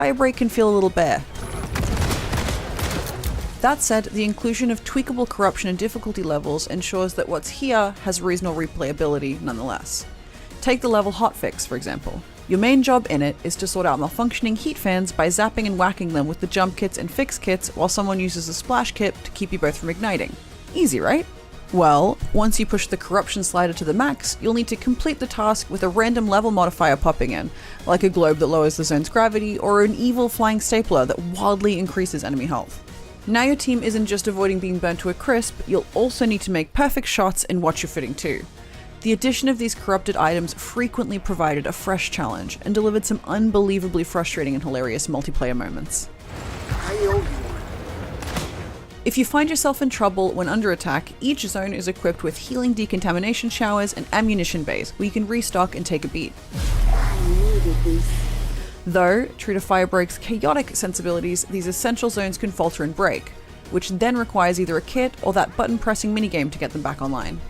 Firebreak can feel a little bare. That said, the inclusion of tweakable corruption and difficulty levels ensures that what's here has reasonable replayability nonetheless. Take the level hotfix, for example. Your main job in it is to sort out malfunctioning heat fans by zapping and whacking them with the jump kits and fix kits while someone uses a splash kit to keep you both from igniting. Easy, right? Well, once you push the corruption slider to the max, you'll need to complete the task with a random level modifier popping in, like a globe that lowers the zone's gravity or an evil flying stapler that wildly increases enemy health. Now your team isn't just avoiding being burnt to a crisp, you'll also need to make perfect shots and watch your footing too. The addition of these corrupted items frequently provided a fresh challenge and delivered some unbelievably frustrating and hilarious multiplayer moments. If you find yourself in trouble when under attack, each zone is equipped with healing decontamination showers and ammunition bays where you can restock and take a beat. Though, true to Firebreak's chaotic sensibilities, these essential zones can falter and break, which then requires either a kit or that button-pressing minigame to get them back online.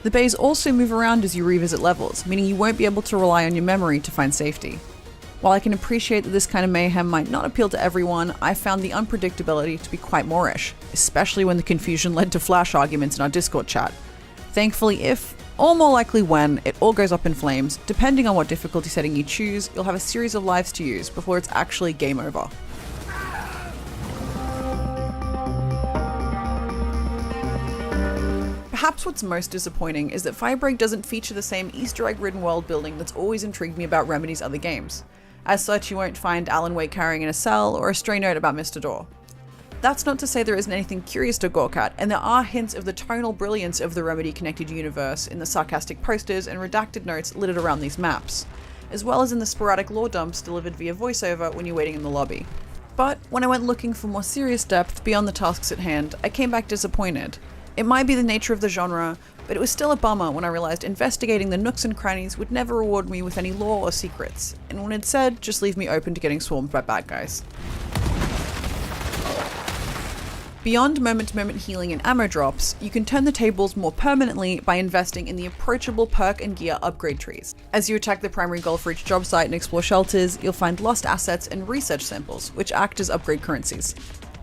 The bays also move around as you revisit levels, meaning you won't be able to rely on your memory to find safety. While I can appreciate that this kind of mayhem might not appeal to everyone, I found the unpredictability to be quite moreish, especially when the confusion led to flash arguments in our Discord chat. Thankfully, if, or more likely when, it all goes up in flames, depending on what difficulty setting you choose, you'll have a series of lives to use before it's actually game over. Perhaps what's most disappointing is that Firebreak doesn't feature the same Easter egg-ridden world building that's always intrigued me about Remedy's other games. As such, you won't find Alan Wake carrying in a cell or a stray note about Mr. Door. That's not to say there isn't anything curious to gawk at, and there are hints of the tonal brilliance of the Remedy-connected universe in the sarcastic posters and redacted notes littered around these maps, as well as in the sporadic lore dumps delivered via voiceover when you're waiting in the lobby. But when I went looking for more serious depth beyond the tasks at hand, I came back disappointed. It might be the nature of the genre, but it was still a bummer when I realized investigating the nooks and crannies would never reward me with any lore or secrets, and when it said just leave me open to getting swarmed by bad guys. Beyond moment-to-moment healing and ammo drops, you can turn the tables more permanently by investing in the approachable perk and gear upgrade trees. As you attack the primary goal for each job site and explore shelters, you'll find lost assets and research samples, which act as upgrade currencies.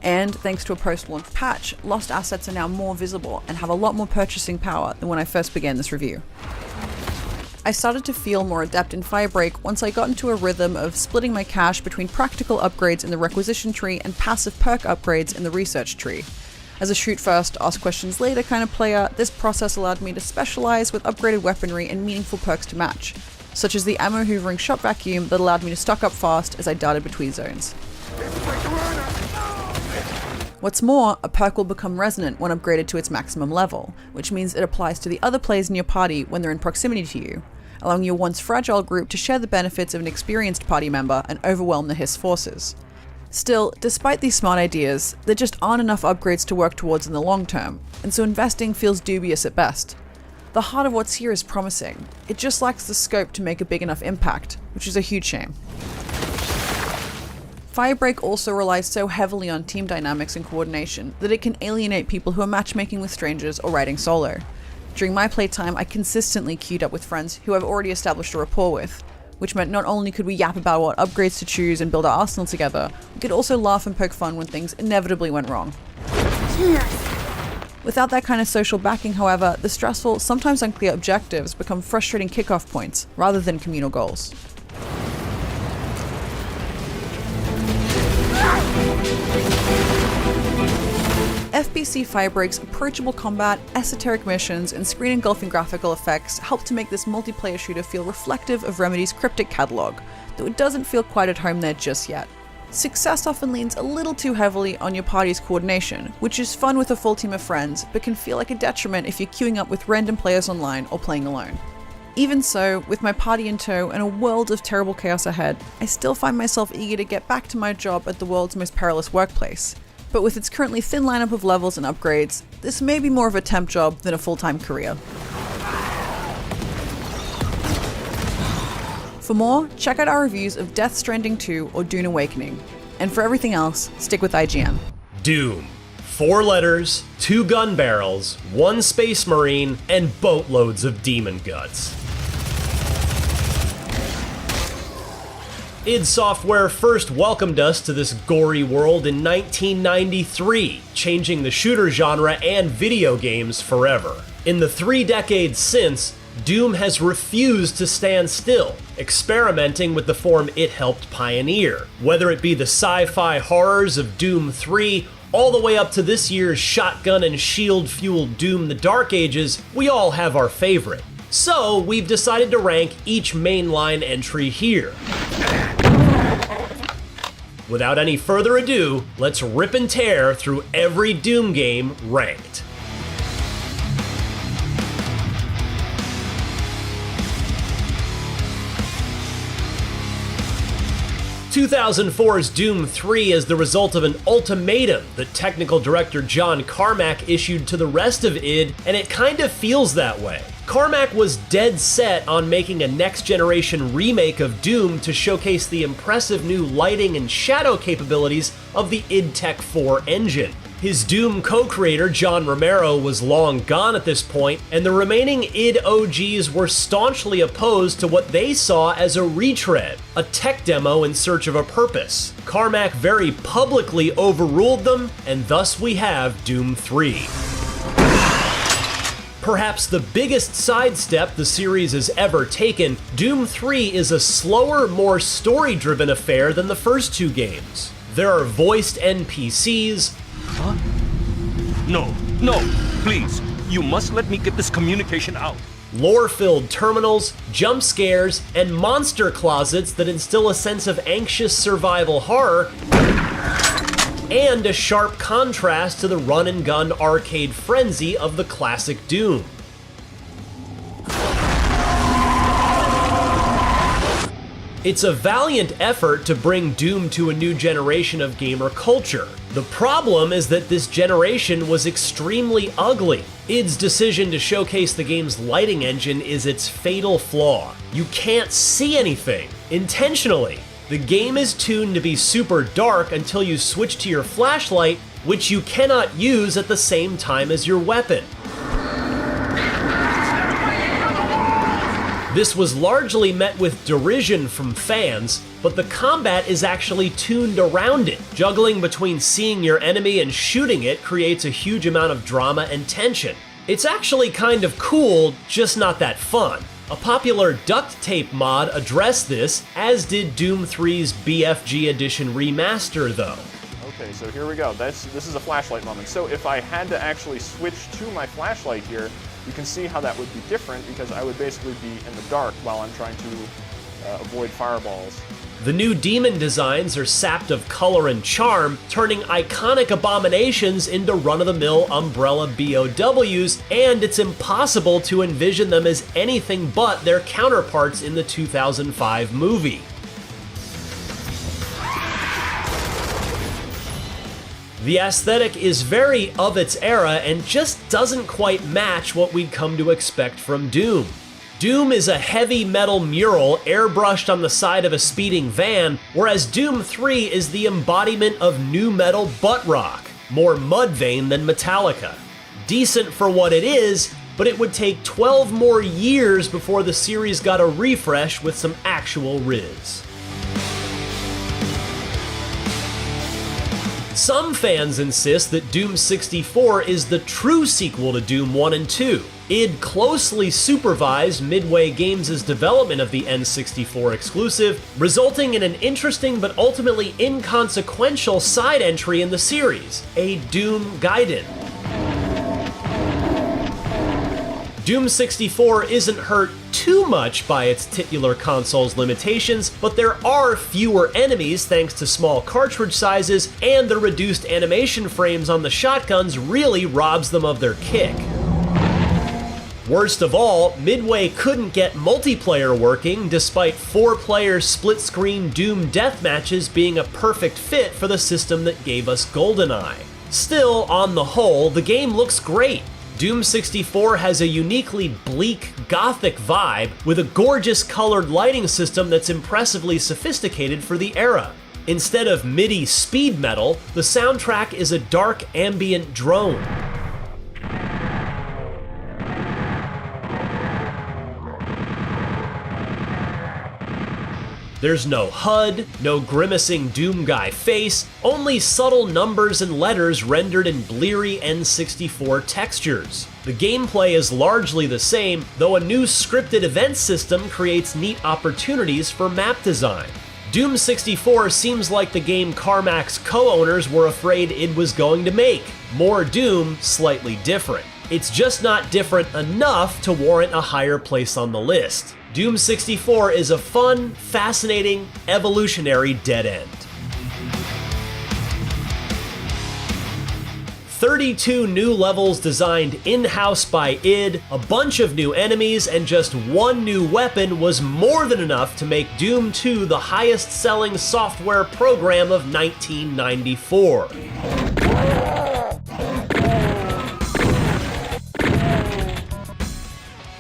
And thanks to a post-launch patch, lost assets are now more visible and have a lot more purchasing power than when I first began this review. I started to feel more adept in Firebreak once I got into a rhythm of splitting my cash between practical upgrades in the requisition tree and passive perk upgrades in the research tree. As a shoot first, ask questions later kind of player, this process allowed me to specialize with upgraded weaponry and meaningful perks to match, such as the ammo hoovering shot vacuum that allowed me to stock up fast as I darted between zones. What's more, a perk will become resonant when upgraded to its maximum level, which means it applies to the other players in your party when they're in proximity to you, allowing your once fragile group to share the benefits of an experienced party member and overwhelm the Hiss forces. Still, despite these smart ideas, there just aren't enough upgrades to work towards in the long term, and so investing feels dubious at best. The heart of what's here is promising, it just lacks the scope to make a big enough impact, which is a huge shame. Firebreak also relies so heavily on team dynamics and coordination that it can alienate people who are matchmaking with strangers or riding solo. During my playtime, I consistently queued up with friends who I've already established a rapport with, which meant not only could we yap about what upgrades to choose and build our arsenal together, we could also laugh and poke fun when things inevitably went wrong. Without that kind of social backing, however, the stressful, sometimes unclear objectives become frustrating kickoff points rather than communal goals. FBC Firebreak's approachable combat, esoteric missions, and screen-engulfing graphical effects help to make this multiplayer shooter feel reflective of Remedy's cryptic catalogue, though it doesn't feel quite at home there just yet. Success often leans a little too heavily on your party's coordination, which is fun with a full team of friends, but can feel like a detriment if you're queuing up with random players online or playing alone. Even so, with my party in tow and a world of terrible chaos ahead, I still find myself eager to get back to my job at the world's most perilous workplace. But with its currently thin lineup of levels and upgrades, this may be more of a temp job than a full-time career. For more, check out our reviews of Death Stranding 2 or Dune Awakening. And for everything else, stick with IGN. Doom. 4 letters, 2 gun barrels, 1 space marine, and boatloads of demon guts. id Software first welcomed us to this gory world in 1993, changing the shooter genre and video games forever. In the 3 decades since, Doom has refused to stand still, experimenting with the form it helped pioneer. Whether it be the sci-fi horrors of Doom 3, all the way up to this year's shotgun and shield-fueled Doom the Dark Ages, we all have our favorite. So we've decided to rank each mainline entry here. Without any further ado, let's rip and tear through every Doom game ranked. 2004's Doom 3 is the result of an ultimatum that technical director John Carmack issued to the rest of id, and it kind of feels that way. Carmack was dead set on making a next-generation remake of Doom to showcase the impressive new lighting and shadow capabilities of the id Tech 4 engine. His Doom co-creator, John Romero, was long gone at this point, and the remaining id OGs were staunchly opposed to what they saw as a retread, a tech demo in search of a purpose. Carmack very publicly overruled them, and thus we have Doom 3. Perhaps the biggest sidestep the series has ever taken, Doom 3 is a slower, more story-driven affair than the first 2 games. There are voiced NPCs. Huh? No, please. You must let me get this communication out. Lore-filled terminals, jump scares, and monster closets that instill a sense of anxious survival horror, and a sharp contrast to the run-and-gun arcade frenzy of the classic Doom. It's a valiant effort to bring Doom to a new generation of gamer culture. The problem is that this generation was extremely ugly. id's decision to showcase the game's lighting engine is its fatal flaw. You can't see anything, intentionally. The game is tuned to be super dark until you switch to your flashlight, which you cannot use at the same time as your weapon. This was largely met with derision from fans, but the combat is actually tuned around it. Juggling between seeing your enemy and shooting it creates a huge amount of drama and tension. It's actually kind of cool, just not that fun. A popular duct tape mod addressed this, as did Doom 3's BFG Edition remaster though. Okay, so here we go. This is a flashlight moment. So if I had to actually switch to my flashlight here, you can see how that would be different because I would basically be in the dark while I'm trying to avoid fireballs. The new demon designs are sapped of color and charm, turning iconic abominations into run-of-the-mill Umbrella BOWs, and it's impossible to envision them as anything but their counterparts in the 2005 movie. The aesthetic is very of its era and just doesn't quite match what we'd come to expect from Doom. Doom is a heavy metal mural airbrushed on the side of a speeding van, whereas Doom 3 is the embodiment of nu metal butt rock, more Mudvayne than Metallica. Decent for what it is, but it would take 12 more years before the series got a refresh with some actual riz. Some fans insist that Doom 64 is the true sequel to Doom 1 and 2. id closely supervised Midway Games' development of the N64 exclusive, resulting in an interesting but ultimately inconsequential side entry in the series, a Doom Gaiden. Doom 64 isn't hurt too much by its titular console's limitations, but there are fewer enemies thanks to small cartridge sizes, and the reduced animation frames on the shotguns really robs them of their kick. Worst of all, Midway couldn't get multiplayer working despite 4-player split-screen Doom deathmatches being a perfect fit for the system that gave us GoldenEye. Still, on the whole, the game looks great. Doom 64 has a uniquely bleak, gothic vibe with a gorgeous colored lighting system that's impressively sophisticated for the era. Instead of MIDI speed metal, the soundtrack is a dark ambient drone. There's no HUD, no grimacing Doom guy face, only subtle numbers and letters rendered in bleary N64 textures. The gameplay is largely the same, though a new scripted event system creates neat opportunities for map design. Doom 64 seems like the game Carmack's co-owners were afraid id was going to make. More Doom, slightly different. It's just not different enough to warrant a higher place on the list. Doom 64 is a fun, fascinating, evolutionary dead end. 32 new levels designed in-house by id, a bunch of new enemies, and just one new weapon was more than enough to make Doom 2 the highest-selling software program of 1994.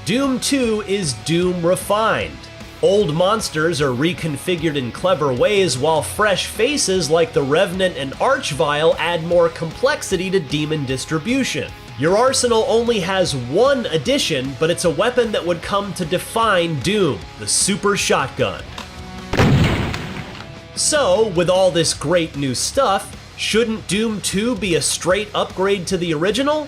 Doom 2 is Doom refined. Old monsters are reconfigured in clever ways, while fresh faces like the Revenant and Archvile add more complexity to demon distribution. Your arsenal only has one addition, but it's a weapon that would come to define Doom, the Super Shotgun. So, with all this great new stuff, shouldn't Doom 2 be a straight upgrade to the original?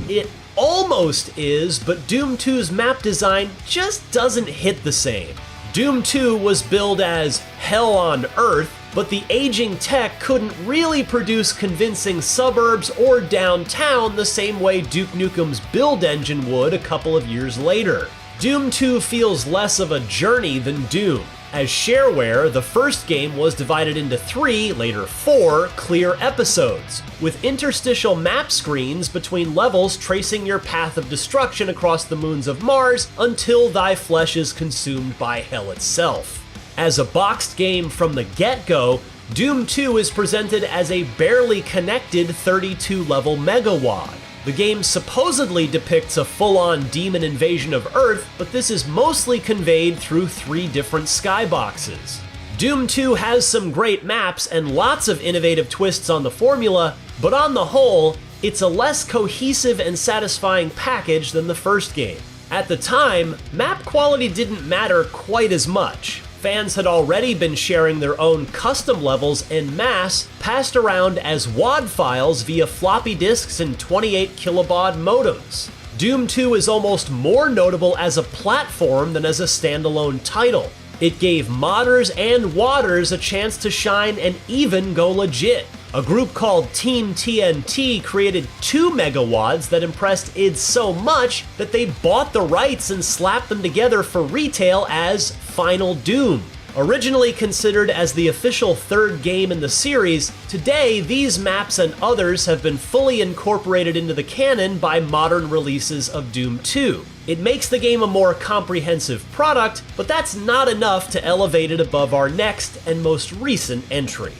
It almost is, but Doom 2's map design just doesn't hit the same. Doom 2 was billed as hell on Earth, but the aging tech couldn't really produce convincing suburbs or downtown the same way Duke Nukem's build engine would a couple of years later. Doom 2 feels less of a journey than Doom. As shareware, the first game was divided into 3, later 4, clear episodes, with interstitial map screens between levels tracing your path of destruction across the moons of Mars until thy flesh is consumed by hell itself. As a boxed game from the get-go, Doom 2 is presented as a barely connected 32-level megawad. The game supposedly depicts a full-on demon invasion of Earth, but this is mostly conveyed through 3 different skyboxes. Doom 2 has some great maps and lots of innovative twists on the formula, but on the whole, it's a less cohesive and satisfying package than the first game. At the time, map quality didn't matter quite as much. Fans had already been sharing their own custom levels en masse, passed around as WAD files via floppy disks and 28 kilobaud modems. Doom 2 is almost more notable as a platform than as a standalone title. It gave modders and wadders a chance to shine and even go legit. A group called Team TNT created 2 megawads that impressed id so much that they bought the rights and slapped them together for retail as Final Doom. Originally considered as the official 3rd game in the series, today these maps and others have been fully incorporated into the canon by modern releases of Doom 2. It makes the game a more comprehensive product, but that's not enough to elevate it above our next and most recent entry.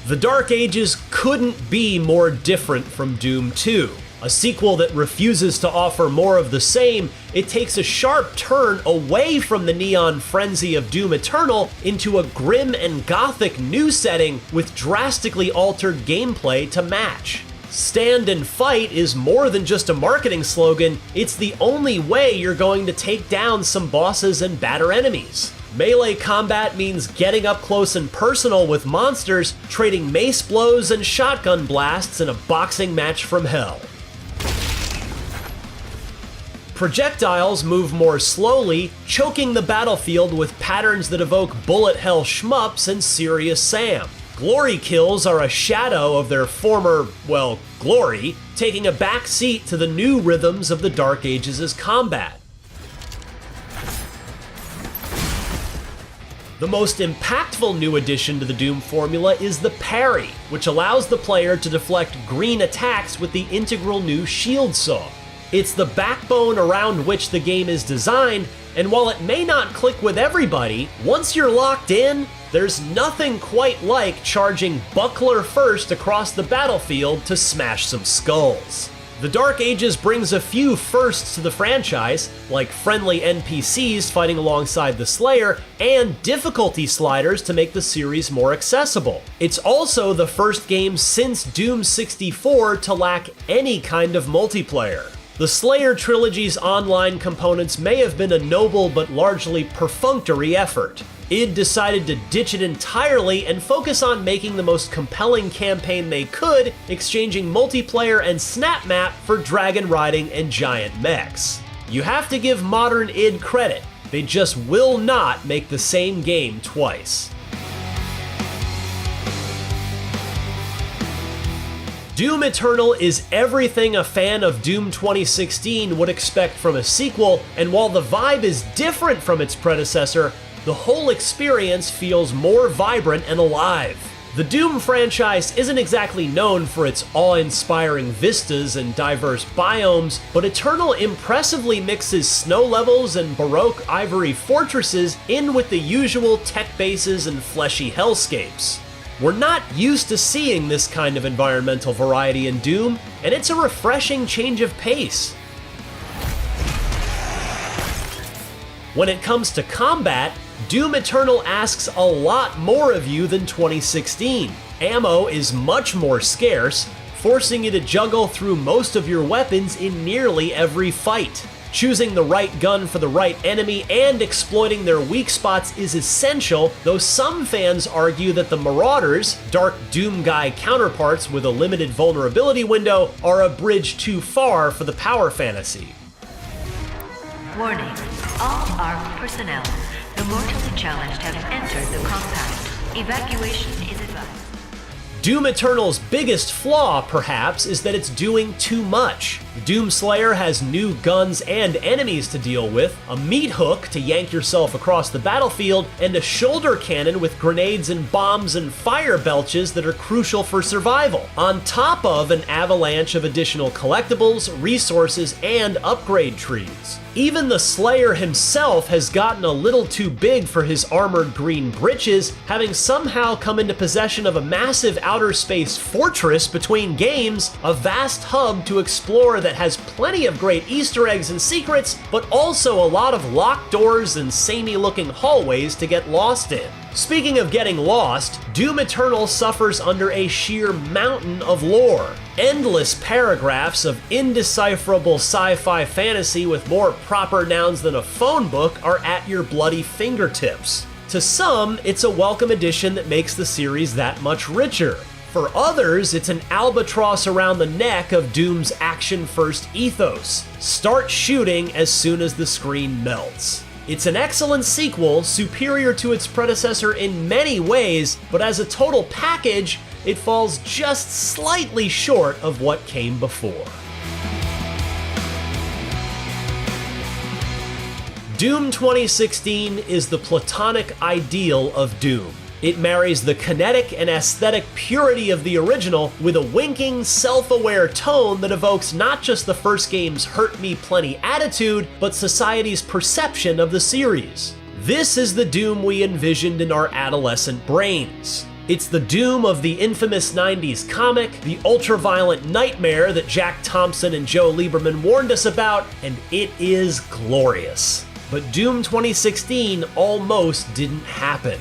The Dark Ages couldn't be more different from Doom 2. A sequel that refuses to offer more of the same, it takes a sharp turn away from the neon frenzy of Doom Eternal into a grim and gothic new setting with drastically altered gameplay to match. Stand and fight is more than just a marketing slogan, it's the only way you're going to take down some bosses and batter enemies. Melee combat means getting up close and personal with monsters, trading mace blows and shotgun blasts in a boxing match from hell. Projectiles move more slowly, choking the battlefield with patterns that evoke bullet hell shmups and Serious Sam. Glory kills are a shadow of their former, well, glory, taking a back seat to the new rhythms of the Dark Ages' combat. The most impactful new addition to the Doom formula is the parry, which allows the player to deflect green attacks with the integral new shield saw. It's the backbone around which the game is designed, and while it may not click with everybody, once you're locked in, there's nothing quite like charging buckler first across the battlefield to smash some skulls. The Dark Ages brings a few firsts to the franchise, like friendly NPCs fighting alongside the Slayer, and difficulty sliders to make the series more accessible. It's also the first game since Doom 64 to lack any kind of multiplayer. The Slayer trilogy's online components may have been a noble but largely perfunctory effort. id decided to ditch it entirely and focus on making the most compelling campaign they could, exchanging multiplayer and snap map for dragon riding and giant mechs. You have to give modern id credit, they just will not make the same game twice. Doom Eternal is everything a fan of Doom 2016 would expect from a sequel, and while the vibe is different from its predecessor, the whole experience feels more vibrant and alive. The Doom franchise isn't exactly known for its awe-inspiring vistas and diverse biomes, but Eternal impressively mixes snow levels and Baroque ivory fortresses in with the usual tech bases and fleshy hellscapes. We're not used to seeing this kind of environmental variety in Doom, and it's a refreshing change of pace. When it comes to combat, Doom Eternal asks a lot more of you than 2016. Ammo is much more scarce, forcing you to juggle through most of your weapons in nearly every fight. Choosing the right gun for the right enemy and exploiting their weak spots is essential, though some fans argue that the Marauders, dark Doom Guy counterparts with a limited vulnerability window, are a bridge too far for the power fantasy. Warning, all armed personnel, the mortally challenged have entered the compound. Evacuation is advised. Doom Eternal's biggest flaw, perhaps, is that it's doing too much. Doom Slayer has new guns and enemies to deal with, a meat hook to yank yourself across the battlefield, and a shoulder cannon with grenades and bombs and fire belches that are crucial for survival, on top of an avalanche of additional collectibles, resources, and upgrade trees. Even the Slayer himself has gotten a little too big for his armored green britches, having somehow come into possession of a massive outer space fortress between games, a vast hub to explore that has plenty of great Easter eggs and secrets, but also a lot of locked doors and samey looking hallways to get lost in. Speaking of getting lost, Doom Eternal suffers under a sheer mountain of lore. Endless paragraphs of indecipherable sci-fi fantasy with more proper nouns than a phone book are at your bloody fingertips. To some, it's a welcome addition that makes the series that much richer. For others, it's an albatross around the neck of Doom's action-first ethos. Start shooting as soon as the screen melts. It's an excellent sequel, superior to its predecessor in many ways, but as a total package, it falls just slightly short of what came before. Doom 2016 is the platonic ideal of Doom. It marries the kinetic and aesthetic purity of the original with a winking, self-aware tone that evokes not just the first game's hurt me plenty attitude, but society's perception of the series. This is the Doom we envisioned in our adolescent brains. It's the Doom of the infamous 90s comic, the ultra-violent nightmare that Jack Thompson and Joe Lieberman warned us about, and it is glorious. But Doom 2016 almost didn't happen.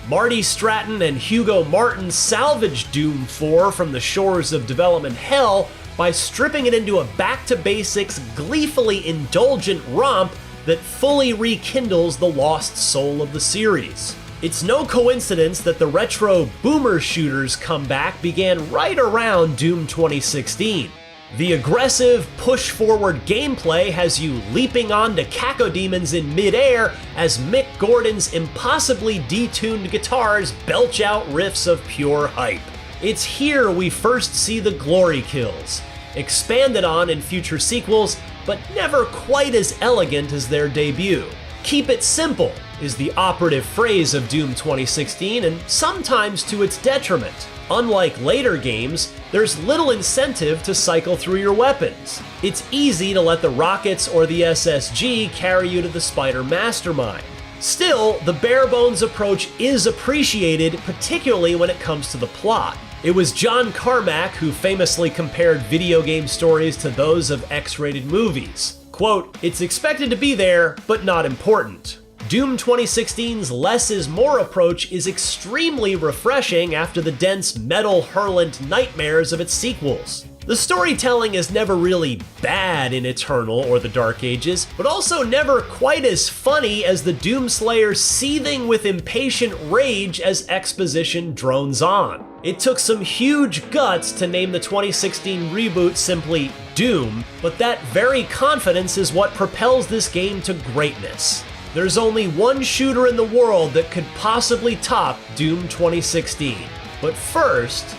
Marty Stratton and Hugo Martin salvaged Doom 4 from the shores of development hell by stripping it into a back-to-basics, gleefully indulgent romp that fully rekindles the lost soul of the series. It's no coincidence that the retro boomer shooters comeback began right around Doom 2016. The aggressive, push-forward gameplay has you leaping onto cacodemons in mid-air as Mick Gordon's impossibly detuned guitars belch out riffs of pure hype. It's here we first see the glory kills, expanded on in future sequels, but never quite as elegant as their debut. Keep it simple is the operative phrase of Doom 2016, and sometimes to its detriment. Unlike later games, there's little incentive to cycle through your weapons. It's easy to let the rockets or the SSG carry you to the Spider Mastermind. Still, the bare-bones approach is appreciated, particularly when it comes to the plot. It was John Carmack who famously compared video game stories to those of X-rated movies. Quote, "It's expected to be there, but not important." Doom 2016's less is more approach is extremely refreshing after the dense metal hurlant nightmares of its sequels. The storytelling is never really bad in Eternal or the Dark Ages, but also never quite as funny as the Doomslayer seething with impatient rage as exposition drones on. It took some huge guts to name the 2016 reboot simply Doom, but that very confidence is what propels this game to greatness. There's only one shooter in the world that could possibly top Doom 2016. But first,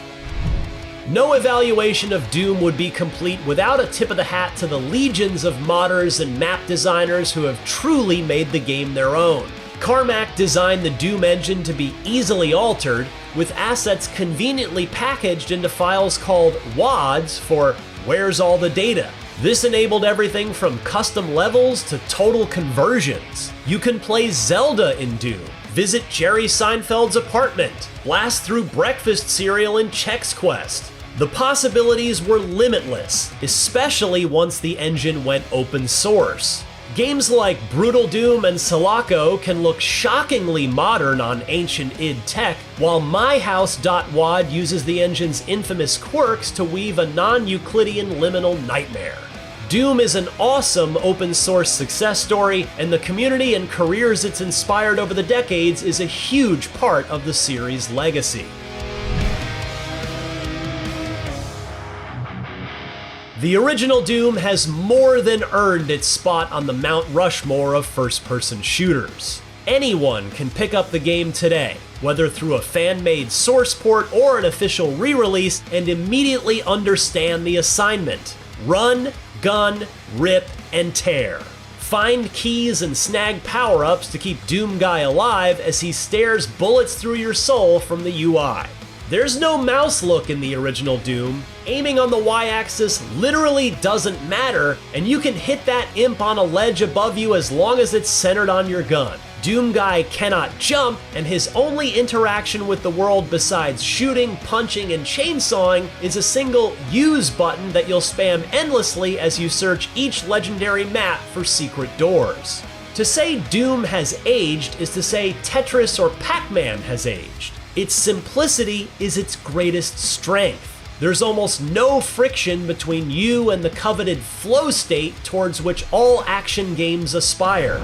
no evaluation of Doom would be complete without a tip of the hat to the legions of modders and map designers who have truly made the game their own. Carmack designed the Doom engine to be easily altered, with assets conveniently packaged into files called WADs for Where's All the Data. This enabled everything from custom levels to total conversions. You can play Zelda in Doom, visit Jerry Seinfeld's apartment, blast through breakfast cereal in Chex Quest. The possibilities were limitless, especially once the engine went open source. Games like Brutal Doom and Sulaco can look shockingly modern on ancient id tech, while MyHouse.wad uses the engine's infamous quirks to weave a non-Euclidean liminal nightmare. Doom is an awesome open source success story, and the community and careers it's inspired over the decades is a huge part of the series' legacy. The original Doom has more than earned its spot on the Mount Rushmore of first-person shooters. Anyone can pick up the game today, whether through a fan-made source port or an official re-release, and immediately understand the assignment. Run, gun, rip, and tear. Find keys and snag power-ups to keep Doom Guy alive as he stares bullets through your soul from the UI. There's no mouse look in the original Doom. Aiming on the Y-axis literally doesn't matter, and you can hit that imp on a ledge above you as long as it's centered on your gun. Doom Guy cannot jump, and his only interaction with the world besides shooting, punching, and chainsawing is a single use button that you'll spam endlessly as you search each legendary map for secret doors. To say Doom has aged is to say Tetris or Pac-Man has aged. Its simplicity is its greatest strength. There's almost no friction between you and the coveted flow state towards which all action games aspire.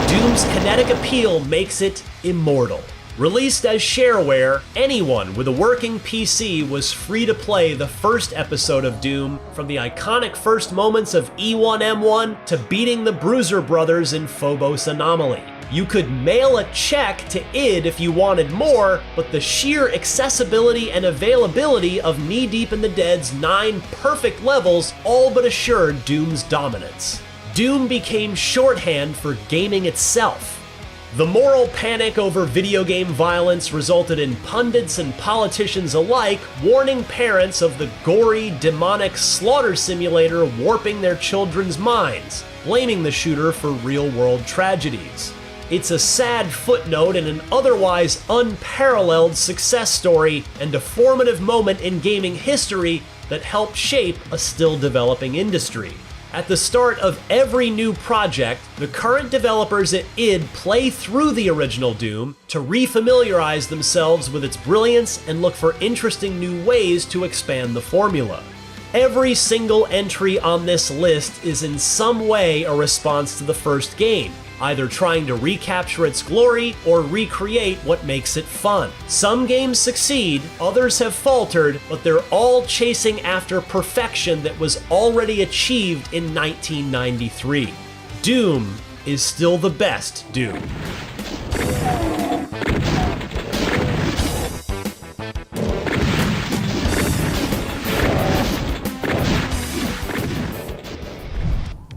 Doom's kinetic appeal makes it immortal. Released as shareware, anyone with a working PC was free to play the first episode of Doom, from the iconic first moments of E1M1 to beating the Bruiser Brothers in Phobos Anomaly. You could mail a check to id if you wanted more, but the sheer accessibility and availability of Knee Deep in the Dead's 9 perfect levels all but assured Doom's dominance. Doom became shorthand for gaming itself. The moral panic over video game violence resulted in pundits and politicians alike warning parents of the gory, demonic slaughter simulator warping their children's minds, blaming the shooter for real-world tragedies. It's a sad footnote in an otherwise unparalleled success story and a formative moment in gaming history that helped shape a still-developing industry. At the start of every new project, the current developers at id play through the original Doom to refamiliarize themselves with its brilliance and look for interesting new ways to expand the formula. Every single entry on this list is in some way a response to the first game, either trying to recapture its glory or recreate what makes it fun. Some games succeed, others have faltered, but they're all chasing after perfection that was already achieved in 1993. Doom is still the best Doom.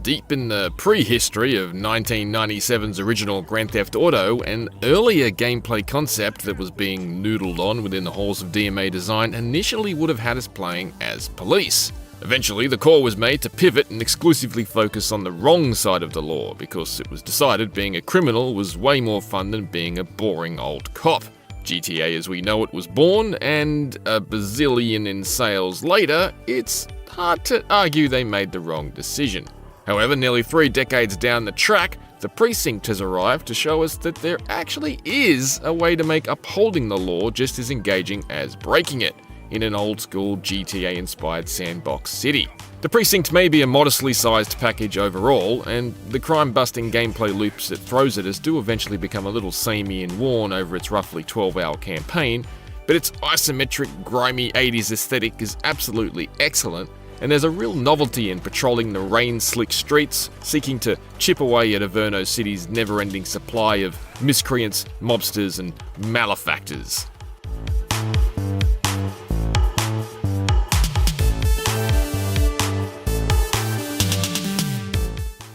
Deep in the prehistory of 1997's original Grand Theft Auto, an earlier gameplay concept that was being noodled on within the halls of DMA design initially would have had us playing as police. Eventually, the call was made to pivot and exclusively focus on the wrong side of the law, because it was decided being a criminal was way more fun than being a boring old cop. GTA as we know it was born, and a bazillion in sales later, it's hard to argue they made the wrong decision. However, nearly 3 decades down the track, The Precinct has arrived to show us that there actually is a way to make upholding the law just as engaging as breaking it, in an old-school GTA-inspired sandbox city. The Precinct may be a modestly sized package overall, and the crime-busting gameplay loops it throws at us do eventually become a little samey and worn over its roughly 12-hour campaign, but its isometric, grimy 80s aesthetic is absolutely excellent, and there's a real novelty in patrolling the rain-slick streets, seeking to chip away at Averno City's never-ending supply of miscreants, mobsters, and malefactors.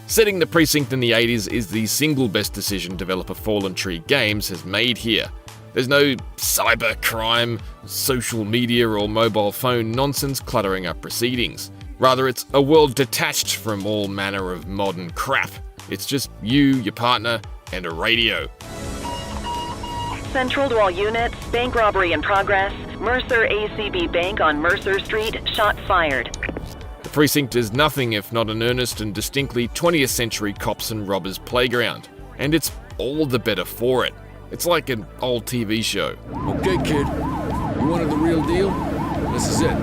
Setting the Precinct in the 80s is the single best decision developer Fallen Tree Games has made here. There's no cyber crime, social media or mobile phone nonsense cluttering up proceedings. Rather, it's a world detached from all manner of modern crap. It's just you, your partner, and a radio. Central to all units, bank robbery in progress. Mercer ACB Bank on Mercer Street, shots fired. The Precinct is nothing if not an earnest and distinctly 20th century cops and robbers playground. And it's all the better for it. It's like an old TV show. Okay, kid. You wanted the real deal? This is it.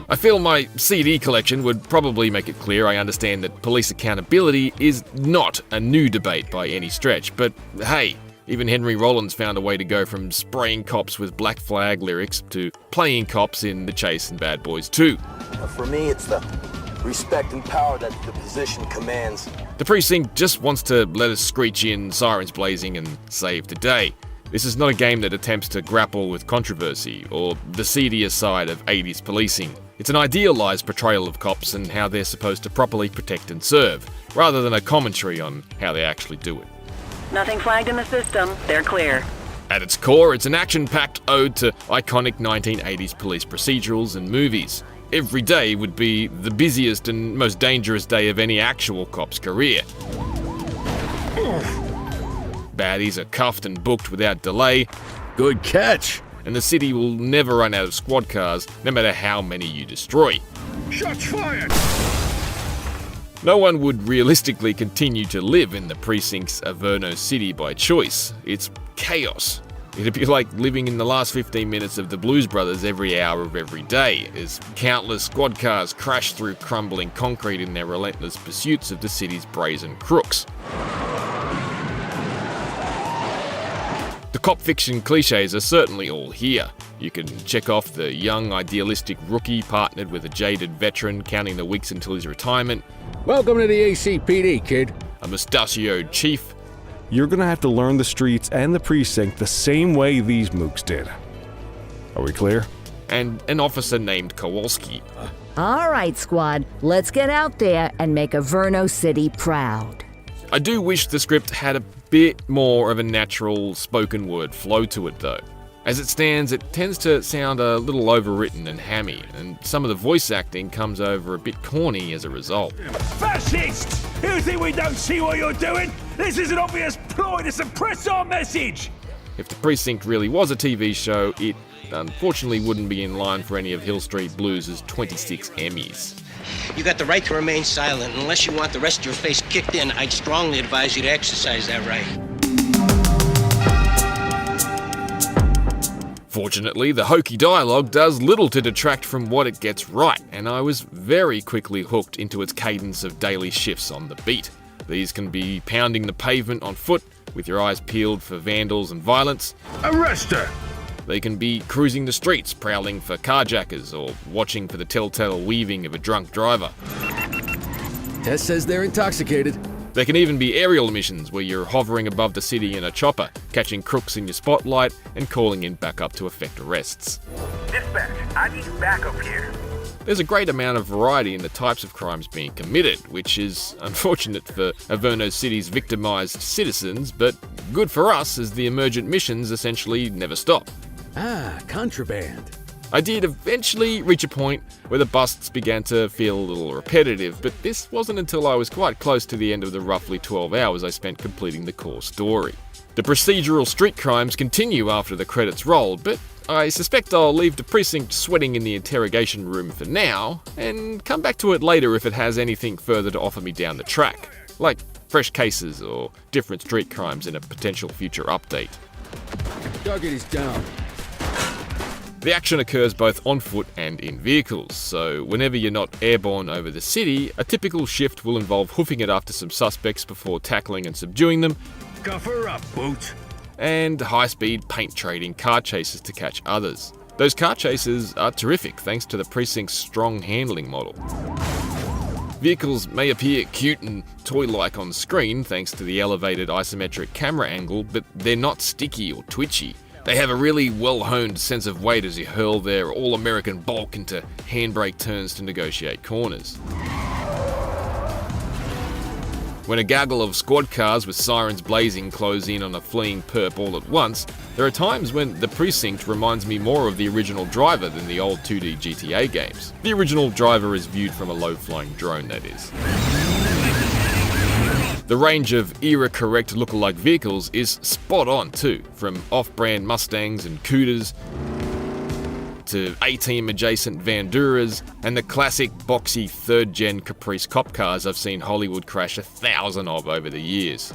I feel my CD collection would probably make it clear I understand that police accountability is not a new debate by any stretch, but hey, even Henry Rollins found a way to go from spraying cops with Black Flag lyrics to playing cops in The Chase and Bad Boys 2. For me, it's the respect and power that the position commands. The Precinct just wants to let us screech in, sirens blazing, and save the day. This is not a game that attempts to grapple with controversy or the seedier side of 80s policing. It's an idealised portrayal of cops and how they're supposed to properly protect and serve, rather than a commentary on how they actually do it. Nothing flagged in the system. They're clear. At its core, it's an action-packed ode to iconic 1980s police procedurals and movies. Every day would be the busiest and most dangerous day of any actual cop's career. Baddies are cuffed and booked without delay. Good catch. And the city will never run out of squad cars, no matter how many you destroy. Shots fired! No one would realistically continue to live in the Precinct's Averno City by choice. It's chaos. It'd be like living in the last 15 minutes of the Blues Brothers every hour of every day, as countless squad cars crash through crumbling concrete in their relentless pursuits of the city's brazen crooks. The cop fiction cliches are certainly all here. You can check off the young, idealistic rookie partnered with a jaded veteran counting the weeks until his retirement. Welcome to the ACPD, kid. A mustachioed chief. You're gonna have to learn the streets and the precinct the same way these mooks did. Are we clear? And an officer named Kowalski. All right, squad. Let's get out there and make Averno City proud. I do wish the script had a bit more of a natural spoken word flow to it though. As it stands, it tends to sound a little overwritten and hammy, and some of the voice acting comes over a bit corny as a result. Fascists! You think we don't see what you're doing? This is an obvious ploy to suppress our message! If the Precinct really was a TV show, it unfortunately wouldn't be in line for any of Hill Street Blues' 26 Emmys. You got the right to remain silent. Unless you want the rest of your face kicked in, I'd strongly advise you to exercise that right. Fortunately, the hokey dialogue does little to detract from what it gets right, and I was very quickly hooked into its cadence of daily shifts on the beat. These can be pounding the pavement on foot, with your eyes peeled for vandals and violence. Arrest her! They can be cruising the streets, prowling for carjackers, or watching for the telltale weaving of a drunk driver. Tess says they're intoxicated. There can even be aerial missions where you're hovering above the city in a chopper, catching crooks in your spotlight and calling in backup to effect arrests. Dispatch, I need backup here. There's a great amount of variety in the types of crimes being committed, which is unfortunate for Averno City's victimized citizens, but good for us as the emergent missions essentially never stop. Ah, contraband. I did eventually reach a point where the busts began to feel a little repetitive, but this wasn't until I was quite close to the end of the roughly 12 hours I spent completing the core story. The procedural street crimes continue after the credits roll, but I suspect I'll leave the Precinct sweating in the interrogation room for now, and come back to it later if it has anything further to offer me down the track. Like, fresh cases or different street crimes in a potential future update. Target is down. The action occurs both on foot and in vehicles, so whenever you're not airborne over the city, a typical shift will involve hoofing it after some suspects before tackling and subduing them, Cover up, boot. and high-speed paint trading car chases to catch others. Those car chases are terrific thanks to the Precinct's strong handling model. Vehicles may appear cute and toy-like on screen thanks to the elevated isometric camera angle, but they're not sticky or twitchy. They have a really well-honed sense of weight as you hurl their all-American bulk into handbrake turns to negotiate corners. When a gaggle of squad cars with sirens blazing close in on a fleeing perp all at once, there are times when the Precinct reminds me more of the original Driver than the old 2D GTA games. The original Driver is viewed from a low-flying drone, that is. The range of era-correct lookalike vehicles is spot on too, from off-brand Mustangs and Cooters to A-Team adjacent Vanduras and the classic boxy third-gen Caprice cop cars I've seen Hollywood crash 1,000 of over the years.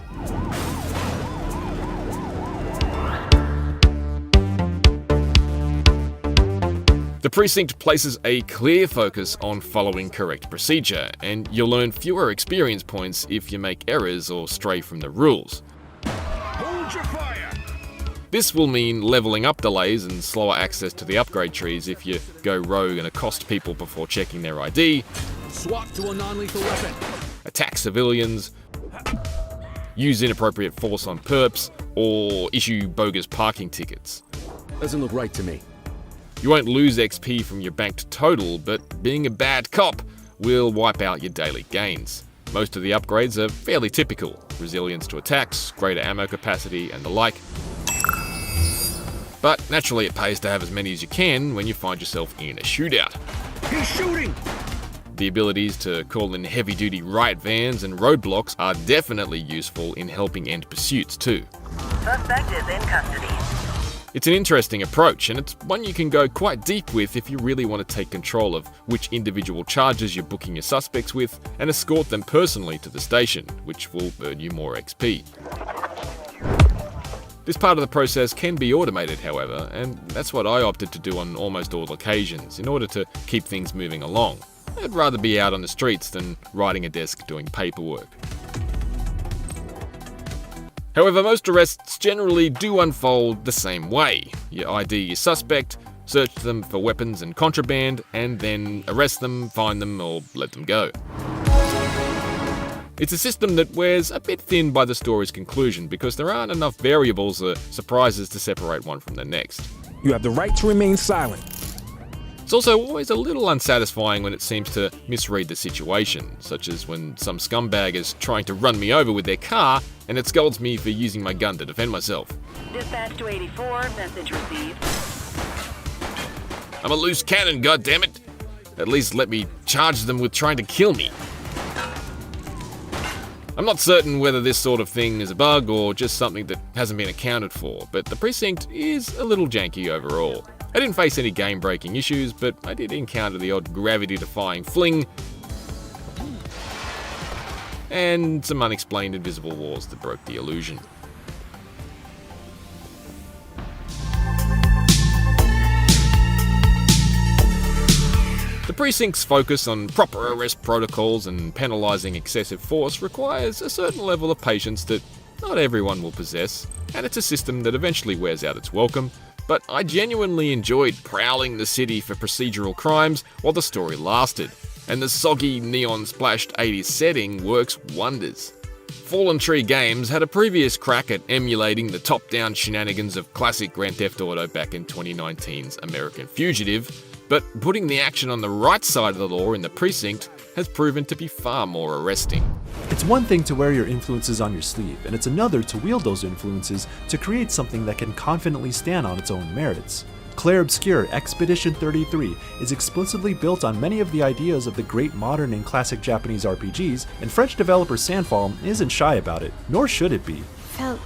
The Precinct places a clear focus on following correct procedure, and you'll earn fewer experience points if you make errors or stray from the rules. Hold your fire. This will mean leveling up delays and slower access to the upgrade trees if you go rogue and accost people before checking their ID, Swap to a non-lethal weapon. attack civilians, use inappropriate force on perps, or issue bogus parking tickets. Doesn't look right to me. You won't lose XP from your banked total, but being a bad cop will wipe out your daily gains. Most of the upgrades are fairly typical: resilience to attacks, greater ammo capacity, and the like. But naturally it pays to have as many as you can when you find yourself in a shootout. He's shooting. The abilities to call in heavy-duty riot vans and roadblocks are definitely useful in helping end pursuits too. Suspect is in custody. It's an interesting approach, and it's one you can go quite deep with if you really want to take control of which individual charges you're booking your suspects with and escort them personally to the station, which will earn you more XP. This part of the process can be automated, however, and that's what I opted to do on almost all occasions in order to keep things moving along. I'd rather be out on the streets than riding a desk doing paperwork. However, most arrests generally do unfold the same way. You ID your suspect, search them for weapons and contraband, and then arrest them, fine them, or let them go. It's a system that wears a bit thin by the story's conclusion because there aren't enough variables or surprises to separate one from the next. You have the right to remain silent. It's also always a little unsatisfying when it seems to misread the situation, such as when some scumbag is trying to run me over with their car and it scolds me for using my gun to defend myself. Dispatch to 84, message received. I'm a loose cannon, goddammit! At least let me charge them with trying to kill me. I'm not certain whether this sort of thing is a bug or just something that hasn't been accounted for, but the Precinct is a little janky overall. I didn't face any game-breaking issues, but I did encounter the odd gravity-defying fling and some unexplained invisible walls that broke the illusion. The Precinct's focus on proper arrest protocols and penalising excessive force requires a certain level of patience that not everyone will possess, and it's a system that eventually wears out its welcome. But I genuinely enjoyed prowling the city for procedural crimes while the story lasted, and the soggy neon-splashed 80s setting works wonders. Fallen Tree Games had a previous crack at emulating the top-down shenanigans of classic Grand Theft Auto back in 2019's American Fugitive, but putting the action on the right side of the law in the Precinct has proven to be far more arresting. It's one thing to wear your influences on your sleeve, and it's another to wield those influences to create something that can confidently stand on its own merits. Clair Obscur Expedition 33 is explicitly built on many of the ideas of the great modern and classic Japanese RPGs, and French developer Sandfall isn't shy about it, nor should it be. Felt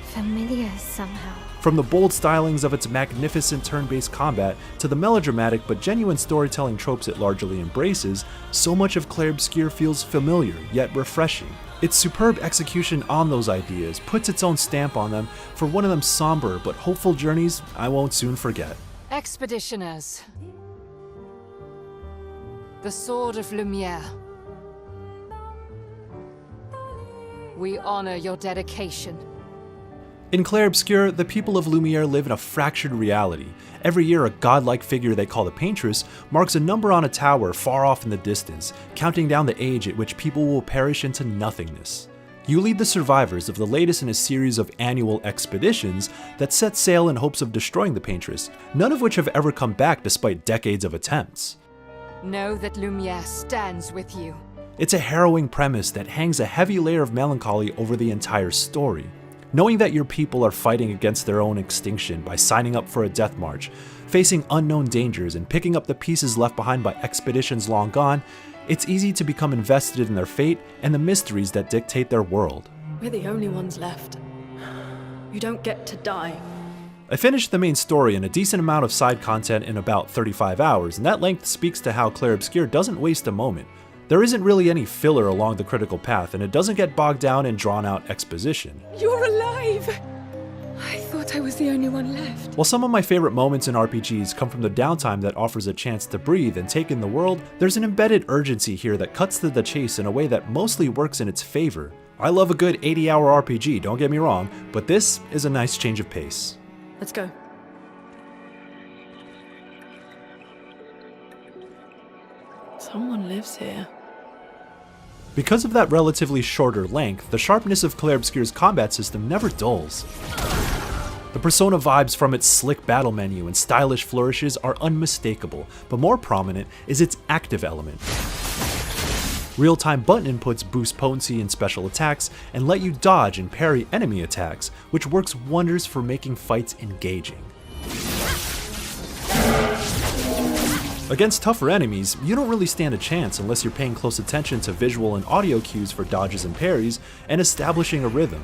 familiar somehow. From the bold stylings of its magnificent turn-based combat to the melodramatic but genuine storytelling tropes it largely embraces, so much of Clair Obscur feels familiar yet refreshing. Its superb execution on those ideas puts its own stamp on them for one of them somber but hopeful journeys I won't soon forget. Expeditioners. The Sword of Lumiere. We honor your dedication. In Clair Obscur, the people of Lumiere live in a fractured reality. Every year, a godlike figure they call the Paintress marks a number on a tower far off in the distance, counting down the age at which people will perish into nothingness. You lead the survivors of the latest in a series of annual expeditions that set sail in hopes of destroying the Paintress, none of which have ever come back despite decades of attempts. Know that Lumiere stands with you. It's a harrowing premise that hangs a heavy layer of melancholy over the entire story. Knowing that your people are fighting against their own extinction by signing up for a death march, facing unknown dangers and picking up the pieces left behind by expeditions long gone, it's easy to become invested in their fate and the mysteries that dictate their world. We're the only ones left. You don't get to die. I finished the main story and a decent amount of side content in about 35 hours, and that length speaks to how Clair Obscur doesn't waste a moment. There isn't really any filler along the critical path, and it doesn't get bogged down in drawn-out exposition. You're alive! I thought I was the only one left. While some of my favorite moments in RPGs come from the downtime that offers a chance to breathe and take in the world, there's an embedded urgency here that cuts to the chase in a way that mostly works in its favor. I love a good 80-hour RPG, don't get me wrong, but this is a nice change of pace. Let's go. Someone lives here. Because of that relatively shorter length, the sharpness of Clair Obscur's combat system never dulls. The Persona vibes from its slick battle menu and stylish flourishes are unmistakable, but more prominent is its active element. Real-time button inputs boost potency in special attacks and let you dodge and parry enemy attacks, which works wonders for making fights engaging. Against tougher enemies, you don't really stand a chance unless you're paying close attention to visual and audio cues for dodges and parries and establishing a rhythm.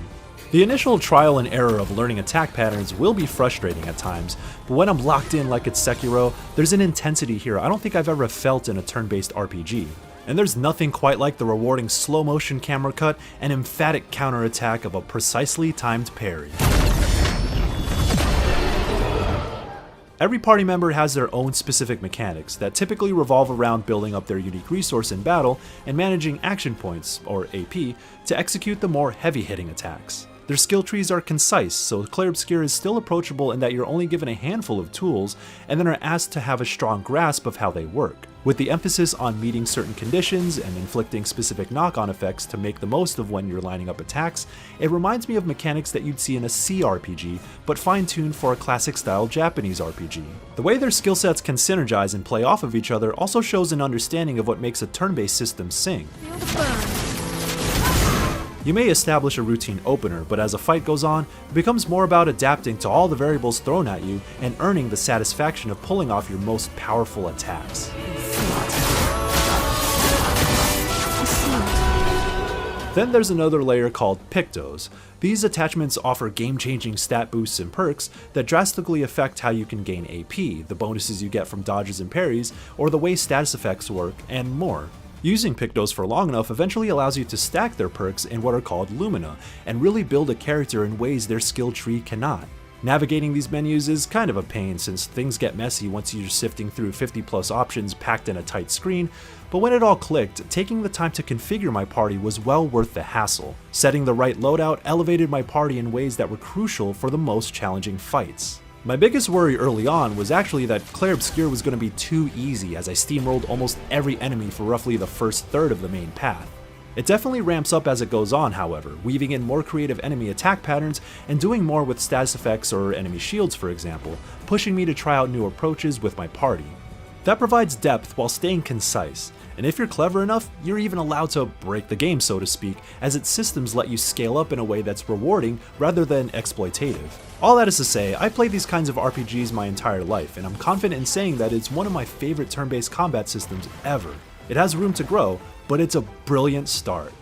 The initial trial and error of learning attack patterns will be frustrating at times, but when I'm locked in like it's Sekiro, there's an intensity here I don't think I've ever felt in a turn-based RPG. And there's nothing quite like the rewarding slow-motion camera cut and emphatic counterattack of a precisely timed parry. Every party member has their own specific mechanics that typically revolve around building up their unique resource in battle and managing action points, or AP, to execute the more heavy-hitting attacks. Their skill trees are concise, so Clair Obscur is still approachable in that you're only given a handful of tools and then are asked to have a strong grasp of how they work, with the emphasis on meeting certain conditions and inflicting specific knock-on effects to make the most of when you're lining up attacks. It reminds me of mechanics that you'd see in a CRPG, but fine-tuned for a classic-style Japanese RPG. The way their skill sets can synergize and play off of each other also shows an understanding of what makes a turn-based system sing. You may establish a routine opener, but as a fight goes on, it becomes more about adapting to all the variables thrown at you and earning the satisfaction of pulling off your most powerful attacks. Then there's another layer called Pictos. These attachments offer game-changing stat boosts and perks that drastically affect how you can gain AP, the bonuses you get from dodges and parries, or the way status effects work, and more. Using Pictos for long enough eventually allows you to stack their perks in what are called Lumina, and really build a character in ways their skill tree cannot. Navigating these menus is kind of a pain since things get messy once you're sifting through 50 plus options packed in a tight screen, but when it all clicked, taking the time to configure my party was well worth the hassle. Setting the right loadout elevated my party in ways that were crucial for the most challenging fights. My biggest worry early on was actually that Clair Obscur was going to be too easy as I steamrolled almost every enemy for roughly the first third of the main path. It definitely ramps up as it goes on, however, weaving in more creative enemy attack patterns and doing more with status effects or enemy shields, for example, pushing me to try out new approaches with my party. That provides depth while staying concise, and if you're clever enough, you're even allowed to break the game, so to speak, as its systems let you scale up in a way that's rewarding rather than exploitative. All that is to say, I played these kinds of RPGs my entire life, and I'm confident in saying that it's one of my favorite turn-based combat systems ever. It has room to grow, but it's a brilliant start.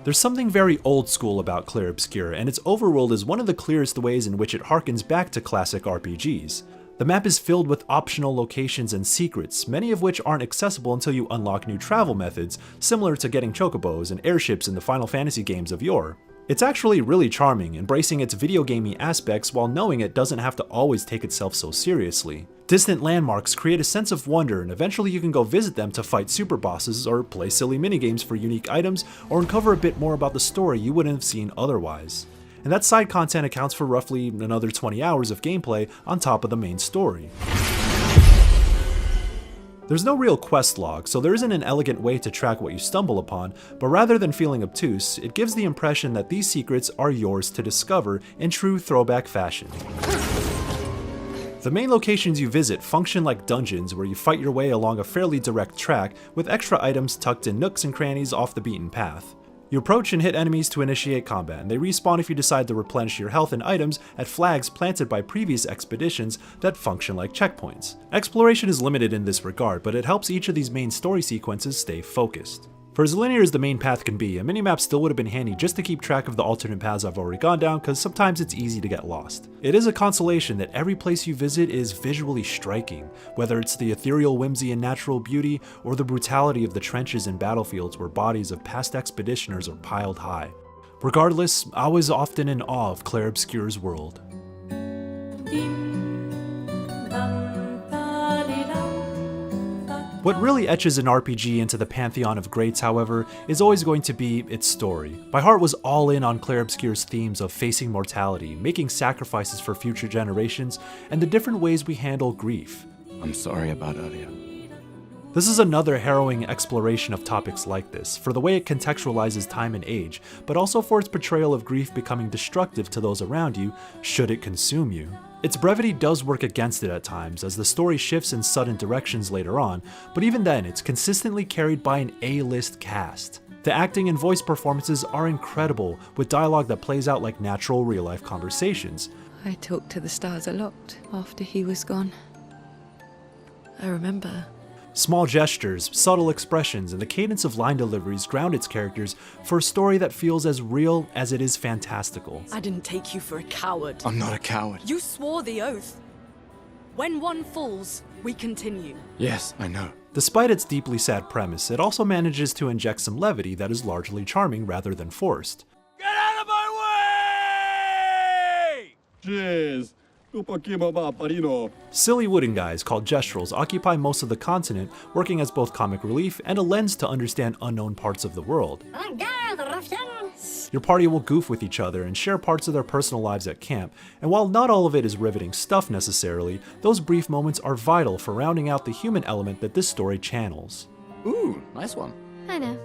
There's something very old school about Clair Obscur, and its overworld is one of the clearest ways in which it harkens back to classic RPGs. The map is filled with optional locations and secrets, many of which aren't accessible until you unlock new travel methods, similar to getting chocobos and airships in the Final Fantasy games of yore. It's actually really charming, embracing its video gamey aspects while knowing it doesn't have to always take itself so seriously. Distant landmarks create a sense of wonder, and eventually you can go visit them to fight super bosses or play silly minigames for unique items or uncover a bit more about the story you wouldn't have seen otherwise. And that side content accounts for roughly another 20 hours of gameplay on top of the main story. There's no real quest log, so there isn't an elegant way to track what you stumble upon, but rather than feeling obtuse, it gives the impression that these secrets are yours to discover in true throwback fashion. The main locations you visit function like dungeons where you fight your way along a fairly direct track with extra items tucked in nooks and crannies off the beaten path. You approach and hit enemies to initiate combat, and they respawn if you decide to replenish your health and items at flags planted by previous expeditions that function like checkpoints. Exploration is limited in this regard, but it helps each of these main story sequences stay focused. For as linear as the main path can be, a minimap still would have been handy just to keep track of the alternate paths I've already gone down, because sometimes it's easy to get lost. It is a consolation that every place you visit is visually striking, whether it's the ethereal whimsy and natural beauty, or the brutality of the trenches and battlefields where bodies of past expeditioners are piled high. Regardless, I was often in awe of Clair Obscur's world. What really etches an RPG into the pantheon of greats, however, is always going to be its story. My heart was all in on Clair Obscur's themes of facing mortality, making sacrifices for future generations, and the different ways we handle grief. I'm sorry about earlier. This is another harrowing exploration of topics like this, for the way it contextualizes time and age, but also for its portrayal of grief becoming destructive to those around you, should it consume you. Its brevity does work against it at times, as the story shifts in sudden directions later on, but even then, it's consistently carried by an A-list cast. The acting and voice performances are incredible, with dialogue that plays out like natural real-life conversations. I talked to the stars a lot after he was gone. I remember. Small gestures, subtle expressions, and the cadence of line deliveries ground its characters for a story that feels as real as it is fantastical. I didn't take you for a coward. I'm not a coward. You swore the oath. When one falls, we continue. Yes, I know. Despite its deeply sad premise, it also manages to inject some levity that is largely charming rather than forced. Get out of my way! Jeez. Silly wooden guys called gestrels occupy most of the continent, working as both comic relief and a lens to understand unknown parts of the world. Your party will goof with each other and share parts of their personal lives at camp, and while not all of it is riveting stuff necessarily, those brief moments are vital for rounding out the human element that this story channels. Ooh, nice one. I know.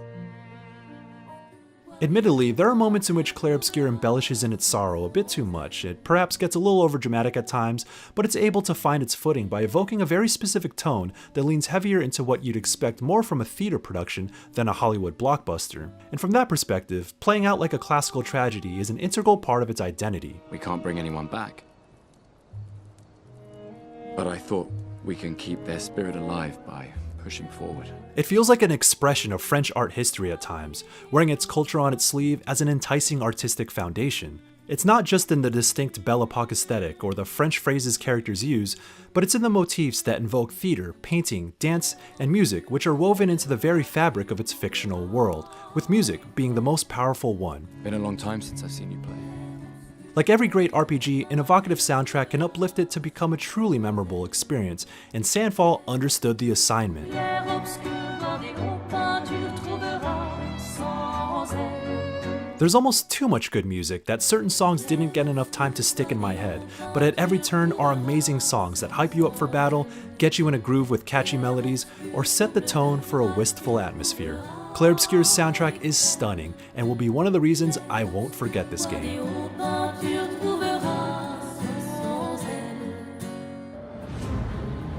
Admittedly, there are moments in which Clair Obscur embellishes in its sorrow a bit too much. It perhaps gets a little overdramatic at times, but it's able to find its footing by evoking a very specific tone that leans heavier into what you'd expect more from a theater production than a Hollywood blockbuster. And from that perspective, playing out like a classical tragedy is an integral part of its identity. We can't bring anyone back. But I thought we can keep their spirit alive by pushing forward. It feels like an expression of French art history at times, wearing its culture on its sleeve as an enticing artistic foundation. It's not just in the distinct Belle Epoque aesthetic or the French phrases characters use, but it's in the motifs that invoke theater, painting, dance, and music, which are woven into the very fabric of its fictional world, with music being the most powerful one. Been a long time since I've seen you play. Like every great RPG, an evocative soundtrack can uplift it to become a truly memorable experience, and Sandfall understood the assignment. There's almost too much good music that certain songs didn't get enough time to stick in my head, but at every turn are amazing songs that hype you up for battle, get you in a groove with catchy melodies, or set the tone for a wistful atmosphere. Clair Obscur's soundtrack is stunning, and will be one of the reasons I won't forget this game.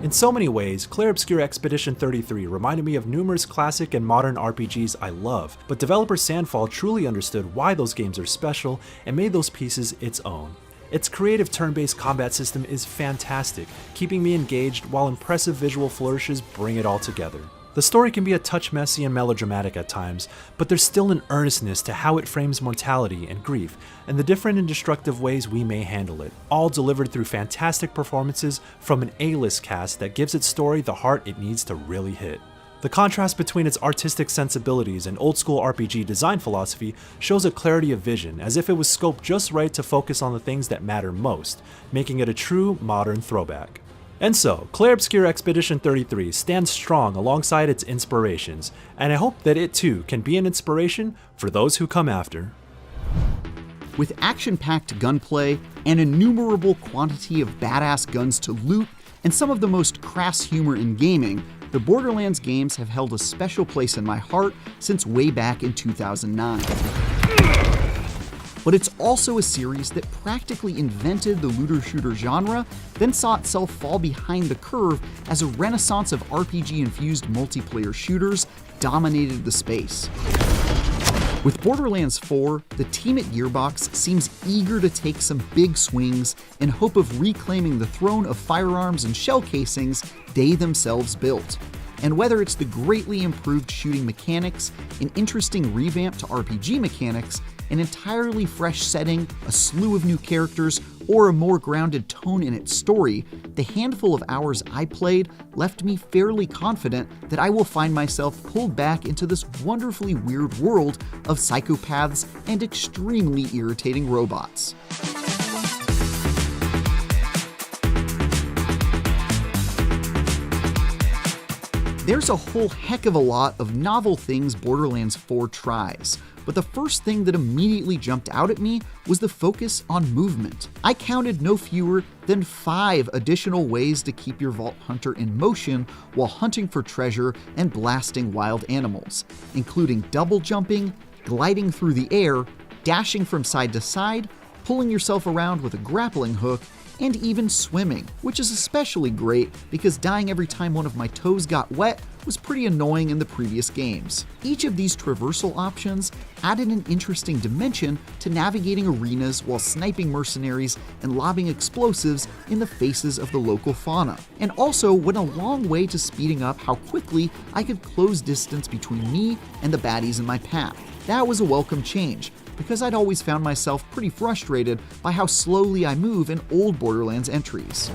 In so many ways, Clair Obscur Expedition 33 reminded me of numerous classic and modern RPGs I love, but developer Sandfall truly understood why those games are special and made those pieces its own. Its creative turn-based combat system is fantastic, keeping me engaged while impressive visual flourishes bring it all together. The story can be a touch messy and melodramatic at times, but there's still an earnestness to how it frames mortality and grief, and the different and destructive ways we may handle it, all delivered through fantastic performances from an A-list cast that gives its story the heart it needs to really hit. The contrast between its artistic sensibilities and old-school RPG design philosophy shows a clarity of vision, as if it was scoped just right to focus on the things that matter most, making it a true modern throwback. And so, Clair Obscur Expedition 33 stands strong alongside its inspirations, and I hope that it too can be an inspiration for those who come after. With action-packed gunplay, an innumerable quantity of badass guns to loot, and some of the most crass humor in gaming, the Borderlands games have held a special place in my heart since way back in 2009. But it's also a series that practically invented the looter-shooter genre, then saw itself fall behind the curve as a renaissance of RPG-infused multiplayer shooters dominated the space. With Borderlands 4, the team at Gearbox seems eager to take some big swings in hope of reclaiming the throne of firearms and shell casings they themselves built. And whether it's the greatly improved shooting mechanics, an interesting revamp to RPG mechanics, an entirely fresh setting, a slew of new characters, or a more grounded tone in its story, the handful of hours I played left me fairly confident that I will find myself pulled back into this wonderfully weird world of psychopaths and extremely irritating robots. There's a whole heck of a lot of novel things Borderlands 4 tries, but the first thing that immediately jumped out at me was the focus on movement. I counted no fewer than 5 additional ways to keep your Vault Hunter in motion while hunting for treasure and blasting wild animals, including double jumping, gliding through the air, dashing from side to side, pulling yourself around with a grappling hook, and even swimming, which is especially great because dying every time one of my toes got wet was pretty annoying in the previous games. Each of these traversal options added an interesting dimension to navigating arenas while sniping mercenaries and lobbing explosives in the faces of the local fauna, and also went a long way to speeding up how quickly I could close distance between me and the baddies in my path. That was a welcome change, because I'd always found myself pretty frustrated by how slowly I move in old Borderlands entries.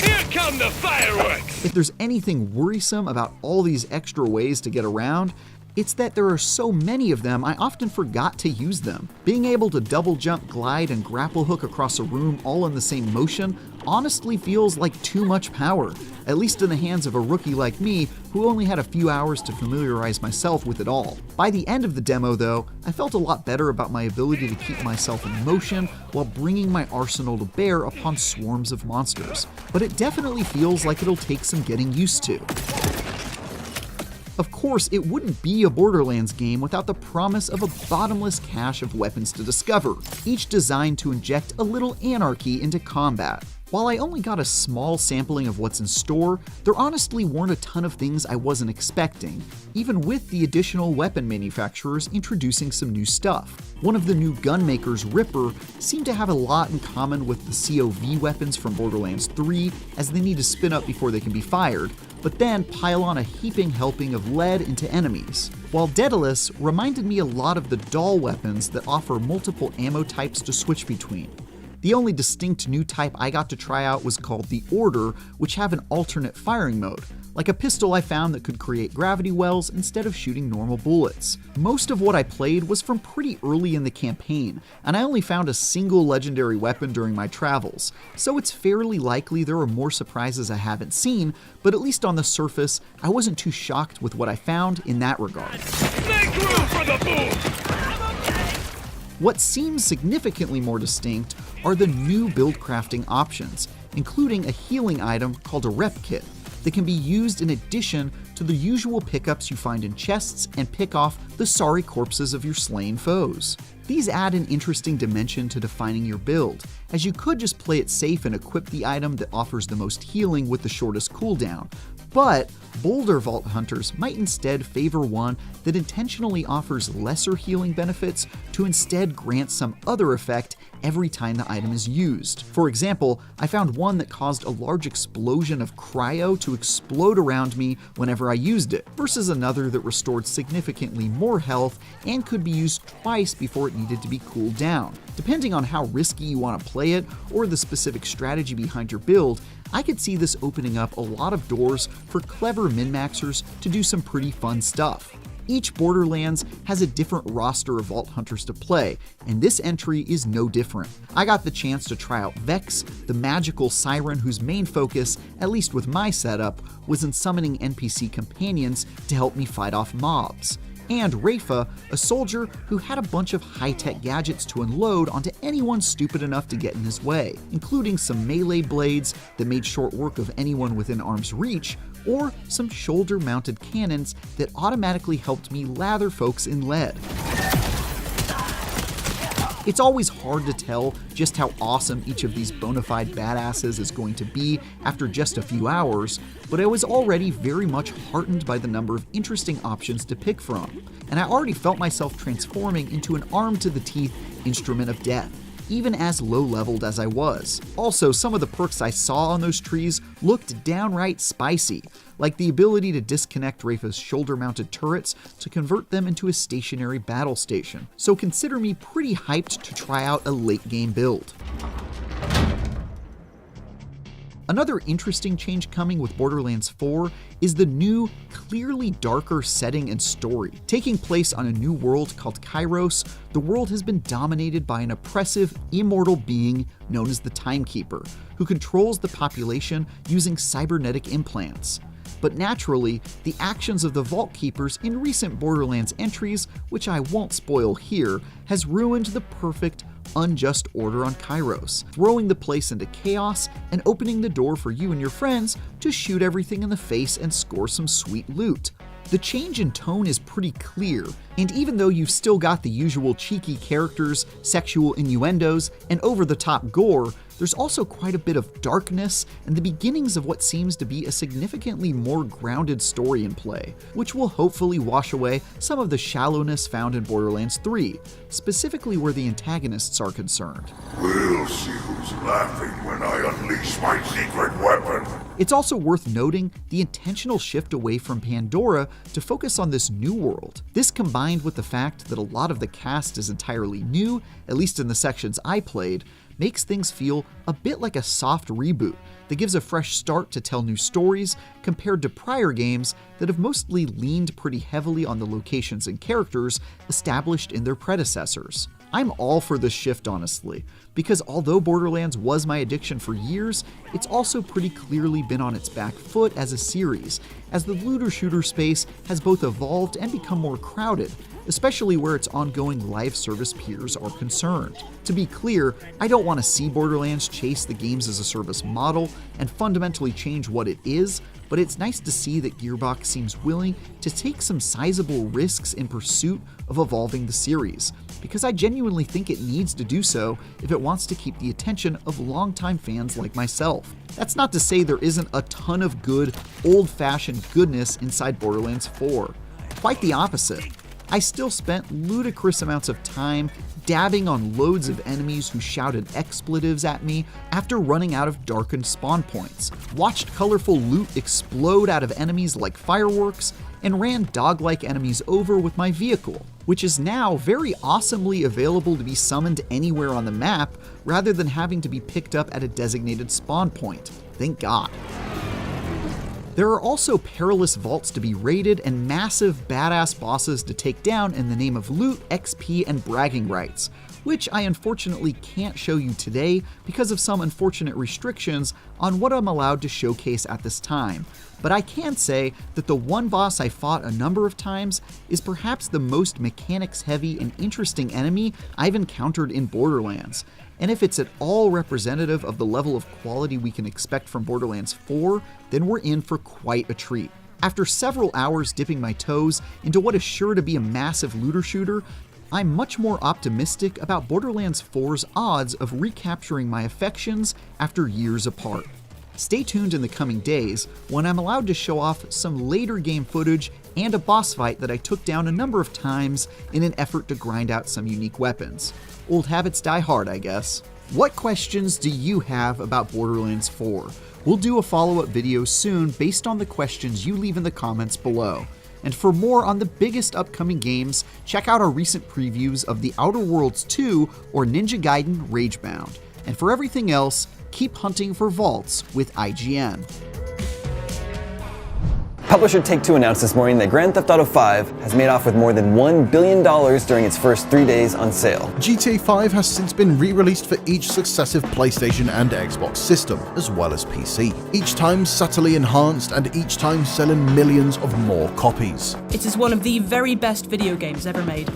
Here come the fireworks! If there's anything worrisome about all these extra ways to get around, it's that there are so many of them I often forgot to use them. Being able to double jump, glide, and grapple hook across a room all in the same motion honestly feels like too much power, at least in the hands of a rookie like me who only had a few hours to familiarize myself with it all. By the end of the demo though, I felt a lot better about my ability to keep myself in motion while bringing my arsenal to bear upon swarms of monsters, but it definitely feels like it'll take some getting used to. Of course, it wouldn't be a Borderlands game without the promise of a bottomless cache of weapons to discover, each designed to inject a little anarchy into combat. While I only got a small sampling of what's in store, there honestly weren't a ton of things I wasn't expecting, even with the additional weapon manufacturers introducing some new stuff. One of the new gun makers, Ripper, seemed to have a lot in common with the COV weapons from Borderlands 3, as they need to spin up before they can be fired, but then pile on a heaping helping of lead into enemies. While Daedalus reminded me a lot of the doll weapons that offer multiple ammo types to switch between. The only distinct new type I got to try out was called the Order, which have an alternate firing mode, like a pistol I found that could create gravity wells instead of shooting normal bullets. Most of what I played was from pretty early in the campaign, and I only found a single legendary weapon during my travels, so it's fairly likely there are more surprises I haven't seen, but at least on the surface, I wasn't too shocked with what I found in that regard. Make room for the boom! What seems significantly more distinct are the new build crafting options, including a healing item called a rep kit that can be used in addition to the usual pickups you find in chests and pick off the sorry corpses of your slain foes. These add an interesting dimension to defining your build, as you could just play it safe and equip the item that offers the most healing with the shortest cooldown, but bolder Vault Hunters might instead favor one that intentionally offers lesser healing benefits to instead grant some other effect every time the item is used. For example, I found one that caused a large explosion of cryo to explode around me whenever I used it, versus another that restored significantly more health and could be used twice before it needed to be cooled down. Depending on how risky you want to play it or the specific strategy behind your build, I could see this opening up a lot of doors for clever min-maxers to do some pretty fun stuff. Each Borderlands has a different roster of Vault Hunters to play, and this entry is no different. I got the chance to try out Vex, the magical siren whose main focus, at least with my setup, was in summoning NPC companions to help me fight off mobs. And Rafa, a soldier who had a bunch of high-tech gadgets to unload onto anyone stupid enough to get in his way, including some melee blades that made short work of anyone within arm's reach, or some shoulder-mounted cannons that automatically helped me lather folks in lead. It's always hard to tell just how awesome each of these bona fide badasses is going to be after just a few hours, but I was already very much heartened by the number of interesting options to pick from, and I already felt myself transforming into an armed-to-the-teeth instrument of death, even as low-leveled as I was. Also, some of the perks I saw on those trees looked downright spicy, like the ability to disconnect Rafa's shoulder-mounted turrets to convert them into a stationary battle station. So consider me pretty hyped to try out a late-game build. Another interesting change coming with Borderlands 4 is the new, clearly darker setting and story. Taking place on a new world called Kairos, the world has been dominated by an oppressive, immortal being known as the Timekeeper, who controls the population using cybernetic implants. But naturally, the actions of the Vault Keepers in recent Borderlands entries, which I won't spoil here, has ruined the perfect, unjust order on Kairos, throwing the place into chaos and opening the door for you and your friends to shoot everything in the face and score some sweet loot. The change in tone is pretty clear, and even though you've still got the usual cheeky characters, sexual innuendos, and over-the-top gore, there's also quite a bit of darkness and the beginnings of what seems to be a significantly more grounded story in play, which will hopefully wash away some of the shallowness found in Borderlands 3, specifically where the antagonists are concerned. We'll see who's laughing when I unleash my secret weapon. It's also worth noting the intentional shift away from Pandora to focus on this new world. This combined with the fact that a lot of the cast is entirely new, at least in the sections I played, makes things feel a bit like a soft reboot that gives a fresh start to tell new stories compared to prior games that have mostly leaned pretty heavily on the locations and characters established in their predecessors. I'm all for this shift, honestly, because although Borderlands was my addiction for years, it's also pretty clearly been on its back foot as a series, as the looter-shooter space has both evolved and become more crowded, especially where its ongoing live service peers are concerned. To be clear, I don't want to see Borderlands chase the games-as-a-service model and fundamentally change what it is, but it's nice to see that Gearbox seems willing to take some sizable risks in pursuit of evolving the series, because I genuinely think it needs to do so if it wants to keep the attention of longtime fans like myself. That's not to say there isn't a ton of good, old-fashioned goodness inside Borderlands 4. Quite the opposite. I still spent ludicrous amounts of time dabbing on loads of enemies who shouted expletives at me after running out of darkened spawn points, watched colorful loot explode out of enemies like fireworks, and ran dog-like enemies over with my vehicle, which is now very awesomely available to be summoned anywhere on the map rather than having to be picked up at a designated spawn point. Thank God. There are also perilous vaults to be raided and massive badass bosses to take down in the name of loot, XP, and bragging rights, which I unfortunately can't show you today because of some unfortunate restrictions on what I'm allowed to showcase at this time. But I can say that the one boss I fought a number of times is perhaps the most mechanics-heavy and interesting enemy I've encountered in Borderlands. And if it's at all representative of the level of quality we can expect from Borderlands 4, then we're in for quite a treat. After several hours dipping my toes into what is sure to be a massive looter shooter, I'm much more optimistic about Borderlands 4's odds of recapturing my affections after years apart. Stay tuned in the coming days when I'm allowed to show off some later game footage and a boss fight that I took down a number of times in an effort to grind out some unique weapons. Old habits die hard, I guess. What questions do you have about Borderlands 4? We'll do a follow-up video soon based on the questions you leave in the comments below. And for more on the biggest upcoming games, check out our recent previews of The Outer Worlds 2 or Ninja Gaiden Ragebound. And for everything else, keep hunting for vaults with IGN. Publisher Take-Two announced this morning that Grand Theft Auto 5 has made off with more than $1 billion during its first 3 days on sale. GTA 5 has since been re-released for each successive PlayStation and Xbox system, as well as PC. Each time subtly enhanced and each time selling millions of more copies. It is one of the very best video games ever made.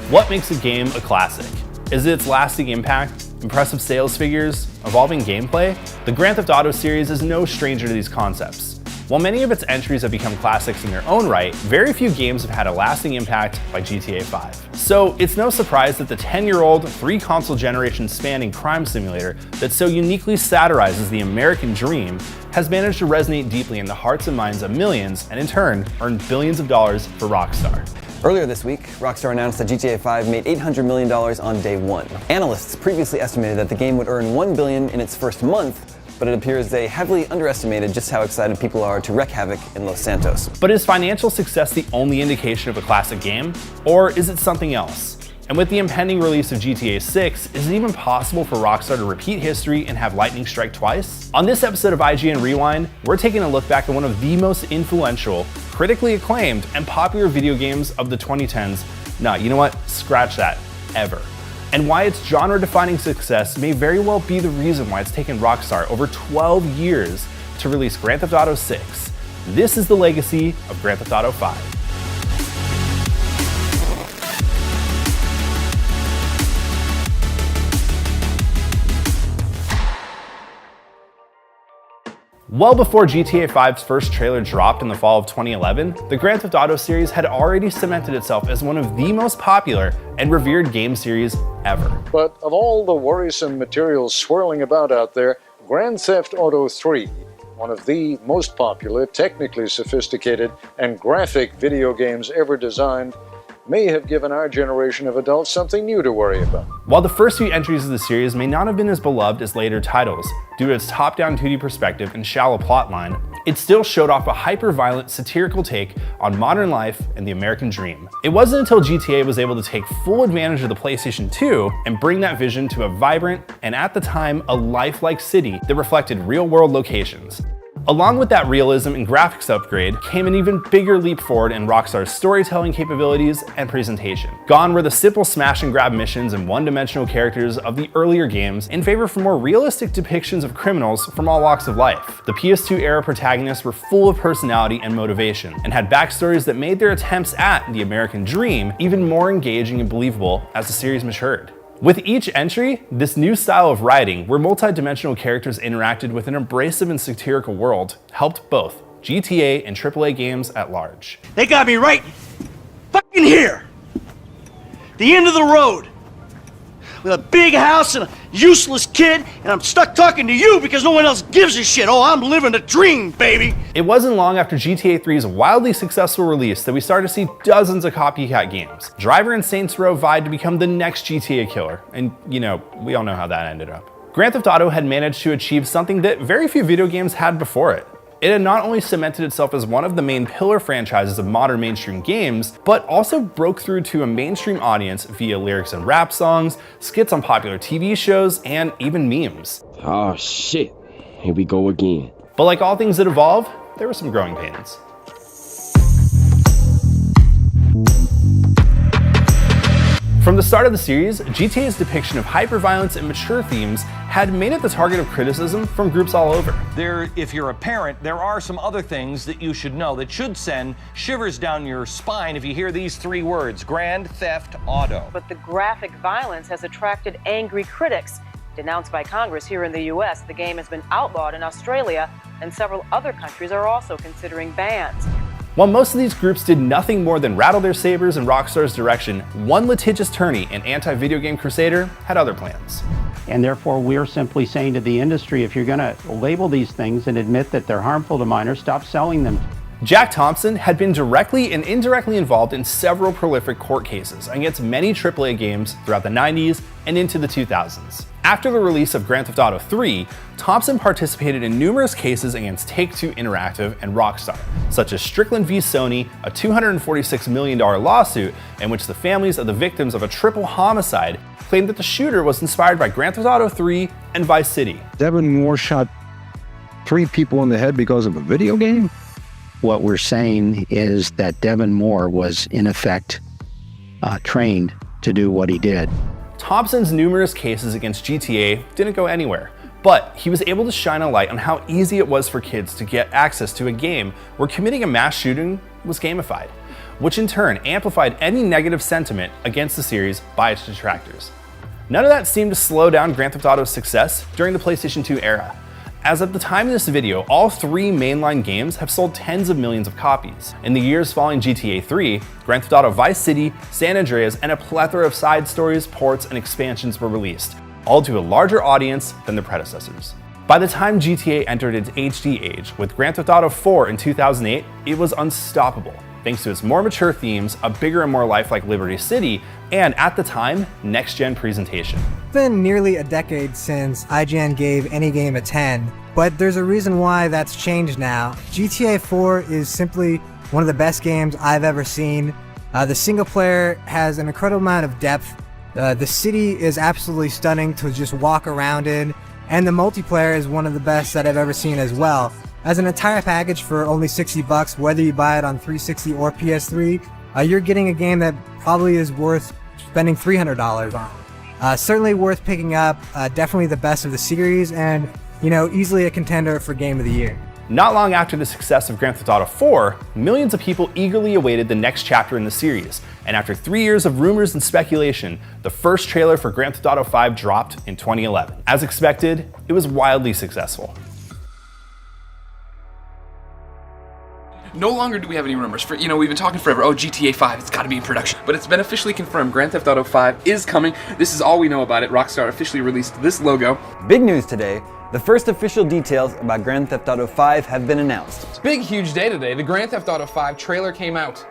What makes a game a classic? Is it its lasting impact, impressive sales figures, evolving gameplay? The Grand Theft Auto series is no stranger to these concepts. While many of its entries have become classics in their own right, very few games have had a lasting impact like GTA 5. So it's no surprise that the 10-year-old, 3-console generation spanning crime simulator that so uniquely satirizes the American dream has managed to resonate deeply in the hearts and minds of millions and in turn earned billions of dollars for Rockstar. Earlier this week, Rockstar announced that GTA 5 made $800 million on day one. Analysts previously estimated that the game would earn $1 billion in its first month, but it appears they heavily underestimated just how excited people are to wreak havoc in Los Santos. But is financial success the only indication of a classic game? Or is it something else? And with the impending release of GTA 6, is it even possible for Rockstar to repeat history and have lightning strike twice? On this episode of IGN Rewind, we're taking a look back at one of the most influential, critically acclaimed, and popular video games of the 2010s. Nah, you know what? Scratch that. Ever. And why its genre-defining success may very well be the reason why it's taken Rockstar over 12 years to release Grand Theft Auto 6. This is the legacy of Grand Theft Auto 5. Well before GTA 5's first trailer dropped in the fall of 2011, the Grand Theft Auto series had already cemented itself as one of the most popular and revered game series ever. But of all the worrisome materials swirling about out there, Grand Theft Auto 3, one of the most popular, technically sophisticated, and graphic video games ever designed, may have given our generation of adults something new to worry about. While the first few entries of the series may not have been as beloved as later titles, due to its top-down 2D perspective and shallow plotline, it still showed off a hyper-violent, satirical take on modern life and the American dream. It wasn't until GTA was able to take full advantage of the PlayStation 2 and bring that vision to a vibrant, and at the time, a lifelike city that reflected real-world locations. Along with that realism and graphics upgrade came an even bigger leap forward in Rockstar's storytelling capabilities and presentation. Gone were the simple smash and grab missions and one-dimensional characters of the earlier games in favor for more realistic depictions of criminals from all walks of life. The PS2 era protagonists were full of personality and motivation, and had backstories that made their attempts at the American dream even more engaging and believable as the series matured. With each entry, this new style of writing, where multi-dimensional characters interacted with an abrasive and satirical world, helped both GTA and AAA games at large. They got me right fucking here, the end of the road, with a big house and a useless kid, and I'm stuck talking to you because no one else gives a shit. Oh, I'm living a dream, baby. It wasn't long after GTA 3's wildly successful release that we started to see dozens of copycat games. Driver and Saints Row vied to become the next GTA killer, and you know, we all know how that ended up. Grand Theft Auto had managed to achieve something that very few video games had before it. It had not only cemented itself as one of the main pillar franchises of modern mainstream games, but also broke through to a mainstream audience via lyrics and rap songs, skits on popular TV shows, and even memes. Oh shit, here we go again. But like all things that evolve, there were some growing pains. From the start of the series, GTA's depiction of hyperviolence and mature themes had made it the target of criticism from groups all over. If you're a parent, there are some other things that you should know that should send shivers down your spine if you hear these 3 words: Grand Theft Auto. But the graphic violence has attracted angry critics. Denounced by Congress here in the US, the game has been outlawed in Australia, and several other countries are also considering bans. While most of these groups did nothing more than rattle their sabers in Rockstar's direction, one litigious attorney and anti-video game crusader had other plans. And therefore, we're simply saying to the industry, if you're going to label these things and admit that they're harmful to minors, stop selling them. Jack Thompson had been directly and indirectly involved in several prolific court cases against many AAA games throughout the 90s and into the 2000s. After the release of Grand Theft Auto 3, Thompson participated in numerous cases against Take-Two Interactive and Rockstar, such as Strickland v. Sony, a $246 million lawsuit in which the families of the victims of a triple homicide claimed that the shooter was inspired by Grand Theft Auto 3 and Vice City. Devin Moore shot 3 people in the head because of a video game? What we're saying is that Devin Moore was, in effect, trained to do what he did. Thompson's numerous cases against GTA didn't go anywhere, but he was able to shine a light on how easy it was for kids to get access to a game where committing a mass shooting was gamified, which in turn amplified any negative sentiment against the series by its detractors. None of that seemed to slow down Grand Theft Auto's success during the PlayStation 2 era. As of the time of this video, all 3 mainline games have sold tens of millions of copies. In the years following GTA 3, Grand Theft Auto Vice City, San Andreas, and a plethora of side stories, ports, and expansions were released, all to a larger audience than their predecessors. By the time GTA entered its HD age, with Grand Theft Auto 4 in 2008, it was unstoppable, thanks to its more mature themes, a bigger and more lifelike Liberty City, and at the time, next-gen presentation. It's been nearly a decade since IGN gave any game a 10, but there's a reason why that's changed now. GTA 4 is simply one of the best games I've ever seen. The single player has an incredible amount of depth. The city is absolutely stunning to just walk around in, and the multiplayer is one of the best that I've ever seen as well. As an entire package for only $60, whether you buy it on 360 or PS3, you're getting a game that probably is worth spending $300 on. Certainly worth picking up, definitely the best of the series, and easily a contender for Game of the Year. Not long after the success of Grand Theft Auto 4, millions of people eagerly awaited the next chapter in the series, and after 3 years of rumors and speculation, the first trailer for Grand Theft Auto 5 dropped in 2011. As expected, it was wildly successful. No longer do we have any rumors. We've been talking forever. Oh, GTA 5, it's got to be in production. But it's been officially confirmed. Grand Theft Auto 5 is coming. This is all we know about it. Rockstar officially released this logo. Big news today. The first official details about Grand Theft Auto 5 have been announced. Big, huge day today. The Grand Theft Auto 5 trailer came out.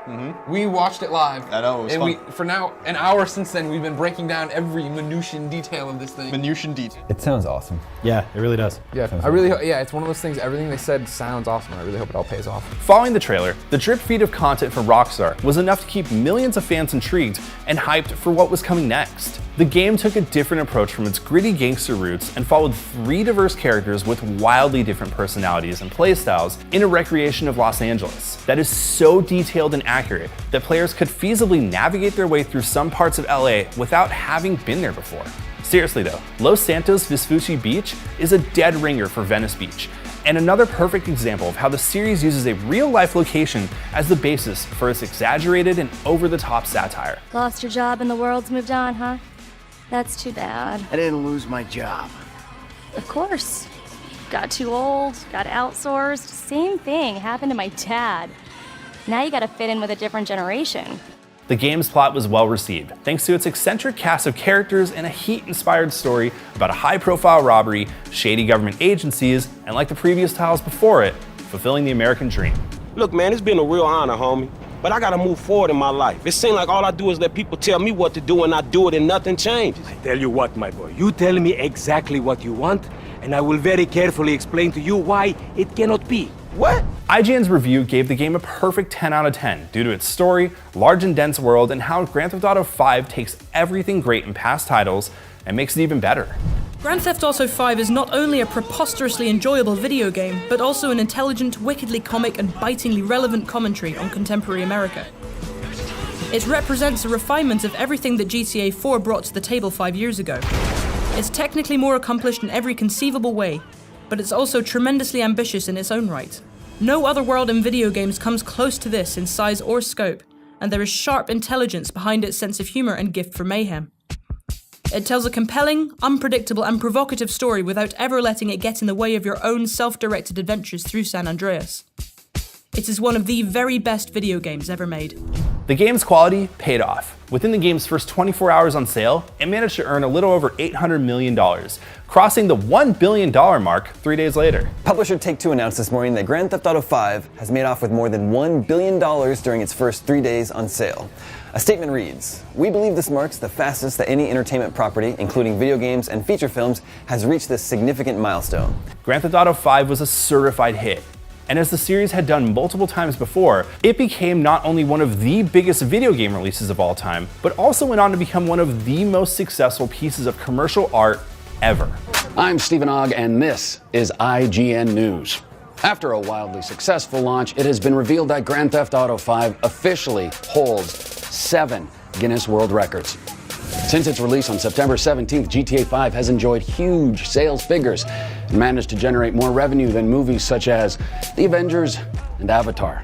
We watched it live. I know, it was fun. For now, an hour since then, we've been breaking down every minutiae detail of this thing. Minutiae detail. It sounds awesome. Yeah, it really does. Yeah, it's one of those things, everything they said sounds awesome. I really hope it all pays off. Following the trailer, the drip feed of content from Rockstar was enough to keep millions of fans intrigued and hyped for what was coming next. The game took a different approach from its gritty gangster roots and followed 3 diverse characters with wildly different personalities and playstyles in a recreation of Los Angeles that is so detailed and accurate that players could feasibly navigate their way through some parts of LA without having been there before. Seriously though, Los Santos Vespucci Beach is a dead ringer for Venice Beach, and another perfect example of how the series uses a real-life location as the basis for its exaggerated and over-the-top satire. Lost your job and the world's moved on, huh? That's too bad. I didn't lose my job. Of course. Got too old, got outsourced. Same thing happened to my dad. Now you gotta fit in with a different generation. The game's plot was well received, thanks to its eccentric cast of characters and a Heat-inspired story about a high-profile robbery, shady government agencies, and like the previous titles before it, fulfilling the American dream. Look, man, it's been a real honor, homie. But I gotta move forward in my life. It seems like all I do is let people tell me what to do and I do it and nothing changes. I tell you what, my boy, you tell me exactly what you want, and I will very carefully explain to you why it cannot be. What? IGN's review gave the game a perfect 10 out of 10 due to its story, large and dense world, and how Grand Theft Auto 5 takes everything great in past titles and makes it even better. Grand Theft Auto 5 is not only a preposterously enjoyable video game, but also an intelligent, wickedly comic and bitingly relevant commentary on contemporary America. It represents a refinement of everything that GTA 4 brought to the table 5 years ago. It's technically more accomplished in every conceivable way, but it's also tremendously ambitious in its own right. No other world in video games comes close to this in size or scope, and there is sharp intelligence behind its sense of humor and gift for mayhem. It tells a compelling, unpredictable, and provocative story without ever letting it get in the way of your own self-directed adventures through San Andreas. It is one of the very best video games ever made. The game's quality paid off. Within the game's first 24 hours on sale, it managed to earn a little over $800 million, crossing the $1 billion mark 3 days later. Publisher Take-Two announced this morning that Grand Theft Auto 5 has made off with more than $1 billion during its first 3 days on sale. A statement reads, "We believe this marks the fastest that any entertainment property, including video games and feature films, has reached this significant milestone." Grand Theft Auto 5 was a certified hit. And as the series had done multiple times before, it became not only one of the biggest video game releases of all time, but also went on to become one of the most successful pieces of commercial art ever. I'm Stephen Ogg, and this is IGN News. After a wildly successful launch, it has been revealed that Grand Theft Auto 5 officially holds 7 Guinness World Records. Since its release on September 17th, GTA 5 has enjoyed huge sales figures and managed to generate more revenue than movies such as The Avengers and Avatar.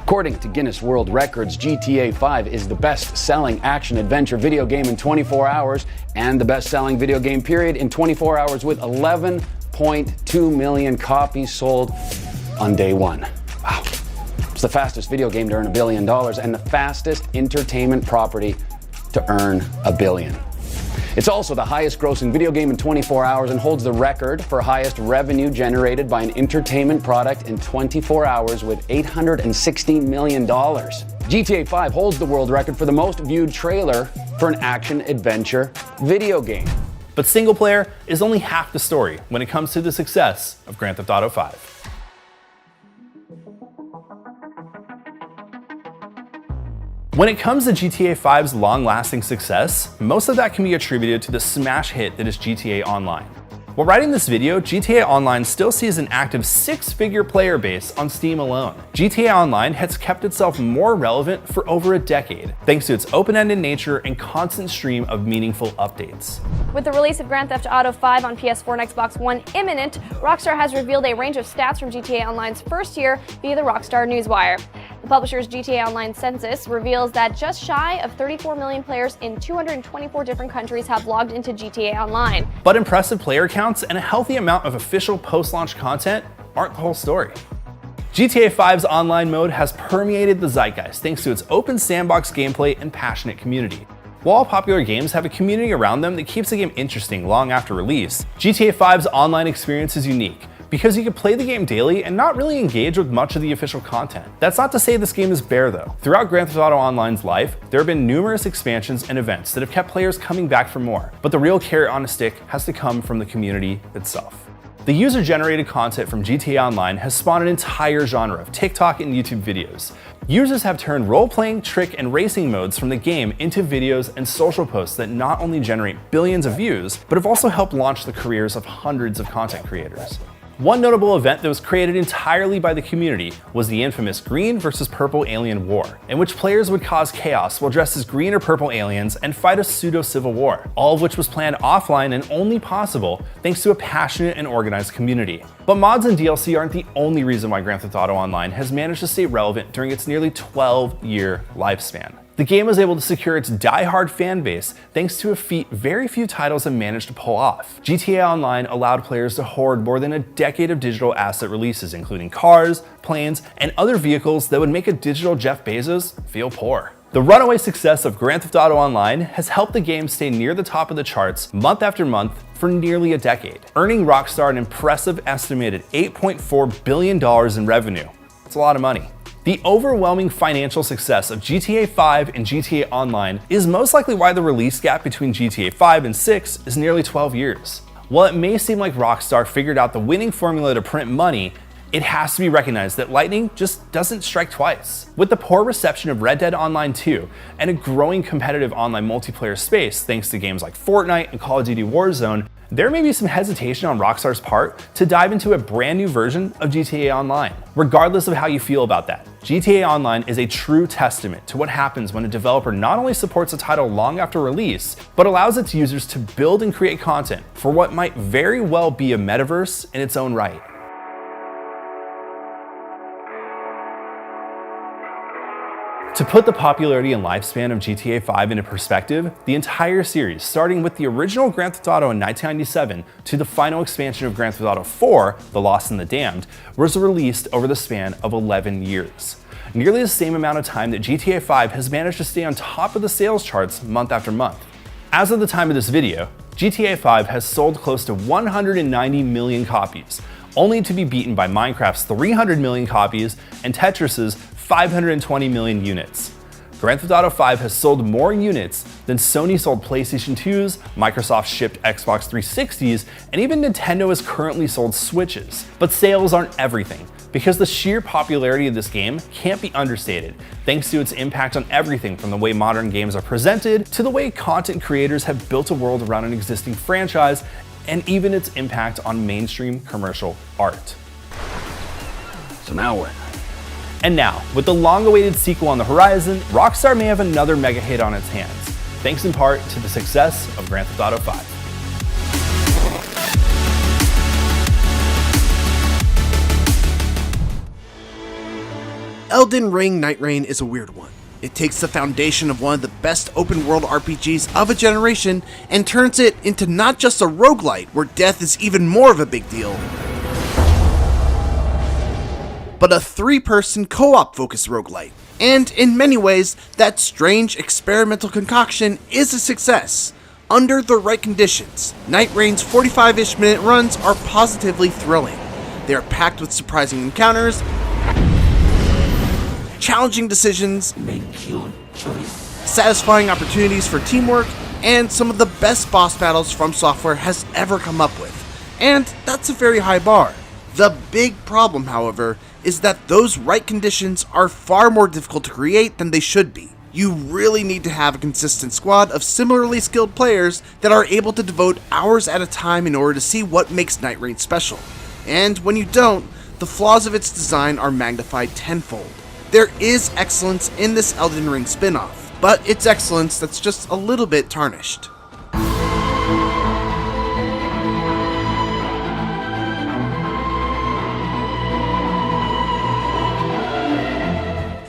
According to Guinness World Records, GTA 5 is the best-selling action-adventure video game in 24 hours and the best-selling video game period in 24 hours with 11.2 million copies sold on day one. Wow. It's the fastest video game to earn $1 billion and the fastest entertainment property to earn $1 billion. It's also the highest grossing video game in 24 hours and holds the record for highest revenue generated by an entertainment product in 24 hours with $816 million. GTA 5 holds the world record for the most viewed trailer for an action-adventure video game. But single player is only half the story when it comes to the success of Grand Theft Auto 5. When it comes to GTA 5's long-lasting success, most of that can be attributed to the smash hit that is GTA Online. While writing this video, GTA Online still sees an active 6-figure player base on Steam alone. GTA Online has kept itself more relevant for over a decade, thanks to its open-ended nature and constant stream of meaningful updates. With the release of Grand Theft Auto 5 on PS4 and Xbox One imminent, Rockstar has revealed a range of stats from GTA Online's first year via the Rockstar Newswire. The publisher's GTA Online census reveals that just shy of 34 million players in 224 different countries have logged into GTA Online. But impressive player counts and a healthy amount of official post-launch content aren't the whole story. GTA 5's online mode has permeated the zeitgeist thanks to its open sandbox gameplay and passionate community. While all popular games have a community around them that keeps the game interesting long after release, GTA 5's online experience is unique because you can play the game daily and not really engage with much of the official content. That's not to say this game is bare though. Throughout Grand Theft Auto Online's life, there have been numerous expansions and events that have kept players coming back for more, but the real carrot on a stick has to come from the community itself. The user-generated content from GTA Online has spawned an entire genre of TikTok and YouTube videos. Users have turned role-playing, trick, and racing modes from the game into videos and social posts that not only generate billions of views, but have also helped launch the careers of hundreds of content creators. One notable event that was created entirely by the community was the infamous Green vs. Purple Alien War, in which players would cause chaos while dressed as green or purple aliens and fight a pseudo-civil war, all of which was planned offline and only possible thanks to a passionate and organized community. But mods and DLC aren't the only reason why Grand Theft Auto Online has managed to stay relevant during its nearly 12-year lifespan. The game was able to secure its die-hard fan base thanks to a feat very few titles have managed to pull off. GTA Online allowed players to hoard more than a decade of digital asset releases, including cars, planes, and other vehicles that would make a digital Jeff Bezos feel poor. The runaway success of Grand Theft Auto Online has helped the game stay near the top of the charts month after month for nearly a decade, earning Rockstar an impressive estimated $8.4 billion in revenue. It's a lot of money. The overwhelming financial success of GTA 5 and GTA Online is most likely why the release gap between GTA 5 and 6 is nearly 12 years. While it may seem like Rockstar figured out the winning formula to print money, it has to be recognized that lightning just doesn't strike twice. With the poor reception of Red Dead Online 2 and a growing competitive online multiplayer space thanks to games like Fortnite and Call of Duty Warzone, there may be some hesitation on Rockstar's part to dive into a brand new version of GTA Online. Regardless of how you feel about that, GTA Online is a true testament to what happens when a developer not only supports a title long after release, but allows its users to build and create content for what might very well be a metaverse in its own right. To put the popularity and lifespan of GTA 5 into perspective, the entire series, starting with the original Grand Theft Auto in 1997 to the final expansion of Grand Theft Auto 4, The Lost and the Damned, was released over the span of 11 years. Nearly the same amount of time that GTA 5 has managed to stay on top of the sales charts month after month. As of the time of this video, GTA 5 has sold close to 190 million copies, only to be beaten by Minecraft's 300 million copies and Tetris's 520 million units. Grand Theft Auto 5 has sold more units than Sony sold PlayStation 2s, Microsoft shipped Xbox 360s, and even Nintendo has currently sold Switches. But sales aren't everything, because the sheer popularity of this game can't be understated, thanks to its impact on everything from the way modern games are presented, to the way content creators have built a world around an existing franchise, and even its impact on mainstream commercial art. So now what? And now, with the long-awaited sequel on the horizon, Rockstar may have another mega hit on its hands, thanks in part to the success of Grand Theft Auto 5. Elden Ring Night Rain is a weird one. It takes the foundation of one of the best open-world RPGs of a generation and turns it into not just a roguelite where death is even more of a big deal, but a 3-person co-op focused roguelite. And in many ways, that strange experimental concoction is a success. Under the right conditions, Night Rain's 45-ish minute runs are positively thrilling. They are packed with surprising encounters, challenging decisions, satisfying opportunities for teamwork, and some of the best boss battles From Software has ever come up with. And that's a very high bar. The big problem, however, is that those right conditions are far more difficult to create than they should be. You really need to have a consistent squad of similarly skilled players that are able to devote hours at a time in order to see what makes Night Rain special. And when you don't, the flaws of its design are magnified tenfold. There is excellence in this Elden Ring spin-off, but it's excellence that's just a little bit tarnished.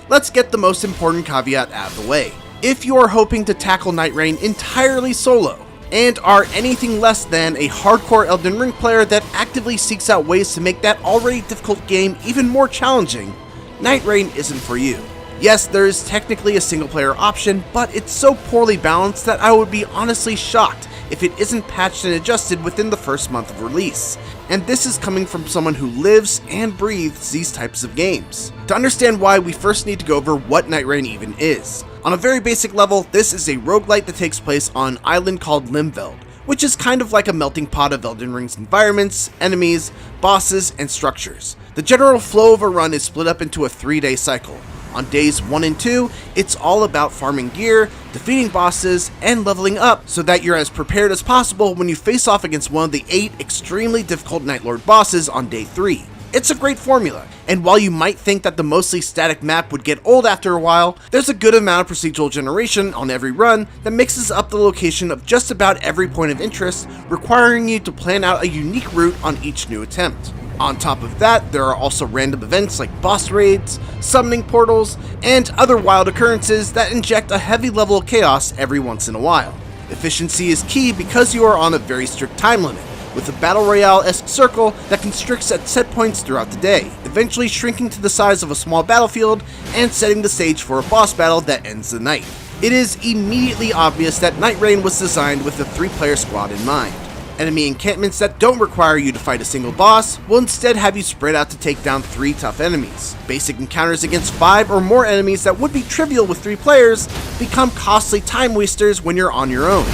Let's get the most important caveat out of the way. If you are hoping to tackle Night Rain entirely solo, and are anything less than a hardcore Elden Ring player that actively seeks out ways to make that already difficult game even more challenging, Night Rain isn't for you. Yes, there is technically a single player option, but it's so poorly balanced that I would be honestly shocked if it isn't patched and adjusted within the first month of release. And this is coming from someone who lives and breathes these types of games. To understand why, we first need to go over what Night Rain even is. On a very basic level, this is a roguelite that takes place on an island called Limveld, which is kind of like a melting pot of Elden Ring's environments, enemies, bosses, and structures. The general flow of a run is split up into a 3-day cycle. On days 1 and 2, it's all about farming gear, defeating bosses, and leveling up so that you're as prepared as possible when you face off against one of the 8 extremely difficult Nightlord bosses on day 3. It's a great formula, and while you might think that the mostly static map would get old after a while, there's a good amount of procedural generation on every run that mixes up the location of just about every point of interest, requiring you to plan out a unique route on each new attempt. On top of that, there are also random events like boss raids, summoning portals, and other wild occurrences that inject a heavy level of chaos every once in a while. Efficiency is key because you are on a very strict time limit, with a battle royale-esque circle that constricts at set points throughout the day, eventually shrinking to the size of a small battlefield and setting the stage for a boss battle that ends the night. It is immediately obvious that Night Rain was designed with a 3-player squad in mind. Enemy encampments that don't require you to fight a single boss will instead have you spread out to take down 3 tough enemies. Basic encounters against 5 or more enemies that would be trivial with 3 players become costly time wasters when you're on your own.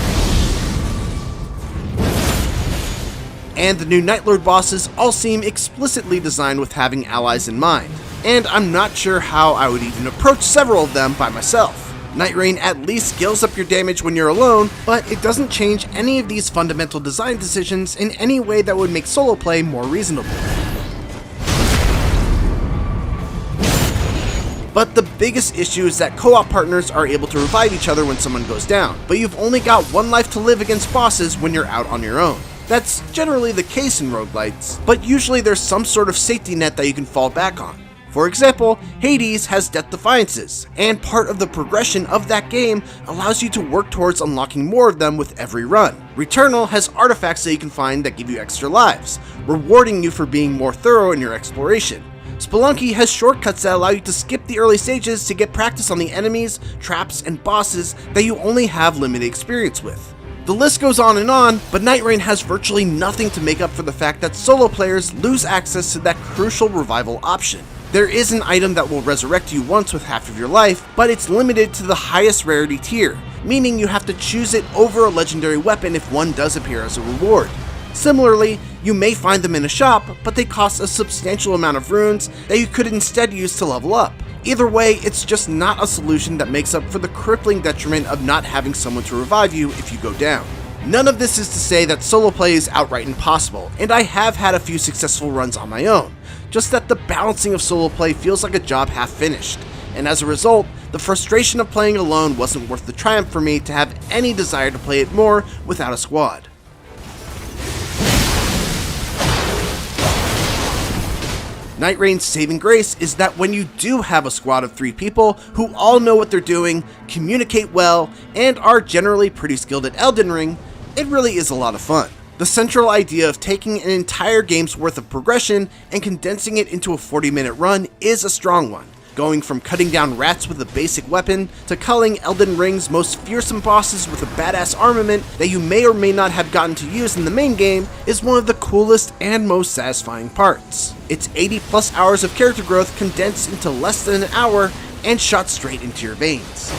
And the new Nightlord bosses all seem explicitly designed with having allies in mind, and I'm not sure how I would even approach several of them by myself. Night Rain at least scales up your damage when you're alone, but it doesn't change any of these fundamental design decisions in any way that would make solo play more reasonable. But the biggest issue is that co-op partners are able to revive each other when someone goes down, but you've only got 1 life to live against bosses when you're out on your own. That's generally the case in roguelites, but usually there's some sort of safety net that you can fall back on. For example, Hades has Death Defiances, and part of the progression of that game allows you to work towards unlocking more of them with every run. Returnal has artifacts that you can find that give you extra lives, rewarding you for being more thorough in your exploration. Spelunky has shortcuts that allow you to skip the early stages to get practice on the enemies, traps, and bosses that you only have limited experience with. The list goes on, but Night Rain has virtually nothing to make up for the fact that solo players lose access to that crucial revival option. There is an item that will resurrect you once with half of your life, but it's limited to the highest rarity tier, meaning you have to choose it over a legendary weapon if one does appear as a reward. Similarly, you may find them in a shop, but they cost a substantial amount of runes that you could instead use to level up. Either way, it's just not a solution that makes up for the crippling detriment of not having someone to revive you if you go down. None of this is to say that solo play is outright impossible, and I have had a few successful runs on my own, just that the balancing of solo play feels like a job half finished, and as a result, the frustration of playing alone wasn't worth the triumph for me to have any desire to play it more without a squad. Night Rain's saving grace is that when you do have a squad of 3 people who all know what they're doing, communicate well, and are generally pretty skilled at Elden Ring, it really is a lot of fun. The central idea of taking an entire game's worth of progression and condensing it into a 40-minute run is a strong one. Going from cutting down rats with a basic weapon to culling Elden Ring's most fearsome bosses with a badass armament that you may or may not have gotten to use in the main game is one of the coolest and most satisfying parts. It's 80+ hours of character growth condensed into less than an hour and shot straight into your veins.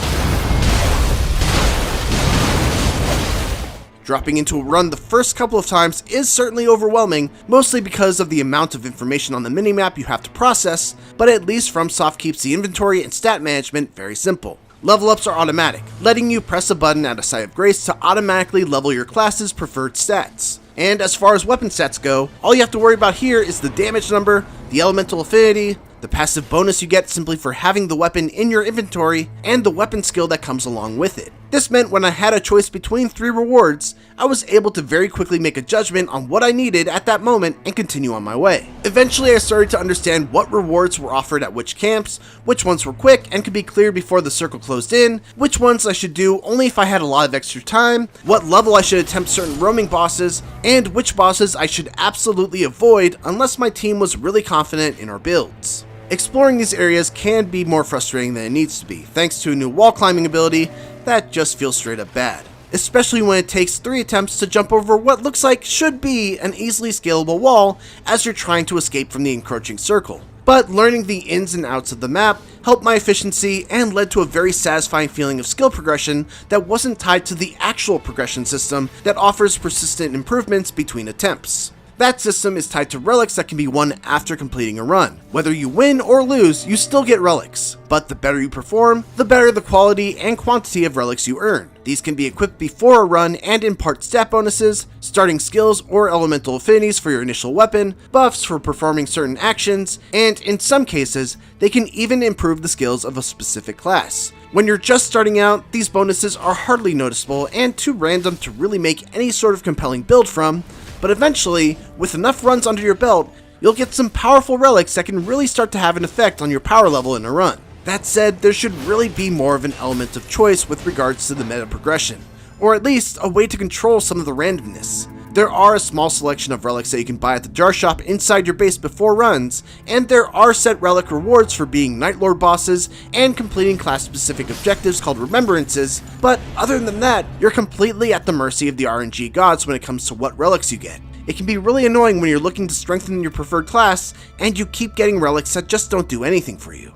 Dropping into a run the first couple of times is certainly overwhelming, mostly because of the amount of information on the minimap you have to process, but at least FromSoft keeps the inventory and stat management very simple. Level ups are automatic, letting you press a button at a site of grace to automatically level your class's preferred stats. And as far as weapon stats go, all you have to worry about here is the damage number, the elemental affinity, the passive bonus you get simply for having the weapon in your inventory, and the weapon skill that comes along with it. This meant when I had a choice between 3 rewards, I was able to very quickly make a judgment on what I needed at that moment and continue on my way. Eventually I started to understand what rewards were offered at which camps, which ones were quick and could be cleared before the circle closed in, which ones I should do only if I had a lot of extra time, what level I should attempt certain roaming bosses, and which bosses I should absolutely avoid unless my team was really confident in our builds. Exploring these areas can be more frustrating than it needs to be, thanks to a new wall climbing ability that just feels straight up bad. Especially when it takes 3 attempts to jump over what looks like should be an easily scalable wall as you're trying to escape from the encroaching circle. But learning the ins and outs of the map helped my efficiency and led to a very satisfying feeling of skill progression that wasn't tied to the actual progression system that offers persistent improvements between attempts. That system is tied to relics that can be won after completing a run. Whether you win or lose, you still get relics, but the better you perform, the better the quality and quantity of relics you earn. These can be equipped before a run and impart stat bonuses, starting skills or elemental affinities for your initial weapon, buffs for performing certain actions, and in some cases, they can even improve the skills of a specific class. When you're just starting out, these bonuses are hardly noticeable and too random to really make any sort of compelling build from, but eventually, with enough runs under your belt, you'll get some powerful relics that can really start to have an effect on your power level in a run. That said, there should really be more of an element of choice with regards to the meta progression, or at least a way to control some of the randomness. There are a small selection of relics that you can buy at the jar shop inside your base before runs, and there are set relic rewards for being Night Lord bosses and completing class-specific objectives called remembrances, but other than that, you're completely at the mercy of the RNG gods when it comes to what relics you get. It can be really annoying when you're looking to strengthen your preferred class, and you keep getting relics that just don't do anything for you.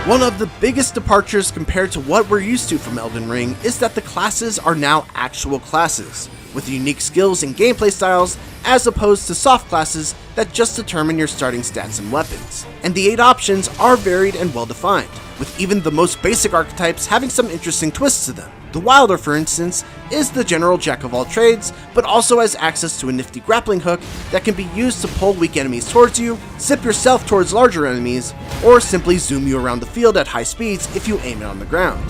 One of the biggest departures compared to what we're used to from Elden Ring is that the classes are now actual classes, with unique skills and gameplay styles, as opposed to soft classes that just determine your starting stats and weapons. And the 8 options are varied and well defined, with even the most basic archetypes having some interesting twists to them. The Wilder, for instance, is the general jack of all trades, but also has access to a nifty grappling hook that can be used to pull weak enemies towards you, zip yourself towards larger enemies, or simply zoom you around the field at high speeds if you aim it on the ground.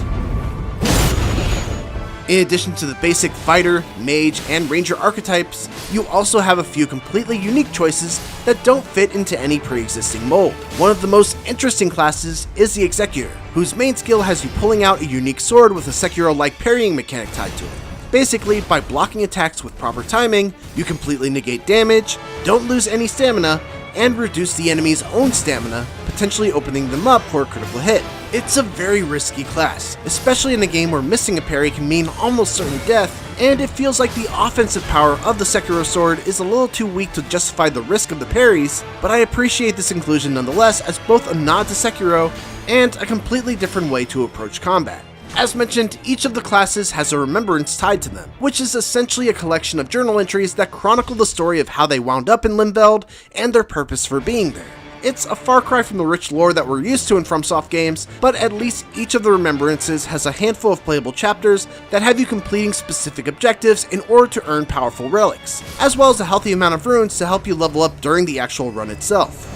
In addition to the basic fighter, mage, and ranger archetypes, you also have a few completely unique choices that don't fit into any pre-existing mold. One of the most interesting classes is the Executor, whose main skill has you pulling out a unique sword with a Sekiro-like parrying mechanic tied to it. Basically, by blocking attacks with proper timing, you completely negate damage, don't lose any stamina, and reduce the enemy's own stamina, potentially opening them up for a critical hit. It's a very risky class, especially in a game where missing a parry can mean almost certain death, and it feels like the offensive power of the Sekiro sword is a little too weak to justify the risk of the parries, but I appreciate this inclusion nonetheless as both a nod to Sekiro and a completely different way to approach combat. As mentioned, each of the classes has a remembrance tied to them, which is essentially a collection of journal entries that chronicle the story of how they wound up in Limveld and their purpose for being there. It's a far cry from the rich lore that we're used to in FromSoft games, but at least each of the remembrances has a handful of playable chapters that have you completing specific objectives in order to earn powerful relics, as well as a healthy amount of runes to help you level up during the actual run itself.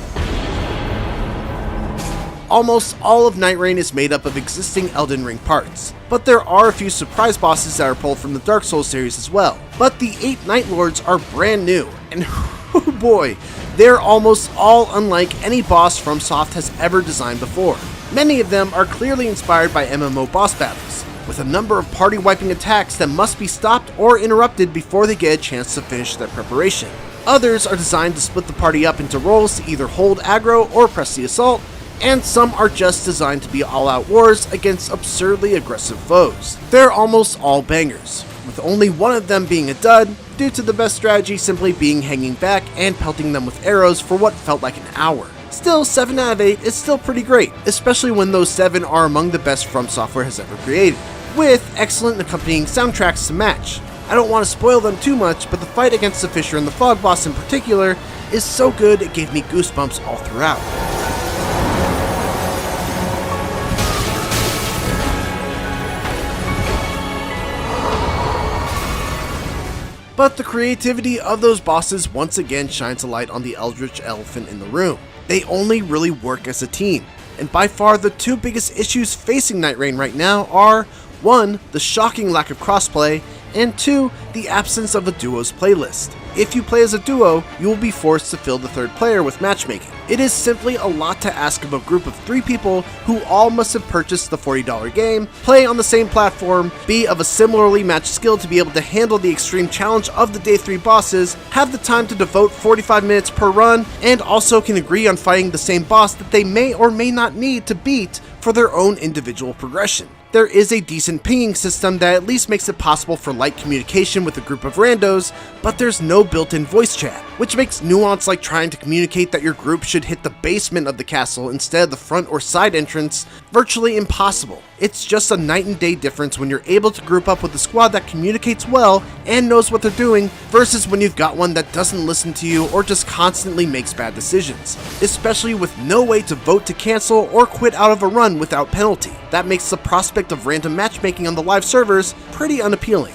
Almost all of Night Rain is made up of existing Elden Ring parts, but there are a few surprise bosses that are pulled from the Dark Souls series as well. But the 8 Night Lords are brand new, and oh boy, they're almost all unlike any boss FromSoft has ever designed before. Many of them are clearly inspired by MMO boss battles, with a number of party-wiping attacks that must be stopped or interrupted before they get a chance to finish their preparation. Others are designed to split the party up into roles to either hold aggro or press the assault, and some are just designed to be all-out wars against absurdly aggressive foes. They're almost all bangers, with only one of them being a dud, due to the best strategy simply being hanging back and pelting them with arrows for what felt like an hour. Still, 7 out of 8 is still pretty great, especially when those 7 are among the best From Software has ever created, with excellent accompanying soundtracks to match. I don't want to spoil them too much, but the fight against the Fisher and the Fog boss in particular is so good it gave me goosebumps all throughout. But the creativity of those bosses once again shines a light on the eldritch elephant in the room. They only really work as a team, and by far the 2 biggest issues facing Night Rain right now are 1. The shocking lack of crossplay, and 2. The absence of a duos playlist. If you play as a duo, you will be forced to fill the 3rd player with matchmaking. It is simply a lot to ask of a group of 3 people who all must have purchased the $40 game, play on the same platform, be of a similarly matched skill to be able to handle the extreme challenge of the day 3 bosses, have the time to devote 45 minutes per run, and also can agree on fighting the same boss that they may or may not need to beat for their own individual progression. There is a decent pinging system that at least makes it possible for light communication with a group of randos, but there's no built-in voice chat, which makes nuance like trying to communicate that your group should hit the basement of the castle instead of the front or side entrance virtually impossible. It's just a night and day difference when you're able to group up with a squad that communicates well and knows what they're doing versus when you've got one that doesn't listen to you or just constantly makes bad decisions, especially with no way to vote to cancel or quit out of a run without penalty. That makes the prospect of random matchmaking on the live servers pretty unappealing.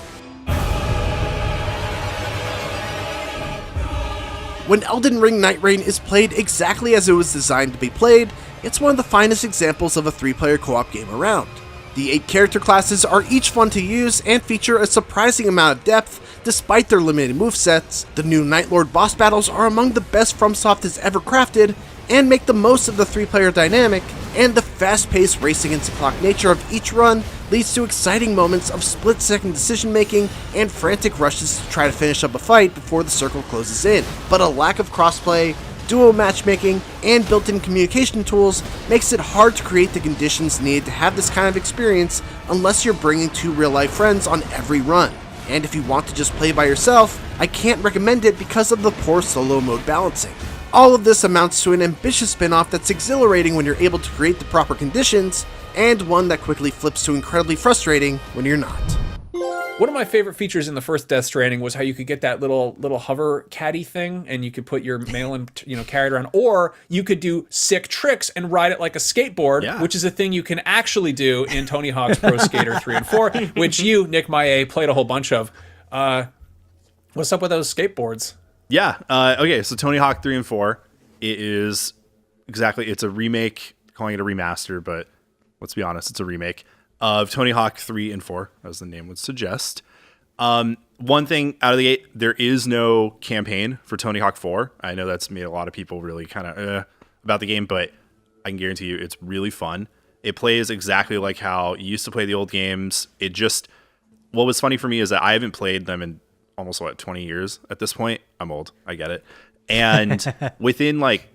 When Elden Ring Night Rain is played exactly as it was designed to be played, it's one of the finest examples of a 3-player co-op game around. The 8 character classes are each fun to use and feature a surprising amount of depth despite their limited movesets. The new Night Lord boss battles are among the best FromSoft has ever crafted and make the most of the 3-player dynamic, and the fast-paced race against the clock nature of each run leads to exciting moments of split-second decision-making and frantic rushes to try to finish up a fight before the circle closes in. But a lack of crossplay, duo matchmaking, and built-in communication tools makes it hard to create the conditions needed to have this kind of experience unless you're bringing 2 real-life friends on every run. And if you want to just play by yourself, I can't recommend it because of the poor solo mode balancing. All of this amounts to an ambitious spin-off that's exhilarating when you're able to create the proper conditions, and one that quickly flips to incredibly frustrating when you're not. One of my favorite features in the first Death Stranding was how you could get that little hover caddy thing, and you could put your mail and carry it around, or you could do sick tricks and ride it like a skateboard, which is a thing you can actually do in Tony Hawk's Pro Skater 3 and 4, which you, Nick Maillet, played a whole bunch of. What's up with those skateboards? Yeah. Okay. So Tony Hawk 3 and 4, it's a remake, calling it a remaster, but let's be honest, it's a remake. of Tony Hawk 3 and 4, as the name would suggest. One thing out of the gate, there is no campaign for Tony Hawk 4. I know that's made a lot of people really kind of about the game, but I can guarantee you it's really fun. It plays exactly like how you used to play the old games. What was funny for me is that I haven't played them in almost 20 years at this point. I'm old. I get it. And within like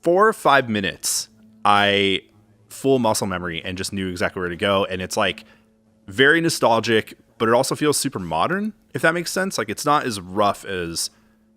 4 or 5 minutes, I full muscle memory and just knew exactly where to go. And it's like very nostalgic, but it also feels super modern, if that makes sense. Like it's not as rough as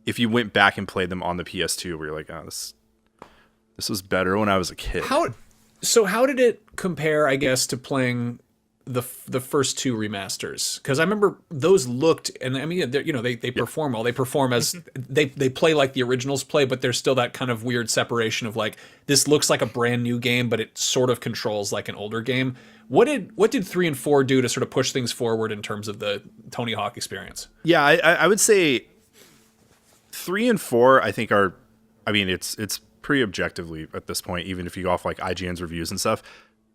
if you went back and played them on the PS2 where you're like, oh, this was better when I was a kid. How did it compare, I guess, to playing the first 2 remasters? Because I remember those looked, and I mean, they perform well. They perform as they play like the originals play, but there's still that kind of weird separation of like, this looks like a brand new game, but it sort of controls like an older game. What did 3 and 4 do to sort of push things forward in terms of the Tony Hawk experience? Yeah, I would say 3 and 4, I think it's pretty objectively at this point, even if you go off like IGN's reviews and stuff,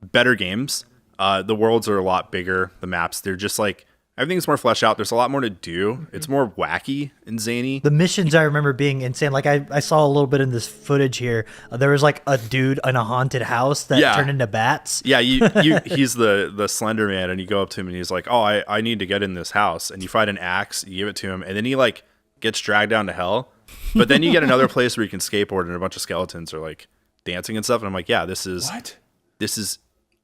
better games. The worlds are a lot bigger. The maps, they're just like, everything's more fleshed out. There's a lot more to do. It's more wacky and zany. The missions I remember being insane. Like I saw a little bit in this footage here. There was like a dude in a haunted house that turned into bats. Yeah, he's the Slender Man, and you go up to him and he's like, oh, I need to get in this house. And you find an axe, you give it to him, and then he like gets dragged down to hell. But then you get another place where you can skateboard and a bunch of skeletons are like dancing and stuff. And I'm like, yeah, this is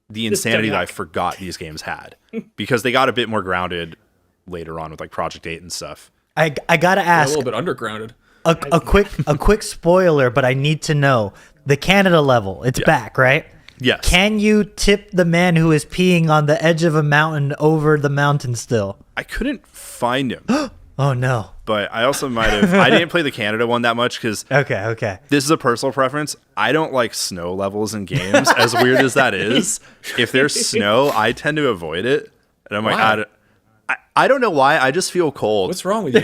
the insanity that I forgot these games had, because they got a bit more grounded later on with like Project 8 and stuff. I gotta ask, a little bit undergrounded. A quick spoiler, but I need to know the Canada level. It's back, right? Yes. Can you tip the man who is peeing on the edge of a mountain over the mountain still? I couldn't find him. Oh no. But I also might have. I didn't play the Canada one that much because. Okay. This is a personal preference. I don't like snow levels in games, as weird as that is. If there's snow, I tend to avoid it, and I'm like, I don't know why. I just feel cold. What's wrong with you?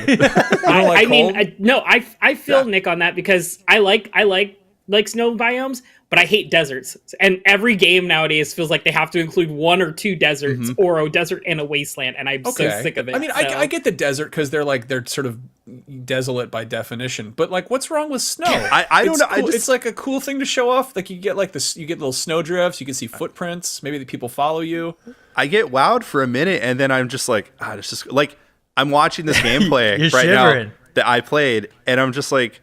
I feel Nick on that, because I like snow biomes, but I hate deserts. And every game nowadays feels like they have to include 1 or 2 deserts, or a desert and a wasteland, and I'm so sick of it. I mean, I get the desert because they're sort of desolate by definition, but like, what's wrong with snow? I don't know. Cool. It's like a cool thing to show off. Like you get little snow drifts. You can see footprints. Maybe the people follow you. I get wowed for a minute, and then I'm just like, it's just like I'm watching this gameplay right shivering. now that I played, and I'm just like.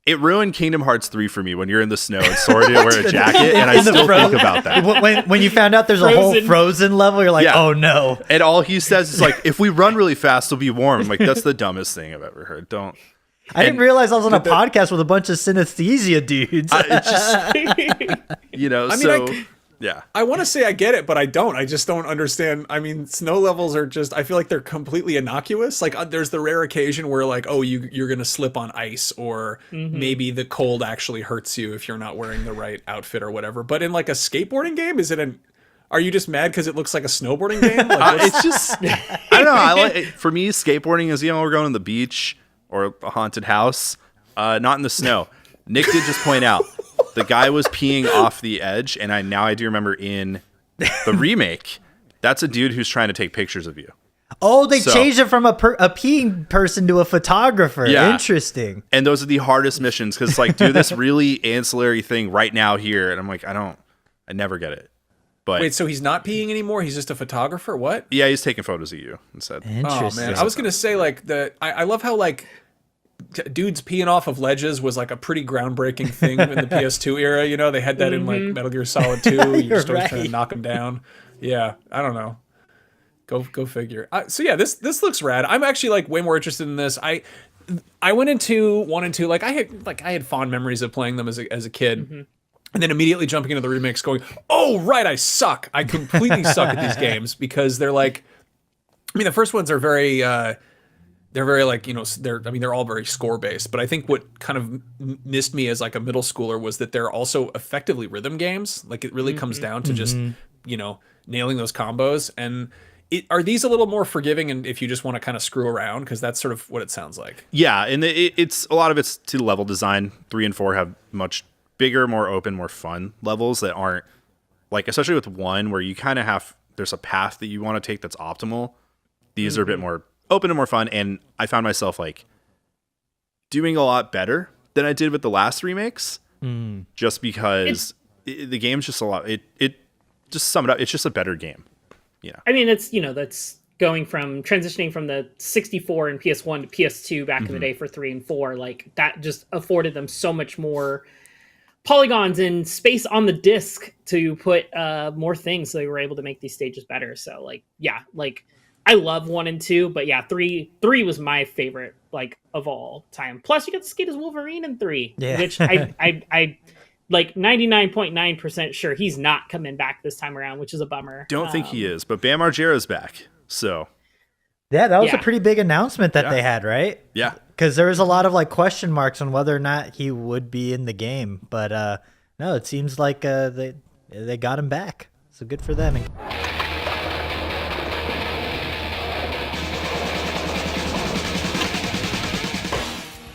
It ruined Kingdom Hearts 3 for me when you're in the snow and Sora didn't wear a jacket, and I still think about that. When you found out there's a whole Frozen level, you're like, oh no. And all he says is like, if we run really fast, it'll be warm. I'm like, that's the dumbest thing I've ever heard. I didn't realize I was on a podcast with a bunch of synesthesia dudes. Yeah. I want to say I get it, but I don't. I just don't understand. I mean, snow levels are just, I feel like they're completely innocuous. Like there's the rare occasion where like, oh, you're going to slip on ice, or maybe the cold actually hurts you if you're not wearing the right outfit or whatever. But in like a skateboarding game, are you just mad because it looks like a snowboarding game? Like, it's just, I don't know. For me, skateboarding is, we're going to the beach or a haunted house, not in the snow. Nick did just point out, the guy was peeing off the edge, and I do remember in the remake, that's a dude who's trying to take pictures of you. Oh, they changed it from a peeing person to a photographer. Yeah. Interesting. And those are the hardest missions, because it's like, do this really ancillary thing right now here, and I'm like, I never get it. But wait, so he's not peeing anymore? He's just a photographer? What? Yeah, he's taking photos of you instead. Interesting. Oh man, I was gonna say like I love how like dudes peeing off of ledges was like a pretty groundbreaking thing in the PS2 era. They had that in like Metal Gear Solid 2. You just always trying to knock them down. Yeah, I don't know. Go figure. So yeah, this looks rad. I'm actually like way more interested in this. I went into 1 and 2 like I had fond memories of playing them as a kid. And then immediately jumping into the remakes going, oh, right, I suck. I completely suck at these games, because they're like, I mean, the first ones are very, they're very like, they're all very score based. But I think what kind of missed me as like a middle schooler was that they're also effectively rhythm games. Like it really comes down to just, nailing those combos. And are these a little more forgiving, and if you just want to kind of screw around? Because that's sort of what it sounds like. Yeah, and it's a lot of it's to level design. 3 and 4 have much bigger, more open, more fun levels that aren't like especially with 1 where you kind of have, there's a path that you want to take that's optimal. These are a bit more open and more fun, and I found myself like doing a lot better than I did with the last remakes, just because the game's just a lot. It just sum it up. It's just a better game. I mean, it's that's transitioning from the 64 and PS1 to PS2 back in the day for 3 and 4. Like that just afforded them so much more polygons and space on the disc to put more things, so they were able to make these stages better. So like I love 1 and 2, but 3 was my favorite of all time. Plus you get to skate as Wolverine in 3, which I like 99.9% sure he's not coming back this time around, which is a bummer. Don't think he is, but Bam Margera's back. So yeah, that was a pretty big announcement that they had, right? Yeah. Because there was a lot of question marks on whether or not he would be in the game. But no, it seems like they got him back. So good for them.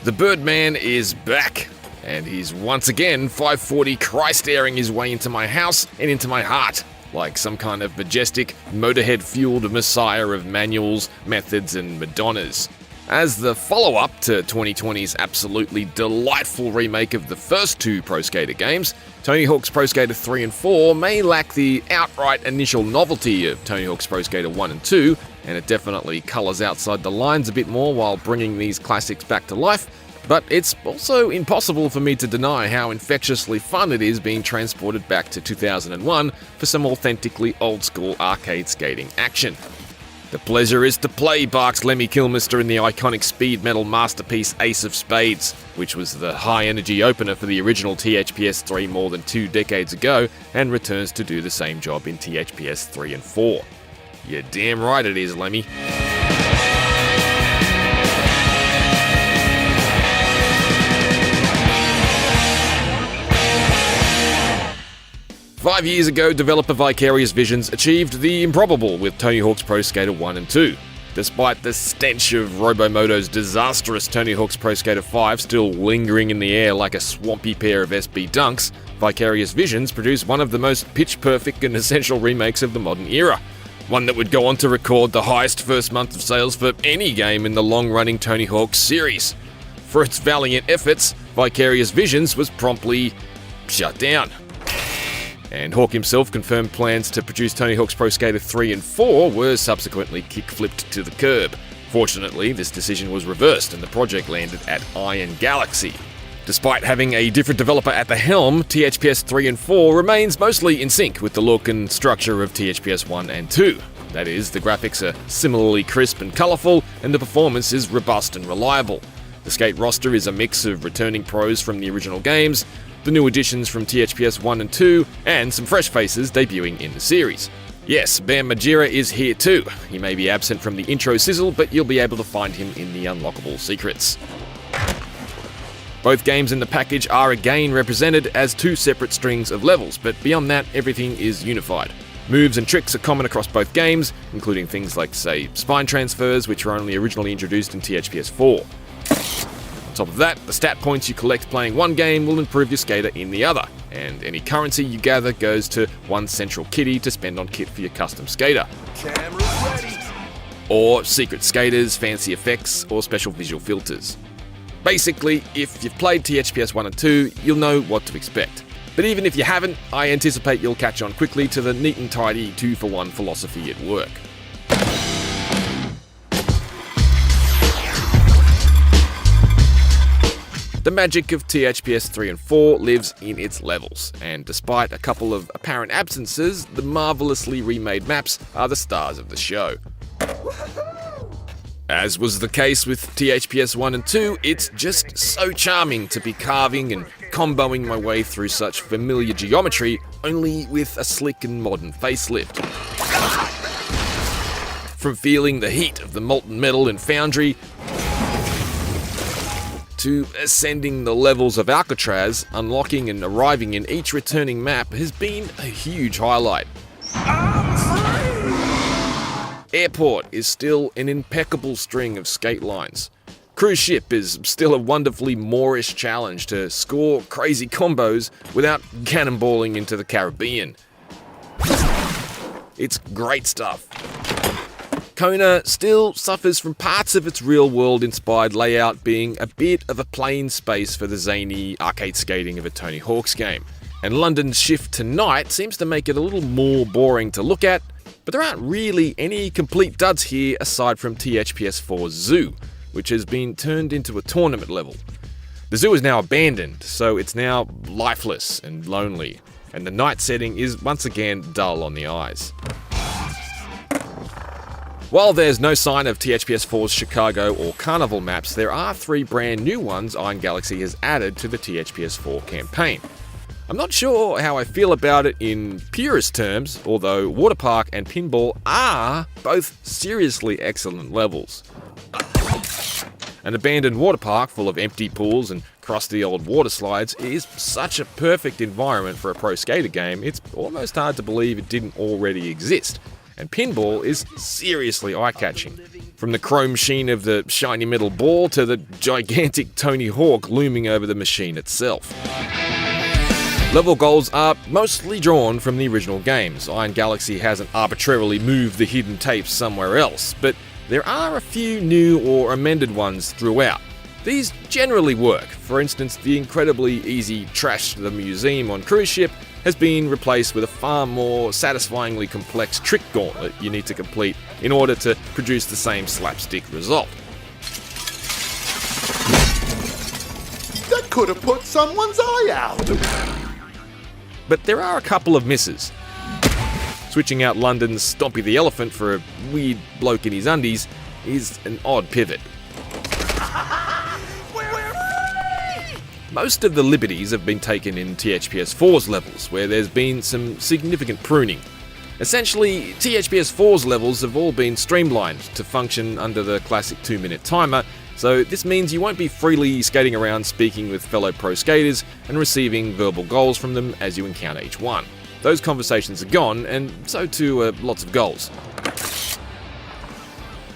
The Birdman is back, and he's once again 540 Christ-airing his way into my house and into my heart, like some kind of majestic, motorhead-fueled messiah of manuals, methods, and Madonnas. As the follow-up to 2020's absolutely delightful remake of the first 2 Pro Skater games, Tony Hawk's Pro Skater 3 and 4 may lack the outright initial novelty of Tony Hawk's Pro Skater 1 and 2, and it definitely colours outside the lines a bit more while bringing these classics back to life, but it's also impossible for me to deny how infectiously fun it is being transported back to 2001 for some authentically old-school arcade skating action. The pleasure is to play, barks Lemmy Kilmister in the iconic speed metal masterpiece Ace of Spades, which was the high-energy opener for the original THPS 3 more than 2 decades ago, and returns to do the same job in THPS 3 and 4. You're damn right it is, Lemmy. Five years ago, developer Vicarious Visions achieved the improbable with Tony Hawk's Pro Skater 1 and 2. Despite the stench of Robomoto's disastrous Tony Hawk's Pro Skater 5 still lingering in the air like a swampy pair of SB dunks, Vicarious Visions produced one of the most pitch-perfect and essential remakes of the modern era. One that would go on to record the highest first month of sales for any game in the long-running Tony Hawk series. For its valiant efforts, Vicarious Visions was promptly shut down. And Hawk himself confirmed plans to produce Tony Hawk's Pro Skater 3 and 4 were subsequently kick-flipped to the curb. Fortunately, this decision was reversed and the project landed at Iron Galaxy. Despite having a different developer at the helm, THPS 3 and 4 remains mostly in sync with the look and structure of THPS 1 and 2. That is, the graphics are similarly crisp and colourful, and the performance is robust and reliable. The skate roster is a mix of returning pros from the original games, the new additions from THPS 1 and 2, and some fresh faces debuting in the series. Yes, Bam Margera is here too. He may be absent from the intro sizzle, but you'll be able to find him in the unlockable secrets. Both games in the package are again represented as 2 separate strings of levels, but beyond that, everything is unified. Moves and tricks are common across both games, including things like, say, spine transfers, which were only originally introduced in THPS 4. On top of that, the stat points you collect playing one game will improve your skater in the other, and any currency you gather goes to one central kitty to spend on kit for your custom skater. Or secret skaters, fancy effects, or special visual filters. Basically, if you've played THPS 1 and 2, you'll know what to expect. But even if you haven't, I anticipate you'll catch on quickly to the neat and tidy 2-for-1 philosophy at work. The magic of THPS 3 and 4 lives in its levels, and despite a couple of apparent absences, the marvellously remade maps are the stars of the show. As was the case with THPS 1 and 2, it's just so charming to be carving and comboing my way through such familiar geometry, only with a slick and modern facelift. From feeling the heat of the molten metal in Foundry, to ascending the levels of Alcatraz, unlocking and arriving in each returning map has been a huge highlight. Airport is still an impeccable string of skate lines. Cruise ship is still a wonderfully Moorish challenge to score crazy combos without cannonballing into the Caribbean. It's great stuff. Kona still suffers from parts of its real-world inspired layout being a bit of a plain space for the zany arcade skating of a Tony Hawk's game, and London's shift to night seems to make it a little more boring to look at, but there aren't really any complete duds here aside from THPS4's Zoo, which has been turned into a tournament level. The zoo is now abandoned, so it's now lifeless and lonely, and the night setting is once again dull on the eyes. While there's no sign of THPS4's Chicago or Carnival maps, there are 3 brand new ones Iron Galaxy has added to the THPS4 campaign. I'm not sure how I feel about it in purist terms, although Water Park and Pinball are both seriously excellent levels. An abandoned water park full of empty pools and crusty old water slides is such a perfect environment for a pro skater game, it's almost hard to believe it didn't already exist. And Pinball is seriously eye-catching. From the chrome sheen of the shiny metal ball to the gigantic Tony Hawk looming over the machine itself. Level goals are mostly drawn from the original games. Iron Galaxy hasn't arbitrarily moved the hidden tapes somewhere else, but there are a few new or amended ones throughout. These generally work. For instance, the incredibly easy Trash the Museum on cruise ship has been replaced with a far more satisfyingly complex trick gauntlet you need to complete in order to produce the same slapstick result. That could have put someone's eye out. But there are a couple of misses. Switching out London's Stompy the Elephant for a weird bloke in his undies is an odd pivot. Most of the liberties have been taken in THPS4's levels, where there's been some significant pruning. Essentially, THPS4's levels have all been streamlined to function under the classic 2-minute timer, so this means you won't be freely skating around speaking with fellow pro skaters and receiving verbal goals from them as you encounter each one. Those conversations are gone, and so too are lots of goals.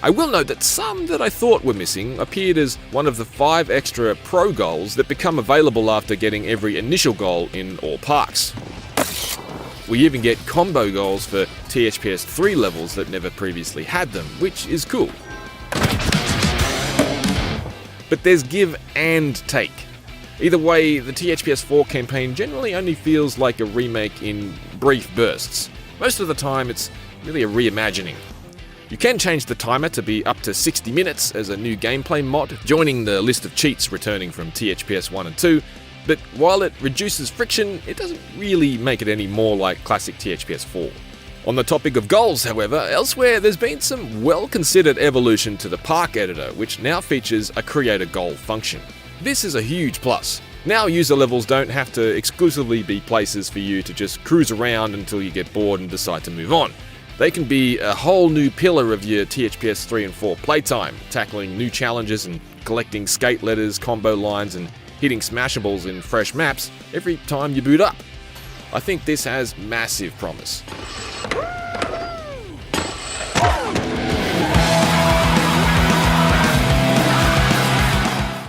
I will note that some that I thought were missing appeared as one of the 5 extra pro goals that become available after getting every initial goal in all parks. We even get combo goals for THPS 3 levels that never previously had them, which is cool. But there's give and take. Either way, the THPS 4 campaign generally only feels like a remake in brief bursts. Most of the time it's really a reimagining. You can change the timer to be up to 60 minutes as a new gameplay mod, joining the list of cheats returning from THPS 1 and 2, but while it reduces friction, it doesn't really make it any more like classic THPS 4. On the topic of goals, however, elsewhere there's been some well-considered evolution to the park editor, which now features a create a goal function. This is a huge plus. Now user levels don't have to exclusively be places for you to just cruise around until you get bored and decide to move on. They can be a whole new pillar of your THPS 3 and 4 playtime, tackling new challenges and collecting skate letters, combo lines, and hitting smashables in fresh maps every time you boot up. I think this has massive promise.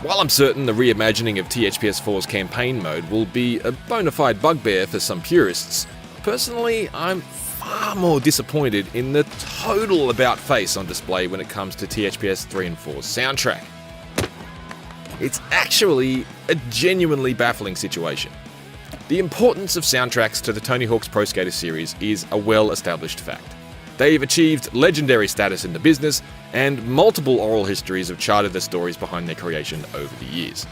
While I'm certain the reimagining of THPS 4's campaign mode will be a bona fide bugbear for some purists, personally I'm far more disappointed in the total about-face on display when it comes to THPS 3 and 4's soundtrack. It's actually a genuinely baffling situation. The importance of soundtracks to the Tony Hawk's Pro Skater series is a well-established fact. They've achieved legendary status in the business, and multiple oral histories have charted the stories behind their creation over the years.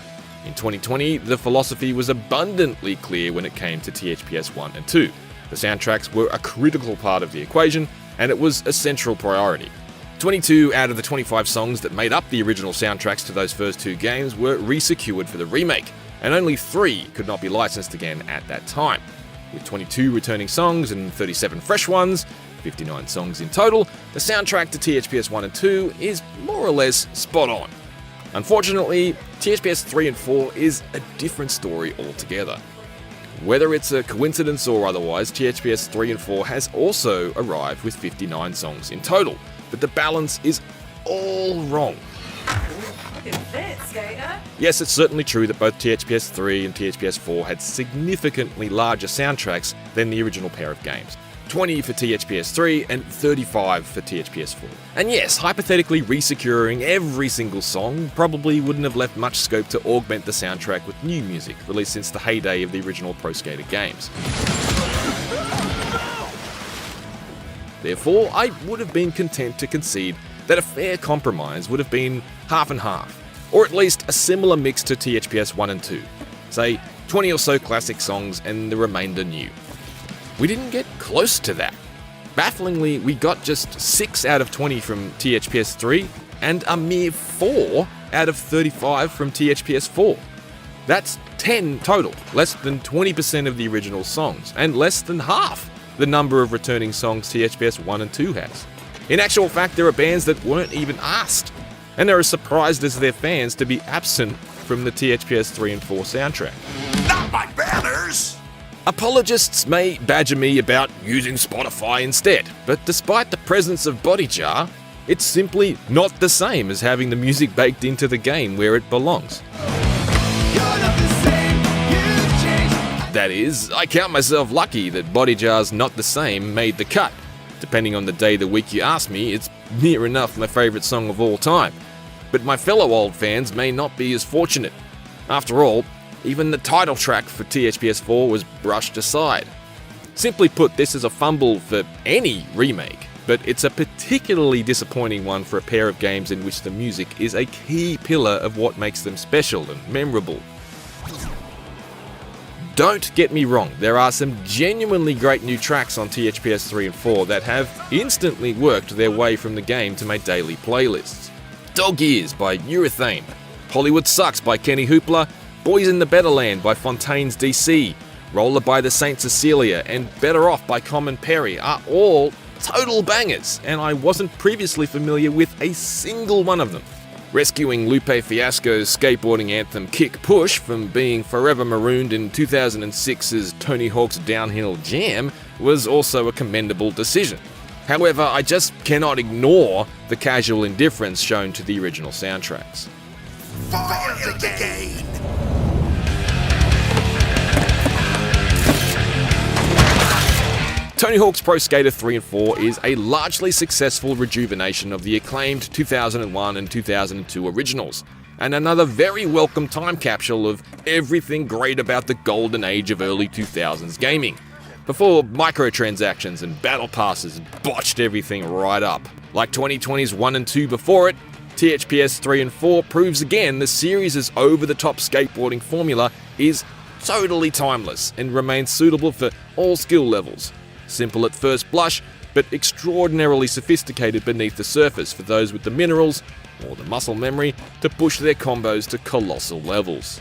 In 2020, the philosophy was abundantly clear when it came to THPS 1 and 2. The soundtracks were a critical part of the equation, and it was a central priority. 22 out of the 25 songs that made up the original soundtracks to those first 2 games were resecured for the remake, and only 3 could not be licensed again at that time. With 22 returning songs and 37 fresh ones, 59 songs in total, the soundtrack to THPS 1 and 2 is more or less spot on. Unfortunately, THPS 3 and 4 is a different story altogether. Whether it's a coincidence or otherwise, THPS 3 and 4 has also arrived with 59 songs in total, but the balance is all wrong. It fits, Gator. Yes, it's certainly true that both THPS 3 and THPS 4 had significantly larger soundtracks than the original pair of games. 20 for THPS3, and 35 for THPS4. And yes, hypothetically resecuring every single song probably wouldn't have left much scope to augment the soundtrack with new music released since the heyday of the original Pro Skater games. Therefore, I would have been content to concede that a fair compromise would have been half and half, or at least a similar mix to THPS 1 and 2. Say, 20 or so classic songs and the remainder new. We didn't get close to that. Bafflingly, we got just 6 out of 20 from THPS 3 and a mere 4 out of 35 from THPS 4. That's 10 total, less than 20% of the original songs, and less than half the number of returning songs THPS 1 and 2 has. In actual fact, there are bands that weren't even asked, and they're as surprised as their fans to be absent from the THPS 3 and 4 soundtrack. Not my banners! Apologists may badger me about using Spotify instead, but despite the presence of Body Jar, it's simply not the same as having the music baked into the game where it belongs. That is, I count myself lucky that Body Jar's Not the Same made the cut. Depending on the day of the week you ask me, it's near enough my favourite song of all time. But my fellow old fans may not be as fortunate. After all, even the title track for THPS 4 was brushed aside. Simply put, this is a fumble for any remake, but it's a particularly disappointing one for a pair of games in which the music is a key pillar of what makes them special and memorable. Don't get me wrong, there are some genuinely great new tracks on THPS 3 and 4 that have instantly worked their way from the game to my daily playlists. Dog Ears by Urethane, Hollywood Sucks by Kenny Hoopla, Boys in the Better Land by Fontaine's DC, Roller by the St. Cecilia, and Better Off by Common Perry are all total bangers, and I wasn't previously familiar with a single one of them. Rescuing Lupe Fiasco's skateboarding anthem Kick Push from being forever marooned in 2006's Tony Hawk's Downhill Jam was also a commendable decision. However, I just cannot ignore the casual indifference shown to the original soundtracks. Fire the game! Tony Hawk's Pro Skater 3 and 4 is a largely successful rejuvenation of the acclaimed 2001 and 2002 originals, and another very welcome time capsule of everything great about the golden age of early 2000s gaming, before microtransactions and battle passes botched everything right up. Like 2020's 1 and 2 before it, THPS 3 and 4 proves again the series' over-the-top skateboarding formula is totally timeless and remains suitable for all skill levels. Simple at first blush, but extraordinarily sophisticated beneath the surface for those with the minerals, or the muscle memory, to push their combos to colossal levels.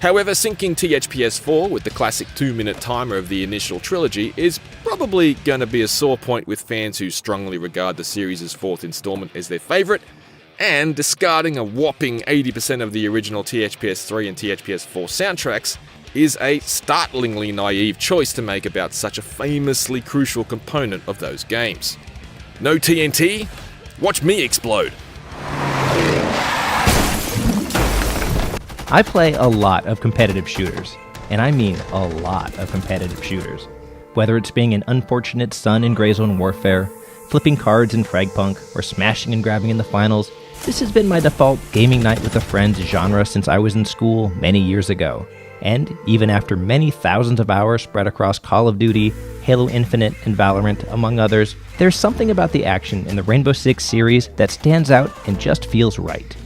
However, syncing THPS 4 with the classic 2-minute timer of the initial trilogy is probably going to be a sore point with fans who strongly regard the series' fourth installment as their favourite, and discarding a whopping 80% of the original THPS 3 and THPS 4 soundtracks is a startlingly naive choice to make about such a famously crucial component of those games. No TNT? Watch me explode! I play a lot of competitive shooters, and I mean a lot of competitive shooters. Whether it's being an unfortunate son in Gray Zone Warfare, flipping cards in Fragpunk, or smashing and grabbing in the finals, this has been my default gaming night with a friends genre since I was in school many years ago. And even after many thousands of hours spread across Call of Duty, Halo Infinite, and Valorant, among others, there's something about the action in the Rainbow Six series that stands out and just feels right.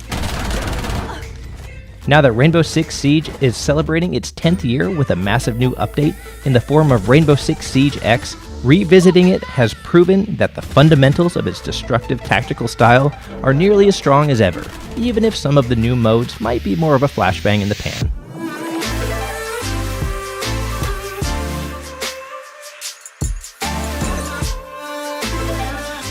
Now that Rainbow Six Siege is celebrating its 10th year with a massive new update in the form of Rainbow Six Siege X, revisiting it has proven that the fundamentals of its destructive tactical style are nearly as strong as ever, even if some of the new modes might be more of a flashbang in the pan.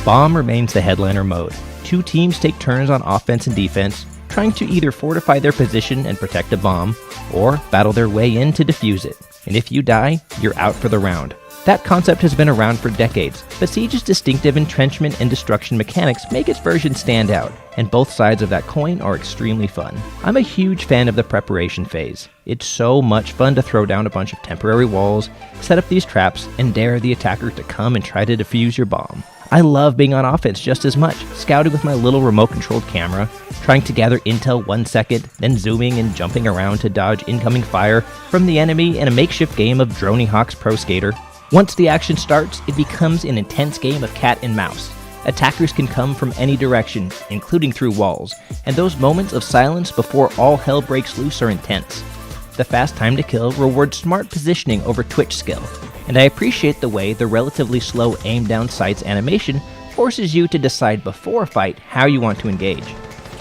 Bomb remains the headliner mode. Two teams take turns on offense and defense, trying to either fortify their position and protect a bomb, or battle their way in to defuse it. And if you die, you're out for the round. That concept has been around for decades, but Siege's distinctive entrenchment and destruction mechanics make its version stand out, and both sides of that coin are extremely fun. I'm a huge fan of the preparation phase. It's so much fun to throw down a bunch of temporary walls, set up these traps, and dare the attacker to come and try to defuse your bomb. I love being on offense just as much, scouting with my little remote-controlled camera, trying to gather intel 1 second, then zooming and jumping around to dodge incoming fire from the enemy in a makeshift game of Droney Hawk's Pro Skater. Once the action starts, it becomes an intense game of cat and mouse. Attackers can come from any direction, including through walls, and those moments of silence before all hell breaks loose are intense. The fast time to kill rewards smart positioning over twitch skill, and I appreciate the way the relatively slow aim down sights animation forces you to decide before a fight how you want to engage.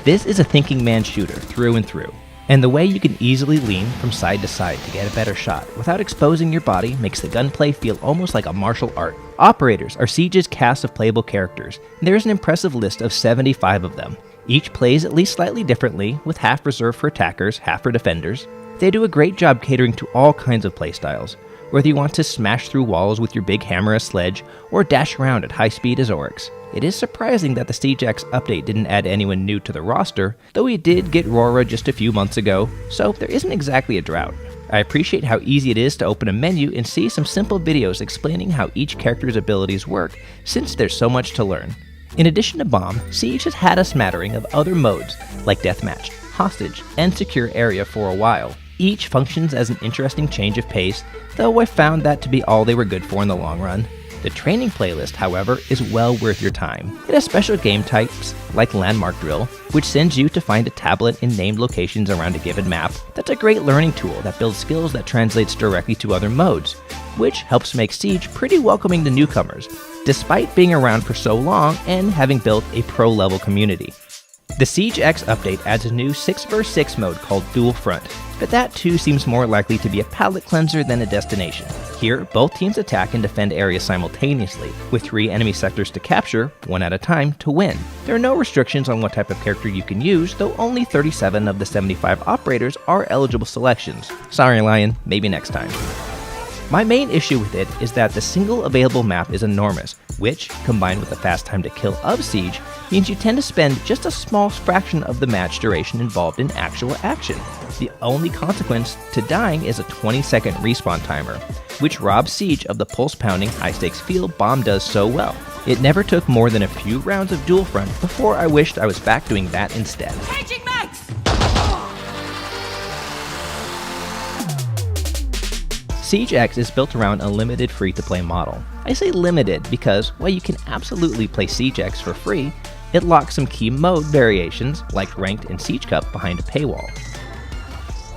This is a thinking man's shooter through and through, and the way you can easily lean from side to side to get a better shot without exposing your body makes the gunplay feel almost like a martial art. Operators are Siege's cast of playable characters, and there is an impressive list of 75 of them. Each plays at least slightly differently, with half reserved for attackers, half for defenders. They do a great job catering to all kinds of playstyles, whether you want to smash through walls with your big hammer as Sledge, or dash around at high speed as Oryx. It is surprising that the Siege X update didn't add anyone new to the roster, though we did get Rora just a few months ago, so there isn't exactly a drought. I appreciate how easy it is to open a menu and see some simple videos explaining how each character's abilities work, since there's so much to learn. In addition to Bomb, Siege has had a smattering of other modes, like Deathmatch, Hostage, and Secure Area for a while. Each functions as an interesting change of pace, though I found that to be all they were good for in the long run. The training playlist, however, is well worth your time. It has special game types, like Landmark Drill, which sends you to find a tablet in named locations around a given map. That's a great learning tool that builds skills that translates directly to other modes, which helps make Siege pretty welcoming to newcomers, despite being around for so long and having built a pro-level community. The Siege X update adds a new 6vs6 mode called Dual Front, but that too seems more likely to be a palate cleanser than a destination. Here, both teams attack and defend areas simultaneously, with 3 enemy sectors to capture, 1 at a time, to win. There are no restrictions on what type of character you can use, though only 37 of the 75 operators are eligible selections. Sorry Lion, maybe next time. My main issue with it is that the single available map is enormous, which, combined with the fast time to kill of Siege, means you tend to spend just a small fraction of the match duration involved in actual action. The only consequence to dying is a 20-second respawn timer, which robs Siege of the pulse-pounding, high-stakes feel Bomb does so well. It never took more than a few rounds of Dual Front before I wished I was back doing that instead. Changing mags! Siege X is built around a limited free-to-play model. I say limited because, while you can absolutely play Siege X for free, it locks some key mode variations, like Ranked and Siege Cup, behind a paywall.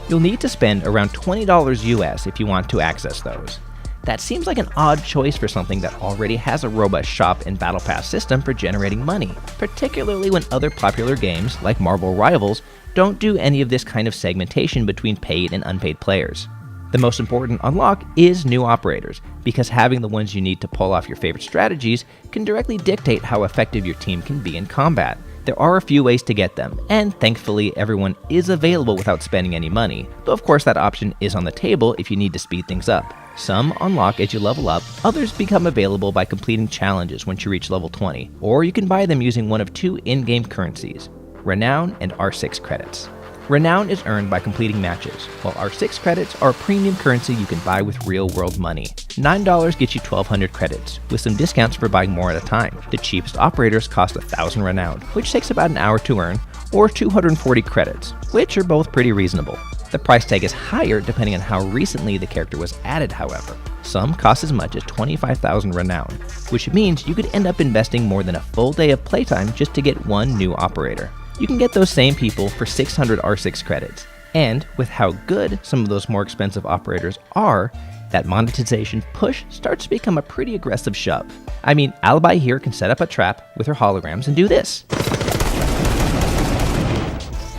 You'll need to spend around $20 US if you want to access those. That seems like an odd choice for something that already has a robust shop and battle pass system for generating money, particularly when other popular games, like Marvel Rivals, don't do any of this kind of segmentation between paid and unpaid players. The most important unlock is new operators, because having the ones you need to pull off your favorite strategies can directly dictate how effective your team can be in combat. There are a few ways to get them, and thankfully everyone is available without spending any money, though of course that option is on the table if you need to speed things up. Some unlock as you level up, others become available by completing challenges once you reach level 20, or you can buy them using one of 2 in-game currencies, Renown and R6 credits. Renown is earned by completing matches, while R6 credits are a premium currency you can buy with real-world money. $9 gets you 1,200 credits, with some discounts for buying more at a time. The cheapest operators cost 1,000 Renown, which takes about an hour to earn, or 240 credits, which are both pretty reasonable. The price tag is higher depending on how recently the character was added, however. Some cost as much as 25,000 Renown, which means you could end up investing more than a full day of playtime just to get one new operator. You can get those same people for 600 R6 credits, and with how good some of those more expensive operators are, that monetization push starts to become a pretty aggressive shove. I mean, Alibi here can set up a trap with her holograms and do this.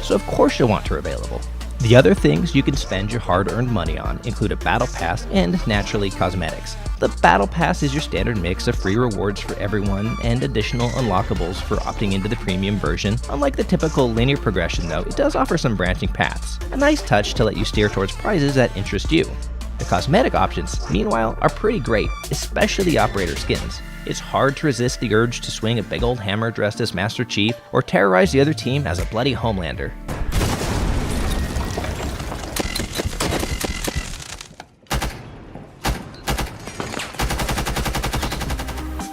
So of course you'll want her available. The other things you can spend your hard-earned money on include a battle pass and, naturally, cosmetics. The battle pass is your standard mix of free rewards for everyone and additional unlockables for opting into the premium version. Unlike the typical linear progression though, it does offer some branching paths, a nice touch to let you steer towards prizes that interest you. The cosmetic options, meanwhile, are pretty great, especially the operator skins. It's hard to resist the urge to swing a big old hammer dressed as Master Chief or terrorize the other team as a bloody Homelander.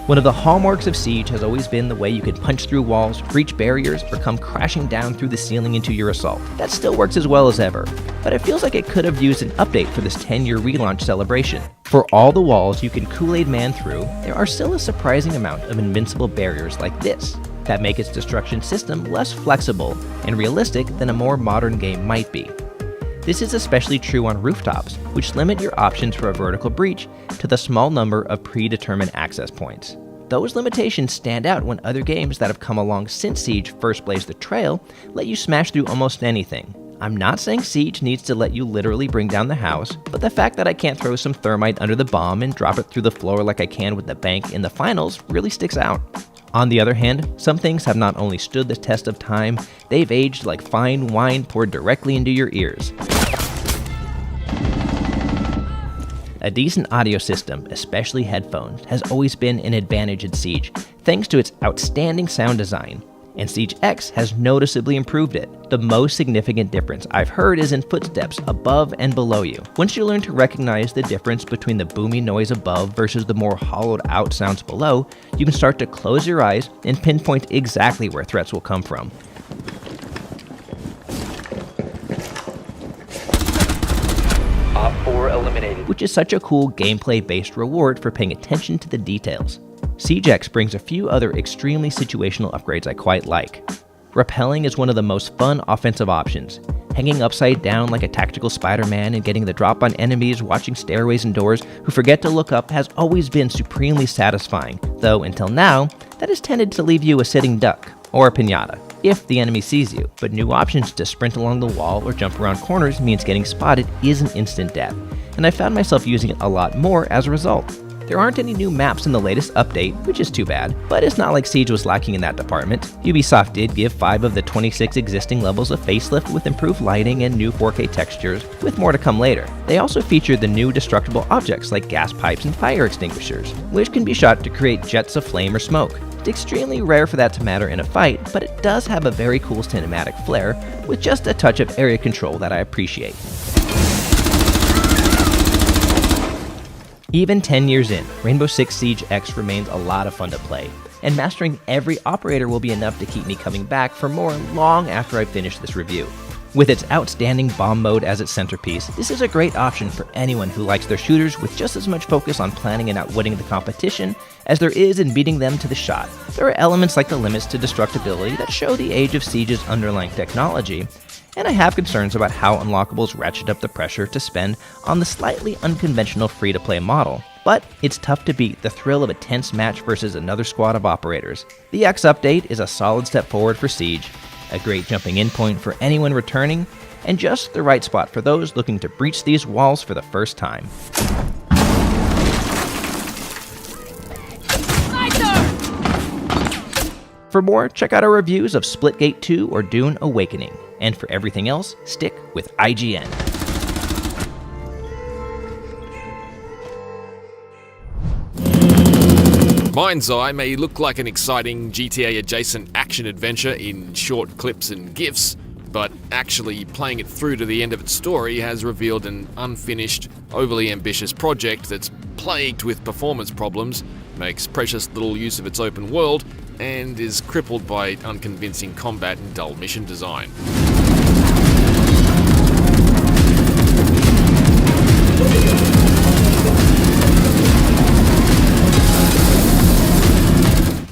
One of the hallmarks of Siege has always been the way you could punch through walls, breach barriers, or come crashing down through the ceiling into your assault. That still works as well as ever, but it feels like it could have used an update for this 10-year relaunch celebration. For all the walls you can Kool-Aid Man through, there are still a surprising amount of invincible barriers like this, that make its destruction system less flexible and realistic than a more modern game might be. This is especially true on rooftops, which limit your options for a vertical breach to the small number of predetermined access points. Those limitations stand out when other games that have come along since Siege first blazed the trail let you smash through almost anything. I'm not saying Siege needs to let you literally bring down the house, but the fact that I can't throw some thermite under the bomb and drop it through the floor like I can with the bank in the finals really sticks out. On the other hand, some things have not only stood the test of time, they've aged like fine wine poured directly into your ears. A decent audio system, especially headphones, has always been an advantage in Siege, thanks to its outstanding sound design, and Siege X has noticeably improved it. The most significant difference I've heard is in footsteps above and below you. Once you learn to recognize the difference between the booming noise above versus the more hollowed out sounds below, you can start to close your eyes and pinpoint exactly where threats will come from. Op 4 eliminated. Which is such a cool gameplay-based reward for paying attention to the details. Siege X brings a few other extremely situational upgrades I quite like. Rappelling is one of the most fun offensive options. Hanging upside down like a tactical Spider-Man and getting the drop on enemies watching stairways and doors who forget to look up has always been supremely satisfying, though until now, that has tended to leave you a sitting duck, or a piñata, if the enemy sees you, but new options to sprint along the wall or jump around corners means getting spotted is an instant death, and I found myself using it a lot more as a result. There aren't any new maps in the latest update, which is too bad, but it's not like Siege was lacking in that department. Ubisoft did give 5 of the 26 existing levels a facelift with improved lighting and new 4K textures, with more to come later. They also featured the new destructible objects like gas pipes and fire extinguishers, which can be shot to create jets of flame or smoke. It's extremely rare for that to matter in a fight, but it does have a very cool cinematic flair, with just a touch of area control that I appreciate. Even 10 years in, Rainbow Six Siege X remains a lot of fun to play, and mastering every operator will be enough to keep me coming back for more long after I finish this review. With its outstanding bomb mode as its centerpiece, this is a great option for anyone who likes their shooters with just as much focus on planning and outwitting the competition as there is in beating them to the shot. There are elements like the limits to destructibility that show the age of Siege's underlying technology, and I have concerns about how unlockables ratchet up the pressure to spend on the slightly unconventional free-to-play model. But it's tough to beat the thrill of a tense match versus another squad of operators. The X update is a solid step forward for Siege, a great jumping in point for anyone returning, and just the right spot for those looking to breach these walls for the first time. For more, check out our reviews of Splitgate 2 or Dune Awakening. And for everything else, stick with IGN. Mind's Eye may look like an exciting GTA-adjacent action-adventure in short clips and GIFs, but actually playing it through to the end of its story has revealed an unfinished, overly ambitious project that's plagued with performance problems, makes precious little use of its open world, and is crippled by unconvincing combat and dull mission design.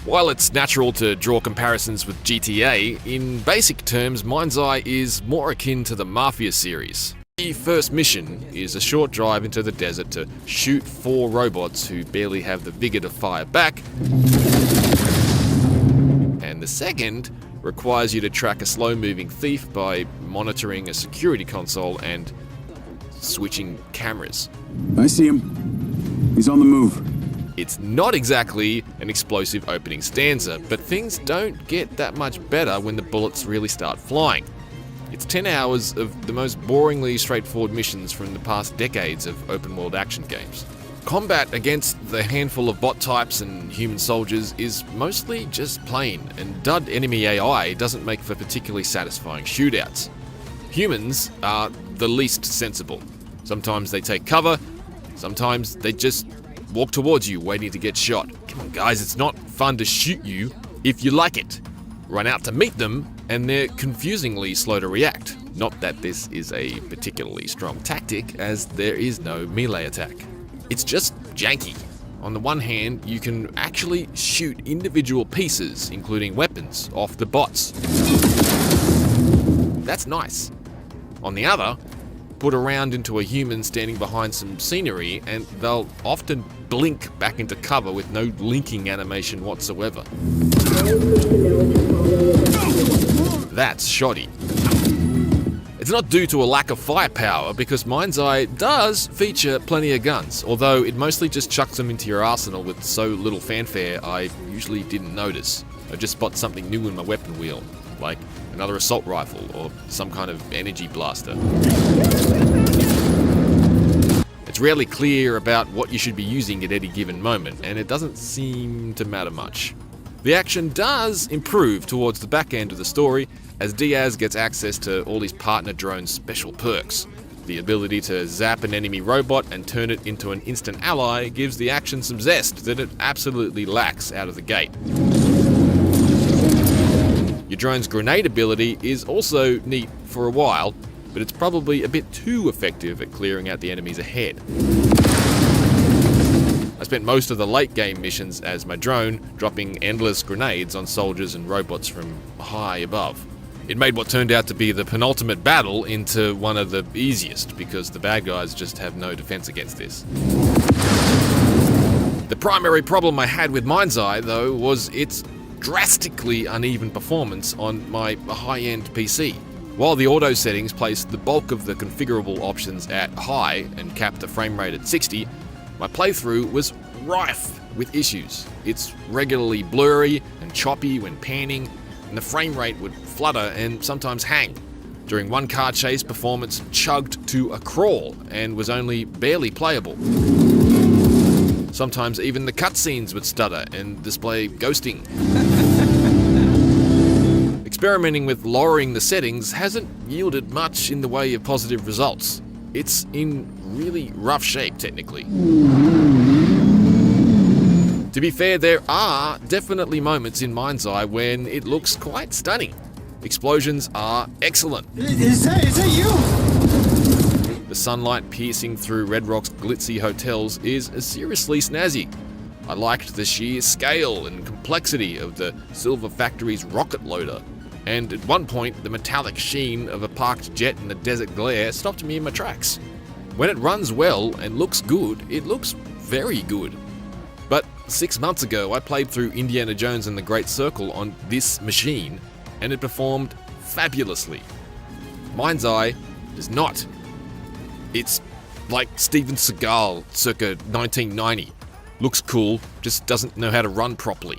While it's natural to draw comparisons with GTA, in basic terms, Mind's Eye is more akin to the Mafia series. The first mission is a short drive into the desert to shoot 4 robots who barely have the vigor to fire back, and the second requires you to track a slow-moving thief by monitoring a security console and switching cameras. I see him. He's on the move. It's not exactly an explosive opening stanza, but things don't get that much better when the bullets really start flying. It's 10 hours of the most boringly straightforward missions from the past decades of open-world action games. Combat against the handful of bot types and human soldiers is mostly just plain, and dud enemy AI doesn't make for particularly satisfying shootouts. Humans are the least sensible. Sometimes they take cover, sometimes they just walk towards you waiting to get shot. Come on guys, it's not fun to shoot you if you like it. Run out to meet them, and they're confusingly slow to react. Not that this is a particularly strong tactic, as there is no melee attack. It's just janky. On the one hand, you can actually shoot individual pieces, including weapons, off the bots. That's nice. On the other, put a round into a human standing behind some scenery and they'll often blink back into cover with no linking animation whatsoever. That's shoddy. It's not due to a lack of firepower, because Mind's Eye does feature plenty of guns, although it mostly just chucks them into your arsenal with so little fanfare I usually didn't notice. I just spot something new in my weapon wheel, like another assault rifle or some kind of energy blaster. It's rarely clear about what you should be using at any given moment, and it doesn't seem to matter much. The action does improve towards the back end of the story, as Diaz gets access to all his partner drone's special perks. The ability to zap an enemy robot and turn it into an instant ally gives the action some zest that it absolutely lacks out of the gate. Your drone's grenade ability is also neat for a while, but it's probably a bit too effective at clearing out the enemies ahead. I spent most of the late game missions as my drone, dropping endless grenades on soldiers and robots from high above. It made what turned out to be the penultimate battle into one of the easiest, because the bad guys just have no defense against this. The primary problem I had with Mind's Eye, though, was its drastically uneven performance on my high-end PC. While the auto settings placed the bulk of the configurable options at high and capped the frame rate at 60, my playthrough was rife with issues. It's regularly blurry and choppy when panning, and the frame rate would flutter and sometimes hang. During one car chase, performance chugged to a crawl and was only barely playable. Sometimes even the cutscenes would stutter and display ghosting. Experimenting with lowering the settings hasn't yielded much in the way of positive results. It's in really rough shape technically. To be fair, there are definitely moments in Mind's Eye when it looks quite stunning. Explosions are excellent. Is that you? The sunlight piercing through Red Rock's glitzy hotels is seriously snazzy. I liked the sheer scale and complexity of the Silver Factory's rocket loader, and at one point the metallic sheen of a parked jet in the desert glare stopped me in my tracks. When it runs well and looks good, it looks very good. But 6 months ago I played through Indiana Jones and the Great Circle on this machine, and it performed fabulously. Mind's Eye does not. It's like Steven Seagal circa 1990. Looks cool, just doesn't know how to run properly.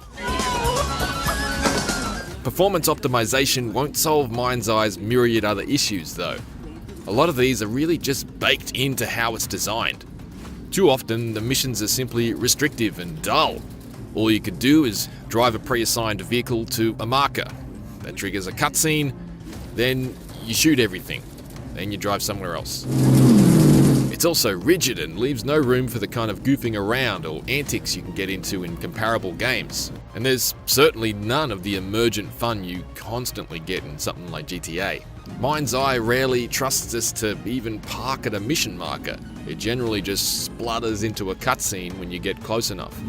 Performance optimization won't solve Mind's Eye's myriad other issues though. A lot of these are really just baked into how it's designed. Too often, the missions are simply restrictive and dull. All you could do is drive a pre-assigned vehicle to a marker. That triggers a cutscene, then you shoot everything, then you drive somewhere else. It's also rigid and leaves no room for the kind of goofing around or antics you can get into in comparable games. And there's certainly none of the emergent fun you constantly get in something like GTA. Mind's Eye rarely trusts us to even park at a mission marker. It generally just splutters into a cutscene when you get close enough.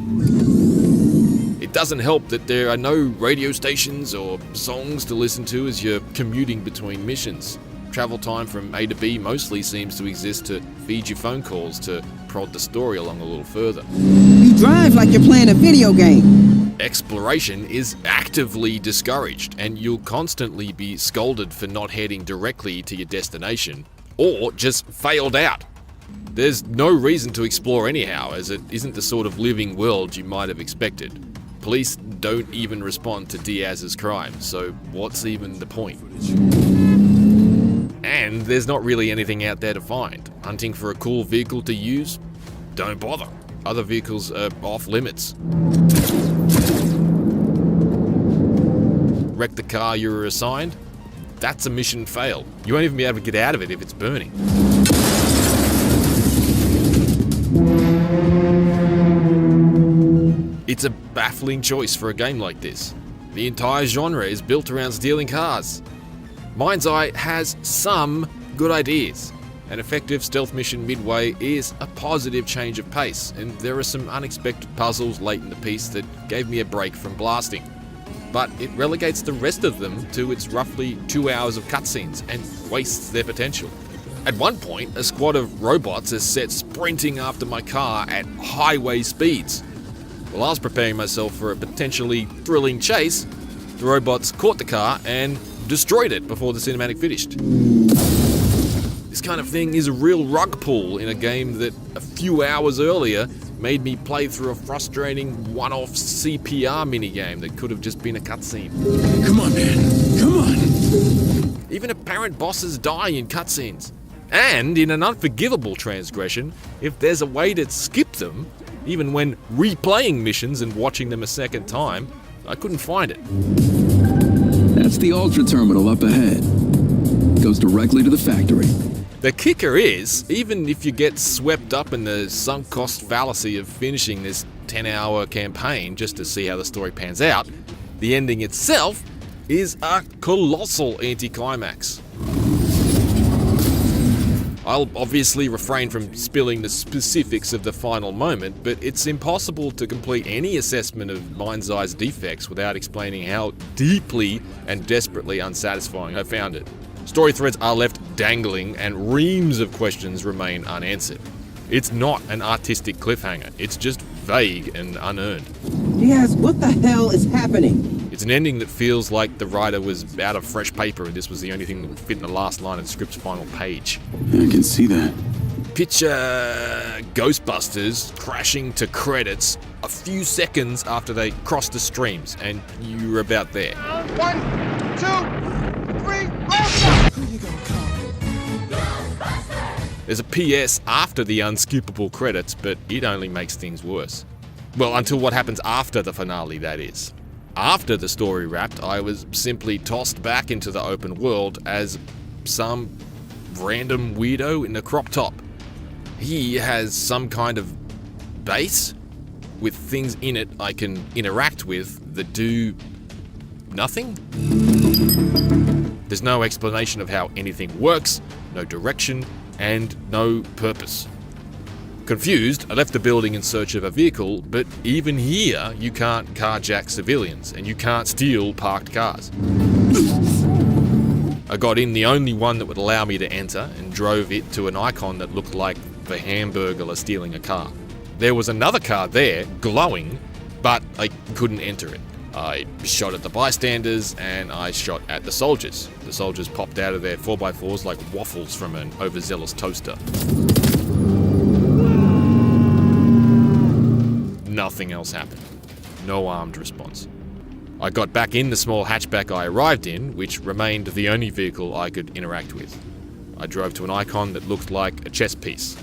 It doesn't help that there are no radio stations or songs to listen to as you're commuting between missions. Travel time from A to B mostly seems to exist to feed you phone calls to prod the story along a little further. You drive like you're playing a video game. Exploration is actively discouraged, and you'll constantly be scolded for not heading directly to your destination, or just failed out. There's no reason to explore anyhow, as it isn't the sort of living world you might have expected. Police don't even respond to Diaz's crime, so what's even the point? And there's not really anything out there to find. Hunting for a cool vehicle to use? Don't bother. Other vehicles are off limits. Wreck the car you were assigned? That's a mission fail. You won't even be able to get out of it if it's burning. It's a baffling choice for a game like this. The entire genre is built around stealing cars. Mind's Eye has some good ideas. An effective stealth mission midway is a positive change of pace, and there are some unexpected puzzles late in the piece that gave me a break from blasting. But it relegates the rest of them to its roughly 2 hours of cutscenes and wastes their potential. At one point, a squad of robots is set sprinting after my car at highway speeds. While I was preparing myself for a potentially thrilling chase, the robots caught the car and destroyed it before the cinematic finished. This kind of thing is a real rug pull in a game that a few hours earlier made me play through a frustrating one-off CPR minigame that could have just been a cutscene. Come on, man. Come on. Even apparent bosses die in cutscenes. And in an unforgivable transgression, if there's a way to skip them, even when replaying missions and watching them a second time, I couldn't find it. That's the Ultra Terminal up ahead. Goes directly to the factory. The kicker is, even if you get swept up in the sunk cost fallacy of finishing this 10-hour campaign just to see how the story pans out, the ending itself is a colossal anticlimax. I'll obviously refrain from spilling the specifics of the final moment, but it's impossible to complete any assessment of Mind's Eye's defects without explaining how deeply and desperately unsatisfying I found it. Story threads are left dangling and reams of questions remain unanswered. It's not an artistic cliffhanger, it's just vague and unearned. Yes, what the hell is happening? It's an ending that feels like the writer was out of fresh paper and this was the only thing that would fit in the last line of the script's final page. I can see that. Picture Ghostbusters crashing to credits a few seconds after they cross the streams, and you're about there. 1, 2, 3, There's a PS after the unskippable credits, but it only makes things worse. Well, until what happens after the finale, that is. After the story wrapped, I was simply tossed back into the open world as some random weirdo in a crop top. He has some kind of base with things in it I can interact with that do nothing. There's no explanation of how anything works, no direction, and no purpose. Confused, I left the building in search of a vehicle, but even here, you can't carjack civilians, and you can't steal parked cars. I got in the only one that would allow me to enter, and drove it to an icon that looked like the Hamburglar stealing a car. There was another car there, glowing, but I couldn't enter it. I shot at the bystanders, and I shot at the soldiers. The soldiers popped out of their 4x4s like waffles from an overzealous toaster. Nothing else happened. No armed response. I got back in the small hatchback I arrived in, which remained the only vehicle I could interact with. I drove to an icon that looked like a chess piece.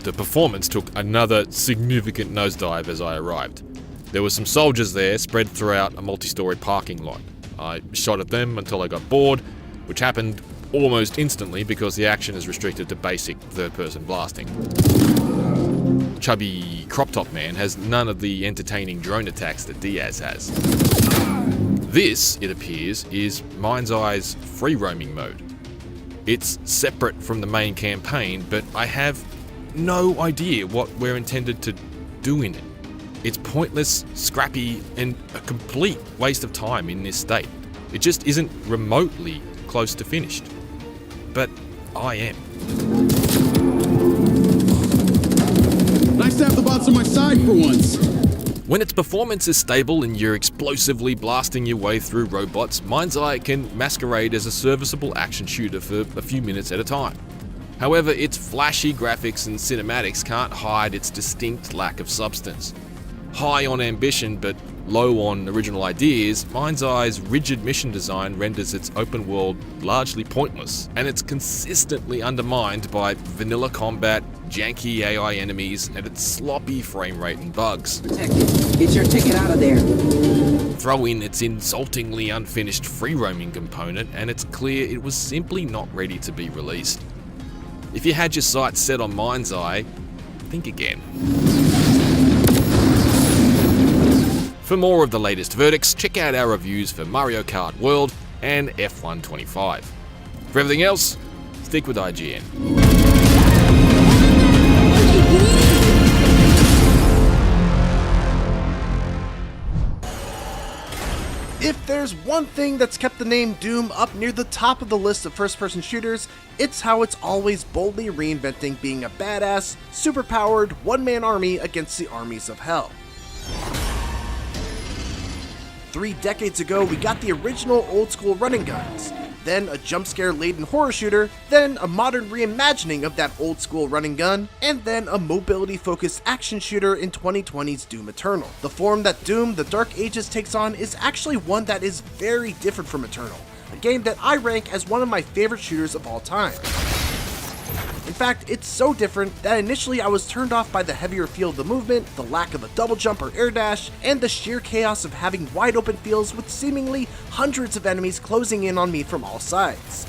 The performance took another significant nosedive as I arrived. There were some soldiers there spread throughout a multi-story parking lot. I shot at them until I got bored, which happened almost instantly because the action is restricted to basic third-person blasting. Chubby crop top man has none of the entertaining drone attacks that Diaz has. This, it appears, is Mind's Eye's free roaming mode. It's separate from the main campaign, but I have no idea what we're intended to do in it. It's pointless, scrappy, and a complete waste of time in this state. It just isn't remotely close to finished. But I am. Nice to have the bots on my side for once. When its performance is stable and you're explosively blasting your way through robots, Mind's Eye can masquerade as a serviceable action shooter for a few minutes at a time. However, its flashy graphics and cinematics can't hide its distinct lack of substance. High on ambition but low on original ideas, Mind's Eye's rigid mission design renders its open world largely pointless, and it's consistently undermined by vanilla combat, janky AI enemies, and its sloppy frame rate and bugs. Get your ticket out of there. Throw in its insultingly unfinished free roaming component, and it's clear it was simply not ready to be released. If you had your sights set on Mind's Eye, think again. For more of the latest verdicts, check out our reviews for Mario Kart World and F1 25. For everything else, stick with IGN. If there's one thing that's kept the name Doom up near the top of the list of first-person shooters, it's how it's always boldly reinventing being a badass, super-powered, one-man army against the armies of hell. 3 decades ago, we got the original old-school running guns, then a jump-scare-laden horror shooter, then a modern reimagining of that old-school running gun, and then a mobility-focused action shooter in 2020's Doom Eternal. The form that Doom: The Dark Ages takes on is actually one that is very different from Eternal, a game that I rank as one of my favorite shooters of all time. In fact, it's so different that initially I was turned off by the heavier feel of the movement, the lack of a double jump or air dash, and the sheer chaos of having wide open fields with seemingly hundreds of enemies closing in on me from all sides.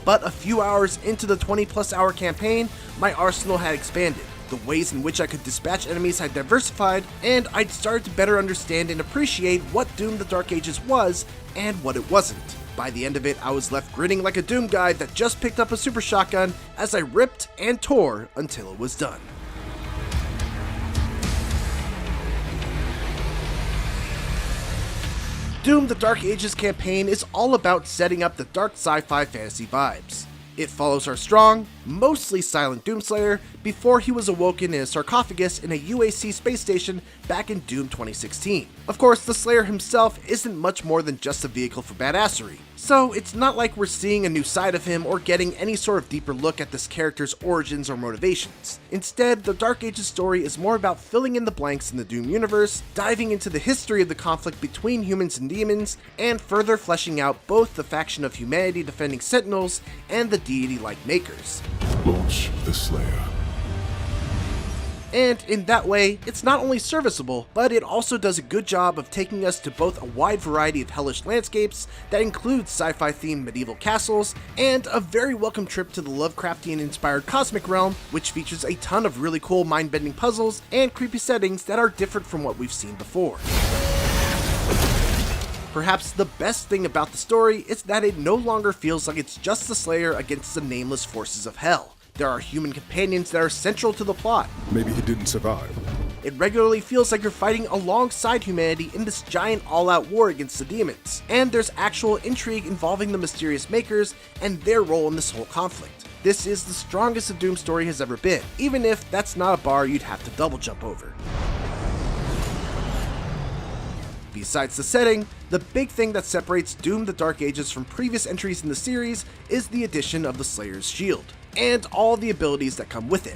But a few hours into the 20+ hour campaign, my arsenal had expanded. The ways in which I could dispatch enemies had diversified, and I'd started to better understand and appreciate what Doom: The Dark Ages was and what it wasn't. By the end of it, I was left grinning like a Doom guy that just picked up a super shotgun as I ripped and tore until it was done. Doom: The Dark Ages campaign is all about setting up the dark sci-fi fantasy vibes. It follows our strong, mostly silent Doomslayer before he was awoken in a sarcophagus in a UAC space station back in Doom 2016. Of course, the Slayer himself isn't much more than just a vehicle for badassery, so it's not like we're seeing a new side of him or getting any sort of deeper look at this character's origins or motivations. Instead, the Dark Ages story is more about filling in the blanks in the Doom universe, diving into the history of the conflict between humans and demons, and further fleshing out both the faction of humanity defending Sentinels and the deity-like Makers. Launch the Slayer. And in that way, it's not only serviceable, but it also does a good job of taking us to both a wide variety of hellish landscapes that includes sci-fi themed medieval castles, and a very welcome trip to the Lovecraftian-inspired cosmic realm, which features a ton of really cool mind-bending puzzles and creepy settings that are different from what we've seen before. Perhaps the best thing about the story is that it no longer feels like it's just the Slayer against the nameless forces of hell. There are human companions that are central to the plot. Maybe he didn't survive. It regularly feels like you're fighting alongside humanity in this giant all-out war against the demons, and there's actual intrigue involving the mysterious Makers and their role in this whole conflict. This is the strongest a Doom story has ever been, even if that's not a bar you'd have to double jump over. Besides the setting, the big thing that separates Doom: The Dark Ages from previous entries in the series is the addition of the Slayer's shield, and all the abilities that come with it.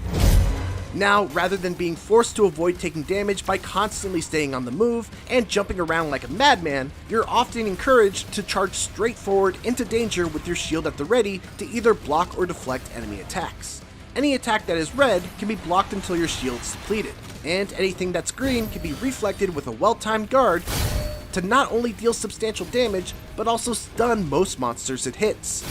Now, rather than being forced to avoid taking damage by constantly staying on the move and jumping around like a madman, you're often encouraged to charge straight forward into danger with your shield at the ready to either block or deflect enemy attacks. Any attack that is red can be blocked until your shield's depleted, and anything that's green can be reflected with a well-timed guard to not only deal substantial damage, but also stun most monsters it hits.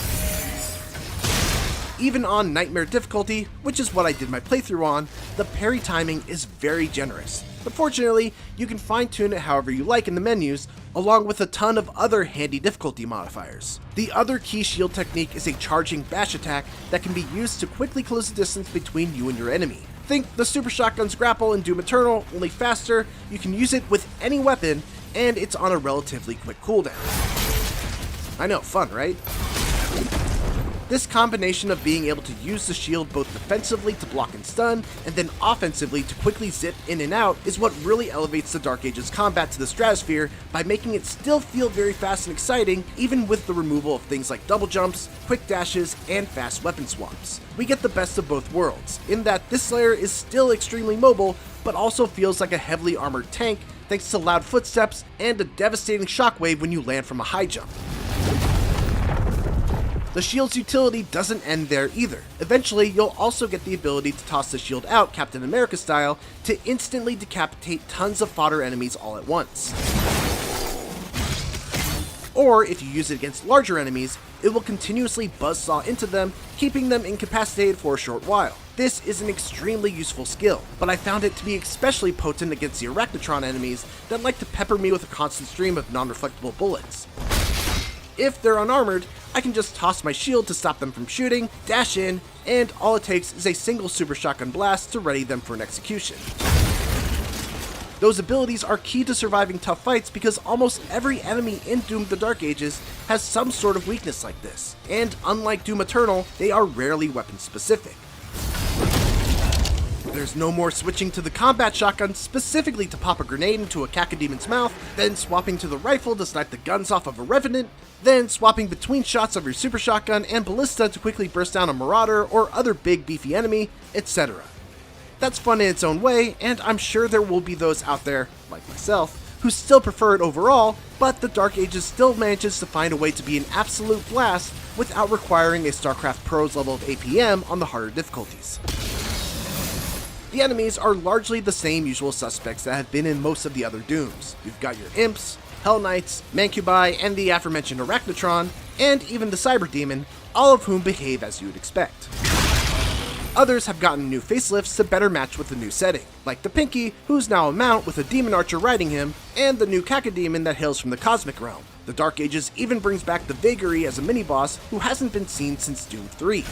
Even on Nightmare difficulty, which is what I did my playthrough on, the parry timing is very generous. But fortunately, you can fine-tune it however you like in the menus, along with a ton of other handy difficulty modifiers. The other key shield technique is a charging bash attack that can be used to quickly close the distance between you and your enemy. Think the Super Shotgun's grapple in Doom Eternal, only faster. You can use it with any weapon, and it's on a relatively quick cooldown. I know, fun, right? This combination of being able to use the shield both defensively to block and stun, and then offensively to quickly zip in and out is what really elevates the Dark Ages combat to the stratosphere by making it still feel very fast and exciting, even with the removal of things like double jumps, quick dashes, and fast weapon swaps. We get the best of both worlds, in that this Slayer is still extremely mobile, but also feels like a heavily armored tank thanks to loud footsteps and a devastating shockwave when you land from a high jump. The shield's utility doesn't end there either. Eventually, you'll also get the ability to toss the shield out Captain America style to instantly decapitate tons of fodder enemies all at once. Or, if you use it against larger enemies, it will continuously buzzsaw into them, keeping them incapacitated for a short while. This is an extremely useful skill, but I found it to be especially potent against the Arachnotron enemies that like to pepper me with a constant stream of non-reflectable bullets. If they're unarmored, I can just toss my shield to stop them from shooting, dash in, and all it takes is a single super shotgun blast to ready them for an execution. Those abilities are key to surviving tough fights because almost every enemy in Doom the Dark Ages has some sort of weakness like this, and unlike Doom Eternal, they are rarely weapon specific. There's no more switching to the combat shotgun specifically to pop a grenade into a cacademon's mouth, then swapping to the rifle to snipe the guns off of a revenant, then swapping between shots of your super shotgun and ballista to quickly burst down a marauder or other big beefy enemy, etc. That's fun in its own way, and I'm sure there will be those out there, like myself, who still prefer it overall, but the Dark Ages still manages to find a way to be an absolute blast without requiring a StarCraft Pro's level of APM on the harder difficulties. The enemies are largely the same usual suspects that have been in most of the other Dooms. You've got your Imps, Hell Knights, Mancubi, and the aforementioned Arachnotron, and even the Cyber Demon, all of whom behave as you would expect. Others have gotten new facelifts to better match with the new setting, like the Pinky, who's now a mount with a Demon Archer riding him, and the new Cacodemon that hails from the Cosmic Realm. The Dark Ages even brings back the Vagary as a mini-boss who hasn't been seen since Doom 3.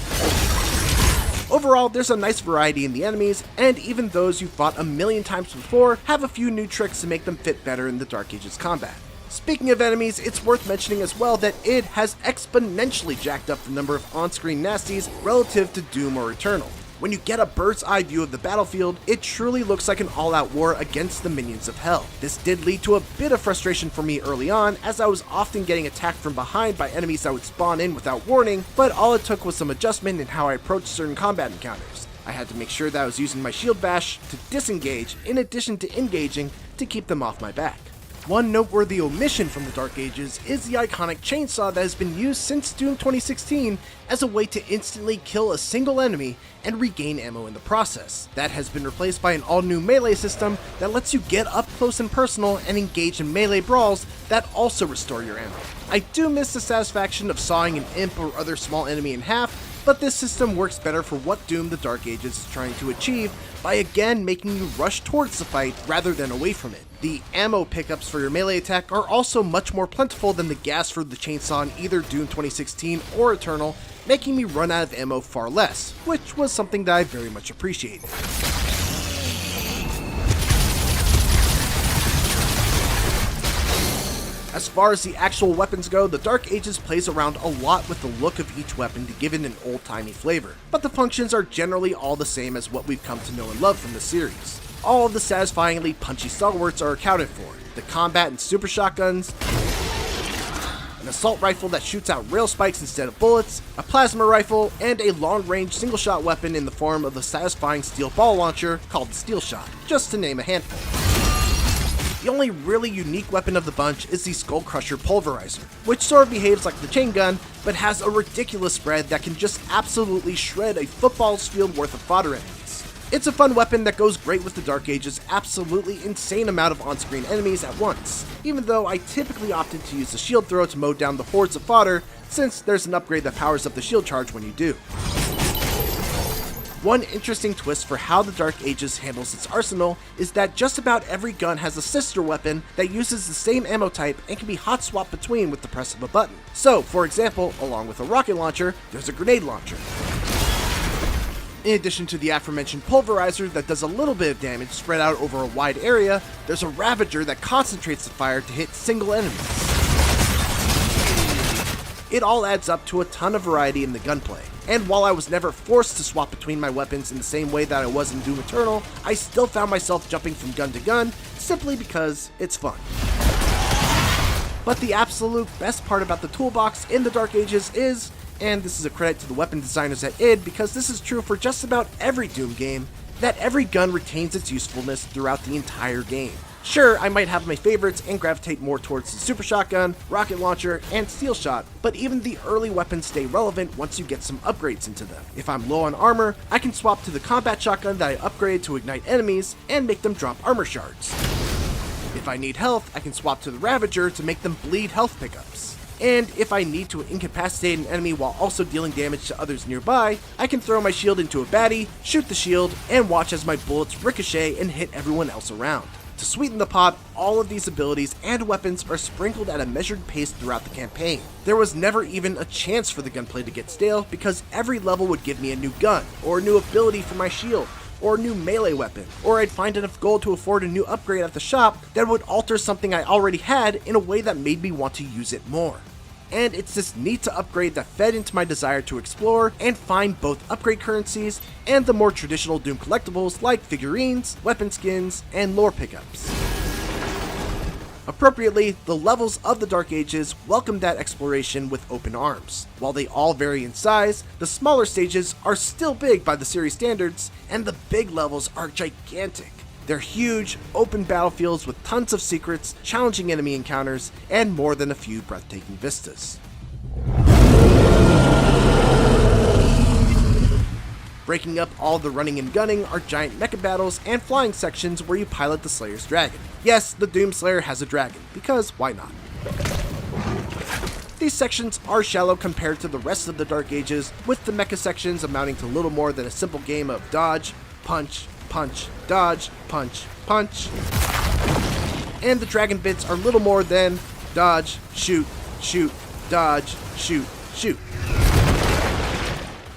Overall, there's a nice variety in the enemies, and even those you fought a million times before have a few new tricks to make them fit better in the Dark Ages combat. Speaking of enemies, it's worth mentioning as well that id has exponentially jacked up the number of on-screen nasties relative to Doom or Eternal. When you get a bird's eye view of the battlefield, it truly looks like an all-out war against the minions of hell. This did lead to a bit of frustration for me early on, as I was often getting attacked from behind by enemies that would spawn in without warning, but all it took was some adjustment in how I approached certain combat encounters. I had to make sure that I was using my shield bash to disengage in addition to engaging to keep them off my back. One noteworthy omission from the Dark Ages is the iconic chainsaw that has been used since Doom 2016 as a way to instantly kill a single enemy and regain ammo in the process. That has been replaced by an all-new melee system that lets you get up close and personal and engage in melee brawls that also restore your ammo. I do miss the satisfaction of sawing an imp or other small enemy in half, but this system works better for what Doom the Dark Ages is trying to achieve by again making you rush towards the fight rather than away from it. The ammo pickups for your melee attack are also much more plentiful than the gas for the chainsaw in either Doom 2016 or Eternal, making me run out of ammo far less, which was something that I very much appreciated. As far as the actual weapons go, the Dark Ages plays around a lot with the look of each weapon to give it an old-timey flavor, but the functions are generally all the same as what we've come to know and love from the series. All of the satisfyingly punchy stalwarts are accounted for. The combat and super shotguns, an assault rifle that shoots out rail spikes instead of bullets, a plasma rifle, and a long-range single-shot weapon in the form of a satisfying steel ball launcher called the Steel Shot, just to name a handful. The only really unique weapon of the bunch is the Skull Crusher Pulverizer, which sort of behaves like the chain gun, but has a ridiculous spread that can just absolutely shred a football's field worth of fodder enemies. It's a fun weapon that goes great with the Dark Ages' absolutely insane amount of on-screen enemies at once, even though I typically opted to use the shield throw to mow down the hordes of fodder, since there's an upgrade that powers up the shield charge when you do. One interesting twist for how the Dark Ages handles its arsenal is that just about every gun has a sister weapon that uses the same ammo type and can be hot swapped between with the press of a button. So, for example, along with a rocket launcher, there's a grenade launcher. In addition to the aforementioned pulverizer that does a little bit of damage spread out over a wide area, there's a Ravager that concentrates the fire to hit single enemies. it all adds up to a ton of variety in the gunplay. And while I was never forced to swap between my weapons in the same way that I was in Doom Eternal, I still found myself jumping from gun to gun simply because it's fun. But the absolute best part about the toolbox in the Dark Ages is, and this is a credit to the weapon designers at id because this is true for just about every Doom game, that every gun retains its usefulness throughout the entire game. Sure, I might have my favorites and gravitate more towards the super shotgun, rocket launcher, and steel shot, but even the early weapons stay relevant once you get some upgrades into them. If I'm low on armor, I can swap to the combat shotgun that I upgraded to ignite enemies and make them drop armor shards. If I need health, I can swap to the Ravager to make them bleed health pickups. And if I need to incapacitate an enemy while also dealing damage to others nearby, I can throw my shield into a baddie, shoot the shield, and watch as my bullets ricochet and hit everyone else around. To sweeten the pot, all of these abilities and weapons are sprinkled at a measured pace throughout the campaign. There was never even a chance for the gunplay to get stale because every level would give me a new gun, or a new ability for my shield, or a new melee weapon, or I'd find enough gold to afford a new upgrade at the shop that would alter something I already had in a way that made me want to use it more. And it's this need to upgrade that fed into my desire to explore and find both upgrade currencies and the more traditional Doom collectibles like figurines, weapon skins, and lore pickups. Appropriately, the levels of the Dark Ages welcome that exploration with open arms. While they all vary in size, the smaller stages are still big by the series standards, and the big levels are gigantic. They're huge, open battlefields with tons of secrets, challenging enemy encounters, and more than a few breathtaking vistas. Breaking up all the running and gunning are giant mecha battles and flying sections where you pilot the Slayer's dragon. Yes, the Doom Slayer has a dragon, because why not? These sections are shallow compared to the rest of the Dark Ages, with the mecha sections amounting to little more than a simple game of dodge, punch, punch, dodge, punch, punch. And the dragon bits are little more than dodge, shoot, shoot, dodge, shoot, shoot.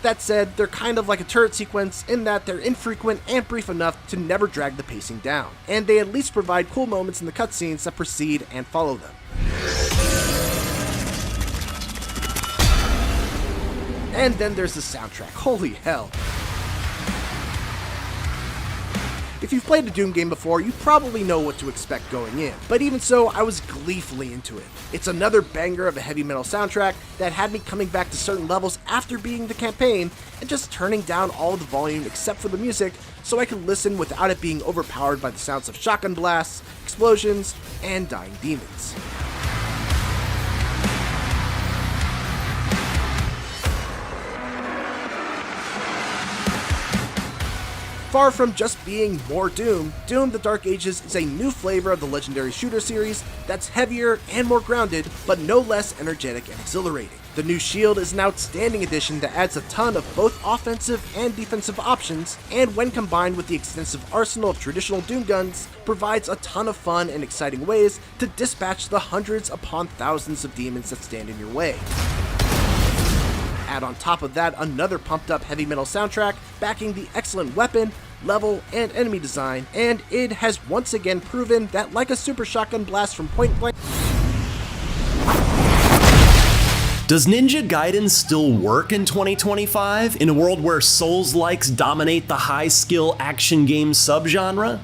That said, they're kind of like a turret sequence in that they're infrequent and brief enough to never drag the pacing down, and they at least provide cool moments in the cutscenes that precede and follow them. And then there's the soundtrack. Holy hell. If you've played a Doom game before, you probably know what to expect going in, but even so, I was gleefully into it. It's another banger of a heavy metal soundtrack that had me coming back to certain levels after beating the campaign and just turning down all of the volume except for the music so I could listen without it being overpowered by the sounds of shotgun blasts, explosions, and dying demons. Far from just being more Doom, Doom the Dark Ages is a new flavor of the legendary shooter series that's heavier and more grounded, but no less energetic and exhilarating. The new shield is an outstanding addition that adds a ton of both offensive and defensive options, and when combined with the extensive arsenal of traditional Doom guns, provides a ton of fun and exciting ways to dispatch the hundreds upon thousands of demons that stand in your way. Add on top of that another pumped up heavy metal soundtrack backing the excellent weapon, level, and enemy design, and id has once again proven that like a super shotgun blast from point blank. Does Ninja Gaiden still work in 2025 in a world where Souls-likes dominate the high-skill action game subgenre?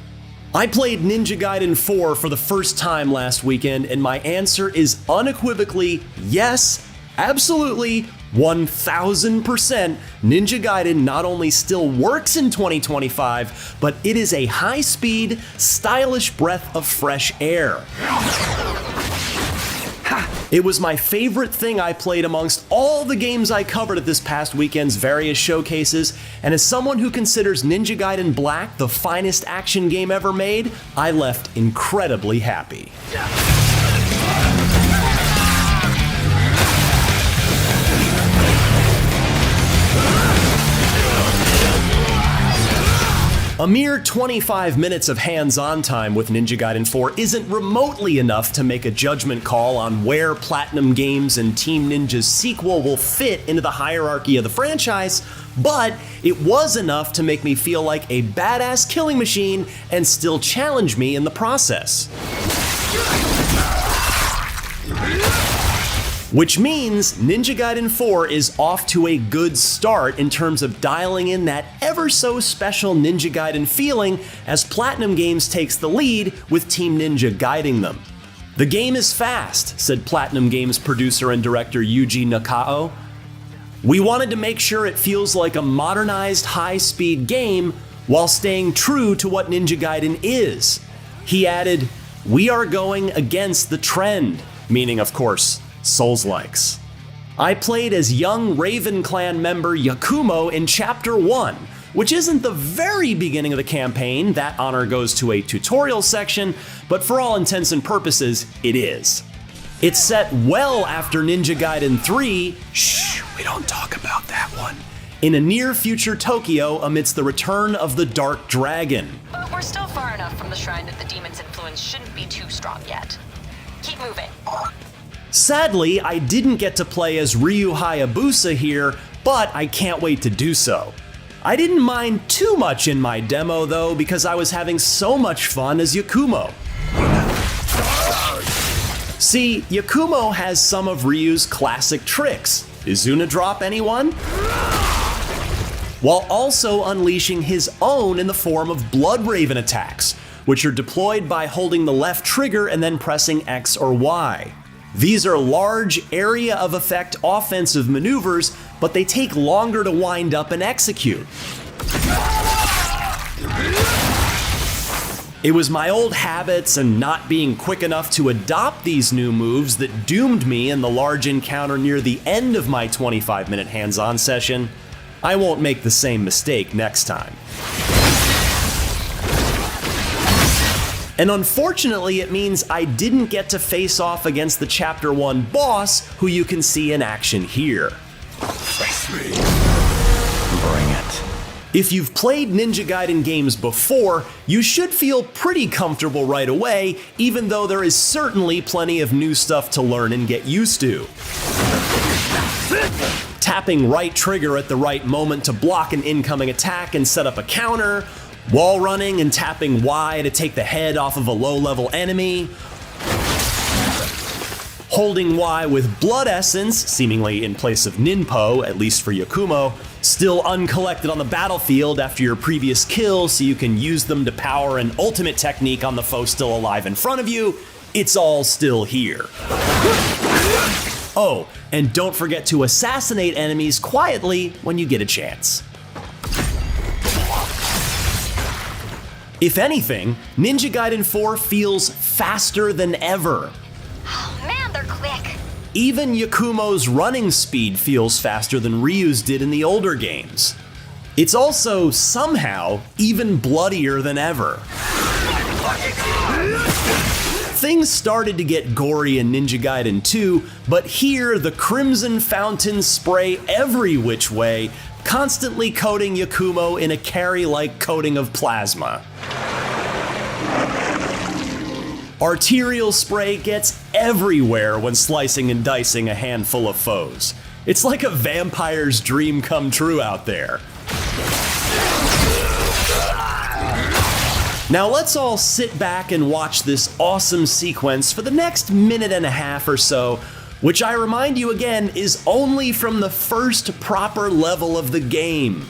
I played Ninja Gaiden 4 for the first time last weekend, and my answer is unequivocally yes, absolutely, 1000%. Ninja Gaiden not only still works in 2025, but it is a high-speed, stylish breath of fresh air. It was my favorite thing I played amongst all the games I covered at this past weekend's various showcases, and as someone who considers Ninja Gaiden Black the finest action game ever made, I left incredibly happy. A mere 25 minutes of hands-on time with Ninja Gaiden 4 isn't remotely enough to make a judgment call on where Platinum Games and Team Ninja's sequel will fit into the hierarchy of the franchise, but it was enough to make me feel like a badass killing machine and still challenge me in the process. Which means Ninja Gaiden 4 is off to a good start in terms of dialing in that ever so special Ninja Gaiden feeling as Platinum Games takes the lead with Team Ninja guiding them. "The game is fast," said Platinum Games producer and director Yuji Nakao. "We wanted to make sure it feels like a modernized high-speed game while staying true to what Ninja Gaiden is." He added, "We are going against the trend," meaning, of course, Souls-likes. "I played as young Raven Clan member Yakumo in Chapter 1, which isn't the very beginning of the campaign. That honor goes to a tutorial section, but for all intents and purposes, it is. It's set well after Ninja Gaiden 3, shh, we don't talk about that one, in a near-future Tokyo amidst the return of the Dark Dragon." But we're still far enough from the shrine that the demon's influence shouldn't be too strong yet. Keep moving. Sadly, I didn't get to play as Ryu Hayabusa here, but I can't wait to do so. I didn't mind too much in my demo though, because I was having so much fun as Yakumo. See, Yakumo has some of Ryu's classic tricks. Izuna drop, anyone? While also unleashing his own in the form of Blood Raven attacks, which are deployed by holding the left trigger and then pressing X or Y. These are large area of effect offensive maneuvers, but they take longer to wind up and execute. It was my old habits and not being quick enough to adopt these new moves that doomed me in the large encounter near the end of my 25-minute hands-on session. I won't make the same mistake next time. And unfortunately, it means I didn't get to face off against the Chapter 1 boss, who you can see in action here. Face me. Bring it. If you've played Ninja Gaiden games before, you should feel pretty comfortable right away, even though there is certainly plenty of new stuff to learn and get used to. Tapping right trigger at the right moment to block an incoming attack and set up a counter, wall running and tapping Y to take the head off of a low-level enemy, holding Y with Blood Essence, seemingly in place of Ninpo, at least for Yakumo, still uncollected on the battlefield after your previous kill so you can use them to power an ultimate technique on the foe still alive in front of you. It's all still here. Oh, and don't forget to assassinate enemies quietly when you get a chance. If anything, Ninja Gaiden 4 feels faster than ever. Oh man, they're quick. Even Yakumo's running speed feels faster than Ryu's did in the older games. It's also, somehow, even bloodier than ever. Things started to get gory in Ninja Gaiden 2, but here the crimson fountains spray every which way, constantly coating Yakumo in a carry-like coating of plasma. Arterial spray gets everywhere when slicing and dicing a handful of foes. It's like a vampire's dream come true out there. Now let's all sit back and watch this awesome sequence for the next minute and a half or so, which I remind you again is only from the first proper level of the game.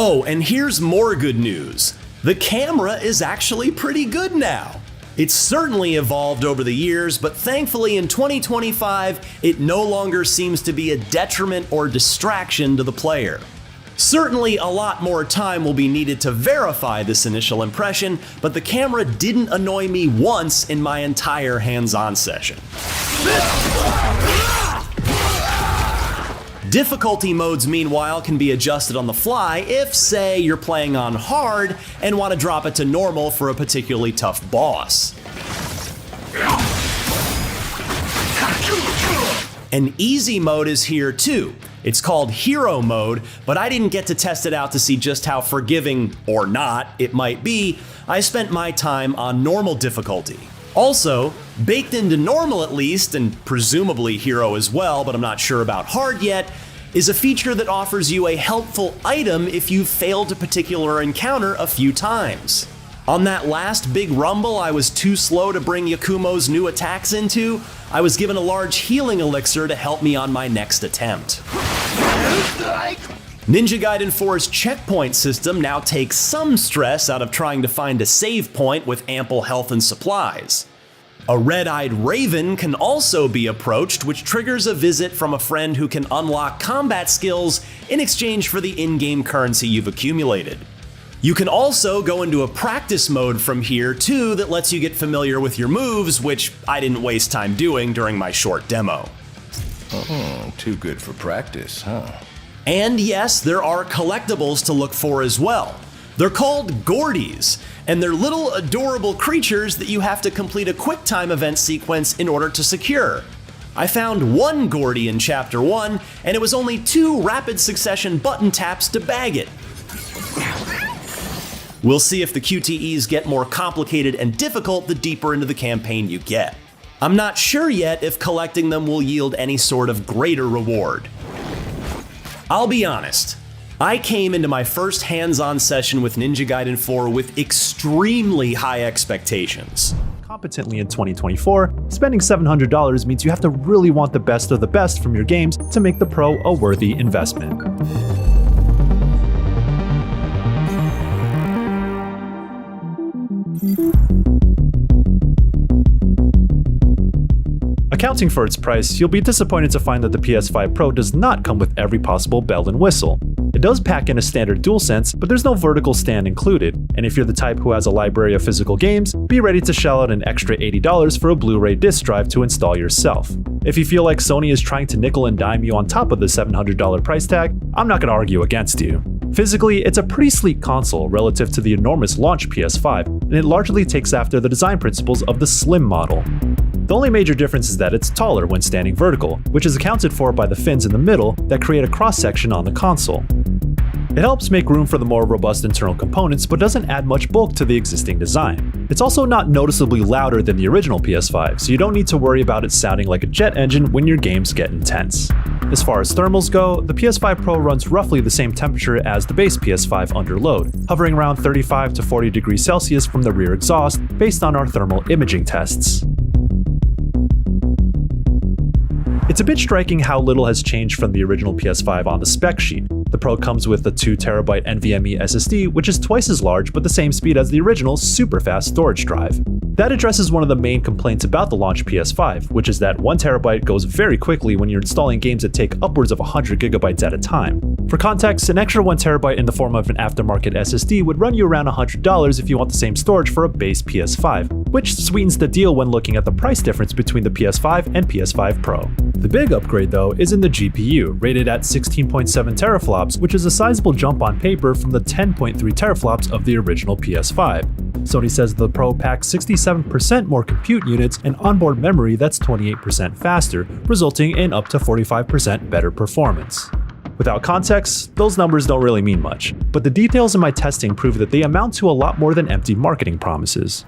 Oh, and here's more good news. The camera is actually pretty good now. It's certainly evolved over the years, but thankfully in 2025, it no longer seems to be a detriment or distraction to the player. Certainly a lot more time will be needed to verify this initial impression, but the camera didn't annoy me once in my entire hands-on session. Difficulty modes, meanwhile, can be adjusted on the fly if, say, you're playing on hard and want to drop it to normal for a particularly tough boss. An easy mode is here too. It's called Hero Mode, but I didn't get to test it out to see just how forgiving, or not, it might be. I spent my time on normal difficulty. Also, baked into normal at least, and presumably Hero as well, but I'm not sure about hard yet, is a feature that offers you a helpful item if you've failed a particular encounter a few times. On that last big rumble I was too slow to bring Yakumo's new attacks into, I was given a large healing elixir to help me on my next attempt. Ninja Gaiden 4's checkpoint system now takes some stress out of trying to find a save point with ample health and supplies. A red-eyed raven can also be approached, which triggers a visit from a friend who can unlock combat skills in exchange for the in-game currency you've accumulated. You can also go into a practice mode from here too that lets you get familiar with your moves, which I didn't waste time doing during my short demo. Oh, too good for practice, huh? And yes, there are collectibles to look for as well. They're called Gordies, and they're little adorable creatures that you have to complete a QuickTime event sequence in order to secure. I found one Gordie in Chapter 1, and it was only 2 rapid succession button taps to bag it. We'll see if the QTEs get more complicated and difficult the deeper into the campaign you get. I'm not sure yet if collecting them will yield any sort of greater reward. I'll be honest, I came into my first hands-on session with Ninja Gaiden 4 with extremely high expectations. Competently in 2024, spending $700 means you have to really want the best of the best from your games to make the Pro a worthy investment. Accounting for its price, you'll be disappointed to find that the PS5 Pro does not come with every possible bell and whistle. It does pack in a standard DualSense, but there's no vertical stand included, and if you're the type who has a library of physical games, be ready to shell out an extra $80 for a Blu-ray disc drive to install yourself. If you feel like Sony is trying to nickel and dime you on top of the $700 price tag, I'm not going to argue against you. Physically, it's a pretty sleek console relative to the enormous launch PS5, and it largely takes after the design principles of the slim model. The only major difference is that it's taller when standing vertical, which is accounted for by the fins in the middle that create a cross-section on the console. It helps make room for the more robust internal components, but doesn't add much bulk to the existing design. It's also not noticeably louder than the original PS5, so you don't need to worry about it sounding like a jet engine when your games get intense. As far as thermals go, the PS5 Pro runs roughly the same temperature as the base PS5 under load, hovering around 35 to 40 degrees Celsius from the rear exhaust based on our thermal imaging tests. It's a bit striking how little has changed from the original PS5 on the spec sheet. The Pro comes with a 2TB NVMe SSD, which is twice as large but the same speed as the original super fast storage drive. That addresses one of the main complaints about the launch PS5, which is that 1TB goes very quickly when you're installing games that take upwards of 100GB at a time. For context, an extra 1TB in the form of an aftermarket SSD would run you around $100 if you want the same storage for a base PS5, which sweetens the deal when looking at the price difference between the PS5 and PS5 Pro. The big upgrade though is in the GPU, rated at 16.7 teraflops, which is a sizable jump on paper from the 10.3 teraflops of the original PS5. Sony says the Pro packs 67% more compute units and onboard memory that's 28% faster, resulting in up to 45% better performance. Without context, those numbers don't really mean much, but the details in my testing prove that they amount to a lot more than empty marketing promises.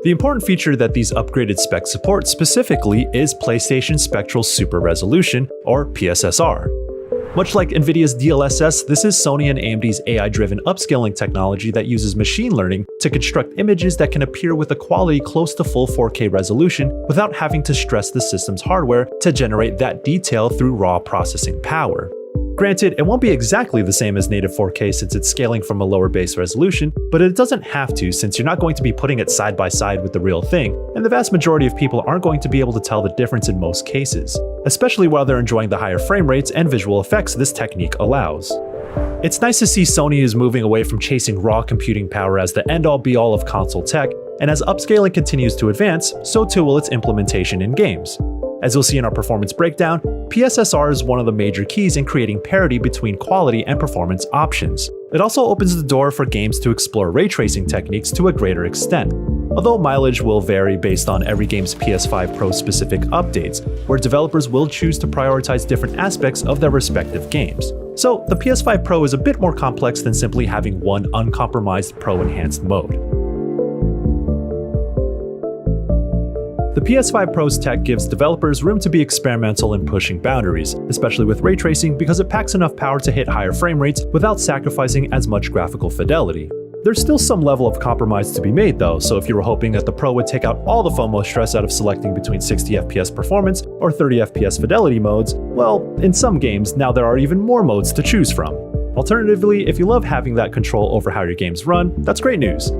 The important feature that these upgraded specs support specifically is PlayStation Spectral Super Resolution, or PSSR. Much like Nvidia's DLSS, this is Sony and AMD's AI-driven upscaling technology that uses machine learning to construct images that can appear with a quality close to full 4K resolution without having to stress the system's hardware to generate that detail through raw processing power. Granted, it won't be exactly the same as native 4K since it's scaling from a lower base resolution, but it doesn't have to since you're not going to be putting it side by side with the real thing, and the vast majority of people aren't going to be able to tell the difference in most cases, especially while they're enjoying the higher frame rates and visual effects this technique allows. It's nice to see Sony is moving away from chasing raw computing power as the end-all be-all of console tech, and as upscaling continues to advance, so too will its implementation in games. As you'll see in our performance breakdown, PSSR is one of the major keys in creating parity between quality and performance options. It also opens the door for games to explore ray tracing techniques to a greater extent, although mileage will vary based on every game's PS5 Pro specific updates, where developers will choose to prioritize different aspects of their respective games. So the PS5 Pro is a bit more complex than simply having one uncompromised Pro enhanced mode. The PS5 Pro's tech gives developers room to be experimental in pushing boundaries, especially with ray tracing because it packs enough power to hit higher frame rates without sacrificing as much graphical fidelity. There's still some level of compromise to be made though, so if you were hoping that the Pro would take out all the FOMO stress out of selecting between 60 FPS performance or 30 FPS fidelity modes, well, in some games now there are even more modes to choose from. Alternatively, if you love having that control over how your games run, that's great news.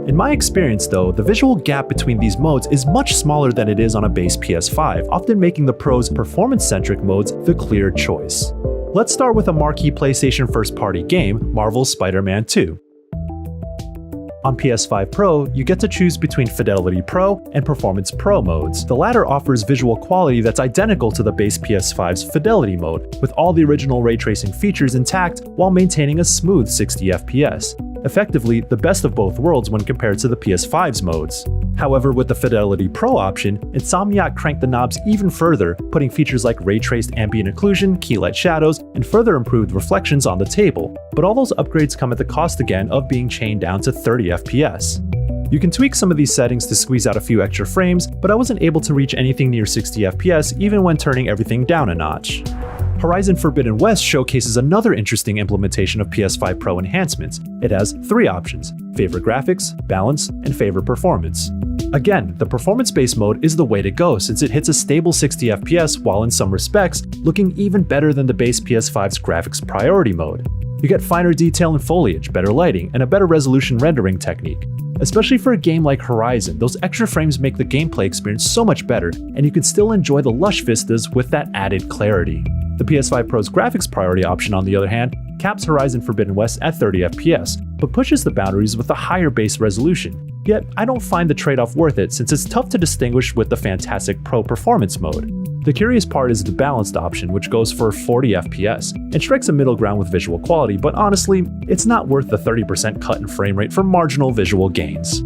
In my experience though, the visual gap between these modes is much smaller than it is on a base PS5, often making the Pro's performance-centric modes the clear choice. Let's start with a marquee PlayStation first-party game, Marvel's Spider-Man 2. On PS5 Pro, you get to choose between Fidelity Pro and Performance Pro modes. The latter offers visual quality that's identical to the base PS5's Fidelity mode, with all the original ray tracing features intact while maintaining a smooth 60 FPS. Effectively, the best of both worlds when compared to the PS5's modes. However, with the Fidelity Pro option, Insomniac cranked the knobs even further, putting features like ray-traced ambient occlusion, keylight shadows, and further improved reflections on the table. But all those upgrades come at the cost again of being chained down to 30 FPS. You can tweak some of these settings to squeeze out a few extra frames, but I wasn't able to reach anything near 60 FPS even when turning everything down a notch. Horizon Forbidden West showcases another interesting implementation of PS5 Pro enhancements. It has 3 options: favor graphics, balance, and favor performance. Again, the performance-based mode is the way to go since it hits a stable 60 FPS while in some respects looking even better than the base PS5's graphics priority mode. You get finer detail and foliage, better lighting, and a better resolution rendering technique. Especially for a game like Horizon, those extra frames make the gameplay experience so much better, and you can still enjoy the lush vistas with that added clarity. The PS5 Pro's graphics priority option, on the other hand, caps Horizon Forbidden West at 30 FPS, but pushes the boundaries with a higher base resolution. Yet, I don't find the trade-off worth it since it's tough to distinguish with the fantastic Pro Performance mode. The curious part is the balanced option, which goes for 40 FPS, and strikes a middle ground with visual quality, but honestly, it's not worth the 30% cut in frame rate for marginal visual gains.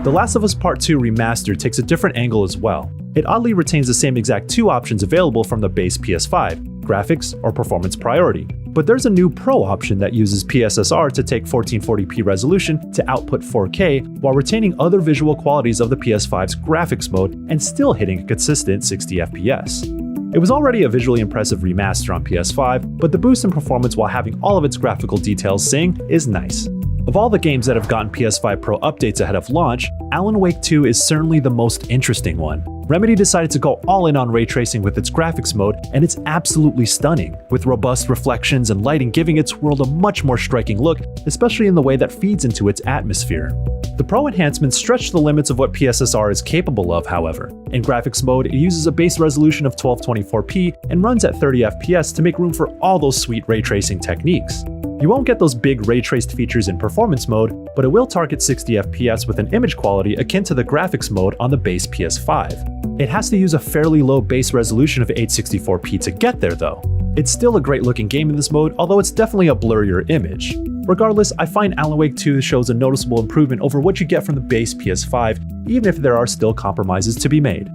The Last of Us Part 2 Remastered takes a different angle as well. It oddly retains the same exact 2 options available from the base PS5, graphics or performance priority. But there's a new Pro option that uses PSSR to take 1440p resolution to output 4K while retaining other visual qualities of the PS5's graphics mode and still hitting a consistent 60 FPS. It was already a visually impressive remaster on PS5, but the boost in performance while having all of its graphical details sing is nice. Of all the games that have gotten PS5 Pro updates ahead of launch, Alan Wake 2 is certainly the most interesting one. Remedy decided to go all in on ray tracing with its graphics mode, and it's absolutely stunning, with robust reflections and lighting giving its world a much more striking look, especially in the way that feeds into its atmosphere. The Pro enhancements stretch the limits of what PSSR is capable of, however. In graphics mode, it uses a base resolution of 1224p and runs at 30 FPS to make room for all those sweet ray tracing techniques. You won't get those big ray traced features in performance mode, but it will target 60 FPS with an image quality akin to the graphics mode on the base PS5. It has to use a fairly low base resolution of 864p to get there though. It's still a great looking game in this mode, although it's definitely a blurrier image. Regardless, I find Alan Wake 2 shows a noticeable improvement over what you get from the base PS5, even if there are still compromises to be made.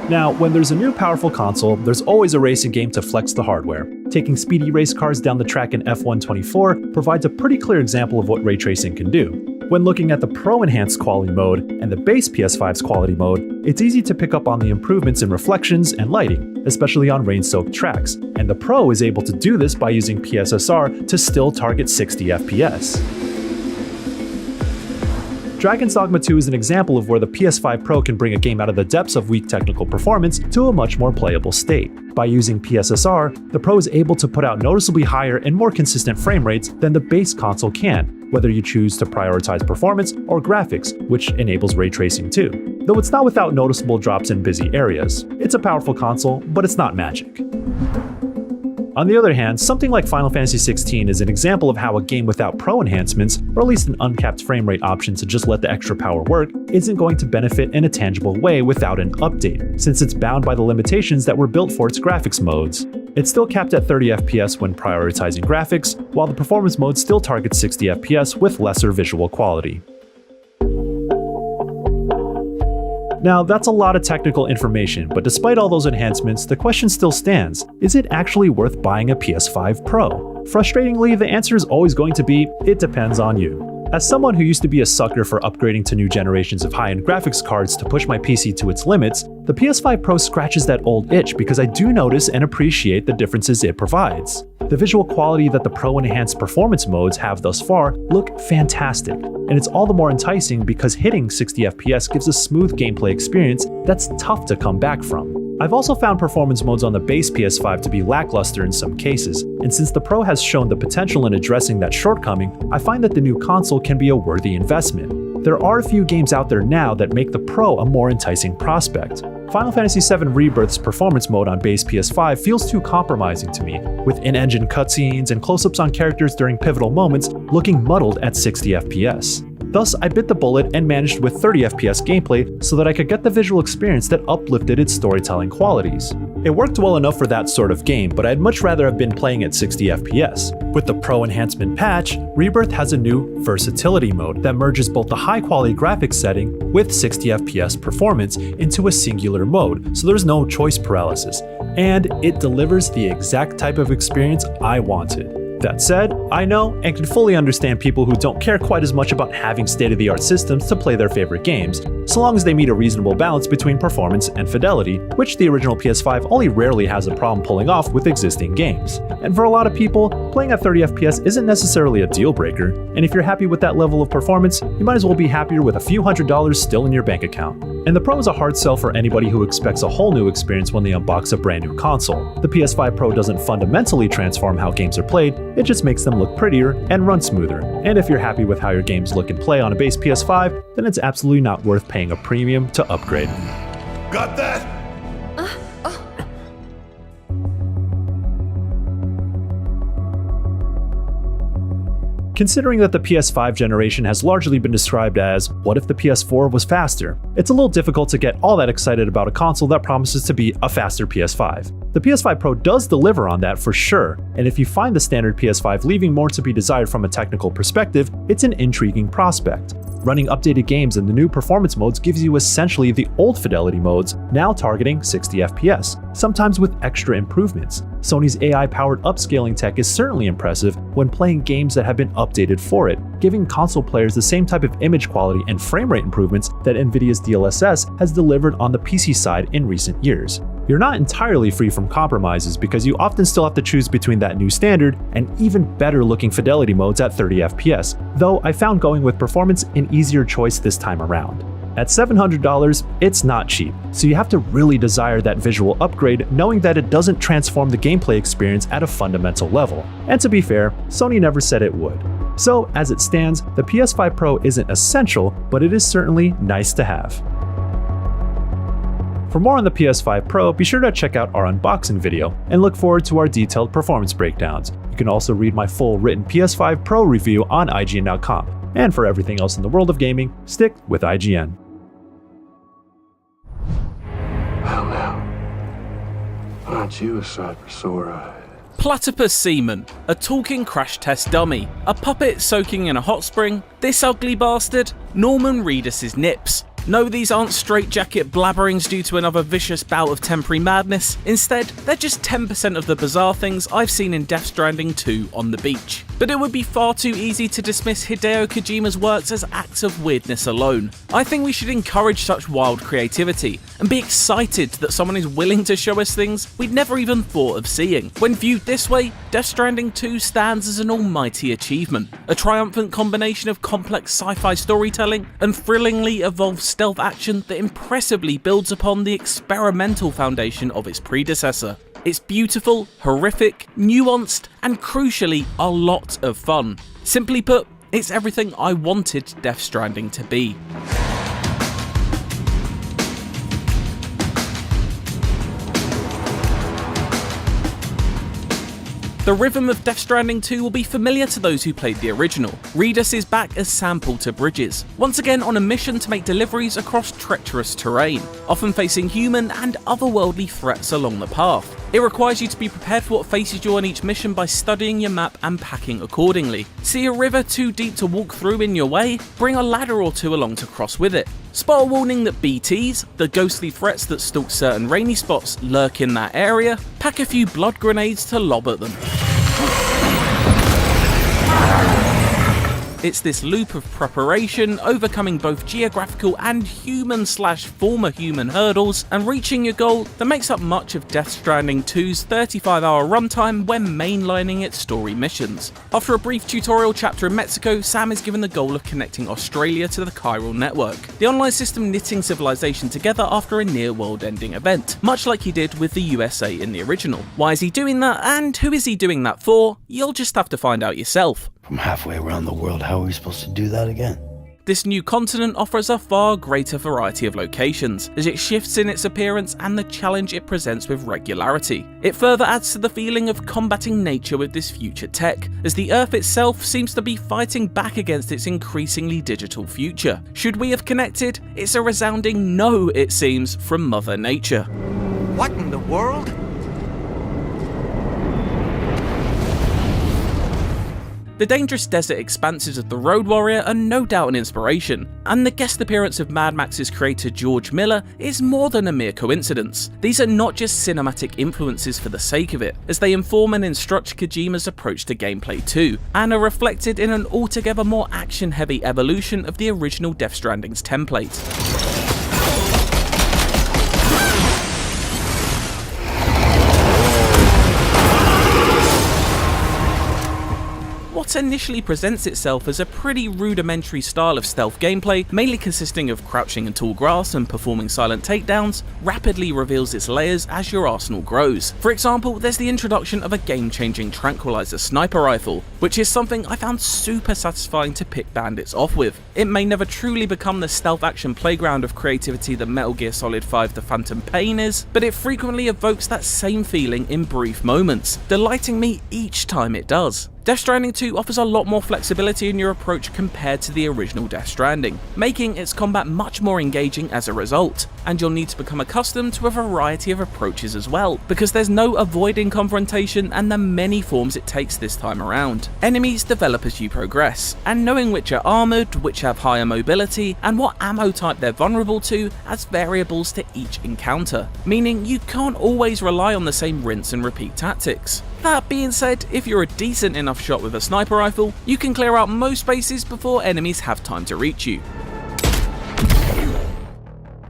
Now, when there's a new powerful console, there's always a racing game to flex the hardware. Taking speedy race cars down the track in F124 provides a pretty clear example of what ray tracing can do. When looking at the Pro Enhanced Quality mode and the base PS5's Quality mode, it's easy to pick up on the improvements in reflections and lighting, especially on rain-soaked tracks, and the Pro is able to do this by using PSSR to still target 60 FPS. Dragon's Dogma 2 is an example of where the PS5 Pro can bring a game out of the depths of weak technical performance to a much more playable state. By using PSSR, the Pro is able to put out noticeably higher and more consistent frame rates than the base console can, whether you choose to prioritize performance or graphics, which enables ray tracing too. Though it's not without noticeable drops in busy areas. It's a powerful console, but it's not magic. On the other hand, something like Final Fantasy XVI is an example of how a game without Pro enhancements, or at least an uncapped frame rate option to just let the extra power work, isn't going to benefit in a tangible way without an update, since it's bound by the limitations that were built for its graphics modes. It's still capped at 30 FPS when prioritizing graphics, while the performance mode still targets 60 FPS with lesser visual quality. Now, that's a lot of technical information, but despite all those enhancements, the question still stands: is it actually worth buying a PS5 Pro? Frustratingly, the answer is always going to be, it depends on you. As someone who used to be a sucker for upgrading to new generations of high-end graphics cards to push my PC to its limits, the PS5 Pro scratches that old itch because I do notice and appreciate the differences it provides. The visual quality that the Pro enhanced performance modes have thus far look fantastic, and it's all the more enticing because hitting 60 FPS gives a smooth gameplay experience that's tough to come back from. I've also found performance modes on the base PS5 to be lackluster in some cases, and since the Pro has shown the potential in addressing that shortcoming, I find that the new console can be a worthy investment. There are a few games out there now that make the Pro a more enticing prospect. Final Fantasy VII Rebirth's performance mode on base PS5 feels too compromising to me, with in-engine cutscenes and close-ups on characters during pivotal moments looking muddled at 60 FPS. Thus, I bit the bullet and managed with 30 FPS gameplay so that I could get the visual experience that uplifted its storytelling qualities. It worked well enough for that sort of game, but I'd much rather have been playing at 60 FPS. With the Pro Enhancement patch, Rebirth has a new Versatility mode that merges both the high-quality graphics setting with 60 FPS performance into a singular mode, so there's no choice paralysis, and it delivers the exact type of experience I wanted. That said, I know and can fully understand people who don't care quite as much about having state-of-the-art systems to play their favorite games, so long as they meet a reasonable balance between performance and fidelity, which the original PS5 only rarely has a problem pulling off with existing games. And for a lot of people, playing at 30 FPS isn't necessarily a deal breaker, and if you're happy with that level of performance, you might as well be happier with a few $100s still in your bank account. And the Pro is a hard sell for anybody who expects a whole new experience when they unbox a brand new console. The PS5 Pro doesn't fundamentally transform how games are played, it just makes them look prettier and run smoother. And if you're happy with how your games look and play on a base PS5, then it's absolutely not worth paying a premium to upgrade. Got that? Considering that the PS5 generation has largely been described as, what if the PS4 was faster? It's a little difficult to get all that excited about a console that promises to be a faster PS5. The PS5 Pro does deliver on that for sure, and if you find the standard PS5 leaving more to be desired from a technical perspective, it's an intriguing prospect. Running updated games in the new performance modes gives you essentially the old fidelity modes, now targeting 60 FPS, sometimes with extra improvements. Sony's AI-powered upscaling tech is certainly impressive when playing games that have been updated for it, giving console players the same type of image quality and frame rate improvements that Nvidia's DLSS has delivered on the PC side in recent years. You're not entirely free from compromises because you often still have to choose between that new standard and even better looking fidelity modes at 30 FPS, though I found going with performance an easier choice this time around. At $700, it's not cheap, so you have to really desire that visual upgrade knowing that it doesn't transform the gameplay experience at a fundamental level. And to be fair, Sony never said it would. So as it stands, the PS5 Pro isn't essential, but it is certainly nice to have. For more on the PS5 Pro, be sure to check out our unboxing video and look forward to our detailed performance breakdowns. You can also read my full written PS5 Pro review on ign.com. And for everything else in the world of gaming, stick with IGN. Well now, aren't you a sight for sore eyes? Platypus Seaman, a talking crash test dummy, a puppet soaking in a hot spring, this ugly bastard, Norman Reedus' nips. No, these aren't straitjacket blabberings due to another vicious bout of temporary madness. Instead, they're just 10% of the bizarre things I've seen in Death Stranding 2 on the beach. But it would be far too easy to dismiss Hideo Kojima's works as acts of weirdness alone. I think we should encourage such wild creativity and be excited that someone is willing to show us things we'd never even thought of seeing. When viewed this way, Death Stranding 2 stands as an almighty achievement, a triumphant combination of complex sci-fi storytelling and thrillingly evolved stealth action that impressively builds upon the experimental foundation of its predecessor. It's beautiful, horrific, nuanced, and crucially, a lot of fun. Simply put, it's everything I wanted Death Stranding to be. The rhythm of Death Stranding 2 will be familiar to those who played the original. Redus is back as Sam Porter Bridges, once again on a mission to make deliveries across treacherous terrain, often facing human and otherworldly threats along the path. It requires you to be prepared for what faces you on each mission by studying your map and packing accordingly. See a river too deep to walk through in your way? Bring a ladder or two along to cross with it. Spot a warning that BTs, the ghostly threats that stalk certain rainy spots, lurk in that area? Pack a few blood grenades to lob at them. It's this loop of preparation, overcoming both geographical and human/former human hurdles, and reaching your goal that makes up much of Death Stranding 2's 35-hour runtime when mainlining its story missions. After a brief tutorial chapter in Mexico, Sam is given the goal of connecting Australia to the chiral network, the online system knitting civilization together after a near world-ending event, much like he did with the USA in the original. Why is he doing that, and who is he doing that for? You'll just have to find out yourself. From halfway around the world, how are we supposed to do that again? This new continent offers a far greater variety of locations, as it shifts in its appearance and the challenge it presents with regularity. It further adds to the feeling of combating nature with this future tech, as the Earth itself seems to be fighting back against its increasingly digital future. Should we have connected? It's a resounding no, it seems, from Mother Nature. What in the world? The dangerous desert expanses of The Road Warrior are no doubt an inspiration, and the guest appearance of Mad Max's creator George Miller is more than a mere coincidence. These are not just cinematic influences for the sake of it, as they inform and instruct Kojima's approach to gameplay too, and are reflected in an altogether more action-heavy evolution of the original Death Stranding's template. What initially presents itself as a pretty rudimentary style of stealth gameplay, mainly consisting of crouching in tall grass and performing silent takedowns, rapidly reveals its layers as your arsenal grows. For example, there's the introduction of a game-changing tranquilizer sniper rifle, which is something I found super satisfying to pick bandits off with. It may never truly become the stealth action playground of creativity that Metal Gear Solid 5 The Phantom Pain is, but it frequently evokes that same feeling in brief moments, delighting me each time it does. Death Stranding 2 offers a lot more flexibility in your approach compared to the original Death Stranding, making its combat much more engaging as a result, and you'll need to become accustomed to a variety of approaches as well, because there's no avoiding confrontation and the many forms it takes this time around. Enemies develop as you progress, and knowing which are armoured, which have higher mobility, and what ammo type they're vulnerable to adds variables to each encounter, meaning you can't always rely on the same rinse and repeat tactics. That being said, if you're a decent enough shot with a sniper rifle, you can clear out most spaces before enemies have time to reach you.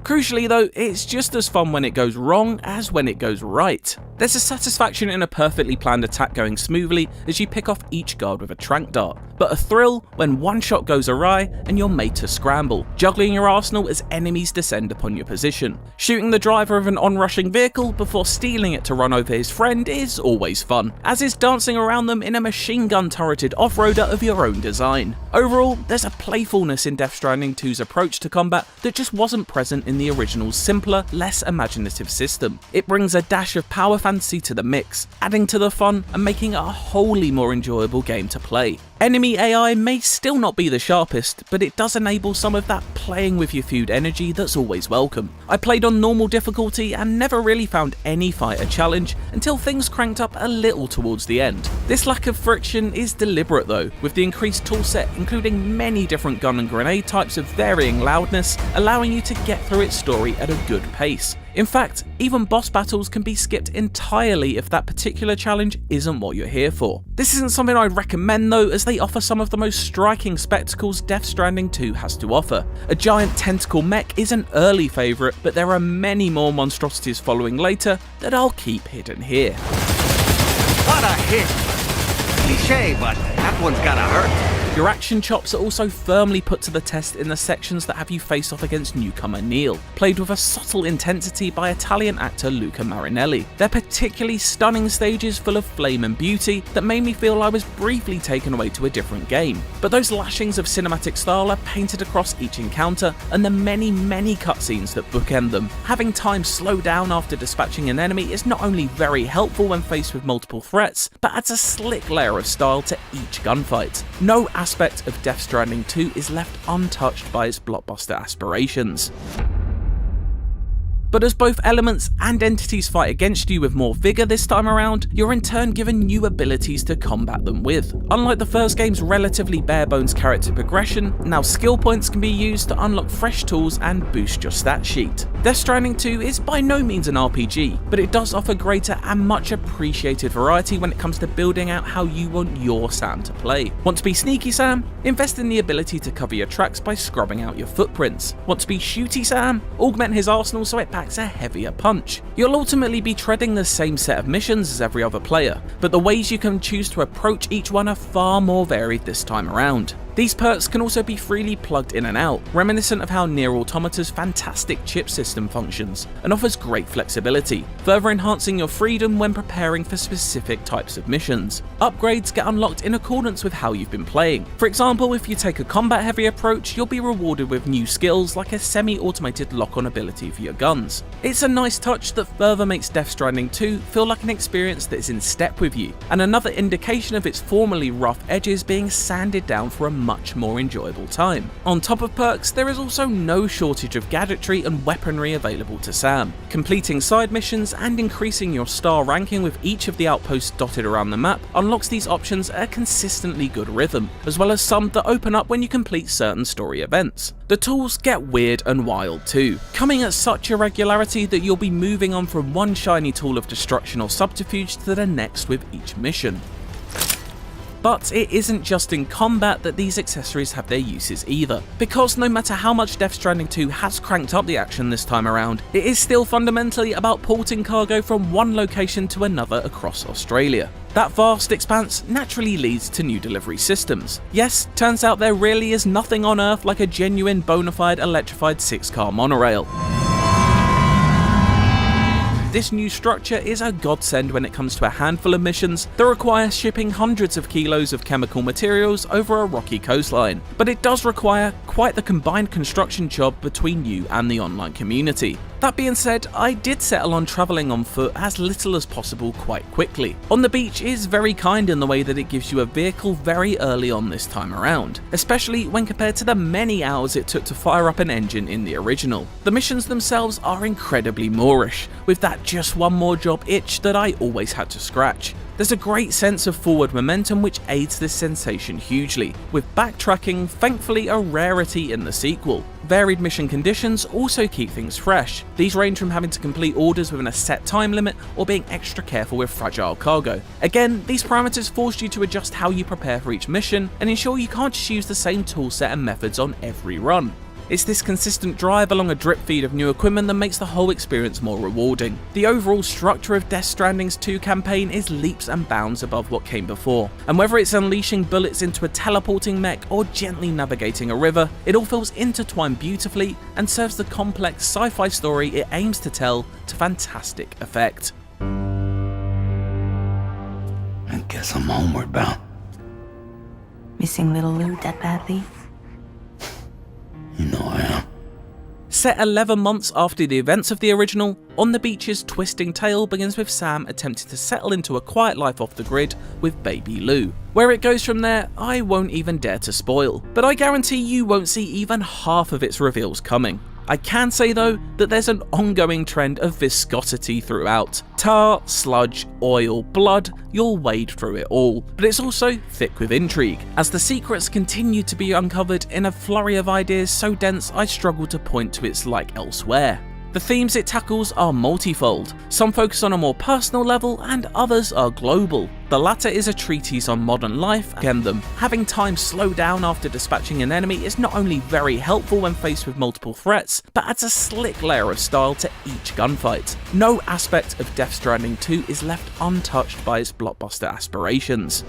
Crucially though, it's just as fun when it goes wrong as when it goes right. There's a satisfaction in a perfectly planned attack going smoothly as you pick off each guard with a tranq dart, but a thrill when one shot goes awry and you're made to scramble, juggling your arsenal as enemies descend upon your position. Shooting the driver of an onrushing vehicle before stealing it to run over his friend is always fun, as is dancing around them in a machine gun turreted off-roader of your own design. Overall, there's a playfulness in Death Stranding 2's approach to combat that just wasn't present in the original's simpler, less imaginative system. It brings a dash of power fantasy to the mix, adding to the fun and making it a wholly more enjoyable game to play. Enemy Enemy AI may still not be the sharpest, but it does enable some of that playing with your food energy that's always welcome. I played on normal difficulty and never really found any fight a challenge until things cranked up a little towards the end. This lack of friction is deliberate though, with the increased toolset including many different gun and grenade types of varying loudness, allowing you to get through its story at a good pace. In fact, even boss battles can be skipped entirely if that particular challenge isn't what you're here for. This isn't something I'd recommend though, as they offer some of the most striking spectacles Death Stranding 2 has to offer. A giant tentacle mech is an early favourite, but there are many more monstrosities following later that I'll keep hidden here. What a hit! Cliché, but that one's gotta hurt. Your action chops are also firmly put to the test in the sections that have you face off against newcomer Neil, played with a subtle intensity by Italian actor Luca Marinelli. They're particularly stunning stages full of flame and beauty that made me feel I was briefly taken away to a different game. But those lashings of cinematic style are painted across each encounter, and the many cutscenes that bookend them. Having time slow down after dispatching an enemy is not only very helpful when faced with multiple threats, but adds a slick layer of style to each gunfight. No aspect of Death Stranding 2 is left untouched by its blockbuster aspirations. But as both elements and entities fight against you with more vigour this time around, you're in turn given new abilities to combat them with. Unlike the first game's relatively bare-bones character progression, now skill points can be used to unlock fresh tools and boost your stat sheet. Death Stranding 2 is by no means an RPG, but it does offer greater and much appreciated variety when it comes to building out how you want your Sam to play. Want to be sneaky Sam? Invest in the ability to cover your tracks by scrubbing out your footprints. Want to be shooty Sam? Augment his arsenal so it packs a heavier punch. You'll ultimately be treading the same set of missions as every other player, but the ways you can choose to approach each one are far more varied this time around. These perks can also be freely plugged in and out, reminiscent of how Nier Automata's fantastic chip system functions, and offers great flexibility, further enhancing your freedom when preparing for specific types of missions. Upgrades get unlocked in accordance with how you've been playing. For example, if you take a combat-heavy approach, you'll be rewarded with new skills like a semi-automated lock-on ability for your guns. It's a nice touch that further makes Death Stranding 2 feel like an experience that is in step with you, and another indication of its formerly rough edges being sanded down for a much more enjoyable time. On top of perks, there is also no shortage of gadgetry and weaponry available to Sam. Completing side missions and increasing your star ranking with each of the outposts dotted around the map unlocks these options at a consistently good rhythm, as well as some that open up when you complete certain story events. The tools get weird and wild too, coming at such a regularity that you'll be moving on from one shiny tool of destruction or subterfuge to the next with each mission. But it isn't just in combat that these accessories have their uses either, because no matter how much Death Stranding 2 has cranked up the action this time around, it is still fundamentally about porting cargo from one location to another across Australia. That vast expanse naturally leads to new delivery systems. Yes, turns out there really is nothing on Earth like a genuine bona fide electrified 6-car monorail. This new structure is a godsend when it comes to a handful of missions that require shipping hundreds of kilos of chemical materials over a rocky coastline, but it does require quite the combined construction job between you and the online community. That being said, I did settle on travelling on foot as little as possible quite quickly. On the beach is very kind in the way that it gives you a vehicle very early on this time around, especially when compared to the many hours it took to fire up an engine in the original. The missions themselves are incredibly Moorish, with that just one more job itch that I always had to scratch. There's a great sense of forward momentum which aids this sensation hugely, with backtracking thankfully a rarity in the sequel. Varied mission conditions also keep things fresh. These range from having to complete orders within a set time limit or being extra careful with fragile cargo. Again, these parameters force you to adjust how you prepare for each mission and ensure you can't just use the same toolset and methods on every run. It's this consistent drive along a drip feed of new equipment that makes the whole experience more rewarding. The overall structure of Death Stranding's 2 campaign is leaps and bounds above what came before, and whether it's unleashing bullets into a teleporting mech or gently navigating a river, it all feels intertwined beautifully and serves the complex sci-fi story it aims to tell to fantastic effect. I guess I'm homeward bound. Missing little Lou that badly? You know I am. Set 11 months after the events of the original, On the Beach's twisting tale begins with Sam attempting to settle into a quiet life off the grid with baby Lou. Where it goes from there, I won't even dare to spoil, but I guarantee you won't see even half of its reveals coming. I can say though that there's an ongoing trend of viscosity throughout. Tar, sludge, oil, blood, you'll wade through it all. But it's also thick with intrigue, as the secrets continue to be uncovered in a flurry of ideas so dense I struggle to point to its like elsewhere. The themes it tackles are multifold. Some focus on a more personal level and others are global. The latter is a treatise on modern life and them. Having time slow down after dispatching an enemy is not only very helpful when faced with multiple threats, but adds a slick layer of style to each gunfight. No aspect of Death Stranding 2 is left untouched by its blockbuster aspirations.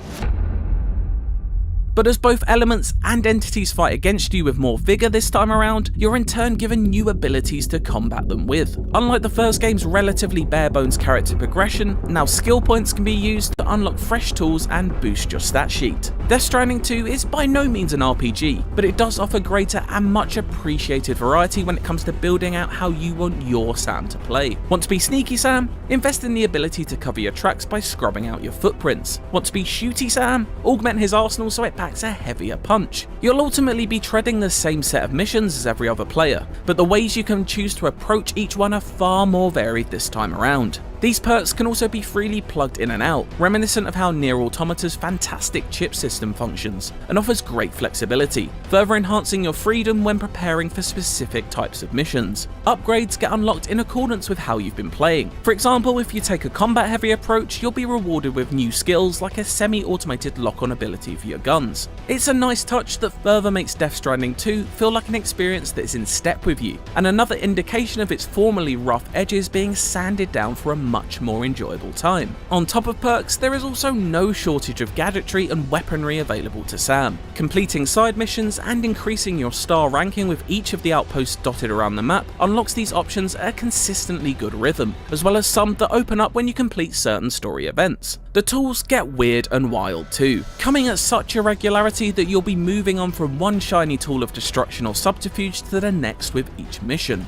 But as both elements and entities fight against you with more vigour this time around, you're in turn given new abilities to combat them with. Unlike the first game's relatively bare-bones character progression, now skill points can be used to unlock fresh tools and boost your stat sheet. Death Stranding 2 is by no means an RPG, but it does offer greater and much appreciated variety when it comes to building out how you want your Sam to play. Want to be sneaky Sam? Invest in the ability to cover your tracks by scrubbing out your footprints. Want to be shooty Sam? Augment his arsenal so it packs a heavier punch. You'll ultimately be treading the same set of missions as every other player, but the ways you can choose to approach each one are far more varied this time around. These perks can also be freely plugged in and out, reminiscent of how Nier Automata's fantastic chip system functions, and offers great flexibility, further enhancing your freedom when preparing for specific types of missions. Upgrades get unlocked in accordance with how you've been playing. For example, if you take a combat-heavy approach, you'll be rewarded with new skills like a semi-automated lock-on ability for your guns. It's a nice touch that further makes Death Stranding 2 feel like an experience that is in step with you, and another indication of its formerly rough edges being sanded down for a much more enjoyable time. On top of perks, there is also no shortage of gadgetry and weaponry available to Sam. Completing side missions and increasing your star ranking with each of the outposts dotted around the map unlocks these options at a consistently good rhythm, as well as some that open up when you complete certain story events. The tools get weird and wild too, coming at such a regularity that you'll be moving on from one shiny tool of destruction or subterfuge to the next with each mission.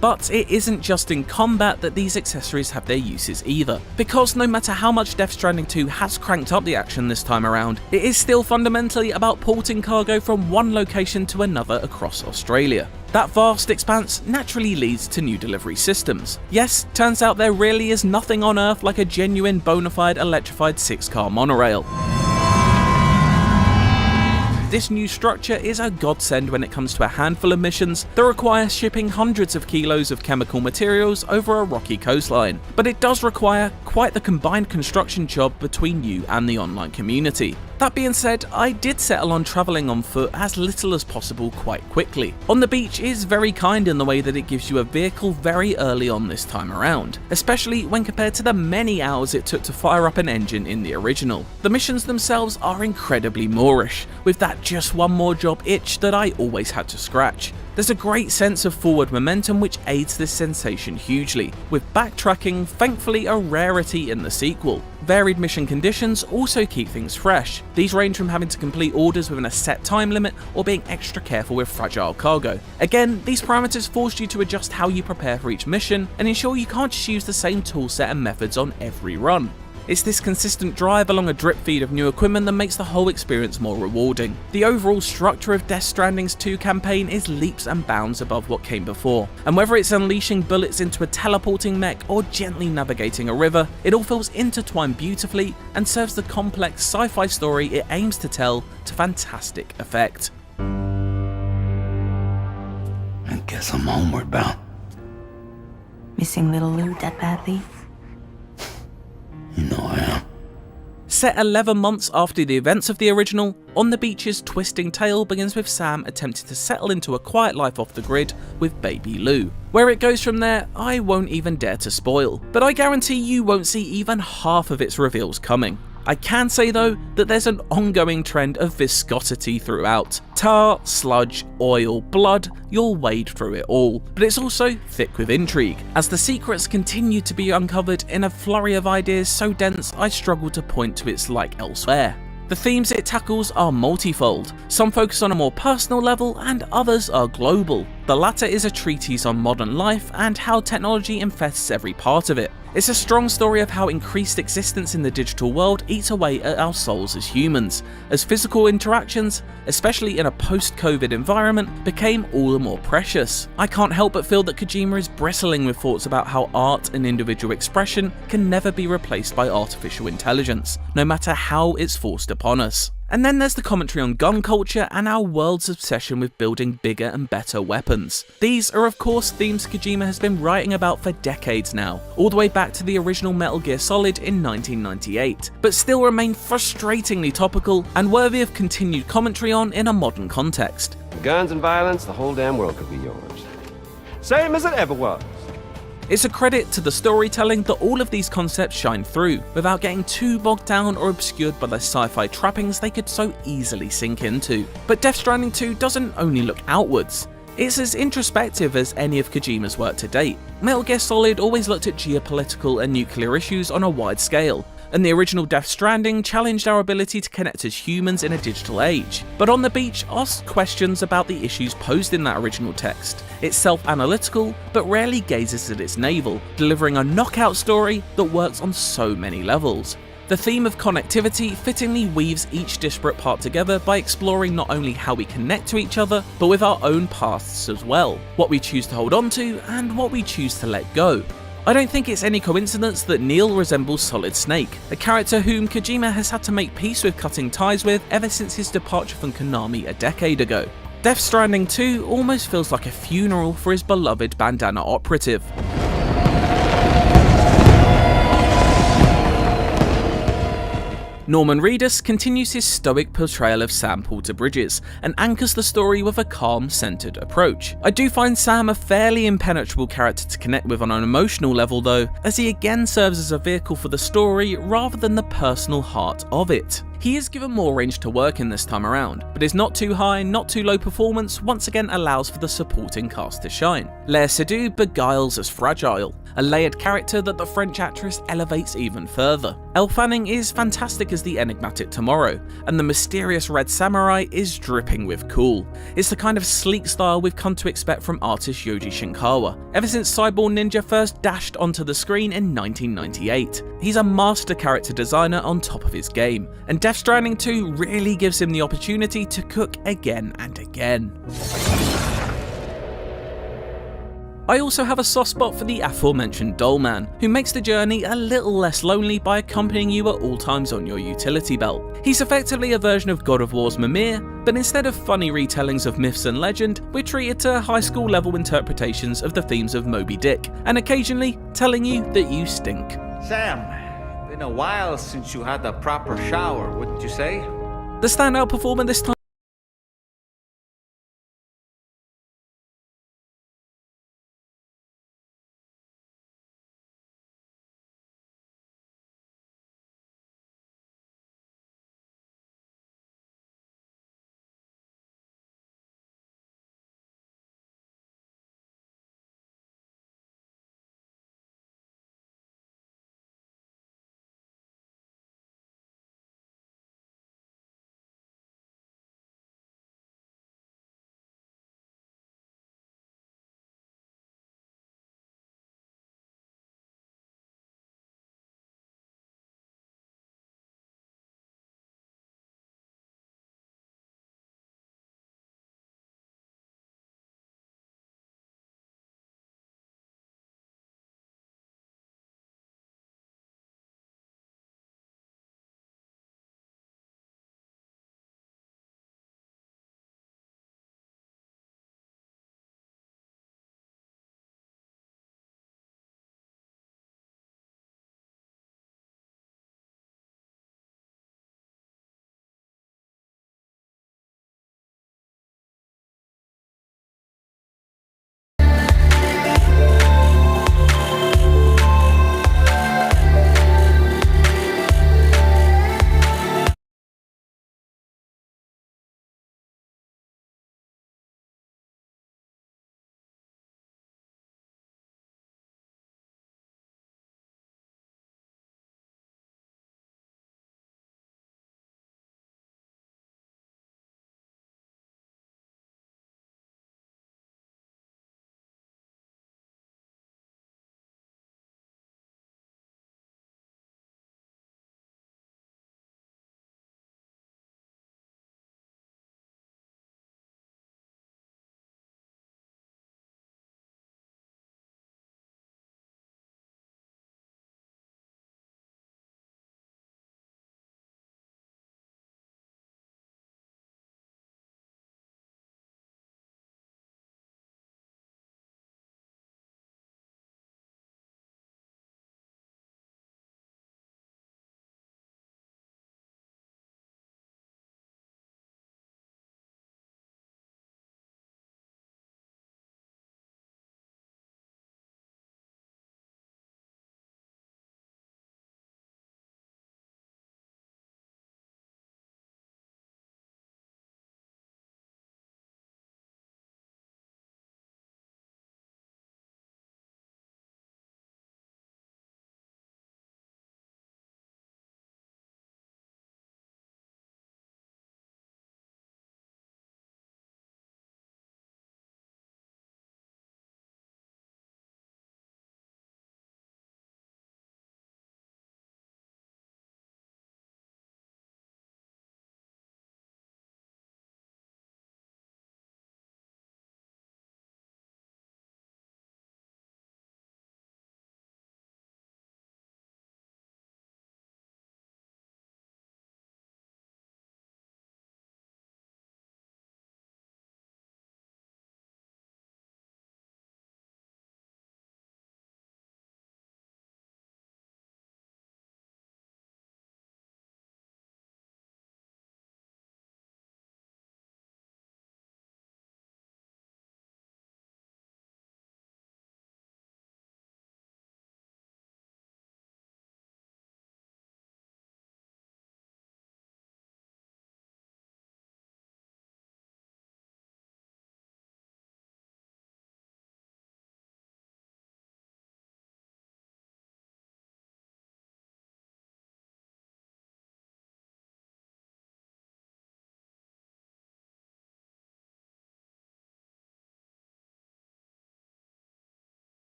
But it isn't just in combat that these accessories have their uses either, because no matter how much Death Stranding 2 has cranked up the action this time around, it is still fundamentally about porting cargo from one location to another across Australia. That vast expanse naturally leads to new delivery systems. Yes, turns out there really is nothing on Earth like a genuine bona fide electrified 6-car monorail. This new structure is a godsend when it comes to a handful of missions that require shipping hundreds of kilos of chemical materials over a rocky coastline, but it does require quite the combined construction job between you and the online community. That being said, I did settle on travelling on foot as little as possible quite quickly. On the Beach is very kind in the way that it gives you a vehicle very early on this time around, especially when compared to the many hours it took to fire up an engine in the original. The missions themselves are incredibly Moorish, with that just one more job itch that I always had to scratch. There's a great sense of forward momentum which aids this sensation hugely, with backtracking thankfully a rarity in the sequel. Varied mission conditions also keep things fresh. These range from having to complete orders within a set time limit or being extra careful with fragile cargo. Again, these parameters force you to adjust how you prepare for each mission and ensure you can't just use the same toolset and methods on every run. It's this consistent drive along a drip feed of new equipment that makes the whole experience more rewarding. The overall structure of Death Stranding's 2 campaign is leaps and bounds above what came before, and whether it's unleashing bullets into a teleporting mech or gently navigating a river, it all feels intertwined beautifully and serves the complex sci-fi story it aims to tell to fantastic effect. I guess I'm homeward bound. Missing little Lou that badly? You know I am. Set 11 months after the events of the original, On the Beach's twisting tale begins with Sam attempting to settle into a quiet life off the grid with baby Lou. Where it goes from there, I won't even dare to spoil, but I guarantee you won't see even half of its reveals coming. I can say though that there's an ongoing trend of viscosity throughout. Tar, sludge, oil, blood, you'll wade through it all. But it's also thick with intrigue, as the secrets continue to be uncovered in a flurry of ideas so dense I struggle to point to its like elsewhere. The themes it tackles are multifold. Some focus on a more personal level and others are global. The latter is a treatise on modern life and how technology infests every part of it. It's a strong story of how increased existence in the digital world eats away at our souls as humans, as physical interactions, especially in a post-COVID environment, became all the more precious. I can't help but feel that Kojima is bristling with thoughts about how art and individual expression can never be replaced by artificial intelligence, no matter how it's forced upon us. And then there's the commentary on gun culture and our world's obsession with building bigger and better weapons. These are of course themes Kojima has been writing about for decades now, all the way back to the original Metal Gear Solid in 1998, but still remain frustratingly topical and worthy of continued commentary on in a modern context. Guns and violence, the whole damn world could be yours. Same as it ever was. It's a credit to the storytelling that all of these concepts shine through, without getting too bogged down or obscured by the sci-fi trappings they could so easily sink into. But Death Stranding 2 doesn't only look outwards. It's as introspective as any of Kojima's work to date. Metal Gear Solid always looked at geopolitical and nuclear issues on a wide scale, and the original Death Stranding challenged our ability to connect as humans in a digital age. But On the Beach asks questions about the issues posed in that original text. It's self-analytical, but rarely gazes at its navel, delivering a knockout story that works on so many levels. The theme of connectivity fittingly weaves each disparate part together by exploring not only how we connect to each other, but with our own paths as well, what we choose to hold on to and what we choose to let go. I don't think it's any coincidence that Neil resembles Solid Snake, a character whom Kojima has had to make peace with cutting ties with ever since his departure from Konami a decade ago. Death Stranding 2 almost feels like a funeral for his beloved bandana operative. Norman Reedus continues his stoic portrayal of Sam Porter Bridges and anchors the story with a calm, centered approach. I do find Sam a fairly impenetrable character to connect with on an emotional level though, as he again serves as a vehicle for the story rather than the personal heart of it. He is given more range to work in this time around, but his not too high, not too low performance once again allows for the supporting cast to shine. Léa Seydoux beguiles as Fragile, a layered character that the French actress elevates even further. Elle Fanning is fantastic as the enigmatic Tomorrow, and the mysterious Red Samurai is dripping with cool. It's the kind of sleek style we've come to expect from artist Yoji Shinkawa, ever since Cyborg Ninja first dashed onto the screen in 1998. He's a master character designer on top of his game, and Death Stranding 2 really gives him the opportunity to cook again and again. I also have a soft spot for the aforementioned Dollman, who makes the journey a little less lonely by accompanying you at all times on your utility belt. He's effectively a version of God of War's Mimir, but instead of funny retellings of myths and legend, we're treated to high school level interpretations of the themes of Moby Dick, and occasionally telling you that you stink. Sam, been a while since you had a proper shower, wouldn't you say? The standout performer this time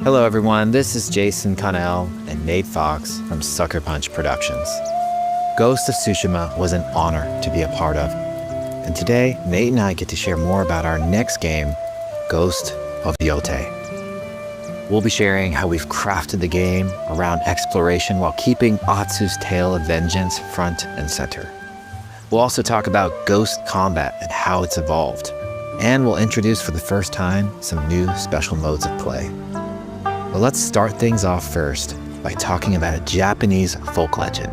Hello everyone, this is Jason Connell and Nate Fox from Sucker Punch Productions. Ghost of Tsushima was an honor to be a part of. And today, Nate and I get to share more about our next game, Ghost of Yotei. We'll be sharing how we've crafted the game around exploration while keeping Atsu's tale of vengeance front and center. We'll also talk about ghost combat and how it's evolved. And we'll introduce for the first time some new special modes of play. But let's start things off first by talking about a Japanese folk legend,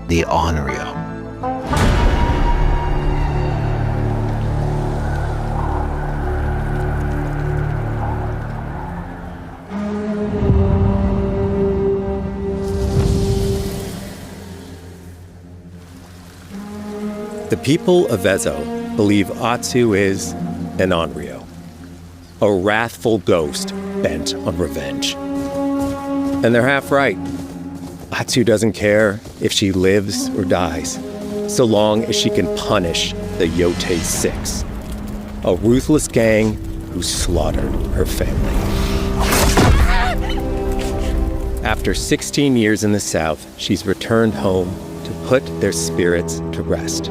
the Onryo. The people of Ezo believe Atsu is an Onryo, a wrathful ghost bent on revenge. And they're half right. Atsu doesn't care if she lives or dies, so long as she can punish the Yotei 6, a ruthless gang who slaughtered her family. After 16 years in the south, she's returned home to put their spirits to rest.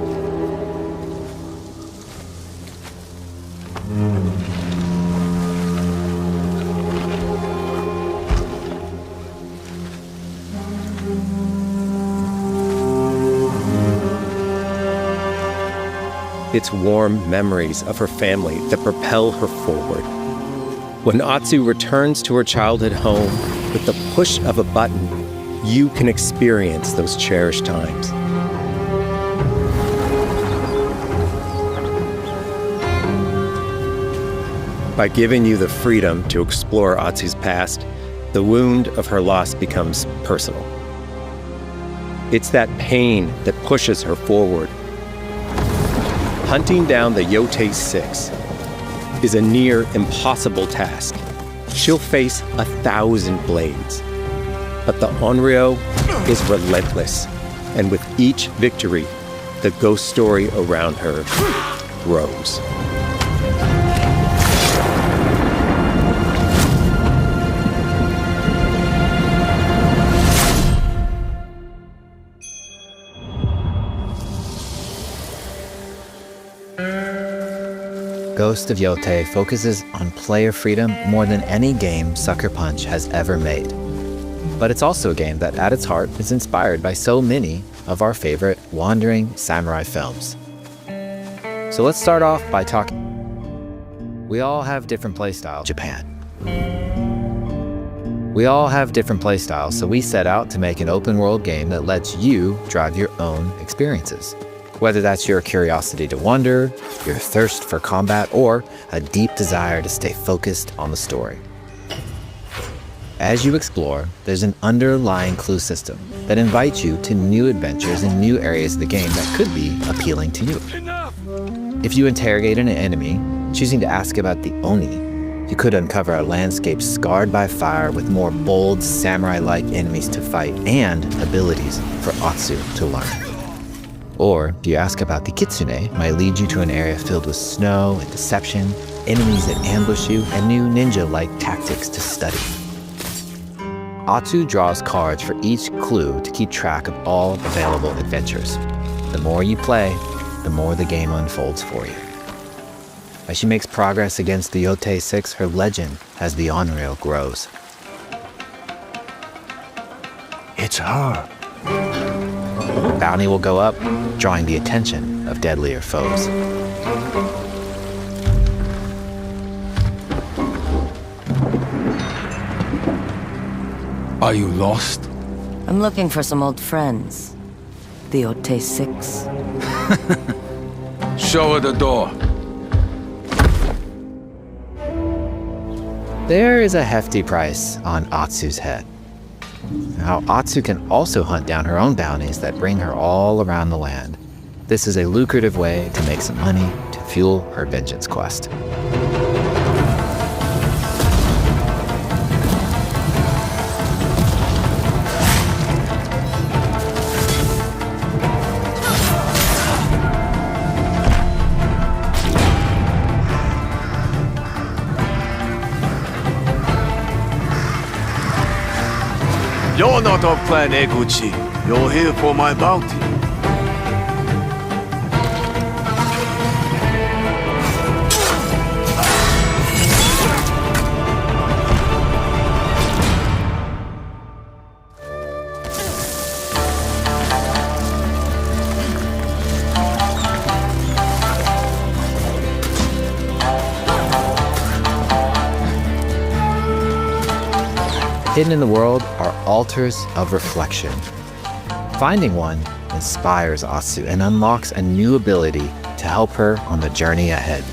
It's warm memories of her family that propel her forward. When Atsu returns to her childhood home, with the push of a button, you can experience those cherished times. By giving you the freedom to explore Atsu's past, the wound of her loss becomes personal. It's that pain that pushes her forward. Hunting down the Yotei 6 is a near impossible task. She'll face 1,000 blades. But the Onryo is relentless, and with each victory, the ghost story around her grows. Ghost of Yotei focuses on player freedom more than any game Sucker Punch has ever made. But it's also a game that, at its heart, is inspired by so many of our favorite wandering samurai films. So let's start off by talking. We all have different playstyles. Japan. We all have different playstyles, so we set out to make an open world game that lets you drive your own experiences. Whether that's your curiosity to wonder, your thirst for combat, or a deep desire to stay focused on the story. As you explore, there's an underlying clue system that invites you to new adventures in new areas of the game that could be appealing to you. If you interrogate an enemy, choosing to ask about the Oni, you could uncover a landscape scarred by fire with more bold, samurai-like enemies to fight and abilities for Atsu to learn. Or, if you ask about the Kitsune, it might lead you to an area filled with snow and deception, enemies that ambush you, and new ninja-like tactics to study. Atsu draws cards for each clue to keep track of all available adventures. The more you play, the more the game unfolds for you. As she makes progress against the Yotei 6, her legend as the Onryo grows. It's her. Bounty will go up, drawing the attention of deadlier foes. Are you lost? I'm looking for some old friends. The Yotei 6. Show her the door. There is a hefty price on Atsu's head. Now, Atsu can also hunt down her own bounties that bring her all around the land. This is a lucrative way to make some money to fuel her vengeance quest. You're not of Clan Eguchi. You're here for my bounty. Hidden in the world are altars of reflection. Finding one inspires Atsu and unlocks a new ability to help her on the journey ahead.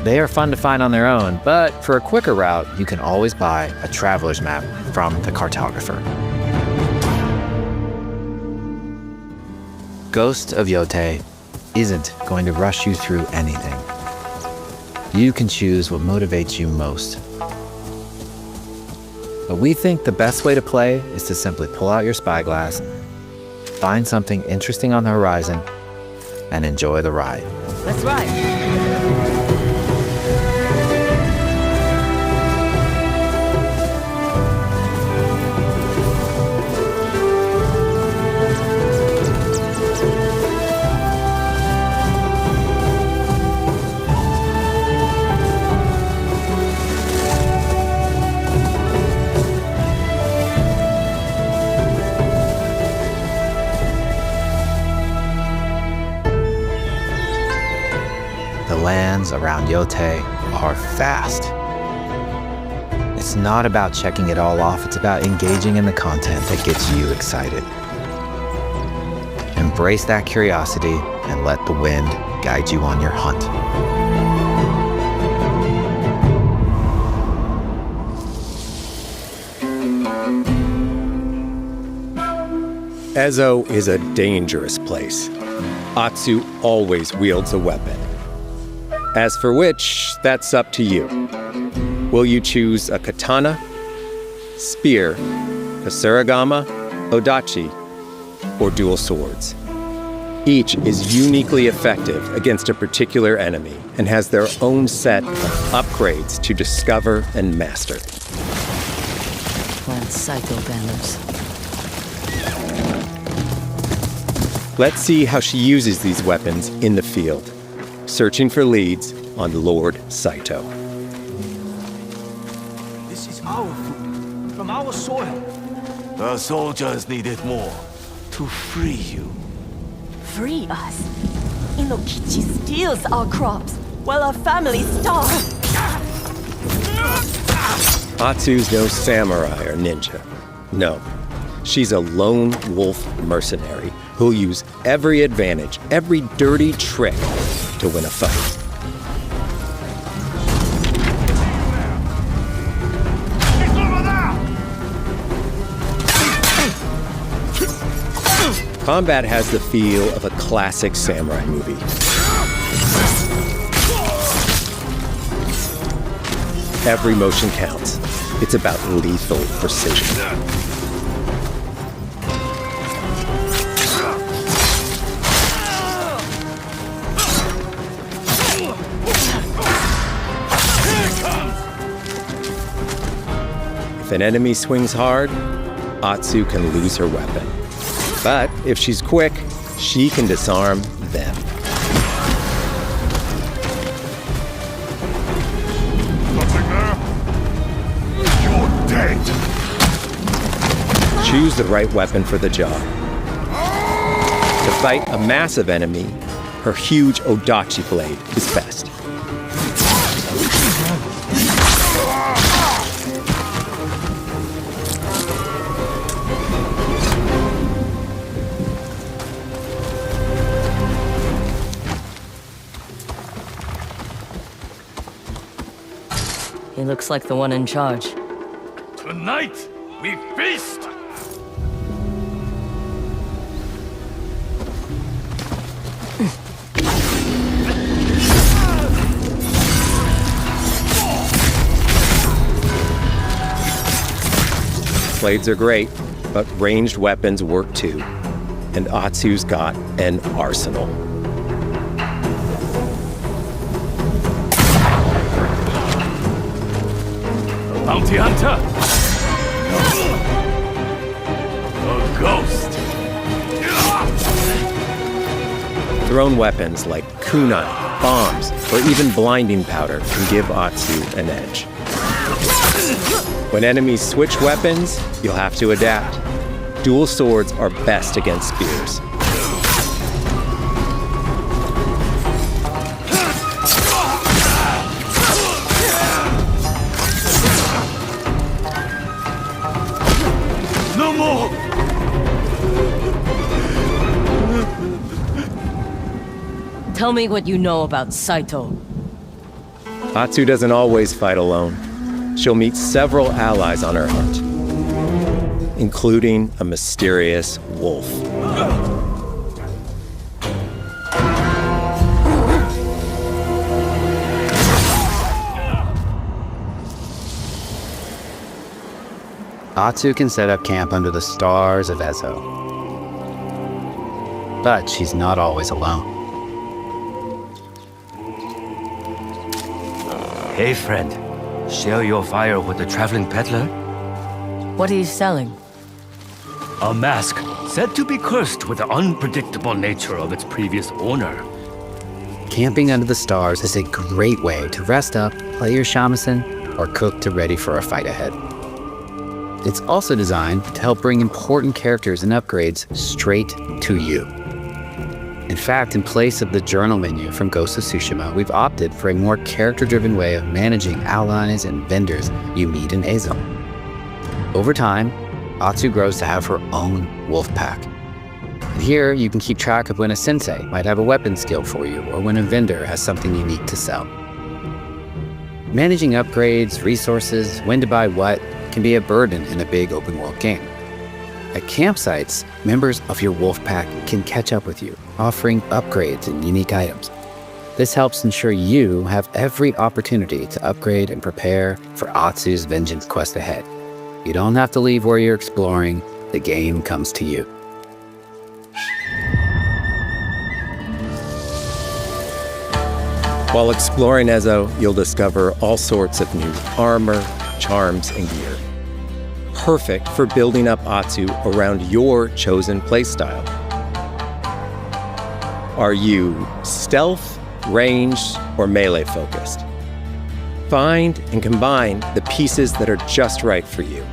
They are fun to find on their own, but for a quicker route, you can always buy a traveler's map from the cartographer. Ghost of Yotei isn't going to rush you through anything. You can choose what motivates you most. But we think the best way to play is to simply pull out your spyglass, find something interesting on the horizon, and enjoy the ride. Let's ride. The lands around Yotei are fast. It's not about checking it all off, it's about engaging in the content that gets you excited. Embrace that curiosity and let the wind guide you on your hunt. Ezo is a dangerous place. Atsu always wields a weapon. As for which, that's up to you. Will you choose a katana, spear, a surigama, odachi, or dual swords? Each is uniquely effective against a particular enemy and has their own set of upgrades to discover and master. Clan Saito banners. Let's see how she uses these weapons in the field. Searching for leads on Lord Saito. This is our food, from our soil. The soldiers need it more, to free you. Free us? Inokichi steals our crops, while our families starve. Atsu's no samurai or ninja. No, she's a lone wolf mercenary who'll use every advantage, every dirty trick to win a fight. Combat has the feel of a classic samurai movie. Every motion counts. It's about lethal precision. If an enemy swings hard, Atsu can lose her weapon. But if she's quick, she can disarm them. Nothing there? You're dead! Choose the right weapon for the job. To fight a massive enemy, her huge odachi blade is best. He looks like the one in charge. Tonight, we feast! Blades are great, but ranged weapons work too. And Atsu's got an arsenal. Bounty hunter? A ghost? Thrown weapons like kunai, bombs, or even blinding powder can give Atsu an edge. When enemies switch weapons, you'll have to adapt. Dual swords are best against spears. No more! Tell me what you know about Saito. Atsu doesn't always fight alone. She'll meet several allies on her hunt, including a mysterious wolf. Atsu can set up camp under the stars of Ezo. But she's not always alone. Hey, friend. Share your fire with the traveling peddler? What are you selling? A mask said to be cursed with the unpredictable nature of its previous owner. Camping under the stars is a great way to rest up, play your shamisen, or cook to ready for a fight ahead. It's also designed to help bring important characters and upgrades straight to you. In fact, in place of the journal menu from Ghost of Tsushima, we've opted for a more character-driven way of managing allies and vendors you meet in Ezo. Over time, Atsu grows to have her own wolf pack. And here, you can keep track of when a sensei might have a weapon skill for you, or when a vendor has something unique to sell. Managing upgrades, resources, when to buy what, can be a burden in a big open-world game. At campsites, members of your wolf pack can catch up with you, offering upgrades and unique items. This helps ensure you have every opportunity to upgrade and prepare for Atsu's vengeance quest ahead. You don't have to leave where you're exploring, the game comes to you. While exploring Ezo, you'll discover all sorts of new armor, charms, and gear. Perfect for building up Atsu around your chosen playstyle. Are you stealth, ranged, or melee focused? Find and combine the pieces that are just right for you.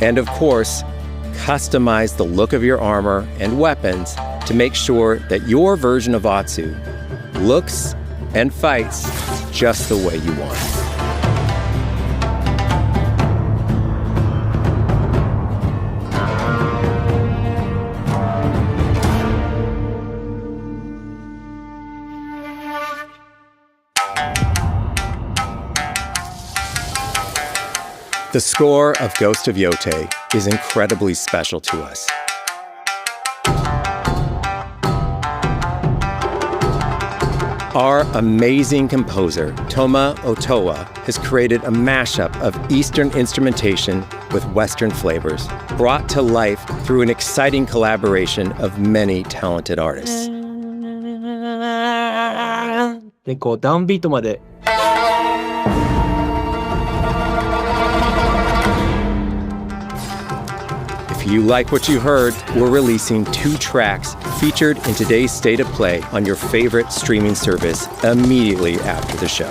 And of course, customize the look of your armor and weapons to make sure that your version of Atsu looks and fights just the way you want. The score of Ghost of Yotei is incredibly special to us. Our amazing composer, Toma Otoa, has created a mashup of Eastern instrumentation with Western flavors, brought to life through an exciting collaboration of many talented artists. で、こうダウンビートまで If you like what you heard, we're releasing 2 tracks featured in today's State of Play on your favorite streaming service immediately after the show.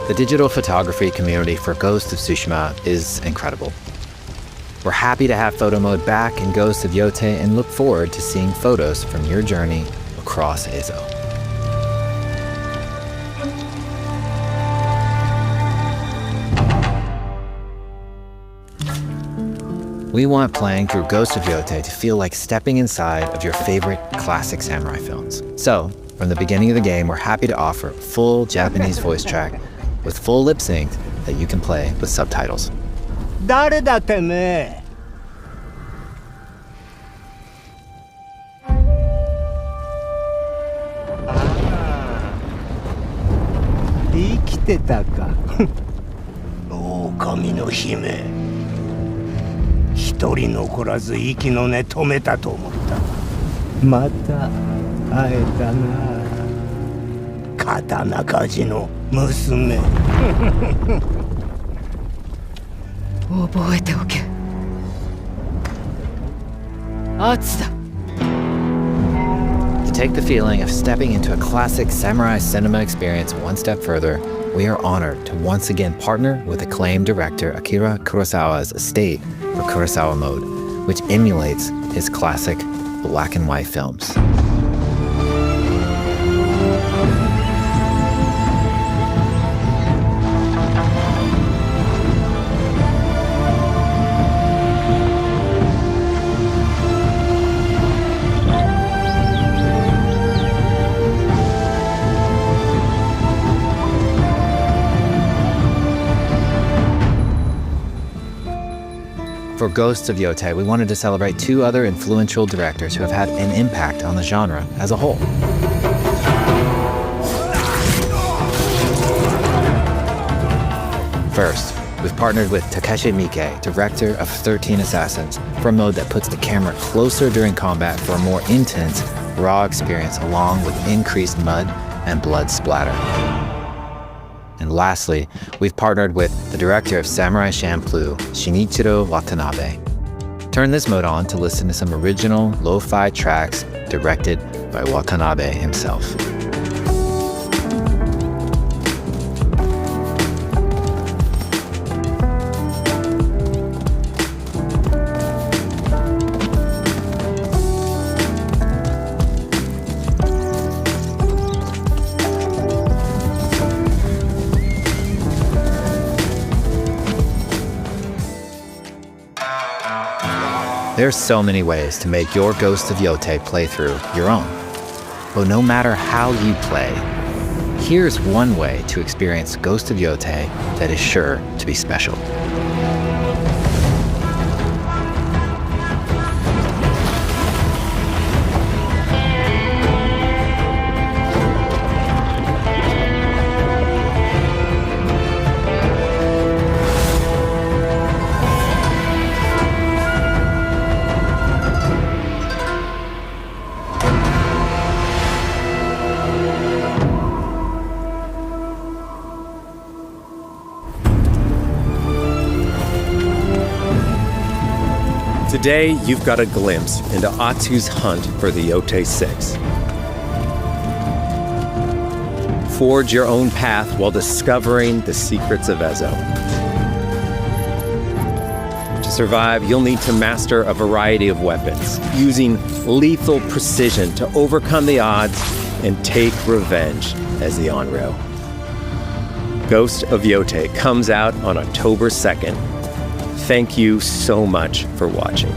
The digital photography community for Ghost of Tsushima is incredible. We're happy to have photo mode back in Ghost of Yotei and look forward to seeing photos from your journey across Ezo. We want playing through Ghost of Yotei to feel like stepping inside of your favorite classic samurai films. So, from the beginning of the game, we're happy to offer a full Japanese voice track with full lip sync that you can play with subtitles. 誰だてめえ生きてたか。狼の姫。一人残らず息の根止めたと思った。また会えたな。刀鍛冶の娘。覚えておけ。圧だ。To take the feeling of stepping into a classic samurai cinema experience one step further, we are honored to once again partner with acclaimed director Akira Kurosawa's estate for Kurosawa Mode, which emulates his classic black and white films. For Ghost of Yotei, we wanted to celebrate two other influential directors who have had an impact on the genre as a whole. First, we've partnered with Takeshi Miike, director of 13 Assassins, for a mode that puts the camera closer during combat for a more intense, raw experience along with increased mud and blood splatter. And lastly, we've partnered with the director of Samurai Champloo, Shinichiro Watanabe. Turn this mode on to listen to some original lo-fi tracks directed by Watanabe himself. There's so many ways to make your Ghost of Yotei playthrough your own. But no matter how you play, here's one way to experience Ghost of Yotei that is sure to be special. Today, you've got a glimpse into Atsu's hunt for the Yotei 6. Forge your own path while discovering the secrets of Ezo. To survive, you'll need to master a variety of weapons, using lethal precision to overcome the odds and take revenge as the Onryo. Ghost of Yotei comes out on October 2nd. Thank you so much for watching.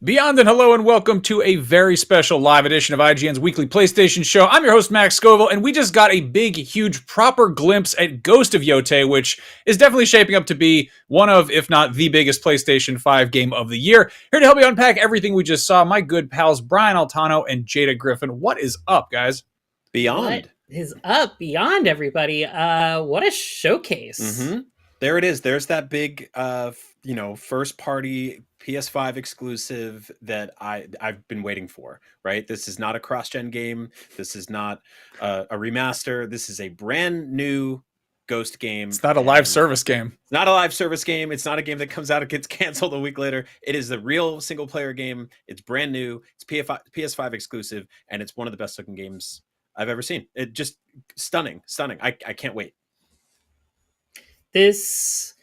Beyond and hello and welcome to a very special live edition of IGN's weekly PlayStation show. I'm your host, Max Scoville, and we just got a big, huge, proper glimpse at Ghost of Yotei, which is definitely shaping up to be one of, if not the biggest PlayStation 5 game of the year. Here to help you unpack everything we just saw, my good pals Brian Altano and Jada Griffin. What is up, guys? Beyond. What is up? Beyond, everybody. What a showcase. Mm-hmm. There it is. There's that big, first party PS5 exclusive that I've been waiting for, right? This is not a cross-gen game. This is not a remaster. This is a brand new Ghost game. It's not a live service game. It's not a live service game. It's not a game that comes out and gets canceled a week later. It is the real single-player game. It's brand new. It's PS5 exclusive, and it's one of the best-looking games I've ever seen. It just stunning. I can't wait. This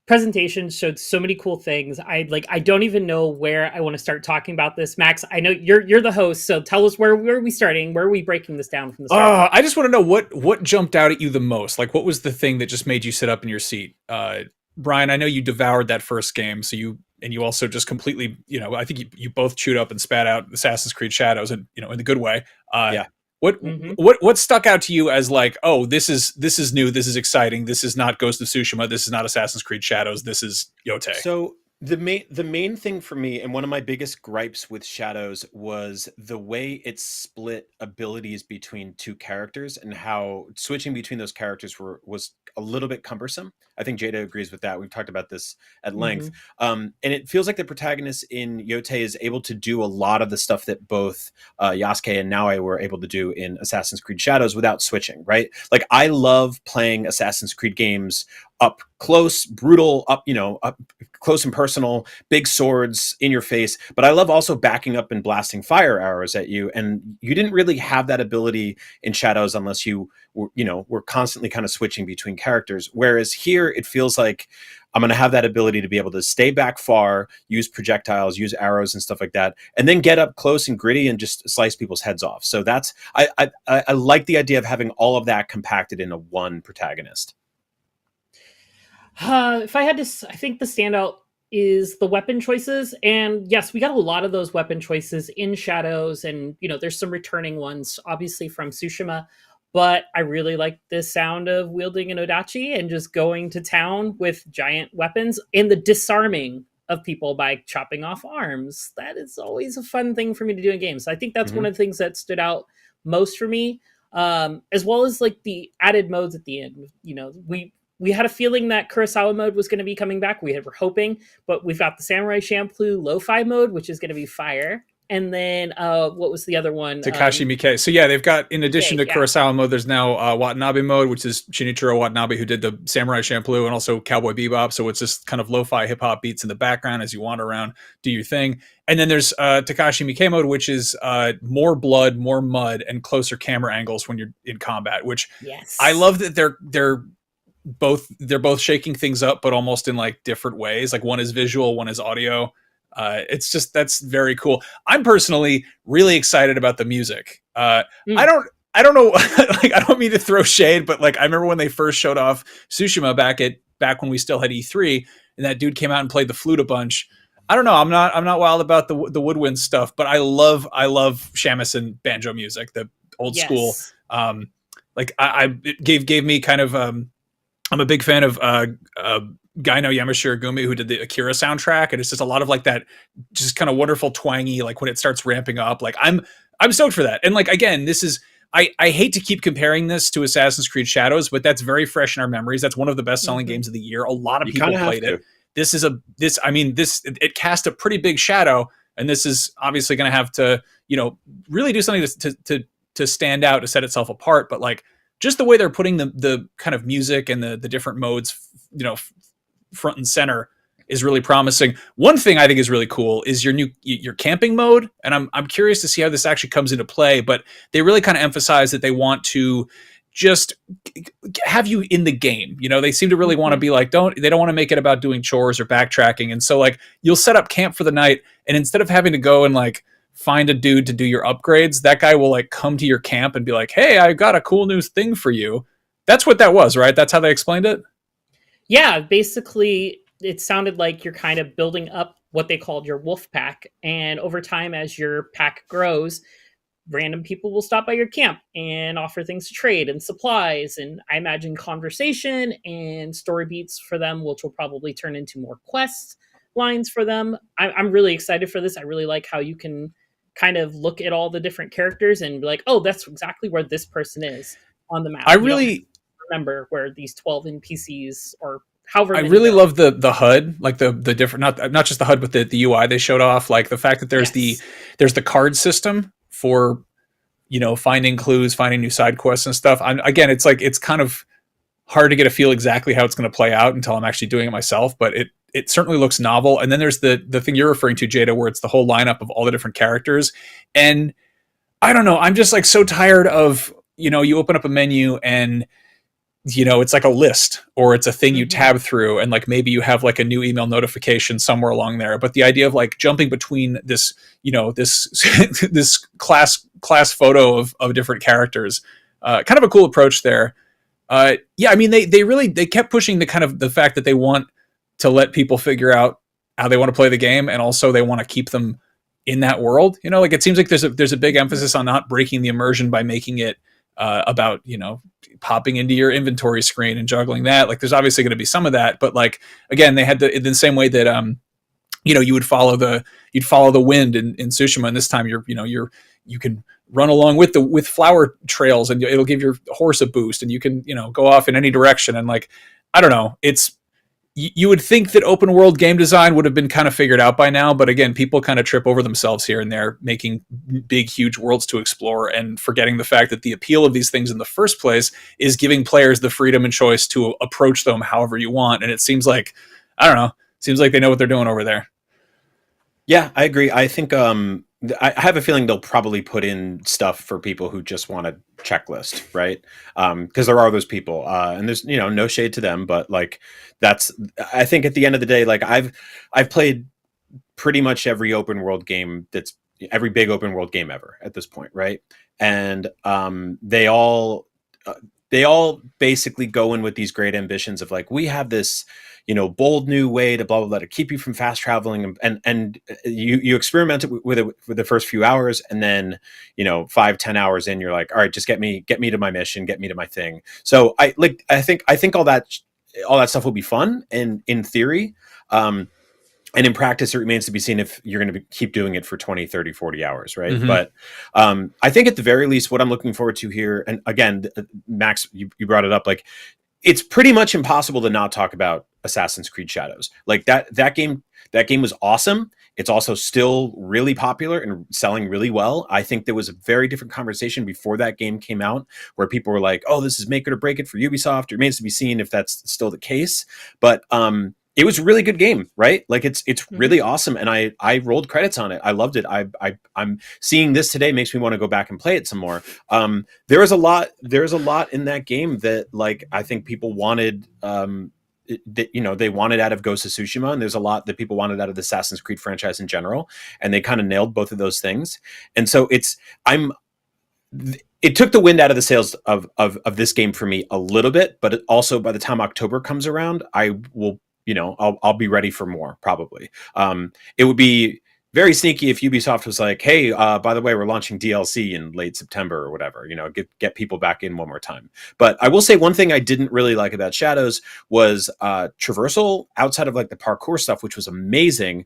presentation showed so many cool things. I don't even know where I want to start talking about this. Max, I know you're the host, so tell us where are we starting? Where are we breaking this down from the start? I just want to know what jumped out at you the most. Like, what was the thing that just made you sit up in your seat? Brian, I know you devoured that first game, so you also just completely, I think you both chewed up and spat out Assassin's Creed Shadows, and in the good way. Yeah. What stuck out to you as like, oh, this is new, this is exciting, this is not Ghost of Tsushima, this is not Assassin's Creed Shadows, this is Yotei? So the main thing for me, and one of my biggest gripes with Shadows, was the way it split abilities between two characters, and how switching between those characters was a little bit cumbersome. I think Jada agrees with that. We've talked about this at length. And it feels like the protagonist in Yotei is able to do a lot of the stuff that both Yasuke and Naoi were able to do in Assassin's Creed Shadows without switching, right? Like, I love playing Assassin's Creed games up close, brutal, up close and personal, big swords in your face. But I love also backing up and blasting fire arrows at you. And you didn't really have that ability in Shadows unless you were constantly kind of switching between characters. Whereas here, it feels like I'm going to have that ability to be able to stay back far, use projectiles, use arrows and stuff like that, and then get up close and gritty and just slice people's heads off. So I like the idea of having all of that compacted into one protagonist. If I had to, I think the standout is the weapon choices. And yes, we got a lot of those weapon choices in Shadows, and there's some returning ones, obviously, from Tsushima. But I really like the sound of wielding an Odachi and just going to town with giant weapons, and the disarming of people by chopping off arms. That is always a fun thing for me to do in games. I think that's one of the things that stood out most for me, as well as like the added modes at the end. We had a feeling that Kurosawa mode was going to be coming back. Were hoping, but we've got the Samurai Champloo Lo-Fi mode, which is going to be fire. And then what was the other one? Takashi Miike. So yeah, they've got, in addition to Kurosawa mode, there's now Watanabe mode, which is Shinichiro Watanabe, who did the Samurai Champloo and also Cowboy Bebop. So it's just kind of lo-fi hip hop beats in the background as you wander around, do your thing. And then there's Takashi Miike mode, which is more blood, more mud, and closer camera angles when you're in combat. Which I love that they're both shaking things up, but almost in like different ways. Like, one is visual, one is audio. It's just, that's very cool. I'm personally really excited about the music. I don't know, like, I don't mean to throw shade, but like, I remember when they first showed off Tsushima back when we still had E3, and that dude came out and played the flute a bunch. I don't know. I'm not wild about the woodwind stuff, but I love shamisen banjo music, the old school. Like, it gave me kind of, I'm a big fan of Gaino Yamashiragumi, who did the Akira soundtrack, and it's just a lot of like that, just kind of wonderful twangy, like when it starts ramping up. Like, I'm stoked for that. And like, again, this is, I hate to keep comparing this to Assassin's Creed Shadows, but that's very fresh in our memories. That's one of the best selling games of the year. A lot of people played it. It cast a pretty big shadow, and this is obviously going to have to, really do something to stand out, to set itself apart. But like, just the way they're putting the kind of music and the different modes, front and center, is really promising. One thing I think is really cool is your camping mode, and I'm curious to see how this actually comes into play. But they really kind of emphasize that they want to just have you in the game. They seem to really want to be like, they don't want to make it about doing chores or backtracking. And so like, you'll set up camp for the night, and instead of having to go and like find a dude to do your upgrades, that guy will like come to your camp and be like, hey, I got a cool new thing for you. That's what that was, right? That's how they explained it? Yeah, basically it sounded like you're kind of building up what they called your wolf pack. And over time, as your pack grows, random people will stop by your camp and offer things to trade and supplies. And I imagine conversation and story beats for them, which will probably turn into more quest lines for them. I'm really excited for this. I really like how you can kind of look at all the different characters and be like, oh, that's exactly where this person is on the map. I really remember where these 12 NPCs or however. I really love the HUD, like the different, not just the HUD, but the UI they showed off. Like the fact that there's the card system for, finding clues, finding new side quests and stuff. Again, it's like, it's kind of hard to get a feel exactly how it's going to play out until I'm actually doing it myself, but it certainly looks novel. And then there's the thing you're referring to, Jada, where it's the whole lineup of all the different characters. And I don't know, I'm just like so tired of, you open up a menu and it's like a list, or it's a thing you tab through, and like maybe you have like a new email notification somewhere along there. But the idea of like jumping between this, this this class photo of different characters, kind of a cool approach there. I mean, they kept pushing the fact that they want to let people figure out how they want to play the game, and also they want to keep them in that world. Like it seems like there's a big emphasis on not breaking the immersion by making it about popping into your inventory screen and juggling that. Like there's obviously going to be some of that, but like again, they had in the same way that you would follow the wind in Tsushima, and this time you can run along with flower trails, and it'll give your horse a boost, and you can go off in any direction. And like I don't know, you would think that open world game design would have been kind of figured out by now, but again, people kind of trip over themselves here and there, making big, huge worlds to explore and forgetting the fact that the appeal of these things in the first place is giving players the freedom and choice to approach them however you want. And it seems like, I don't know, they know what they're doing over there. Yeah, I agree. I think I have a feeling they'll probably put in stuff for people who just want a checklist, right? Because there are those people, and there's no shade to them, but like I think at the end of the day, like I've played pretty much every open world game every big open world game ever at this point, right? And they all basically go in with these great ambitions of like, we have this bold new way to blah blah blah to keep you from fast traveling, and you experiment with it for the first few hours, and then 5-10 hours in, you're like, all right, just get me to my mission, get me to my thing. So I think all that stuff will be fun and in theory, and in practice it remains to be seen if you're going to keep doing it for 20, 30, 40 hours, right? Mm-hmm. But I think at the very least what I'm looking forward to here, and again, Max, you brought it up, like it's pretty much impossible to not talk about Assassin's Creed Shadows. Like that game was awesome. It's also still really popular and selling really well. I think there was a very different conversation before that game came out where people were like, oh, this is make it or break it for Ubisoft. It remains to be seen if that's still the case. But it was a really good game, right? Like it's really awesome. And I rolled credits on it. I loved it. I'm seeing this today makes me want to go back and play it some more. There's a lot in that game that like, I think people wanted, they wanted out of Ghost of Tsushima, and there's a lot that people wanted out of the Assassin's Creed franchise in general. And they kind of nailed both of those things. And so it took the wind out of the sails of this game for me a little bit, but it also by the time October comes around, I will, I'll be ready for more probably. It would be very sneaky if Ubisoft was like, hey, by the way, we're launching DLC in late September or whatever, get people back in one more time. But I will say one thing I didn't really like about Shadows was traversal outside of like the parkour stuff, which was amazing.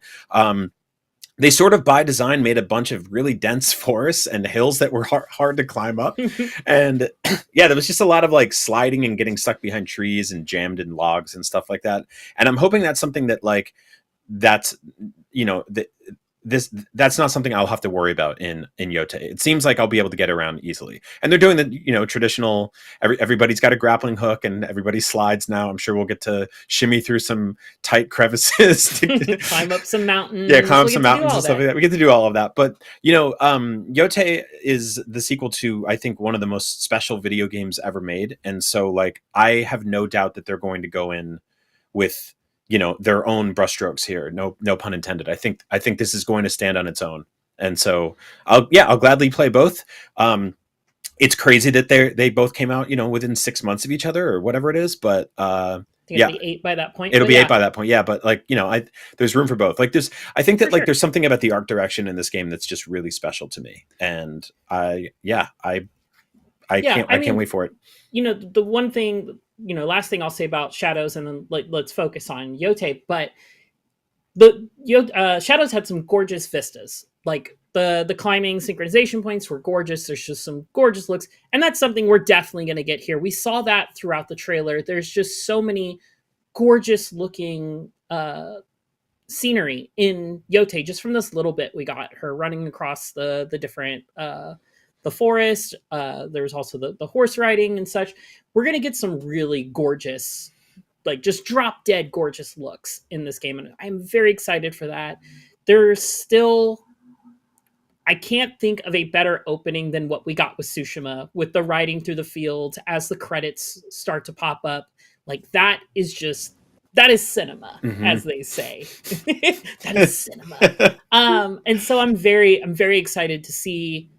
They sort of by design made a bunch of really dense forests and hills that were hard to climb up. And yeah, there was just a lot of like sliding and getting stuck behind trees and jammed in logs and stuff like that. And I'm hoping that's something that like, that's not something I'll have to worry about in Yotei. It seems like I'll be able to get around easily. And they're doing the, traditional, everybody's got a grappling hook and everybody slides now. I'm sure we'll get to shimmy through some tight crevices. Climb up some mountains. Yeah, climb up some mountains and stuff like that. We get to do all of that. But, Yotei is the sequel to, I think, one of the most special video games ever made. And so, like, I have no doubt that they're going to go in with their own brushstrokes here. No pun intended. I think this is going to stand on its own. And so I'll gladly play both. It's crazy that they both came out, within 6 months of each other or whatever it is. But it'll be 8 by that point. It'll be 8 by that point. Yeah. But like, there's room for both. Like I think that there's something about the art direction in this game that's just really special to me. And I can't wait for it. The one thing, last thing I'll say about Shadows, and then let's focus on Yotei, but Shadows had some gorgeous vistas. Like the climbing synchronization points were gorgeous. There's just some gorgeous looks. And that's something we're definitely going to get here. We saw that throughout the trailer. There's just so many gorgeous looking scenery in Yotei, just from this little bit we got. Her running across the different the forest. There's also the horse riding and such. We're going to get some really gorgeous, like just drop dead gorgeous looks in this game. And I'm very excited for that. There's still I can't think of a better opening than what we got with Tsushima, with the riding through the field as the credits start to pop up. Like that is cinema, as they say. That is cinema. And so I'm very excited to see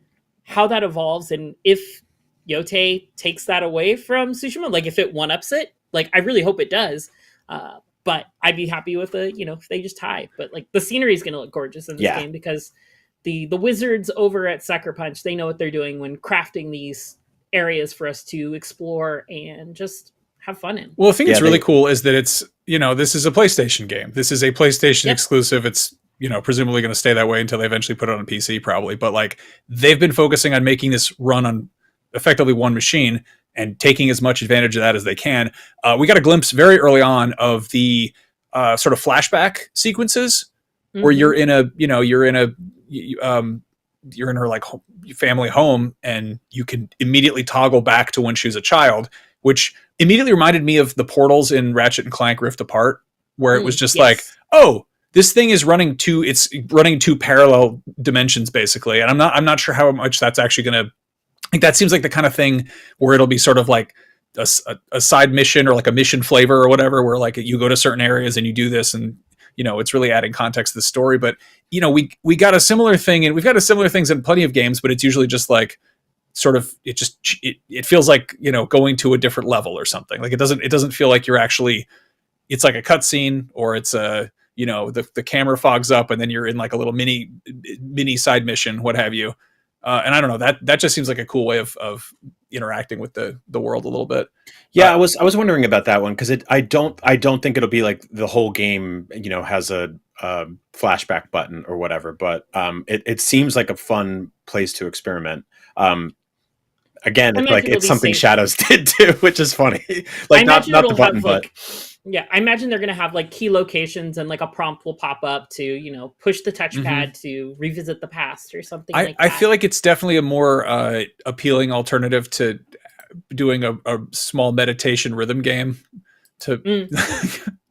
how that evolves, and if Yotei takes that away from Tsushima, like if it one-ups it, like I really hope it does. But I'd be happy with if they just tie. But like the scenery is going to look gorgeous in this game because the wizards over at Sucker Punch, they know what they're doing when crafting these areas for us to explore and just have fun in. Well, the thing that's really cool is that it's, this is a PlayStation game. This is a PlayStation exclusive. It's, presumably going to stay that way until they eventually put it on a PC probably. But like they've been focusing on making this run on effectively one machine and taking as much advantage of that as they can. We got a glimpse very early on of the sort of flashback sequences where you're in her like family home, and you can immediately toggle back to when she was a child, which immediately reminded me of the portals in Ratchet and Clank Rift Apart, where it was just like, oh, this thing is running two parallel dimensions basically. And I'm not sure how much that's actually going to, like, that seems like the kind of thing where it'll be sort of like a side mission or like a mission flavor or whatever, where like you go to certain areas and you do this, and it's really adding context to the story. But we got a similar thing, and we've got similar things in plenty of games, but it's usually just like sort of it feels like going to a different level or something. Like it doesn't feel like you're actually, it's like a cutscene, or it's a the camera fogs up and then you're in like a little mini side mission, what have you. And I don't know, that just seems like a cool way of interacting with the world a little bit. Yeah, I was wondering about that one, because I don't think it'll be like the whole game has a flashback button or whatever, but it seems like a fun place to experiment. Again, it's something Shadows did too, which is funny. Like not the button, but yeah, I imagine they're going to have like key locations, and like a prompt will pop up to, push the touchpad to revisit the past or something like that. I feel like it's definitely a more appealing alternative to doing a small meditation rhythm game. Again,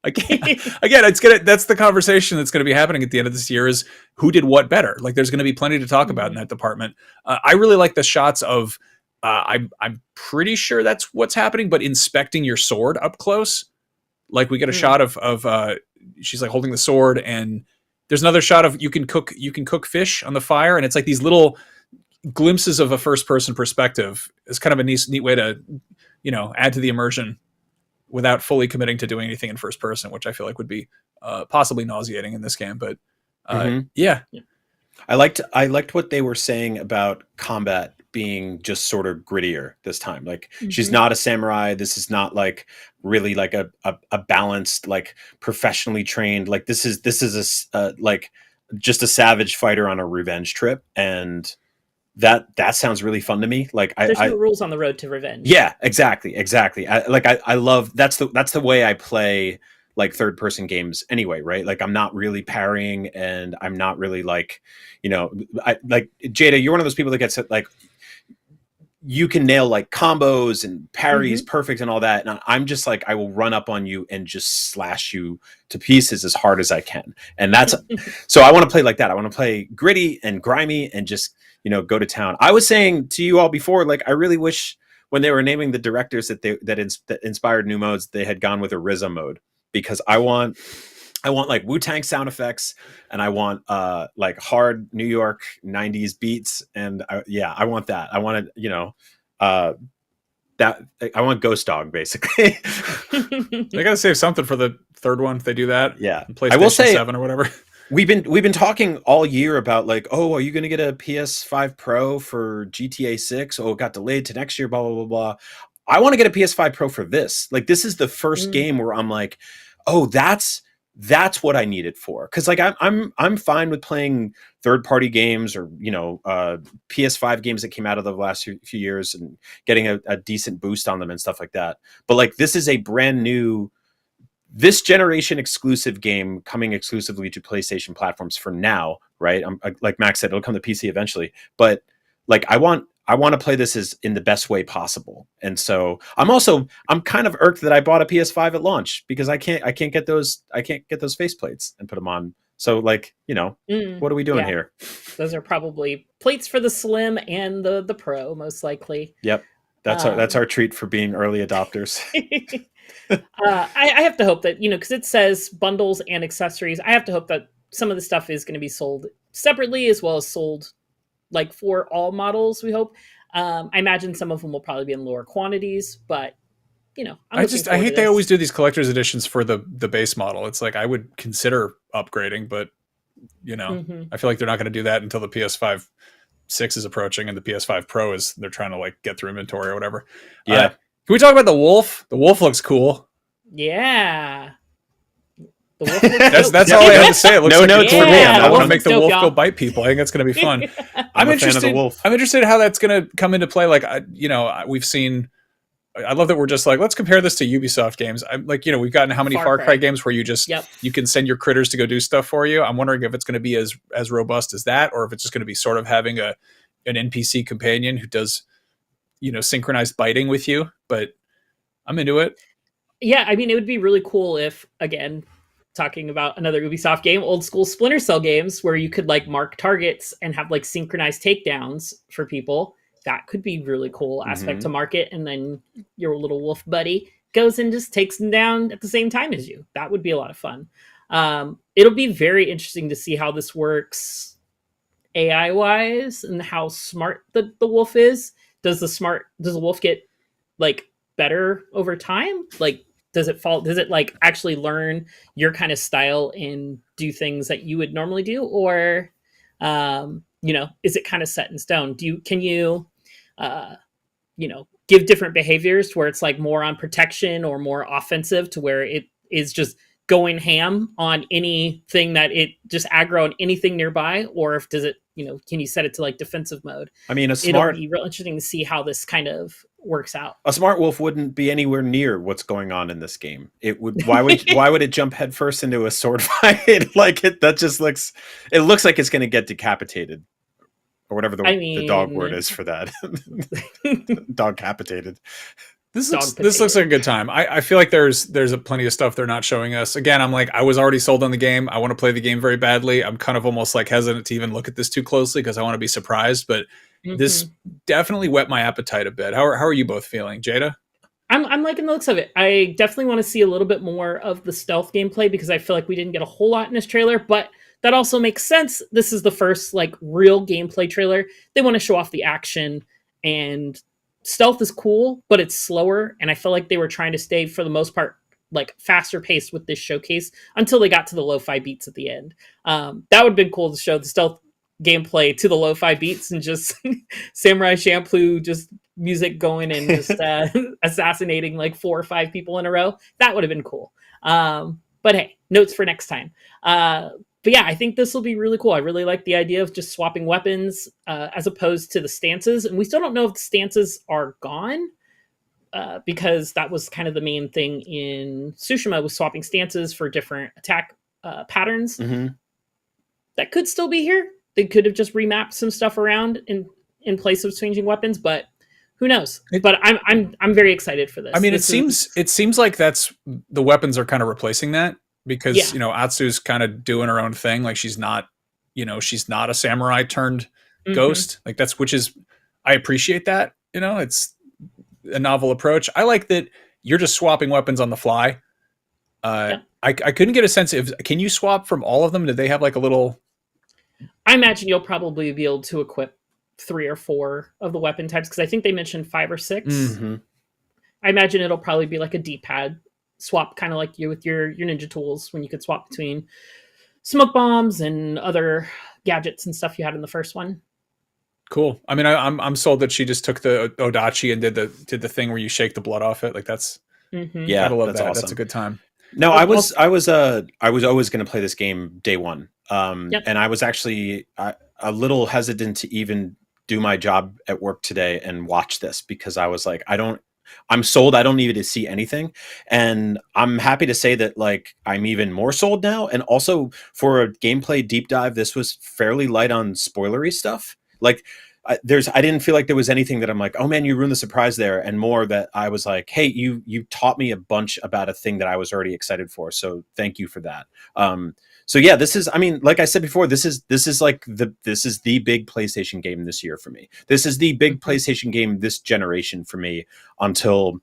that's the conversation that's going to be happening at the end of this year, is who did what better. Like there's going to be plenty to talk about in that department. I really like the shots of, I'm pretty sure that's what's happening, but inspecting your sword up close. Like we get a shot of she's like holding the sword, and there's another shot of you can cook fish on the fire, and it's like these little glimpses of a first person perspective. It's kind of a neat way to add to the immersion without fully committing to doing anything in first person, which I feel like would be possibly nauseating in this game. But yeah. I liked what they were saying about combat being just sort of grittier this time. Like she's not a samurai. This is not like really like a balanced, like professionally trained, like this is like just a savage fighter on a revenge trip. And that sounds really fun to me. Like there's no rules on the road to revenge. Yeah, exactly. I love, that's the way I play like third person games anyway, right? Like I'm not really parrying, and I'm not really like, I like Jada, you're one of those people that gets like, you can nail like combos and parries perfect and all that. And I'm just like, I will run up on you and just slash you to pieces as hard as I can. And that's, so I want to play like that. I want to play gritty and grimy and just, go to town. I was saying to you all before, like, I really wish when they were naming the directors that inspired new modes, they had gone with a RZA mode, because I want like Wu-Tang sound effects, and I want like hard New York 90s beats. And I want that. I want to, that I want Ghost Dog basically. They got to save something for the third one if they do that. Yeah. PlayStation I will say 7 or whatever. We've been talking all year about like, oh, are you going to get a PS5 Pro for GTA 6? Oh, it got delayed to next year, blah, blah, blah, blah. I want to get a PS5 Pro for this. Like, this is the first game where I'm like, oh, that's what I need it for. Cause like I'm fine with playing third-party games or, PS5 games that came out of the last few years and getting a decent boost on them and stuff like that. But like, this is a brand new, this generation exclusive game coming exclusively to PlayStation platforms for now, right? Like Max said, it'll come to PC eventually, but like I want to play this as in the best way possible. And so I'm kind of irked that I bought a PS5 at launch, because I can't get those faceplates and put them on So like, what are we doing yeah. here? Those are probably plates for the Slim and the Pro, most likely. Yep. That's our treat for being early adopters. I have to hope that, because it says bundles and accessories, I have to hope that some of the stuff is going to be sold separately as well as sold like for all models, we hope. I imagine some of them will probably be in lower quantities, but I hate they always do these collector's editions for the base model. It's like I would consider upgrading, but I feel like they're not going to do that until the PS5 6 is approaching and the PS5 Pro they're trying to like get through inventory or whatever. Yeah. Can we talk about the wolf? The wolf looks cool. Yeah. The wolf that's all I have to say. It looks like notes for me. I want to wolf make the dope, wolf y'all. go bite people. I think that's going to be fun. I'm a fan of the wolf. I'm interested in how that's going to come into play. Like, we've seen. I love that we're just like, let's compare this to Ubisoft games. I'm like, we've gotten how many Far Cry games where you just you can send your critters to go do stuff for you. I'm wondering if it's going to be as robust as that, or if it's just going to be sort of having an NPC companion who does, synchronized biting with you. But I'm into it. Yeah, I mean, it would be really cool if, again, talking about another Ubisoft game, old school Splinter Cell games, where you could like mark targets and have like synchronized takedowns for people. That could be really cool aspect to market. And then your little wolf buddy goes and just takes them down at the same time as you. That would be a lot of fun. It'll be very interesting to see how this works AI wise and how smart the wolf is. Does the wolf get like better over time? Like, does it like actually learn your kind of style and do things that you would normally do? Or, is it kind of set in stone? Can you give different behaviors where it's like more on protection or more offensive to where it is just going ham on anything that it just aggro on anything nearby? Or if can you set it to like defensive mode? I mean, it'll be real interesting to see how this kind of works out. A smart wolf wouldn't be anywhere near what's going on in this game. It would. Why would it jump headfirst into a sword fight? Like it looks like it's going to get decapitated. Or whatever the dog word is for that. Dog capitated. This looks like a good time. I feel like there's plenty of stuff they're not showing us. Again, I'm like, I was already sold on the game. I want to play the game very badly. I'm kind of almost like hesitant to even look at this too closely because I want to be surprised. But this definitely whet my appetite a bit. How are you both feeling, Jada? I'm liking the looks of it. I definitely want to see a little bit more of the stealth gameplay because I feel like we didn't get a whole lot in this trailer, but that also makes sense. This is the first like real gameplay trailer. They want to show off the action, and stealth is cool, but it's slower. And I feel like they were trying to stay, for the most part, like faster paced with this showcase until they got to the lo-fi beats at the end. That would have been cool to show the stealth gameplay to the lo-fi beats and just Samurai Champloo just music going and just assassinating like 4 or 5 people in a row. That would have been cool. But hey, notes for next time. But yeah, I think this will be really cool. I really like the idea of just swapping weapons as opposed to the stances. And we still don't know if the stances are gone because that was kind of the main thing in Tsushima, was swapping stances for different attack patterns. That could still be here. They could have just remapped some stuff around in place of changing weapons, but who knows? But I'm very excited for this. I mean, it seems like that's the weapons are kind of replacing that. Because, Atsu's kind of doing her own thing. Like she's not a samurai turned ghost. Like I appreciate that. It's a novel approach. I like that you're just swapping weapons on the fly. I couldn't get a sense of, can you swap from all of them? Did they have like a little? I imagine you'll probably be able to equip 3 or 4 of the weapon types. Cause I think they mentioned 5 or 6. I imagine it'll probably be like a D-pad swap, kind of like you with your ninja tools when you could swap between smoke bombs and other gadgets and stuff you had in the first one. Cool. I mean, I'm sold that she just took the Odachi and did the thing where you shake the blood off it. Like that's yeah, love that's that. awesome. That's a good time. No, I was always going to play this game day one, and I was actually a little hesitant to even do my job at work today and watch this because I was like, I'm sold. I don't need to see anything. And I'm happy to say that like I'm even more sold now. And also for a gameplay deep dive, this was fairly light on spoilery stuff. Like I didn't feel like there was anything that I'm like, oh man, you ruined the surprise there. And more that I was like, hey, you taught me a bunch about a thing that I was already excited for. So thank you for that. So yeah, this is, I mean, like I said before, this is the big PlayStation game this year for me. This is the big PlayStation game this generation for me until,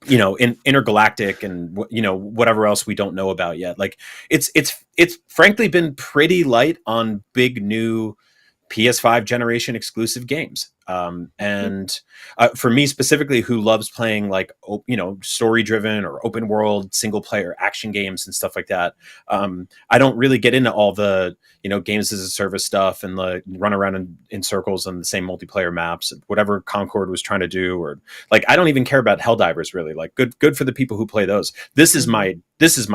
you know, in Intergalactic and, you know, whatever else we don't know about yet. Like it's frankly been pretty light on big new PS5 generation exclusive games. For me specifically, who loves playing like, you know, story driven or open world single player action games and stuff like that. I don't really get into all the, you know, games as a service stuff and the run around in circles on the same multiplayer maps, whatever Concord was trying to do, or like, I don't even care about Helldivers really. Like good for the people who play those. This is my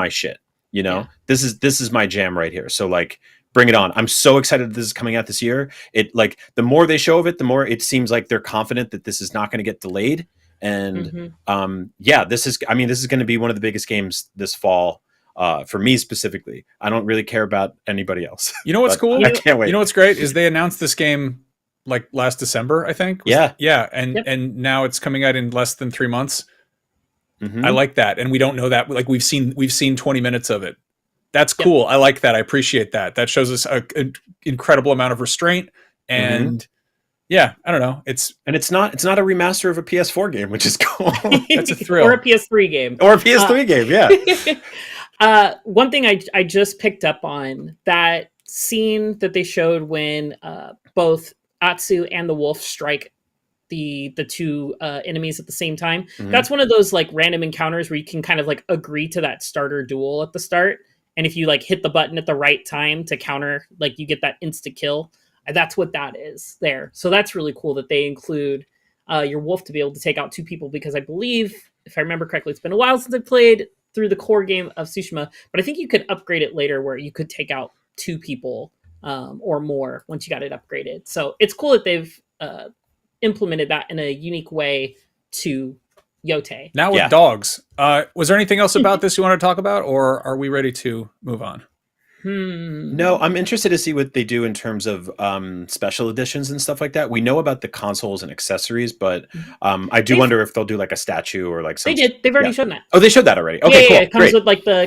shit, you know. This is my jam right here. So like, bring it on. I'm so excited that this is coming out this year. It, like, the more they show of it, the more it seems like they're confident that this is not going to get delayed. And this is going to be one of the biggest games this fall for me specifically. I don't really care about anybody else. You know what's cool? I can't wait. You know what's great is they announced this game like last December, I think. And now it's coming out in less than 3 months. I like that, and we don't know that. Like we've seen 20 minutes of it. That's cool. I like that. I appreciate that. That shows us an incredible amount of restraint. And I don't know. It's not a remaster of a PS4 game, which is cool. That's a thrill. Or a PS3 game. Or a PS3 game, yeah. One thing I just picked up on, that scene that they showed when both Atsu and the wolf strike the two enemies at the same time. That's one of those like random encounters where you can kind of like agree to that starter duel at the start. And if you like hit the button at the right time to counter, like you get that insta kill. That's what that is there. So that's really cool that they include your wolf to be able to take out two people, because I believe, if I remember correctly, it's been a while since I played through the core game of Tsushima, but I think you could upgrade it later where you could take out two people or more once you got it upgraded. So it's cool that they've implemented that in a unique way to Yotei. Now with dogs. Was there anything else about this you want to talk about, or are we ready to move on? No, I'm interested to see what they do in terms of special editions and stuff like that. We know about the consoles and accessories, but I do wonder if they'll do like a statue or like something. They did. They've already shown that. Oh, they showed that already. Okay, cool. It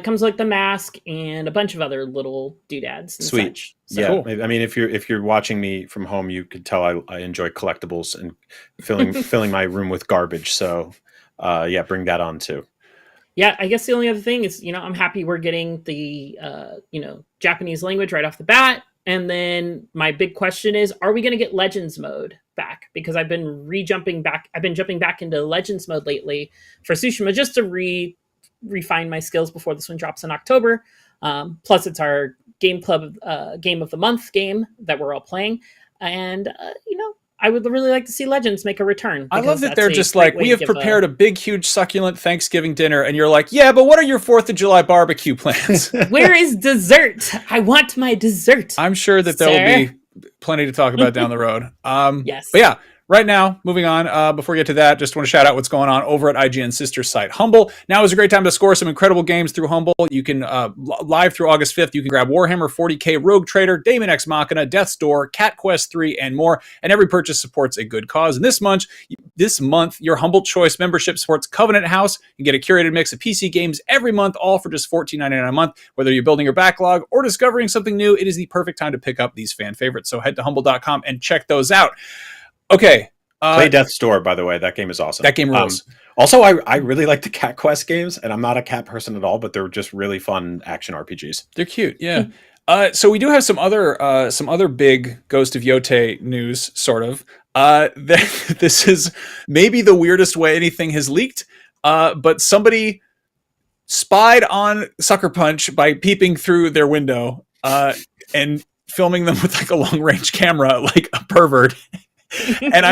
comes with like the mask and a bunch of other little doodads. And Sweet. Such. So. Yeah, cool. I mean, if you're watching me from home, you could tell I enjoy collectibles and filling my room with garbage. So bring that on too. Yeah, I guess the only other thing is, I'm happy we're getting the, Japanese language right off the bat. And then my big question is, are we going to get Legends mode back? Because I've been jumping back into Legends mode lately for Tsushima just to refine my skills before this one drops in October. Plus, it's our game club game of the month game that we're all playing. And, I would really like to see Legends make a return. I love that they're just like, we have prepared a big, huge, succulent Thanksgiving dinner. And you're like, yeah, but what are your 4th of July barbecue plans? Where is dessert? I want my dessert. I'm sure that there will be plenty to talk about down the road. Yes. But yeah, right now, moving on, before we get to that, just want to shout out what's going on over at IGN's sister site, Humble. Now is a great time to score some incredible games through Humble. You can, live through August 5th, you can grab Warhammer 40k, Rogue Trader, Daemon X Machina, Death's Door, Cat Quest 3, and more. And every purchase supports a good cause. And this month, your Humble Choice membership supports Covenant House. You get a curated mix of PC games every month, all for just $14.99 a month. Whether you're building your backlog or discovering something new, it is the perfect time to pick up these fan favorites. So head to humble.com and check those out. Okay. Play Death's Door, by the way. That game is awesome. That game rules. Also, I really like the Cat Quest games, and I'm not a cat person at all, but they're just really fun action RPGs. They're cute, yeah. So we do have some other big Ghost of Yotei news, sort of. This is maybe the weirdest way anything has leaked, but somebody spied on Sucker Punch by peeping through their window and filming them with like a long-range camera, like a pervert. And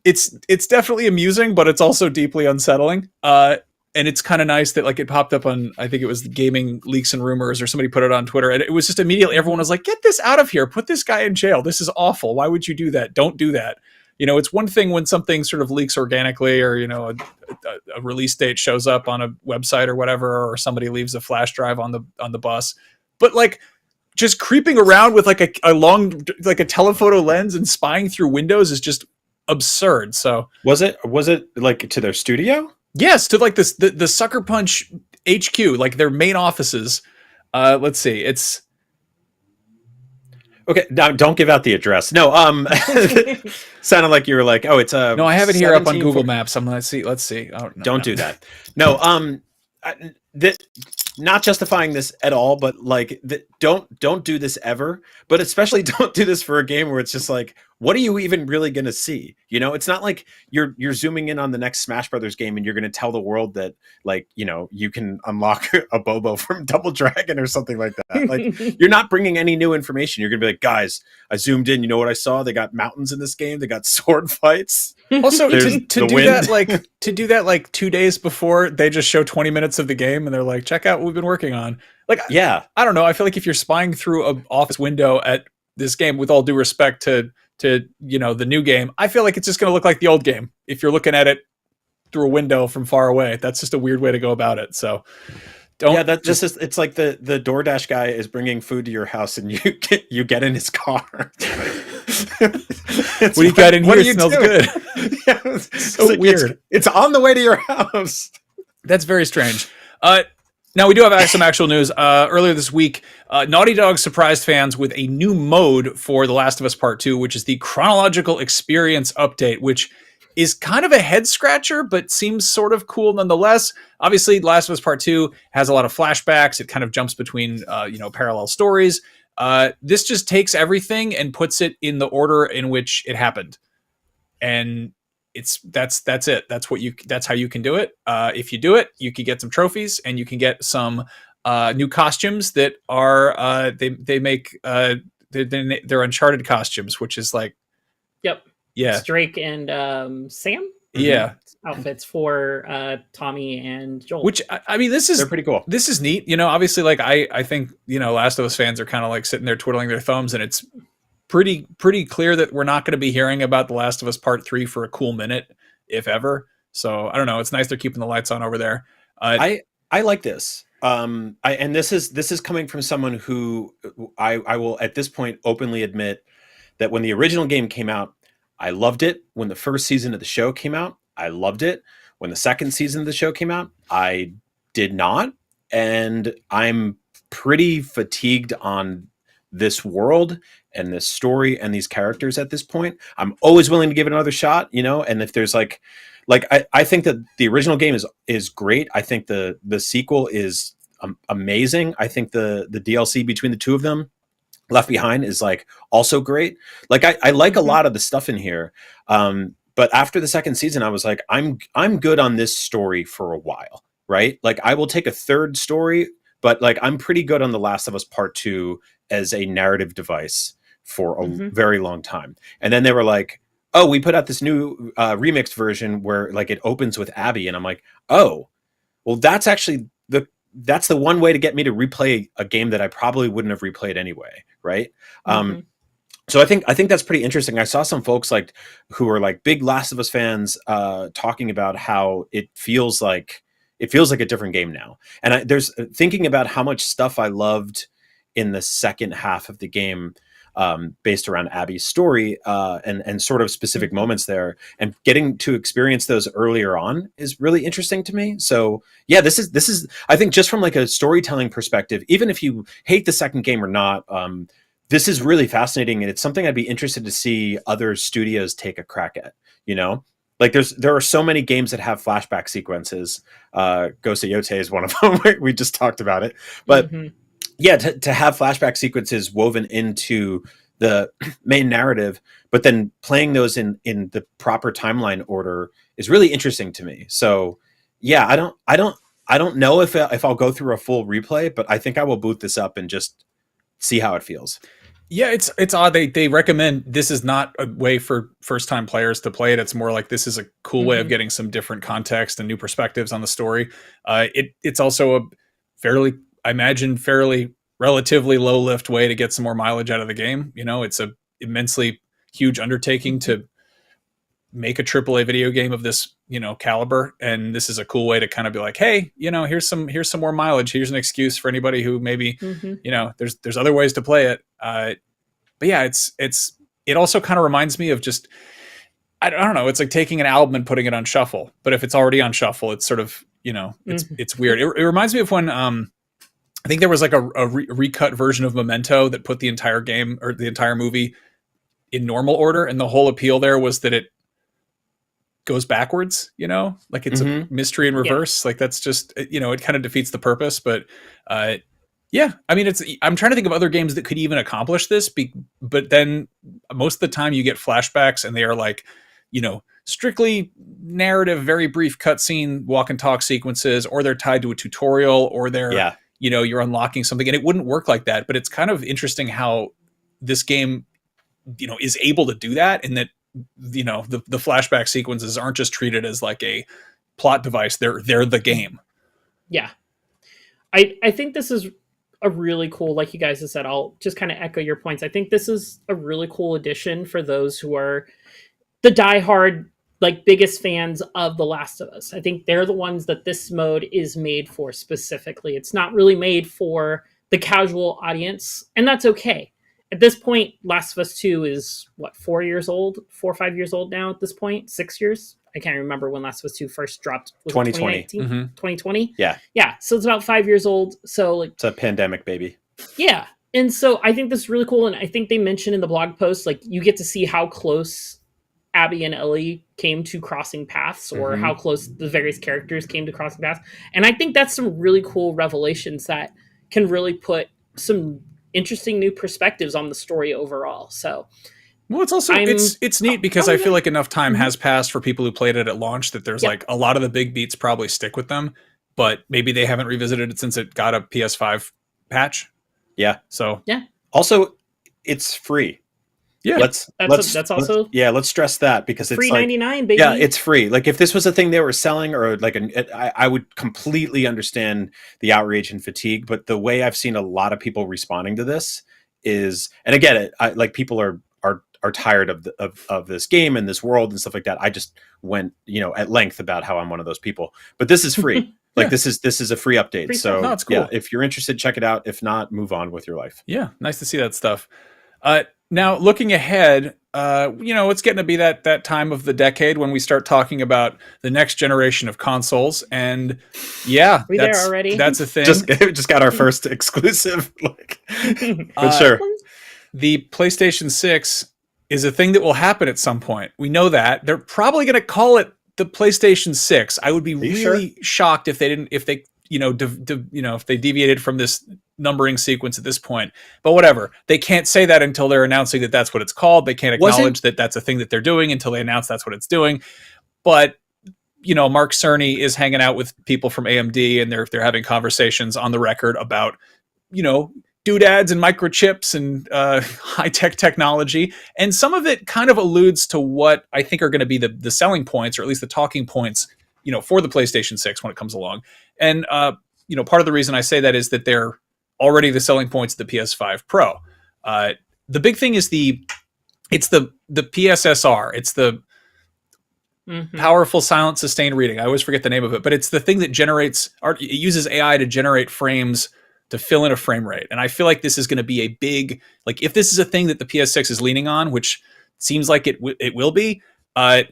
it's definitely amusing, but it's also deeply unsettling. And it's kind of nice that like it popped up on, I think it was the Gaming Leaks and Rumors, or somebody put it on Twitter, and it was just immediately everyone was like, get this out of here, put this guy in jail, this is awful, why would you do that, don't do that. It's one thing when something sort of leaks organically, or a release date shows up on a website or whatever, or somebody leaves a flash drive on the bus, but like just creeping around with like a long, like a telephoto lens and spying through windows is just absurd. So was it like to their studio? Yes, to like the Sucker Punch HQ, like their main offices. Let's see. It's okay. Now, don't give out the address. No. Sounded like you were like, oh, it's a. No, I have it here up on Google Maps. I'm gonna see. Let's see. Oh, no, don't do that. No. Not justifying this at all, but like, don't do this ever. But especially don't do this for a game where it's just like, what are you even really going to see? You know, it's not like you're zooming in on the next Smash Brothers game and you're going to tell the world that, like, you know, you can unlock a Bobo from Double Dragon or something like that. Like, you're not bringing any new information. You're going to be like, guys, I zoomed in. You know what I saw? They got mountains in this game. They got sword fights. Also, to do that like 2 days before they just show 20 minutes of the game and they're like, check out what we've been working on. Like, yeah, I don't know. I feel like if you're spying through an office window at this game, with all due respect to you know, the new game, I feel like it's just going to look like the old game if you're looking at it through a window from far away. That's just a weird way to go about it. So don't. Yeah, that's just it's like the DoorDash guy is bringing food to your house and you get in his car. What do you got in here? It smells good. Yeah, it's so like, weird. It's on the way to your house. That's very strange. Now, we do have some actual news. Earlier this week, Naughty Dog surprised fans with a new mode for The Last of Us Part 2, which is the Chronological Experience Update, which is kind of a head-scratcher, but seems sort of cool nonetheless. Obviously, The Last of Us Part 2 has a lot of flashbacks. It kind of jumps between parallel stories. This just takes everything and puts it in the order in which it happened. And that's it. That's how you can do it. If you do it, you can get some trophies and you can get some new costumes that are they make they're Uncharted costumes, which is like, yep, yeah, Drake and Sam, yeah, outfits for Tommy and Joel. Which I mean, they're pretty cool. This is neat. You know, obviously, like I think, you know, Last of Us fans are kind of like sitting there twiddling their thumbs, and it's pretty clear that we're not going to be hearing about The Last of Us Part 3 for a cool minute, if ever. So I don't know. It's nice they're keeping the lights on over there. I like this. And this is coming from someone who I will at this point openly admit that when the original game came out, I loved it. When the first season of the show came out, I loved it. When the second season of the show came out, I did not. And I'm pretty fatigued on this world and this story and these characters at this point. I'm always willing to give it another shot, you know. And if there's like I think that the original game is great. I think the sequel is amazing. I think the DLC between the two of them, Left Behind, is like also great. Like I like a lot of the stuff in here. But after the second season, I was like, I'm good on this story for a while, right? Like I will take a third story, but like I'm pretty good on The Last of Us Part 2 as a narrative device for a very long time. And then they were like, oh, we put out this new remixed version where like it opens with Abby, and I'm like, oh, well, that's actually that's the one way to get me to replay a game that I probably wouldn't have replayed anyway, right? So I think that's pretty interesting. I saw some folks like who are like big Last of Us fans talking about how it feels like a different game now. And there's thinking about how much stuff I loved in the second half of the game, based around Abby's story and sort of specific moments there, and getting to experience those earlier on is really interesting to me. So yeah, this is I think just from like a storytelling perspective, even if you hate the second game or not, this is really fascinating, and it's something I'd be interested to see other studios take a crack at. You know, like there are so many games that have flashback sequences. Ghost of Yotei is one of them. We just talked about it, but. Yeah, to have flashback sequences woven into the main narrative, but then playing those in the proper timeline order is really interesting to me. So yeah, I don't know if I'll go through a full replay, but I think I will boot this up and just see how it feels. Yeah, it's odd. They recommend this is not a way for first time players to play it. It's more like this is a cool way of getting some different context and new perspectives on the story. It's also a fairly relatively low lift way to get some more mileage out of the game. You know, it's a immensely huge undertaking to make a AAA video game of this, you know, caliber. And this is a cool way to kind of be like, hey, you know, here's some more mileage. Here's an excuse for anybody who maybe, you know, there's other ways to play it. But yeah, it also kind of reminds me of just, I don't know. It's like taking an album and putting it on shuffle, but if it's already on shuffle, it's sort of, you know, it's weird. It reminds me of when, I think there was like a recut version of Memento that put the entire game or the entire movie in normal order, and the whole appeal there was that it goes backwards, like it's a mystery in reverse. Like that's just, it kind of defeats the purpose. But yeah, I mean, I'm trying to think of other games that could even accomplish this, but then most of the time you get flashbacks and they are like, strictly narrative, very brief cutscene, walk and talk sequences, or they're tied to a tutorial, or they're, you're unlocking something, and it wouldn't work like that. But it's kind of interesting how this game, is able to do that, and that, the flashback sequences aren't just treated as like a plot device. They're the game. Yeah. I think this is a really cool, like you guys have said, I'll just kind of echo your points. I think this is a really cool addition for those who are the diehard, like biggest fans of The Last of Us. I think they're the ones that this mode is made for specifically. It's not really made for the casual audience, and that's okay. At this point, Last of Us 2 is, 4 or 5 years old now at this point? 6 years? I can't remember when Last of Us 2 first dropped. Was 2020. 2020? Yeah. Yeah, so it's about 5 years old. So like, it's a pandemic, baby. Yeah, and so I think this is really cool, and I think they mentioned in the blog post, like, you get to see how close Abby and Ellie came to crossing paths, or how close the various characters came to crossing paths. And I think that's some really cool revelations that can really put some interesting new perspectives on the story overall. So, well, it's also it's neat because I feel like enough time has passed for people who played it at launch that there's like a lot of the big beats probably stick with them, but maybe they haven't revisited it since it got a PS5 patch. Yeah. So also it's free. Yeah, that's also let's stress that, because it's free like, 99, baby. Yeah, it's free. Like if this was a thing they were selling, or like I would completely understand the outrage and fatigue. But the way I've seen a lot of people responding to this is, and I get it, like people are tired of this game and this world and stuff like that. I just went at length about how I'm one of those people. But this is free. Like this is a free update. Free so stuff. No, it's cool. Yeah, if you're interested, check it out. If not, move on with your life. Yeah, nice to see that stuff. Now, looking ahead, it's getting to be that time of the decade when we start talking about the next generation of consoles, and we there already? That's a thing. Just got our first exclusive, but sure. The PlayStation 6 is a thing that will happen at some point. We know that they're probably going to call it the PlayStation 6. I would be really shocked if they didn't, if they if they deviated from this numbering sequence at this point. But whatever, they can't say that until they're announcing that that's what it's called. They can't acknowledge that that's a thing that they're doing until they announce that's what it's doing. But Mark Cerny is hanging out with people from AMD, and they're having conversations on the record about doodads and microchips and high-tech technology, and some of it kind of alludes to what I think are going to be the selling points, or at least the talking points for the PlayStation 6 when it comes along. And part of the reason I say that is that they're already the selling points of the PS5 Pro. The big thing is it's the PSSR. It's the powerful silent sustained reading. I always forget the name of it, but it's the thing that generates art. It uses AI to generate frames to fill in a frame rate. And I feel like this is going to be a big, like, if this is a thing that the PS6 is leaning on, which seems like it will be, I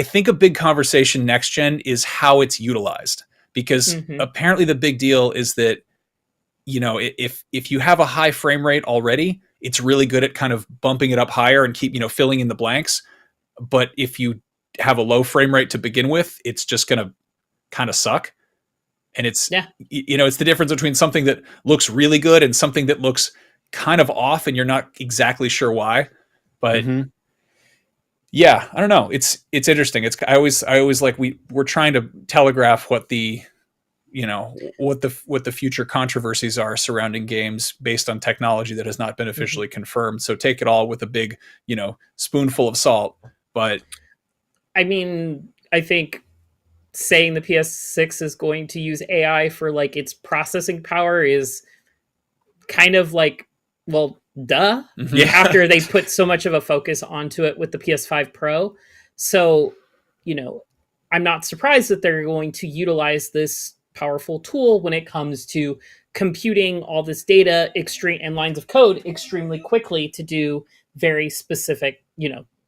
think a big conversation next gen is how it's utilized, because apparently the big deal is that, if you have a high frame rate already, it's really good at kind of bumping it up higher and keep, filling in the blanks. But if you have a low frame rate to begin with, it's just going to kind of suck. And it's, it's the difference between something that looks really good and something that looks kind of off and you're not exactly sure why. But yeah, I don't know. It's interesting. I always like, we're trying to telegraph what the, what the future controversies are surrounding games based on technology that has not been officially confirmed. So take it all with a big, spoonful of salt. But I mean, I think saying the PS6 is going to use AI for like its processing power is kind of like, well, duh. After they put so much of a focus onto it with the PS5 Pro. So, I'm not surprised that they're going to utilize this powerful tool when it comes to computing all this data and lines of code extremely quickly to do very specific,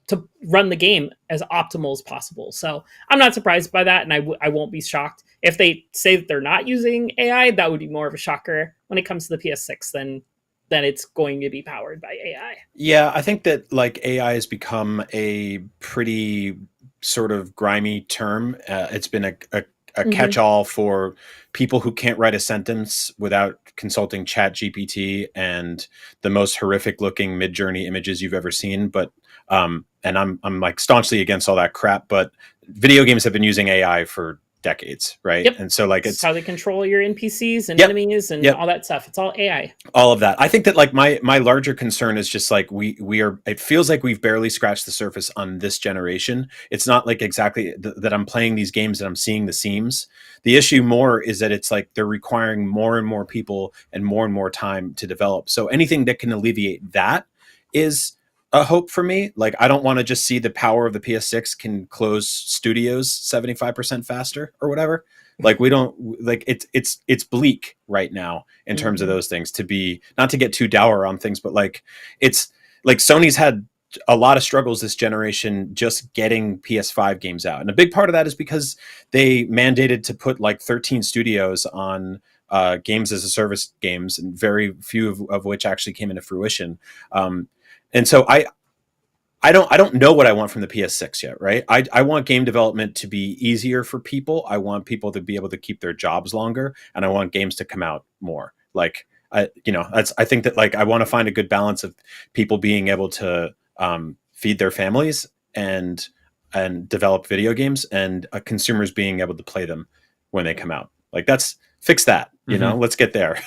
to run the game as optimal as possible. So I'm not surprised by that, and I won't be shocked If they say that they're not using AI, that would be more of a shocker. When it comes to the PS6, then it's going to be powered by AI. Yeah, I think that like AI has become a pretty sort of grimy term. It's been a catch-all for people who can't write a sentence without consulting Chat GPT and the most horrific looking Mid-Journey images you've ever seen. But and I'm like staunchly against all that crap, but video games have been using AI for decades, right? Yep. And so like it's how they control your NPCs and Yep. enemies and Yep. all that stuff. It's all AI. All of that. I think that like my larger concern is just like we are, it feels like we've barely scratched the surface on this generation. It's not like exactly that I'm playing these games and I'm seeing the seams. The issue more is that it's like they're requiring more and more people and more time to develop. So anything that can alleviate that is a hope for me. Like, I don't want to just see the power of the PS6 can close studios 75% faster or whatever. Like, we don't like it's bleak right now in terms of those things, to be, not to get too dour on things, but like, it's like Sony's had a lot of struggles this generation just getting PS5 games out. And a big part of that is because they mandated to put like 13 studios on games as a service games, and very few of which actually came into fruition. And so I don't know what I want from the PS6 yet, right? I want game development to be easier for people. I want people to be able to keep their jobs longer, and I want games to come out more. Like, I think that like I want to find a good balance of people being able to feed their families and develop video games, and consumers being able to play them when they come out. Like, fix that, you know, let's get there.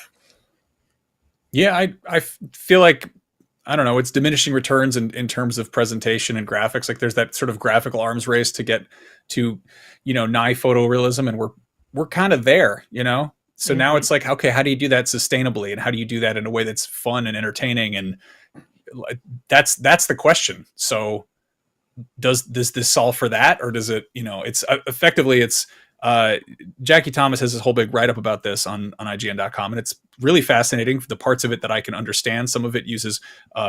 Yeah, I feel like, I don't know, it's diminishing returns in terms of presentation and graphics. Like, there's that sort of graphical arms race to get to, nigh photorealism, and we're kind of there, So now it's like, okay, how do you do that sustainably, and how do you do that in a way that's fun and entertaining? And that's the question. So does this solve for that, or does it, it's effectively, it's Jackie Thomas has this whole big write-up about this on ign.com, and it's really fascinating for the parts of it that I can understand. Some of it uses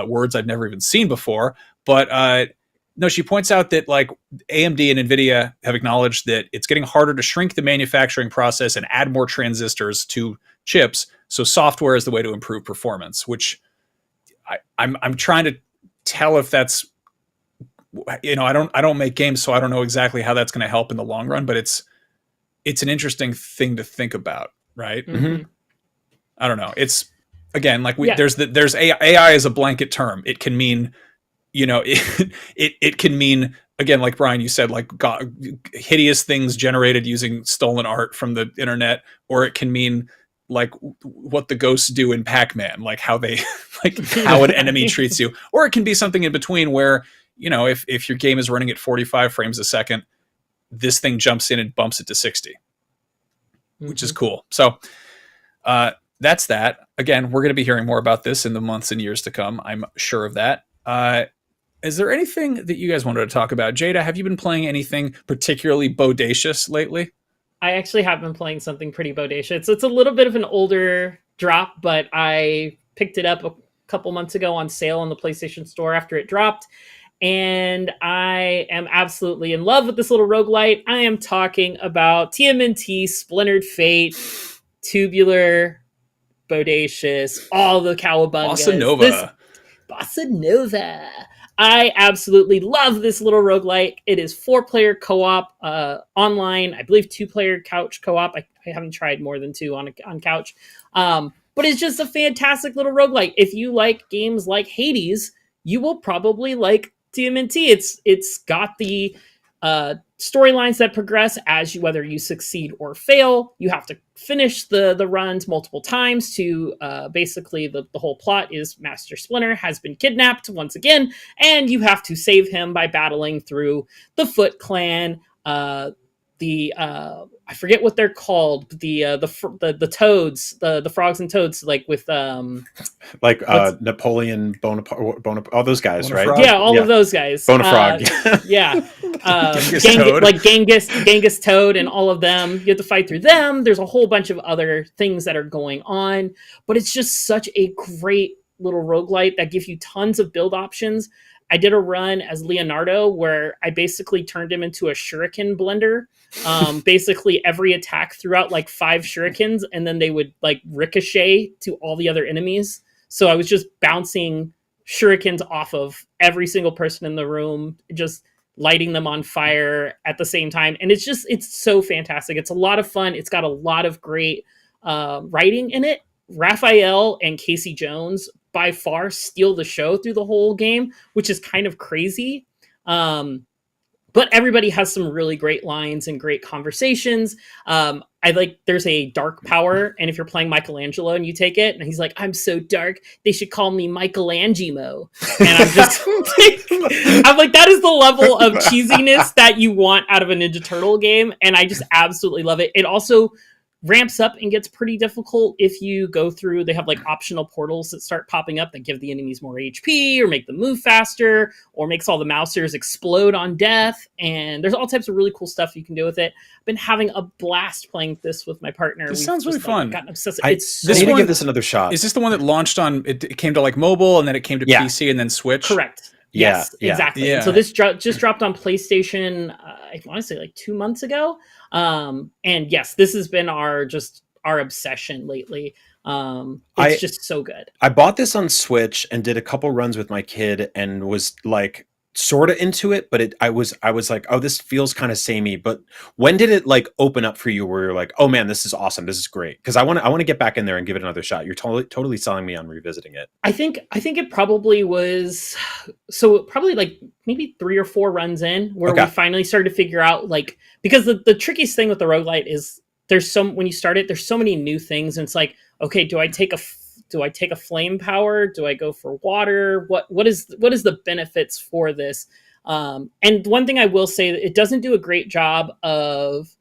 words I've never even seen before, but no, she points out that like AMD and NVIDIA have acknowledged that it's getting harder to shrink the manufacturing process and add more transistors to chips, so software is the way to improve performance, which I'm trying to tell if that's, I don't make games, so I don't know exactly how that's going to help in the long run, but it's an interesting thing to think about, right? Mm-hmm. I don't know. It's, again, like there's AI as a blanket term. It can mean, it can mean, again, like Brian, you said, like hideous things generated using stolen art from the internet, or it can mean like what the ghosts do in Pac-Man, like how they, like how an enemy treats you, or it can be something in between where, if your game is running at 45 frames a second, this thing jumps in and bumps it to 60, which is cool. So that's that. Again, we're going to be hearing more about this in the months and years to come. I'm sure of that. Is there anything that you guys wanted to talk about? Jada, have you been playing anything particularly bodacious lately? I actually have been playing something pretty bodacious. It's a little bit of an older drop, but I picked it up a couple months ago on sale on the PlayStation Store after it dropped. And I am absolutely in love with this little roguelite. I am talking about TMNT, Splintered Fate, Tubular, Bodacious, all the cowabungas. Bossa Nova. I absolutely love this little roguelite. It is 4-player co-op online. I believe 2-player couch co-op. I haven't tried more than 2 on couch. But it's just a fantastic little roguelite. If you like games like Hades, you will probably like TMNT. It's got the storylines that progress as you, whether you succeed or fail. You have to finish the runs multiple times to basically the whole plot is Master Splinter has been kidnapped once again, and you have to save him by battling through the Foot Clan, I forget what they're called, the toads, the frogs and toads, like with Napoleon Bonaparte, all those guys, Bonafrog. right? Yeah, all of those guys. Bonafrog. Yeah. Genghis Genghis Toad and all of them. You have to fight through them. There's a whole bunch of other things that are going on, but it's just such a great little roguelite that gives you tons of build options. I did a run as Leonardo where I basically turned him into a shuriken blender. Basically every attack threw out like 5 shurikens, and then they would like ricochet to all the other enemies. So I was just bouncing shurikens off of every single person in the room, just lighting them on fire at the same time. And it's so fantastic. It's a lot of fun. It's got a lot of great writing in it. Raphael and Casey Jones by far steal the show through the whole game, which is kind of crazy. But everybody has some really great lines and great conversations. There's a dark power, and if you're playing Michelangelo and you take it, and he's like, I'm so dark, they should call me Michelangelo. And I'm like, that is the level of cheesiness that you want out of a Ninja Turtle game, and I just absolutely love it. It also ramps up and gets pretty difficult if you go through. They have like optional portals that start popping up that give the enemies more HP or make them move faster or makes all the mousers explode on death. And there's all types of really cool stuff you can do with it. I've been having a blast playing this with my partner. This sounds really fun. Gotten obsessed. I need to give this another shot. Is this the one that launched on? It came to like mobile, and then it came to PC, and then Switch. Correct. Yes, exactly. Yeah. So this just dropped on PlayStation. I want to say like 2 months ago. And yes, this has been our obsession lately. It's just so good. I bought this on Switch and did a couple runs with my kid and was like sort of into it, but I was like, oh, this feels kind of samey. But when did it like open up for you where you're like, oh man, this is awesome, this is great? Because I want to get back in there and give it another shot. You're totally selling me on revisiting it. I think it probably was probably like maybe 3 or 4 runs in where we finally started to figure out, like, because the trickiest thing with the roguelite is when you start it, there's so many new things, and it's like, okay, do I take a flame power? Do I go for water? What is the benefits for this? And one thing I will say, it doesn't do a great job of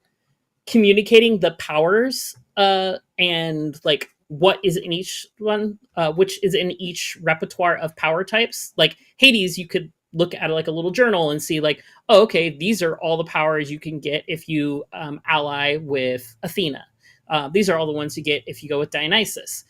communicating the powers and like what is in each one, which is in each repertoire of power types. Like Hades, you could look at like a little journal and see like, oh, okay, these are all the powers you can get if you ally with Athena. These are all the ones you get if you go with Dionysus.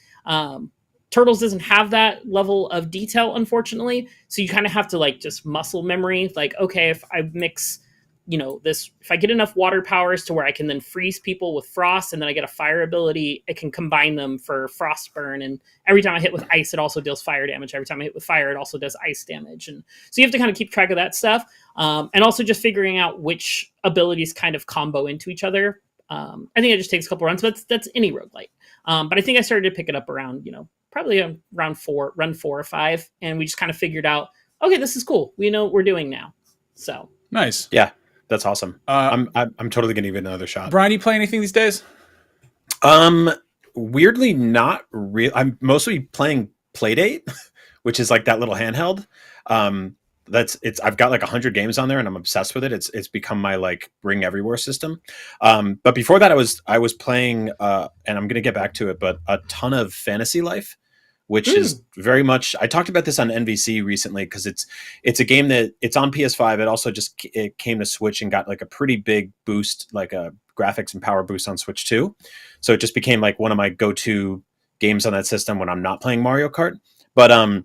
Turtles doesn't have that level of detail, unfortunately. So you kind of have to like just muscle memory. Like, okay, if I mix, if I get enough water powers to where I can then freeze people with frost, and then I get a fire ability, it can combine them for frost burn. And every time I hit with ice, it also deals fire damage. Every time I hit with fire, it also does ice damage. And so you have to kind of keep track of that stuff. And also just figuring out which abilities kind of combo into each other. I think it just takes a couple runs, but that's any roguelite. But I think I started to pick it up around, probably around run 4 or 5. And we just kind of figured out, okay, this is cool. We know what we're doing now. So nice. Yeah, that's awesome. I'm totally going to give it another shot. Brian, you play anything these days? Weirdly, not real. I'm mostly playing Playdate, which is like that little handheld. I've got like 100 games on there and I'm obsessed with it. It's become my like Bring Everywhere system. But before that I was playing, and I'm going to get back to it, but a ton of Fantasy Life, which is very much, I talked about this on NVC recently because it's a game that it's on PS5. It also it came to Switch and got like a pretty big boost, like a graphics and power boost on Switch too. So it just became like one of my go-to games on that system when I'm not playing Mario Kart. But,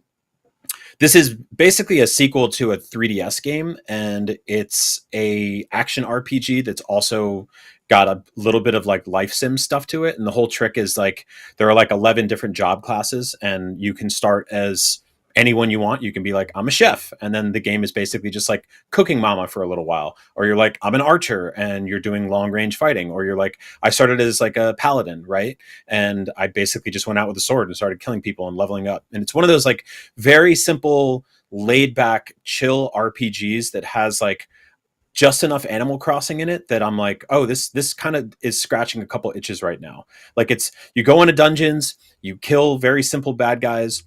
this is basically a sequel to a 3DS game, and it's a action RPG that's also got a little bit of like life sim stuff to it. And the whole trick is like there are like 11 different job classes, and you can start as anyone you want. You can be like, I'm a chef, and then the game is basically just like cooking mama for a little while. Or you're like, I'm an archer and you're doing long range fighting. Or you're like, I started as like a paladin, right? And I basically just went out with a sword and started killing people and leveling up. And it's one of those like very simple, laid back, chill RPGs that has like just enough Animal Crossing in it that I'm like, oh, this kind of is scratching a couple itches right now. Like you go into dungeons, you kill very simple bad guys,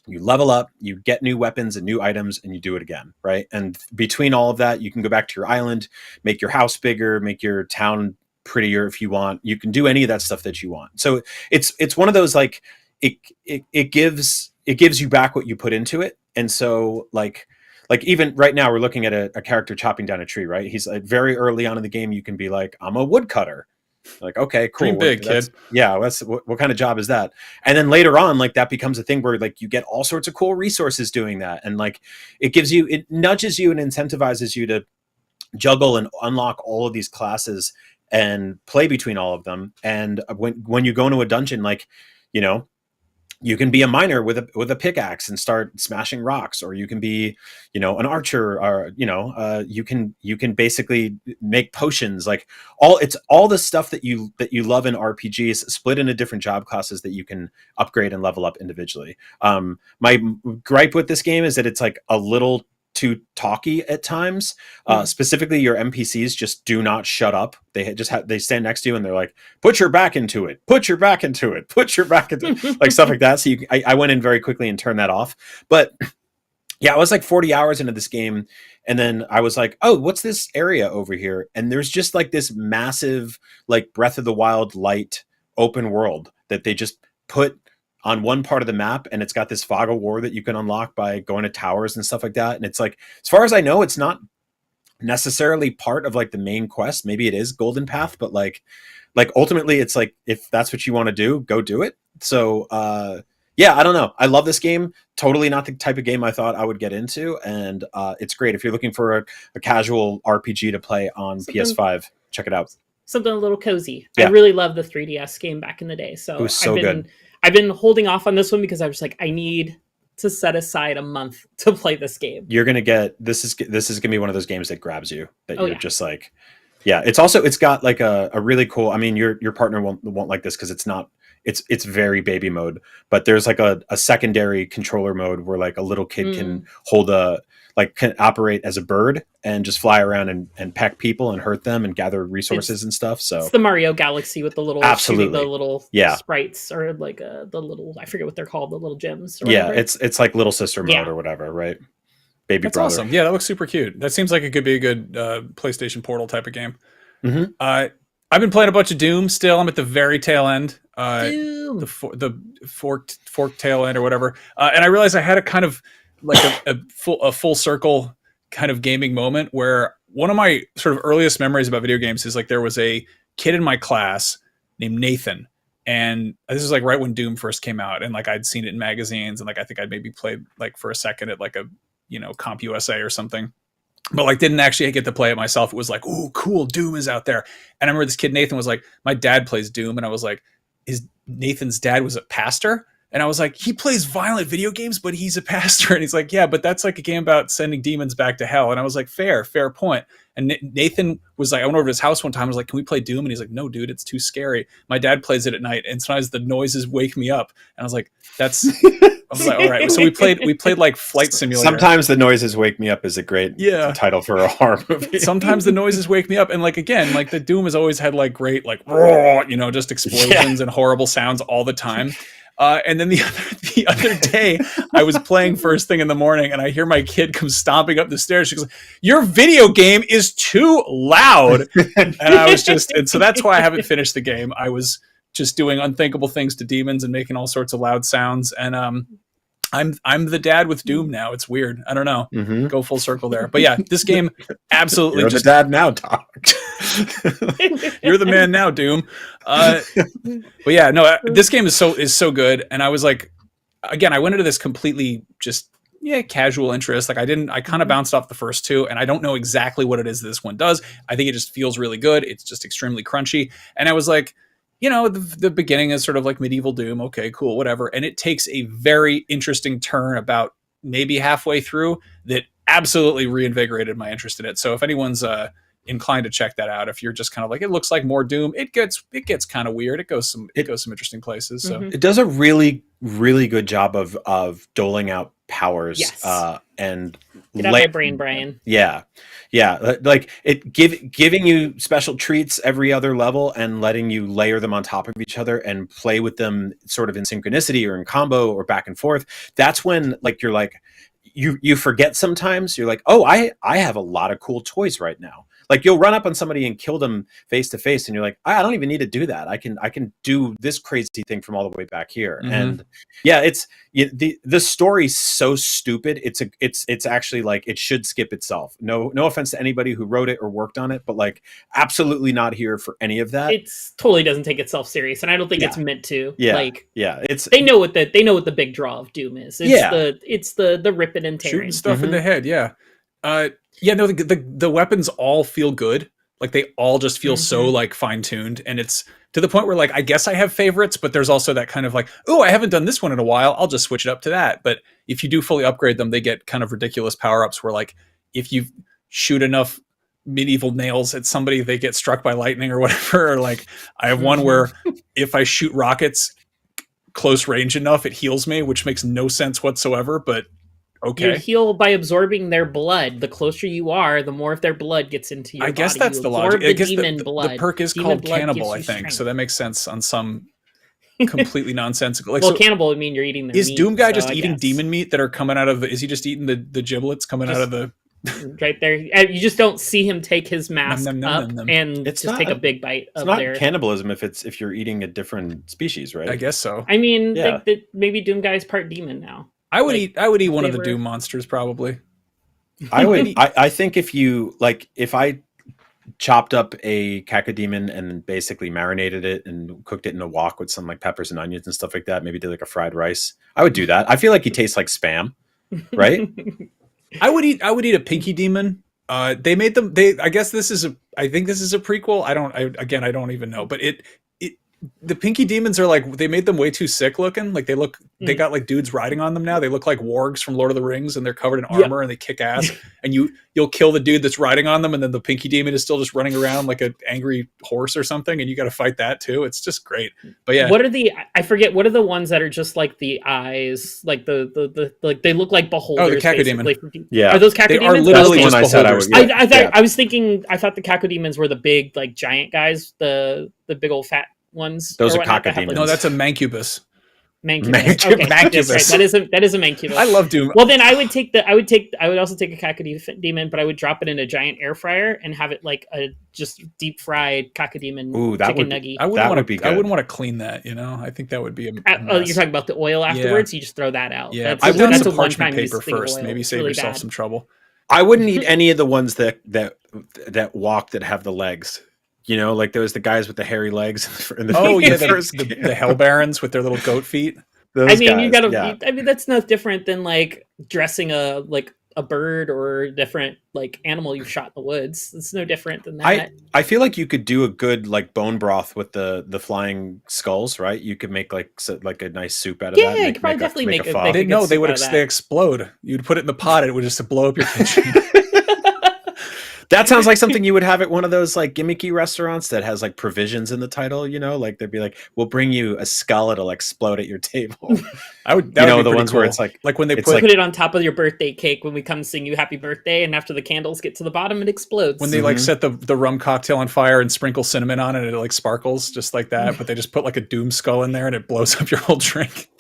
you level up, you get new weapons and new items, and you do it again, right? And between all of that, you can go back to your island, make your house bigger, make your town prettier if you want. You can do any of that stuff that you want. So it's one of those like it gives you back what you put into it. And so like even right now, we're looking at a character chopping down a tree, right? He's like very early on in the game. You can be like, I'm a woodcutter. Like, okay, cool. Dream big, kid. Yeah, what kind of job is that? And then later on, like that becomes a thing where like you get all sorts of cool resources doing that, and like it nudges you and incentivizes you to juggle and unlock all of these classes and play between all of them. And when you go into a dungeon, like, you know, you can be a miner with a pickaxe and start smashing rocks, or you can be, you know, an archer, or, you know, you can basically make potions. Like it's all the stuff that you love in RPGs split into different job classes that you can upgrade and level up individually. My gripe with this game is that it's like a little too talky at times. Specifically, your NPCs just do not shut up. They stand next to you and they're like, put your back into it, put your back into it, put your back into it, like stuff like that. So I went in very quickly and turned that off. But yeah, I was like 40 hours into this game, and then I was like, oh, what's this area over here? And there's just like this massive, like Breath of the Wild light open world that they just put on one part of the map, and it's got this fog of war that you can unlock by going to towers and stuff like that. And it's like, as far as I know, it's not necessarily part of like the main quest. Maybe it is Golden Path, but like ultimately it's like, if that's what you want to do, go do it. So yeah, I don't know. I love this game. Totally not the type of game I thought I would get into. And it's great. If you're looking for a casual RPG to play on PS5, check it out. Something a little cozy. Yeah. I really loved the 3DS game back in the day. So it was so good. I've been holding off on this one because I was like, I need to set aside a month to play this game. You're gonna get this is gonna be one of those games that grabs you. That you're yeah. just like, yeah. It's got like a really cool. I mean, your partner won't like this because it's very baby mode. But there's like a secondary controller mode where like a little kid can can operate as a bird and just fly around and peck people and hurt them and gather resources and stuff. So it's the Mario Galaxy with the little absolutely the little sprites, or like the little, I forget what they're called, the little gems. Yeah, it's like little sister mode or whatever, right? Baby That's brother. awesome. Yeah, that looks super cute. That seems like it could be a good PlayStation Portal type of game. Mm-hmm. I've been playing a bunch of Doom still. I'm at the very tail end. Doom. The forked tail end or whatever. And I realized I had a kind of like a full circle kind of gaming moment where one of my sort of earliest memories about video games is like there was a kid in my class named Nathan, and this is like right when Doom first came out, and like I'd seen it in magazines, and like I think I'd maybe played like for a second at like a, you know, Comp USA or something, but like didn't actually get to play it myself. It was like, oh cool, Doom is out there. And I remember this kid Nathan was like, my dad plays Doom, and I was like, Nathan's dad was a pastor? And I was like, he plays violent video games, but he's a pastor. And he's like, yeah, but that's like a game about sending demons back to hell. And I was like, fair point. And Nathan was like, I went over to his house one time. I was like, can we play Doom? And he's like, no, dude, it's too scary. My dad plays it at night, and sometimes the noises wake me up. And I was like, I was like, all right. So we played like Flight Simulator. Sometimes the noises wake me up is a great title for a horror movie. Sometimes the noises wake me up. And like, again, like the Doom has always had like great, like, raw, you know, just explosions and horrible sounds all the time. And then the other day, I was playing first thing in the morning, and I hear my kid come stomping up the stairs. She goes, "Your video game is too loud," and I was and so that's why I haven't finished the game. I was just doing unthinkable things to demons and making all sorts of loud sounds, and I'm the dad with Doom now. It's weird. I don't know. Mm-hmm. Go full circle there, but yeah, this game absolutely You're just the dad now, dog. You're the man now, Doom. But yeah, no, this game is so good. And I was like, again, I went into this completely just casual interest. Like I kind of bounced off the first two, and I don't know exactly what it is this one does. I think it just feels really good. It's just extremely crunchy. And I was like, you know, the beginning is sort of like medieval Doom. Okay, cool, whatever. And it takes a very interesting turn about maybe halfway through that absolutely reinvigorated my interest in it. So if anyone's inclined to check that out, if you're just kind of like, it looks like more Doom, it gets kind of weird. It goes some interesting places. So it does a really, really good job of doling out powers. And get out my brain, Brian. Yeah. Like it giving you special treats every other level and letting you layer them on top of each other and play with them sort of in synchronicity or in combo or back and forth. That's when like you're like you forget sometimes. You're like, oh, I have a lot of cool toys right now. Like you'll run up on somebody and kill them face to face, and you're like, I don't even need to do that. I can do this crazy thing from all the way back here. And yeah, the story's so stupid. It's actually like it should skip itself. No offense to anybody who wrote it or worked on it, but like absolutely not here for any of that. It totally doesn't take itself serious, and I don't think it's meant to. They know what the big draw of Doom is. It's the ripping and tearing, shooting stuff in the head. The weapons all feel good. Like they all just feel so like fine tuned, and it's to the point where like I guess I have favorites, but there's also that kind of like, oh, I haven't done this one in a while, I'll just switch it up to that. But if you do fully upgrade them, they get kind of ridiculous power ups where like if you shoot enough medieval nails at somebody, they get struck by lightning or whatever. Or like I have one where if I shoot rockets close range enough, it heals me, which makes no sense whatsoever, but okay. You heal by absorbing their blood. The closer you are, the more of their blood gets into your body. I guess that's you the logic. I guess blood. The perk is demon called Cannibal, I think. Strength. So that makes sense on some completely nonsensical. Like, well, cannibal would mean you're eating their is meat. Is Doom guy so just eating demon meat that are coming out of is he just eating the giblets coming out of the right there? You just don't see him take his mask up and it's just take a big bite of not their cannibalism if you're eating a different species, right? I guess so. I mean, maybe Doom guy's part demon now. I would eat one of the Doom monsters probably. I would. I think if I chopped up a cacodemon and basically marinated it and cooked it in a wok with some like peppers and onions and stuff like that, maybe did like a fried rice, I would do that. I feel like he tastes like Spam, right? I would eat a pinky demon. They made them. I guess this is I think this is a prequel. I don't even know. But the pinky demons are like, they made them way too sick looking. Like they got like dudes riding on them now. They look like wargs from Lord of the Rings, and they're covered in armor and they kick ass. And you'll kill the dude that's riding on them, and then the pinky demon is still just running around like an angry horse or something, and you got to fight that too. It's just great. But yeah, I forget what are the ones that are just like the eyes, like the like they look like beholders. Oh, the cacodemon. Yeah, are those cacodemons? They are literally just beholders. I thought the cacodemons were the big like giant guys, the big old fat ones. Those are cacodemons. No, that's a mancubus. Mancubus. Okay. Mancubus. Yes, right. That is a mancubus. I love Doom. Well, then I would also take a cacodemon, but I would drop it in a giant air fryer and have it like a just deep fried cacodemon chicken nugget. I wouldn't want to clean that. I think that would be a you're talking about the oil afterwards. You just throw that out. Yeah, I would some parchment paper first. Maybe save really yourself bad. some trouble. I wouldn't eat any of the ones that walk that have the legs. Like those the guys with the hairy legs in the the Hell Barons with their little goat feet. I mean, that's no different than like dressing a bird or a different like animal you shot in the woods. It's no different than that. I feel like you could do a good like bone broth with the flying skulls, right? You could make like a nice soup out of that. Yeah, you could probably definitely make a pho. They explode. You'd put it in the pot and it would just blow up your kitchen. That sounds like something you would have at one of those like gimmicky restaurants that has like provisions in the title, like they'd be like, we'll bring you a skull, it'll explode at your table. That would be the ones cool. where it's like when they put it on top of your birthday cake when we come sing you happy birthday, and after the candles get to the bottom, it explodes. When they like set the rum cocktail on fire and sprinkle cinnamon on it, and it like sparkles just like that, but they just put like a Doom skull in there and it blows up your whole drink.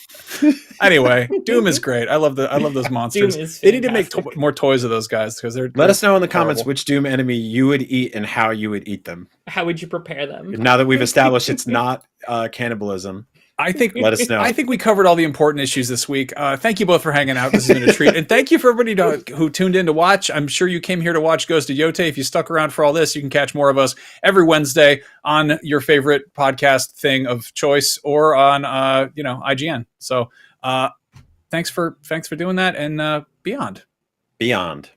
Anyway, Doom is great. I love those monsters. They need to make more toys of those guys because they're. Let us know in the comments which Doom enemy you would eat and how you would eat them. How would you prepare them? Now that we've established it's not cannibalism, let us know. I think we covered all the important issues this week. Thank you both for hanging out. This has been a treat, and thank you for everybody who tuned in to watch. I'm sure you came here to watch Ghost of Yotei. If you stuck around for all this, you can catch more of us every Wednesday on your favorite podcast thing of choice or on IGN. So thanks for doing that, and beyond. Beyond.